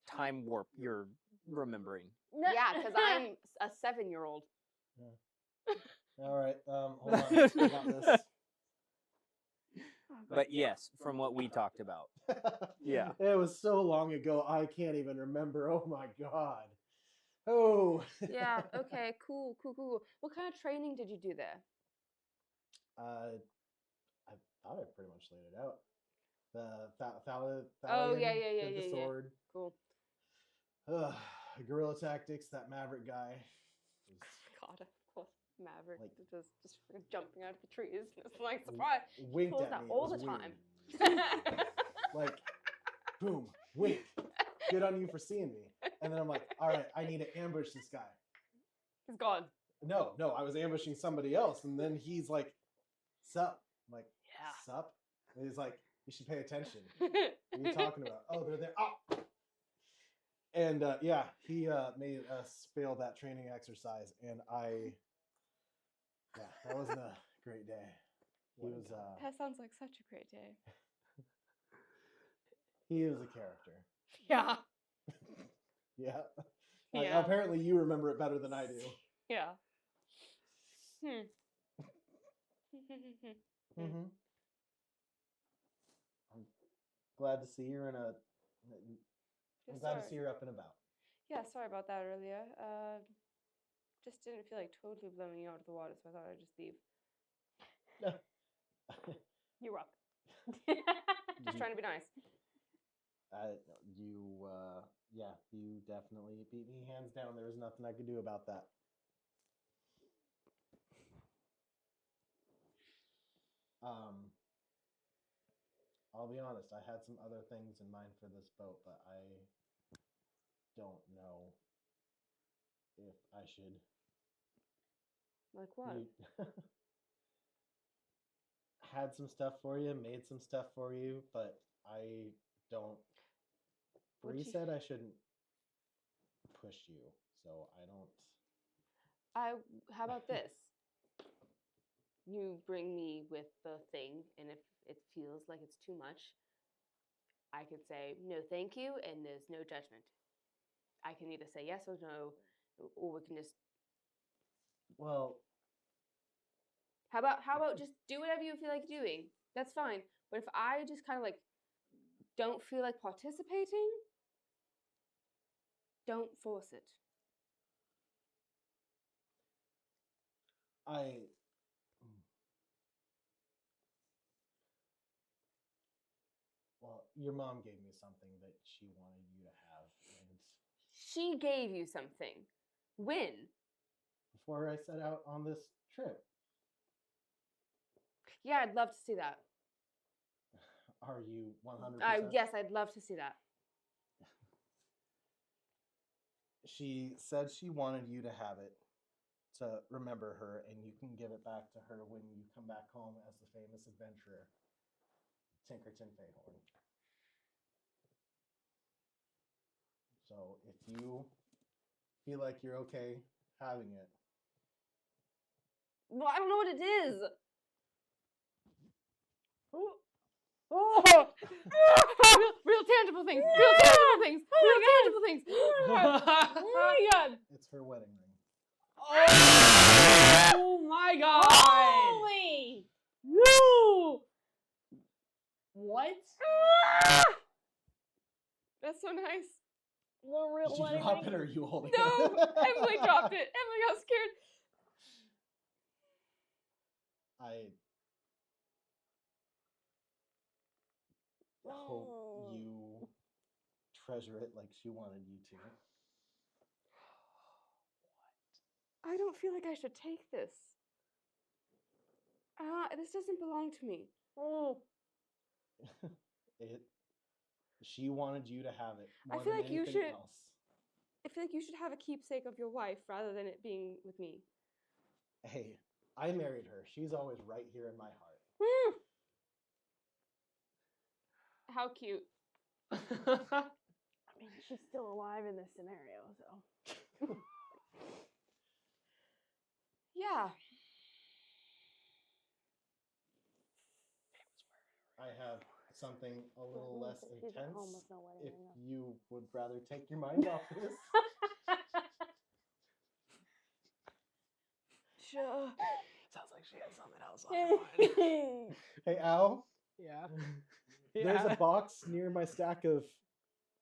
time warp you're remembering. Yeah, because I'm a 7-year-old. All right. Hold on. I got this. But yes, from what we talked about. Yeah. It was so long ago, I can't even remember. Oh my god. Oh. Yeah, okay, cool. What kind of training did you do there? I thought I pretty much laid it out. The Oh, Thalion yeah, did the sword. Cool. Guerrilla tactics, that Maverick guy. Was God, of course, Maverick Like- just freaking jumping out of the trees. It's like, surprise. winked pulls at that me. It all was the time. weird. Like, boom, wink. Good on you for seeing me. And then I'm like, all right, I need to ambush this guy. He's gone. No, I was ambushing somebody else. And then he's like, sup? I'm like, Yeah. sup? And he's like, you should pay attention. What are you talking about? Oh, they're there. Oh. And yeah, he made us fail that training exercise. And that wasn't a great day. He was That sounds like such a great day. he is a character. Yeah. Yeah. Yeah. Apparently you remember it better than I do. Yeah. Mm-hmm. I'm glad to see you're in a. I'm glad to see you're up and about. Yeah, sorry about that earlier. Just didn't feel like totally blowing you out of the water, so I thought I'd just leave. You're up. Just trying to be nice. You definitely beat me hands down. There was nothing I could do about that. I'll be honest, I had some other things in mind for this boat, but I don't know if I should. Like what? Had some stuff for you, made some stuff for you, but I don't. Bree said I shouldn't push you, so I don't. How about this? You bring me with the thing, and if it feels like it's too much, I could say no, thank you, and there's no judgment. I can either say yes or no, or we can just. Well, How about just do whatever you feel like doing? That's fine. But if I just kind of like don't feel like participating, don't force it. Well, your mom gave me something that she wanted you to have, and She gave you something. When? before I set out on this trip. Yeah, I'd love to see that. Are you 100%? Yes, I'd love to see that. She said she wanted you to have it to remember her, and you can give it back to her when you come back home as the famous adventurer, Tinkerton Fayhorn. So if you feel like you're okay having it, Well, I don't know what it is. real tangible things. Real tangible things. Real tangible things. Oh my god! It's her wedding ring. Oh my god! Holy! No! What? That's so nice. The real Did you wedding drop ring? it or are you holding No, it? Emily dropped it. Emily got scared. I hope you treasure it like she wanted you to. I don't feel like I should take this. This doesn't belong to me. Oh. She wanted you to have it. I More feel than like you anything should- else. I feel like you should have a keepsake of your wife rather than it being with me. Hey, I married her. She's always right here in my heart. How cute. I mean, she's still alive in this scenario, so. Yeah. I have something a little means less that she's at home intense. with no wedding If ring on. you would rather take your mind off this. Sure. Sounds like she has something else on her mind. Hey, Al, Yeah. there's a box near my stack of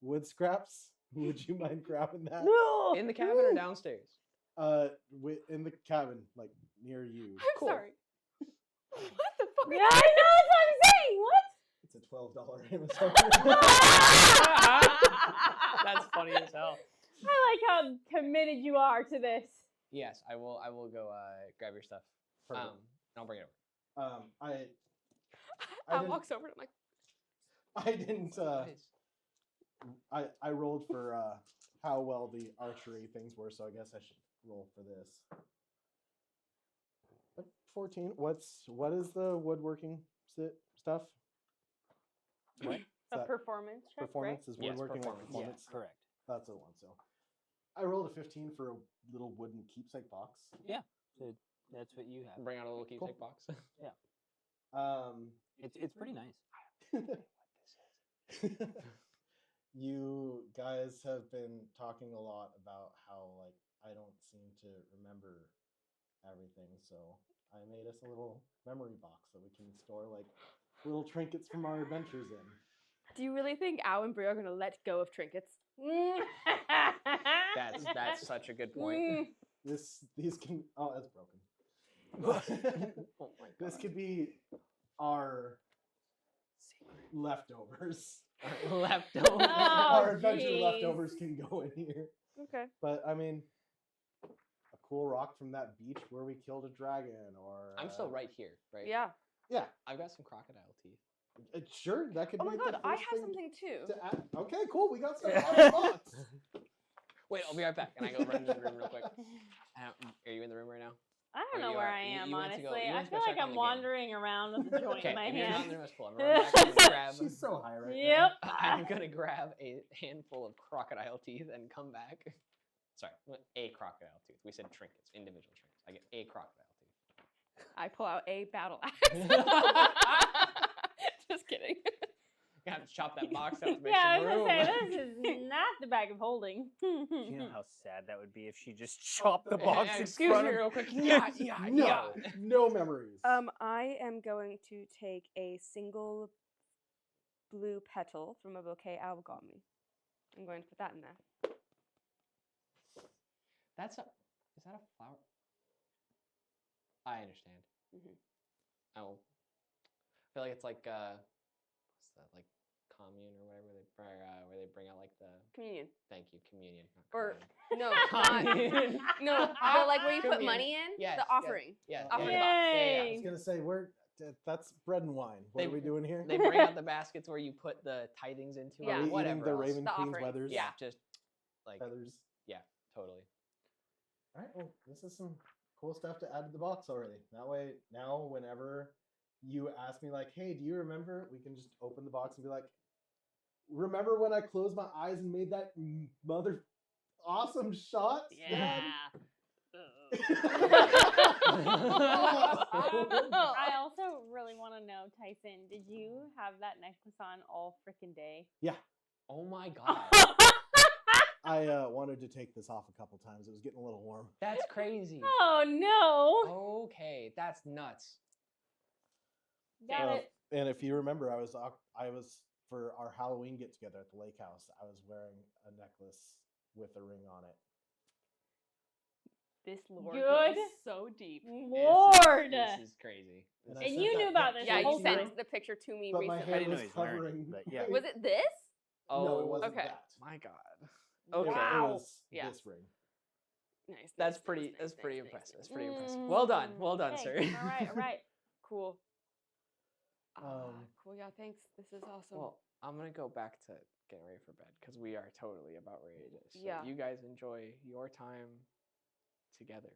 wood scraps. Would you mind grabbing that? No! In the cabin or downstairs? In the cabin, like near you. I'm Cool. sorry. What the fuck? Yeah, I know that's what I'm saying! What? It's a $12 Amazon. That's funny as hell. I like how committed you are to this. Yes, I will go grab your stuff. Perfect. And I'll bring it over. I Al didn't- walks over and I'm like, I didn't. Nice. I rolled for how well the archery things were, so I guess I should roll for this. 14. What is the woodworking stuff? What? A that performance check, performance is Yes, woodworking like performance. performance. Correct. That's the one. So I rolled a 15 for a little wooden keepsake box. That's what you have. Bring out a little keepsake box. It's pretty nice. You guys have been talking a lot about how like I don't seem to remember everything, so I made us a little memory box that we can store like little trinkets from our adventures in. do you really think Al and Brie are gonna let go of trinkets? right? That's such a good point. These can that's broken. Oh my This God. could be our leftovers. Leftover. Our adventure jeez. leftovers can go in here. Okay. But I mean, a cool rock from that beach where we killed a dragon, or I'm still right here, right? Yeah. Yeah, I've got some crocodile teeth. sure. That could Oh be. my the god, I first have thing something too. to add. Okay, cool. We got stuff out of the box. Wait, I'll be right back. And I go run into the room real quick. Are you in the room right now? I don't Or know you where are- I you- am, you went to go- honestly. you I went to go feel like check on I'm the game. wandering around with a joint Okay, in my if you're not in hand. the room, that's cool. I'm gonna run back and grab. She's so high right Yep. I'm gonna grab a handful of crocodile teeth and come back. Sorry, a crocodile tooth. We said trinkets, individual trinkets. I get a crocodile tooth. I pull out a battle axe. Just kidding. You have to chop that box up to make Yeah, I some was room. gonna say this is not the bag of holding. Do you know how sad that would be if she just chopped the box in Excuse front me, of real quick. Yeah, No memories. I am going to take a single blue petal from a bouquet Al got me. I'm going to put that in there. Is that a flower? I understand. Oh, I feel like it's like what's that, like commune or whatever where they bring out like the Communion. thank you communion. Not Or communion. no, not, Communion. no, like where you put Communion. money in, Yes, the yes. offering. Yeah, Offering yeah, box. yeah, yeah. I was gonna say that's bread and wine. What They- are we doing here? They bring out the baskets where you put the tithings into. Yeah. or Are we whatever eating the else. Raven The Queen's offerings. feathers? Yeah, just like Feathers. totally. All right. Well, this is some cool stuff to add to the box already. That way, now whenever you ask me like, "Hey, do you remember?" We can just open the box and be like, "Remember when I closed my eyes and made that mother awesome shot?" Yeah. I I also really really want to know, Tyson, did you have that necklace on all freaking day? Yeah, Oh my god. I wanted to take this off a couple times. It was getting a little warm. That's crazy. Oh no! Okay, that's nuts. Got it. And if you remember, I was for our Halloween get together at the lake house. I was wearing a necklace with a ring on it. This lore Good. goes so deep. Lord! This is crazy. And I And sent you that knew about picture this Yeah, the you whole to sent time. the picture to me But my recently. hair I didn't was know he was wearing covering. it, but yeah. Was it this? Oh, No, it wasn't okay. that. my god. It Wow. was Yeah. this ring. Nice. That's nice, pretty. nice, That's nice, pretty nice, impressive. nice, That's pretty nice. impressive. Well done. Well done, Okay, sir. All right, all right. Cool. Um, Cool. Yeah. Thanks. This is awesome. Well, I'm gonna go back to getting ready for bed because we are totally about ready to. So Yeah. you guys enjoy your time together.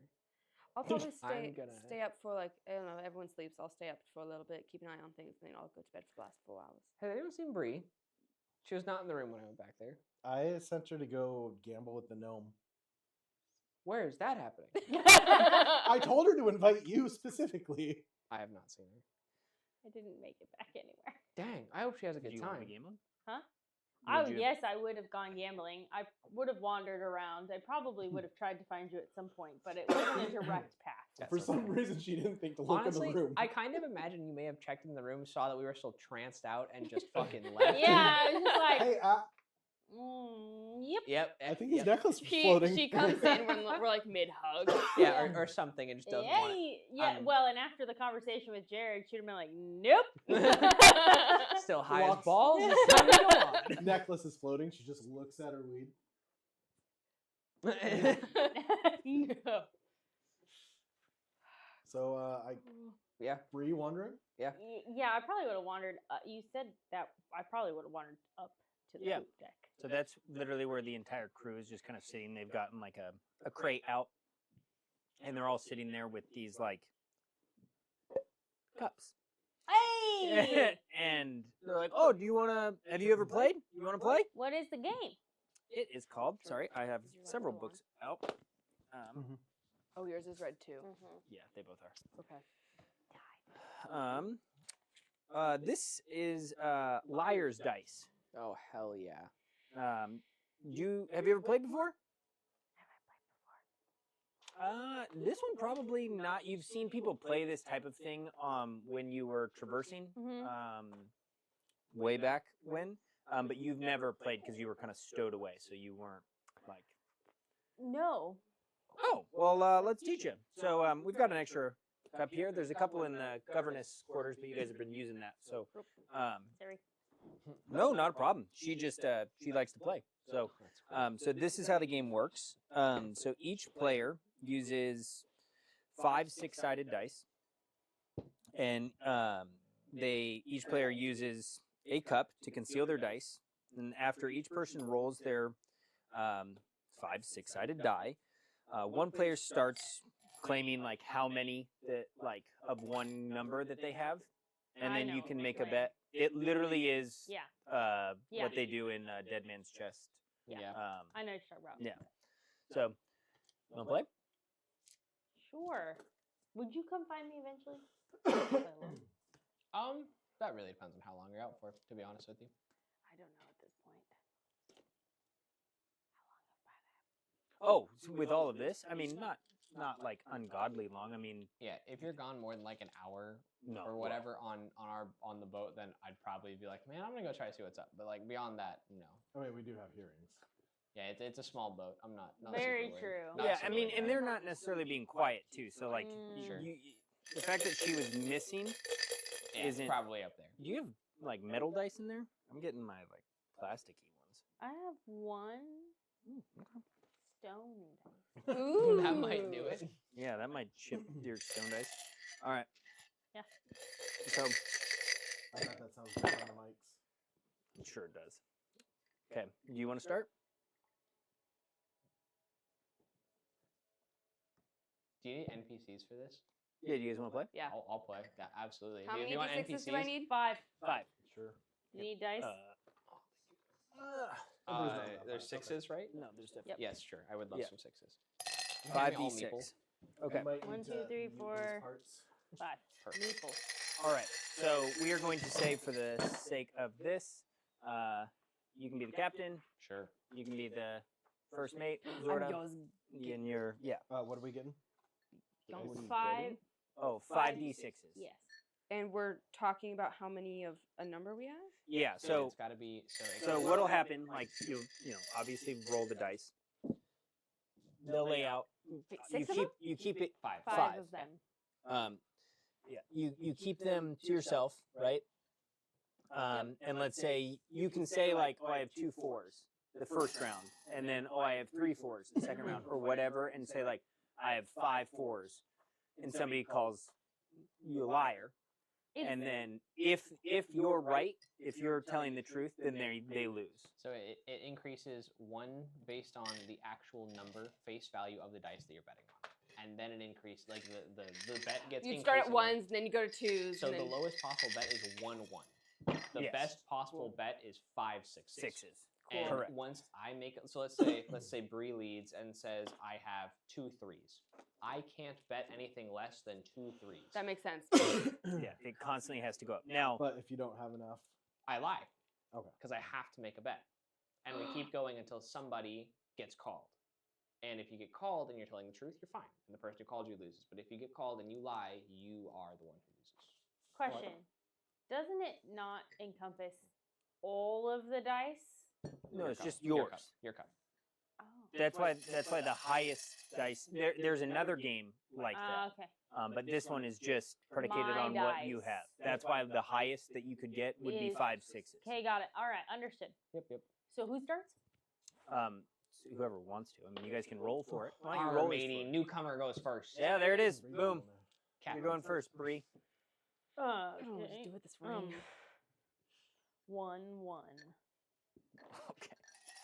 I'll probably I'm gonna- stay up for like I don't know. Everyone sleeps. I'll stay up for a little bit, keep an eye on things, and then I'll go to bed for the last 4 hours. Has anyone seen Bree? She was not in the room when I went back there. I sent her to go gamble with the gnome. Where is that happening? I told her to invite you specifically. I have not seen her. I didn't make it back anywhere. Dang, I hope she has a Do good you want time. to game on? Huh? Would Oh, you- yes, I would have gone gambling. I would have wandered around. I probably would have tried to find you at some point, but it wasn't a direct path. That's For some okay. reason, she didn't think to look Honestly, in the room. I kind of imagine you may have checked in the room, saw that we were still tranced out, and just fucking left. Yeah, I was just like, Hey, yep. Yep. I think his yep. necklace was floating. She comes in when we're like mid hug. Yeah, or something, and just doesn't want Yay. Yeah, Um, well, and after the conversation with Jared, she'd have been like, nope. it. Still high as Walks- balls. It's time to go on. Necklace is floating. She just looks at her weed. No. So, Yeah. were you wondering? Yeah, I probably would have wandered. You said that I probably would have wandered up to the Yeah. poop deck. So that's literally where the entire crew is just kind of sitting. They've gotten like a crate out, and they're all sitting there with these like cups. Hey! And they're like, "Oh, do you want to? Have you ever played? You want to play?" What is the game? It is called. Sorry, I have Did you write several it all books out. Oh, yours is red too. Yeah, they both are. Okay. This is Liar's Dice. Oh hell yeah. Have you ever played before? This one probably not. You've seen people play this type of thing when you were traversing way back when, but you've never played because you were kind of stowed away, so you weren't like. No. Oh well, let's teach you. So we've got an extra cup here. There's a couple in the governess quarters, but you guys have been using that. So Sorry. no, not a problem. She just she likes to play. So so this is how the game works. So each player uses 5 6-sided dice, and each player uses a cup to conceal their dice. And after each person rolls their 5 6-sided die, one player starts claiming like how many that like of one number that they have, and I then know you what can you're make a playing. bet. It literally is Yeah. Yeah. what they do in Dead Man's Chest. Yeah. Yeah. I know what you're talking about. Yeah. So, want to play? Sure. Would you come find me eventually? That really depends on how long you're out for, to be honest with you. I don't know at this point. Oh, so with all of this, I mean, not like ungodly long. I mean, Yeah, if you're gone more than like an hour no, or whatever on the boat, then I'd probably be like, man, I'm gonna go try to see what's up. But like beyond that, no. I mean, we do have hearings. Yeah, it's a small boat. I'm not Very super worried. true. Not Yeah, I super mean, worried and about they're it. not necessarily being quiet too. So like, Sure. the fact that she was missing. Yeah, it's isn't- probably up there. Do you have like metal dice in there? I'm getting my like plasticky ones. I have one Okay. stone dice. That might do it. Yeah, that might chip your stone dice. All right. Yeah. So I thought that sounds good on the mics. it sure does. Okay. Do you want to start? Do you need NPCs for this? Yeah. Do you guys want to play? Yeah. I'll play. Yeah, absolutely. How if many you want d6s NPCs, do I need? 5. 5. Sure. You need dice? there's 6s, right? No, there's definitely Yep. Yes, sure. I would love Yeah. some 6s. Hand me all 5d6. meeples. Okay. You might One, need two, to three, mute these four. parts. 5. Perfect. Meeple. All right. So we are going to say, for the sake of this, you can be the captain. Sure. You can be the first mate, sort of. And you're What are we getting? What are you 5. getting? Oh, 5d6s. Yes. And we're talking about how many of a number we have? Yeah. So So it's got to be. so what'll happen? Like you obviously roll the dice. They'll lay out. Six of them? You keep it five. Five of them. Yeah. You keep them to yourself, right? And let's say you can say like, oh, I have 2 4s the first round, and then oh, I have 3 4s the second round, or whatever, and say like, I have 5 4s, and somebody calls you a liar, and then if you're right, if you're telling the truth, then they lose. So it increases 1 based on the actual number face value of the dice that you're betting on, and then it increases like the bet gets. You start at increasingly- 1s, and then you go to 2s. So and the then... lowest possible bet is 1-1. The Yes. best possible bet is 5 6s. 6s. And Correct. once I make so let's say Bree leads and says I have 2 3s. I can't bet anything less than 2 3s. That makes sense. Yeah, it constantly has to go up. Now, But if you don't have enough, I lie. Okay. Because I have to make a bet. And we keep going until somebody gets called. And if you get called and you're telling the truth, you're fine. And the person who called you loses. But if you get called and you lie, you are the one who loses. Question. Doesn't it not encompass all of the dice? no, it's Your just cup. Your yours. cup. Your cup. Oh. That's why the highest dice. There's another game like that. Okay. But this one is just predicated My on what you dice. have. That's why the highest that you could get would be Is- 5 6s. Okay, got it. All right, understood. Yep. So who starts? So whoever wants to. I mean, you guys can roll for it. Why don't you Our roll this remaining for it? newcomer goes first. Yeah, there it is. Bring it Boom. on now. Captain. You're going first, Bree. I don't know what to do with this ring. 1-1. Okay.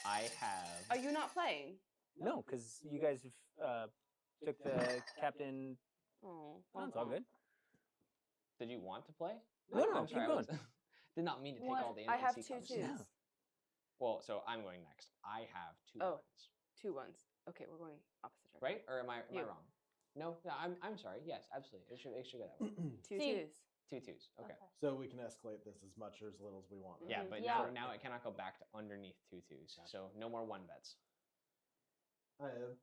I have. Are you not playing? No, because you guys took the captain. Oh, Oh, it's all good. Did you want to play? No, I'm keep sorry, I going. did not mean to take What? all the NPC I have 2 cards. 2s. Yeah. Well, so I'm going next. I have 2 Oh. 1s. 2 1s. Okay, we're going opposite direction. Right? Or am I You. wrong? No, I'm sorry. Yes, absolutely. It should go that way. 2 See. 2s. 2 2s. Okay. So we can escalate this as much or as little as we want. right? Yeah, Mhm. but Yeah. now it cannot go back to underneath 2 2s. So no more 1 bets. I have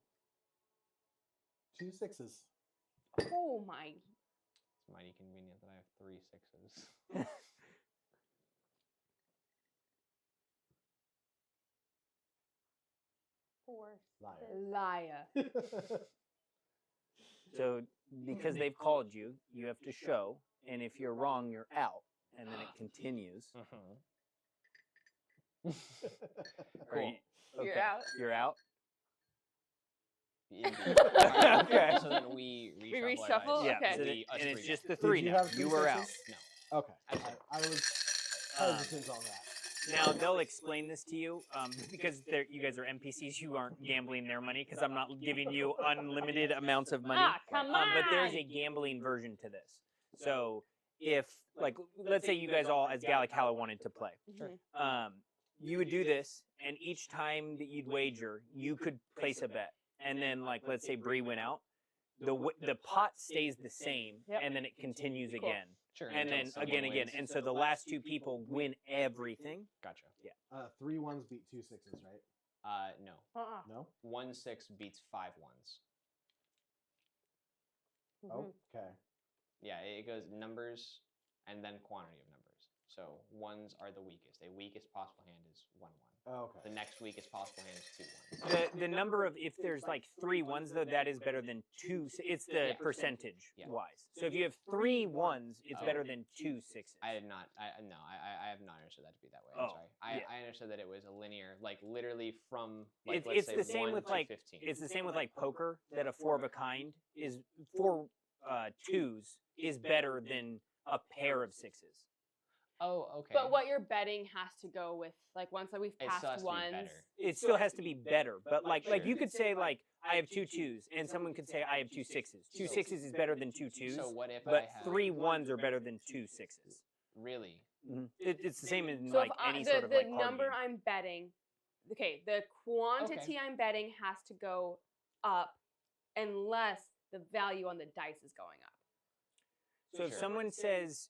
2 6s. Oh my. It's mighty convenient that I have 3 6s. 4. Liar. Liar. So because they've called you, you have to show, and if you're wrong, you're out, and then it continues. Are you- You're okay, out. You're out. Indeed. Okay. So then we reshuffle. our reshuffle? dice. Yeah, Okay. so We- us and it's three just go. the 3 Did you now. have You 3 were out. sixes? No. Okay. I was hesitant on that. Now they'll explain this to you because you guys are NPCs. You aren't gambling their money because I'm not giving you unlimited amounts of money. Ah, come on. But there's a gambling version to this. So if, like, let's say you guys all, as Gala Cala, wanted to play, Mhm. you would do this, and each time that you'd wager, you could place a bet. And then, like, let's say Bree went out, the pot stays the same, Yep. and then it continues Cool. again. Sure. And until then someone again, wins. and so the last 2 people win everything. Gotcha. 3 1s beat 2 6s, right? No. No? 1 6 beats 5 1s. Oh, okay. Yeah, it goes numbers and then quantity of numbers. So 1s are the weakest. A weakest possible hand is 1 1. Oh, The okay. next weakest possible hand is 2 1s. The number of, if there's like 3 1s though, that is better than 2. It's the Yeah. percentage Yeah. wise. So if you have 3 1s, it's Oh. better than 2 6s. I did not. No, I have not understood that to be that way. Oh, I'm sorry. I understood that it was a linear, like literally from like It's- let's it's say the same 1 with, to like, 15. It's the same with like poker, that a 4 of a kind is 4 2s is better than a pair of 6s. Oh, okay. But what you're betting has to go with, like, once that we've It passed still has to be ones. better. It still has to be better, but like Sure. you could say like I have 2 2s, and someone could say I have 2 6s. 2 6s is better than 2 2s, So what if I but have 3 1s are better than 2 6s. really? It's the same in So like if I, any the, sort of the like card number game. I'm betting, okay, the quantity I'm betting has to go up unless the value on the dice is going up. So if Sure. someone says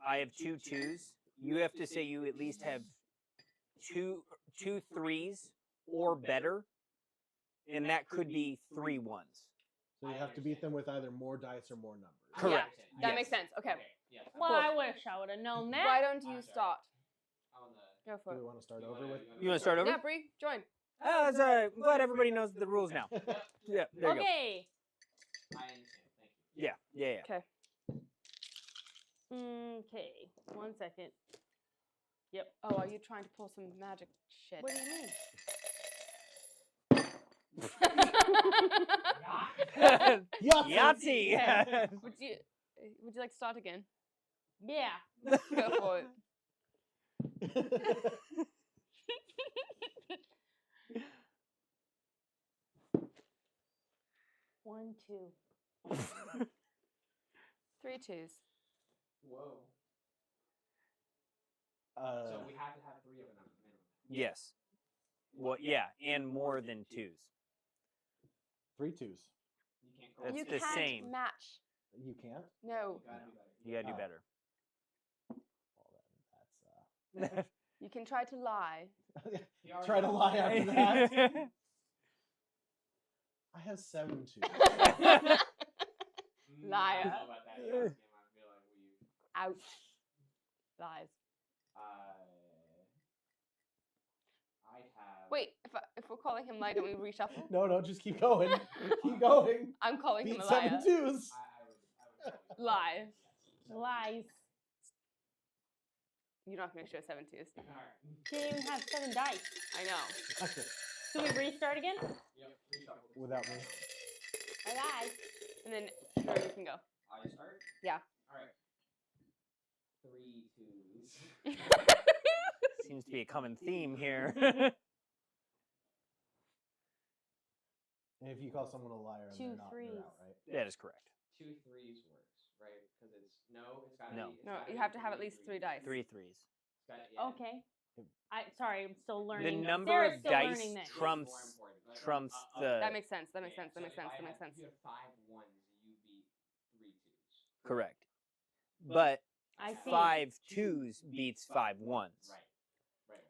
I have 2 2s. You have to say you at least have two 3s or better, and that could be 3 1s. So you have to beat them with either more dice or more numbers. Correct. That Yes. makes sense. Okay. Yeah. Well, Cool. I wish I would have known that. Why don't you start? Go Do for we it. want to start over with? You want to start over? Yeah, Bree, join. I'm glad everybody knows the rules now. Yeah, there you go. Okay. I understand. Thank you. Yeah. Okay. Okay. 1 second. Yep. Oh, are you trying to pull some magic shit? What do you mean? Yahtzee! Would you like to start again? Yeah. Go for it. 1, 2. 3 2s. Whoa. So Uh, we have to have 3 of them minimum. Yes. Well, yeah, and more than 2s. 3 2s. You can't That's you the can't same. match. You can't. No. You gotta do better. You gotta do Oh. better. Well, then You can try to lie. that's. Try to lie after that. I have 7 2s. Liar. I don't know about that. Yeah, I feel like we. Ouch. Lies. I have. Wait, if we're calling him liar, don't we reshuffle? No, just keep going. Keep going. I'm calling him Beat a 7 liar. 2s. I would Lie. Lies. You're not going to show 7 2s. All right. Didn't even have 7 dice. I know. Okay. So we restart again? Yep. Reshuffle. Without me. I lied. And then sure, you can go. I start. Yeah. All right. 3 2s. Seems to be a common theme here. And if you call someone a liar and 2 they're not, 3s. you're out, right? That is correct. 2 3s works, right? Because it's it's gotta No. be. It's No, gotta you be have to have at least 3 threes. dice. 3 3s. It's gotta- yeah. Okay. Sorry, I'm still learning. The number Sarah's of still dice learning this. trumps More important, but, trumps up the. there. That makes sense. That makes Yeah, sense. That so makes sense. if That makes sense. If you have 5 1s, you beat 3 2s. Correct. But I see. 5 2s beats 5 1s. Right.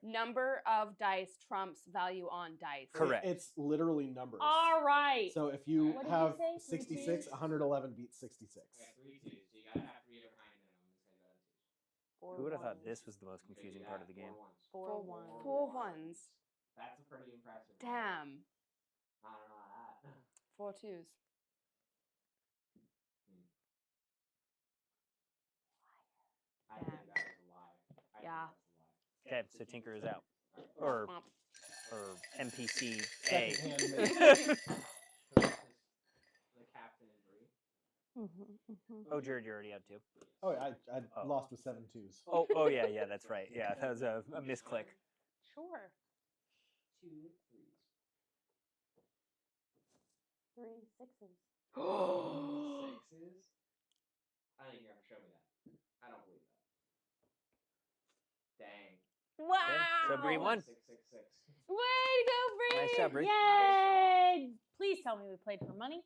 Number of dice trumps value on dice. Correct. It's literally numbers. All right. So if you What did you have say? 3 66, twos? 111 beats 66. Okay, 3 2s. So you gotta have 3 of a kind minimum instead of 2s. Who would have thought this was the most confusing part of the game? 4 1. 4 1s. That's a pretty impressive. Damn. I don't know that. 4 2s. I think that was a lie. I think Yeah. that's a lie. Okay, so Tinker is out. Alright. Or Womp. NPC A. Secondhand So this is the captain and Bree. Oh, Jared, you're already out too. Oh, I Oh. lost with 7 2s. Oh, yeah, that's right. Yeah, that was a misclick. Sure. 2 3s. 3 6s. 6s. I don't think you're gonna show me that. I don't believe that. Dang. Wow. So Bree won. 6 6 6. Way to go, Bree. Nice job, Bree. Yay! Please tell me we played for money.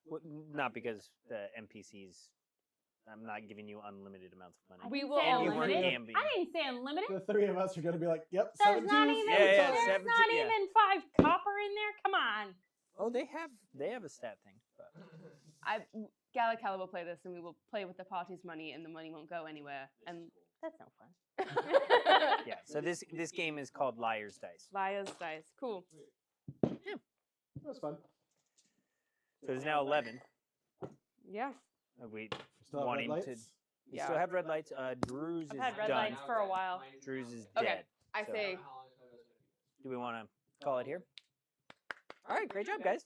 Well, not because the NPCs. I'm not giving you unlimited amounts of money. I We didn't will say And you weren't unlimited. gambling. I didn't say unlimited. The 3 of us are going to be like, yep, There's 7 not 2s. even. Yeah, There's seven not two- yeah. even 5 copper in there. Come on. Oh, they have a stat thing. But Gala Cala will play this, and we will play with the party's money, and the money won't go anywhere. And That's no fun. yeah, so this game is called Liar's Dice. Liar's dice. Cool. That was fun. So there's now 11. Yeah. Are we Still have wanting red to? lights? We Yeah. still have red lights. Drew's I've is had red done. lights for a while. Drew's is Okay. dead. I So- say Do we want to call it here? All right, great job, guys.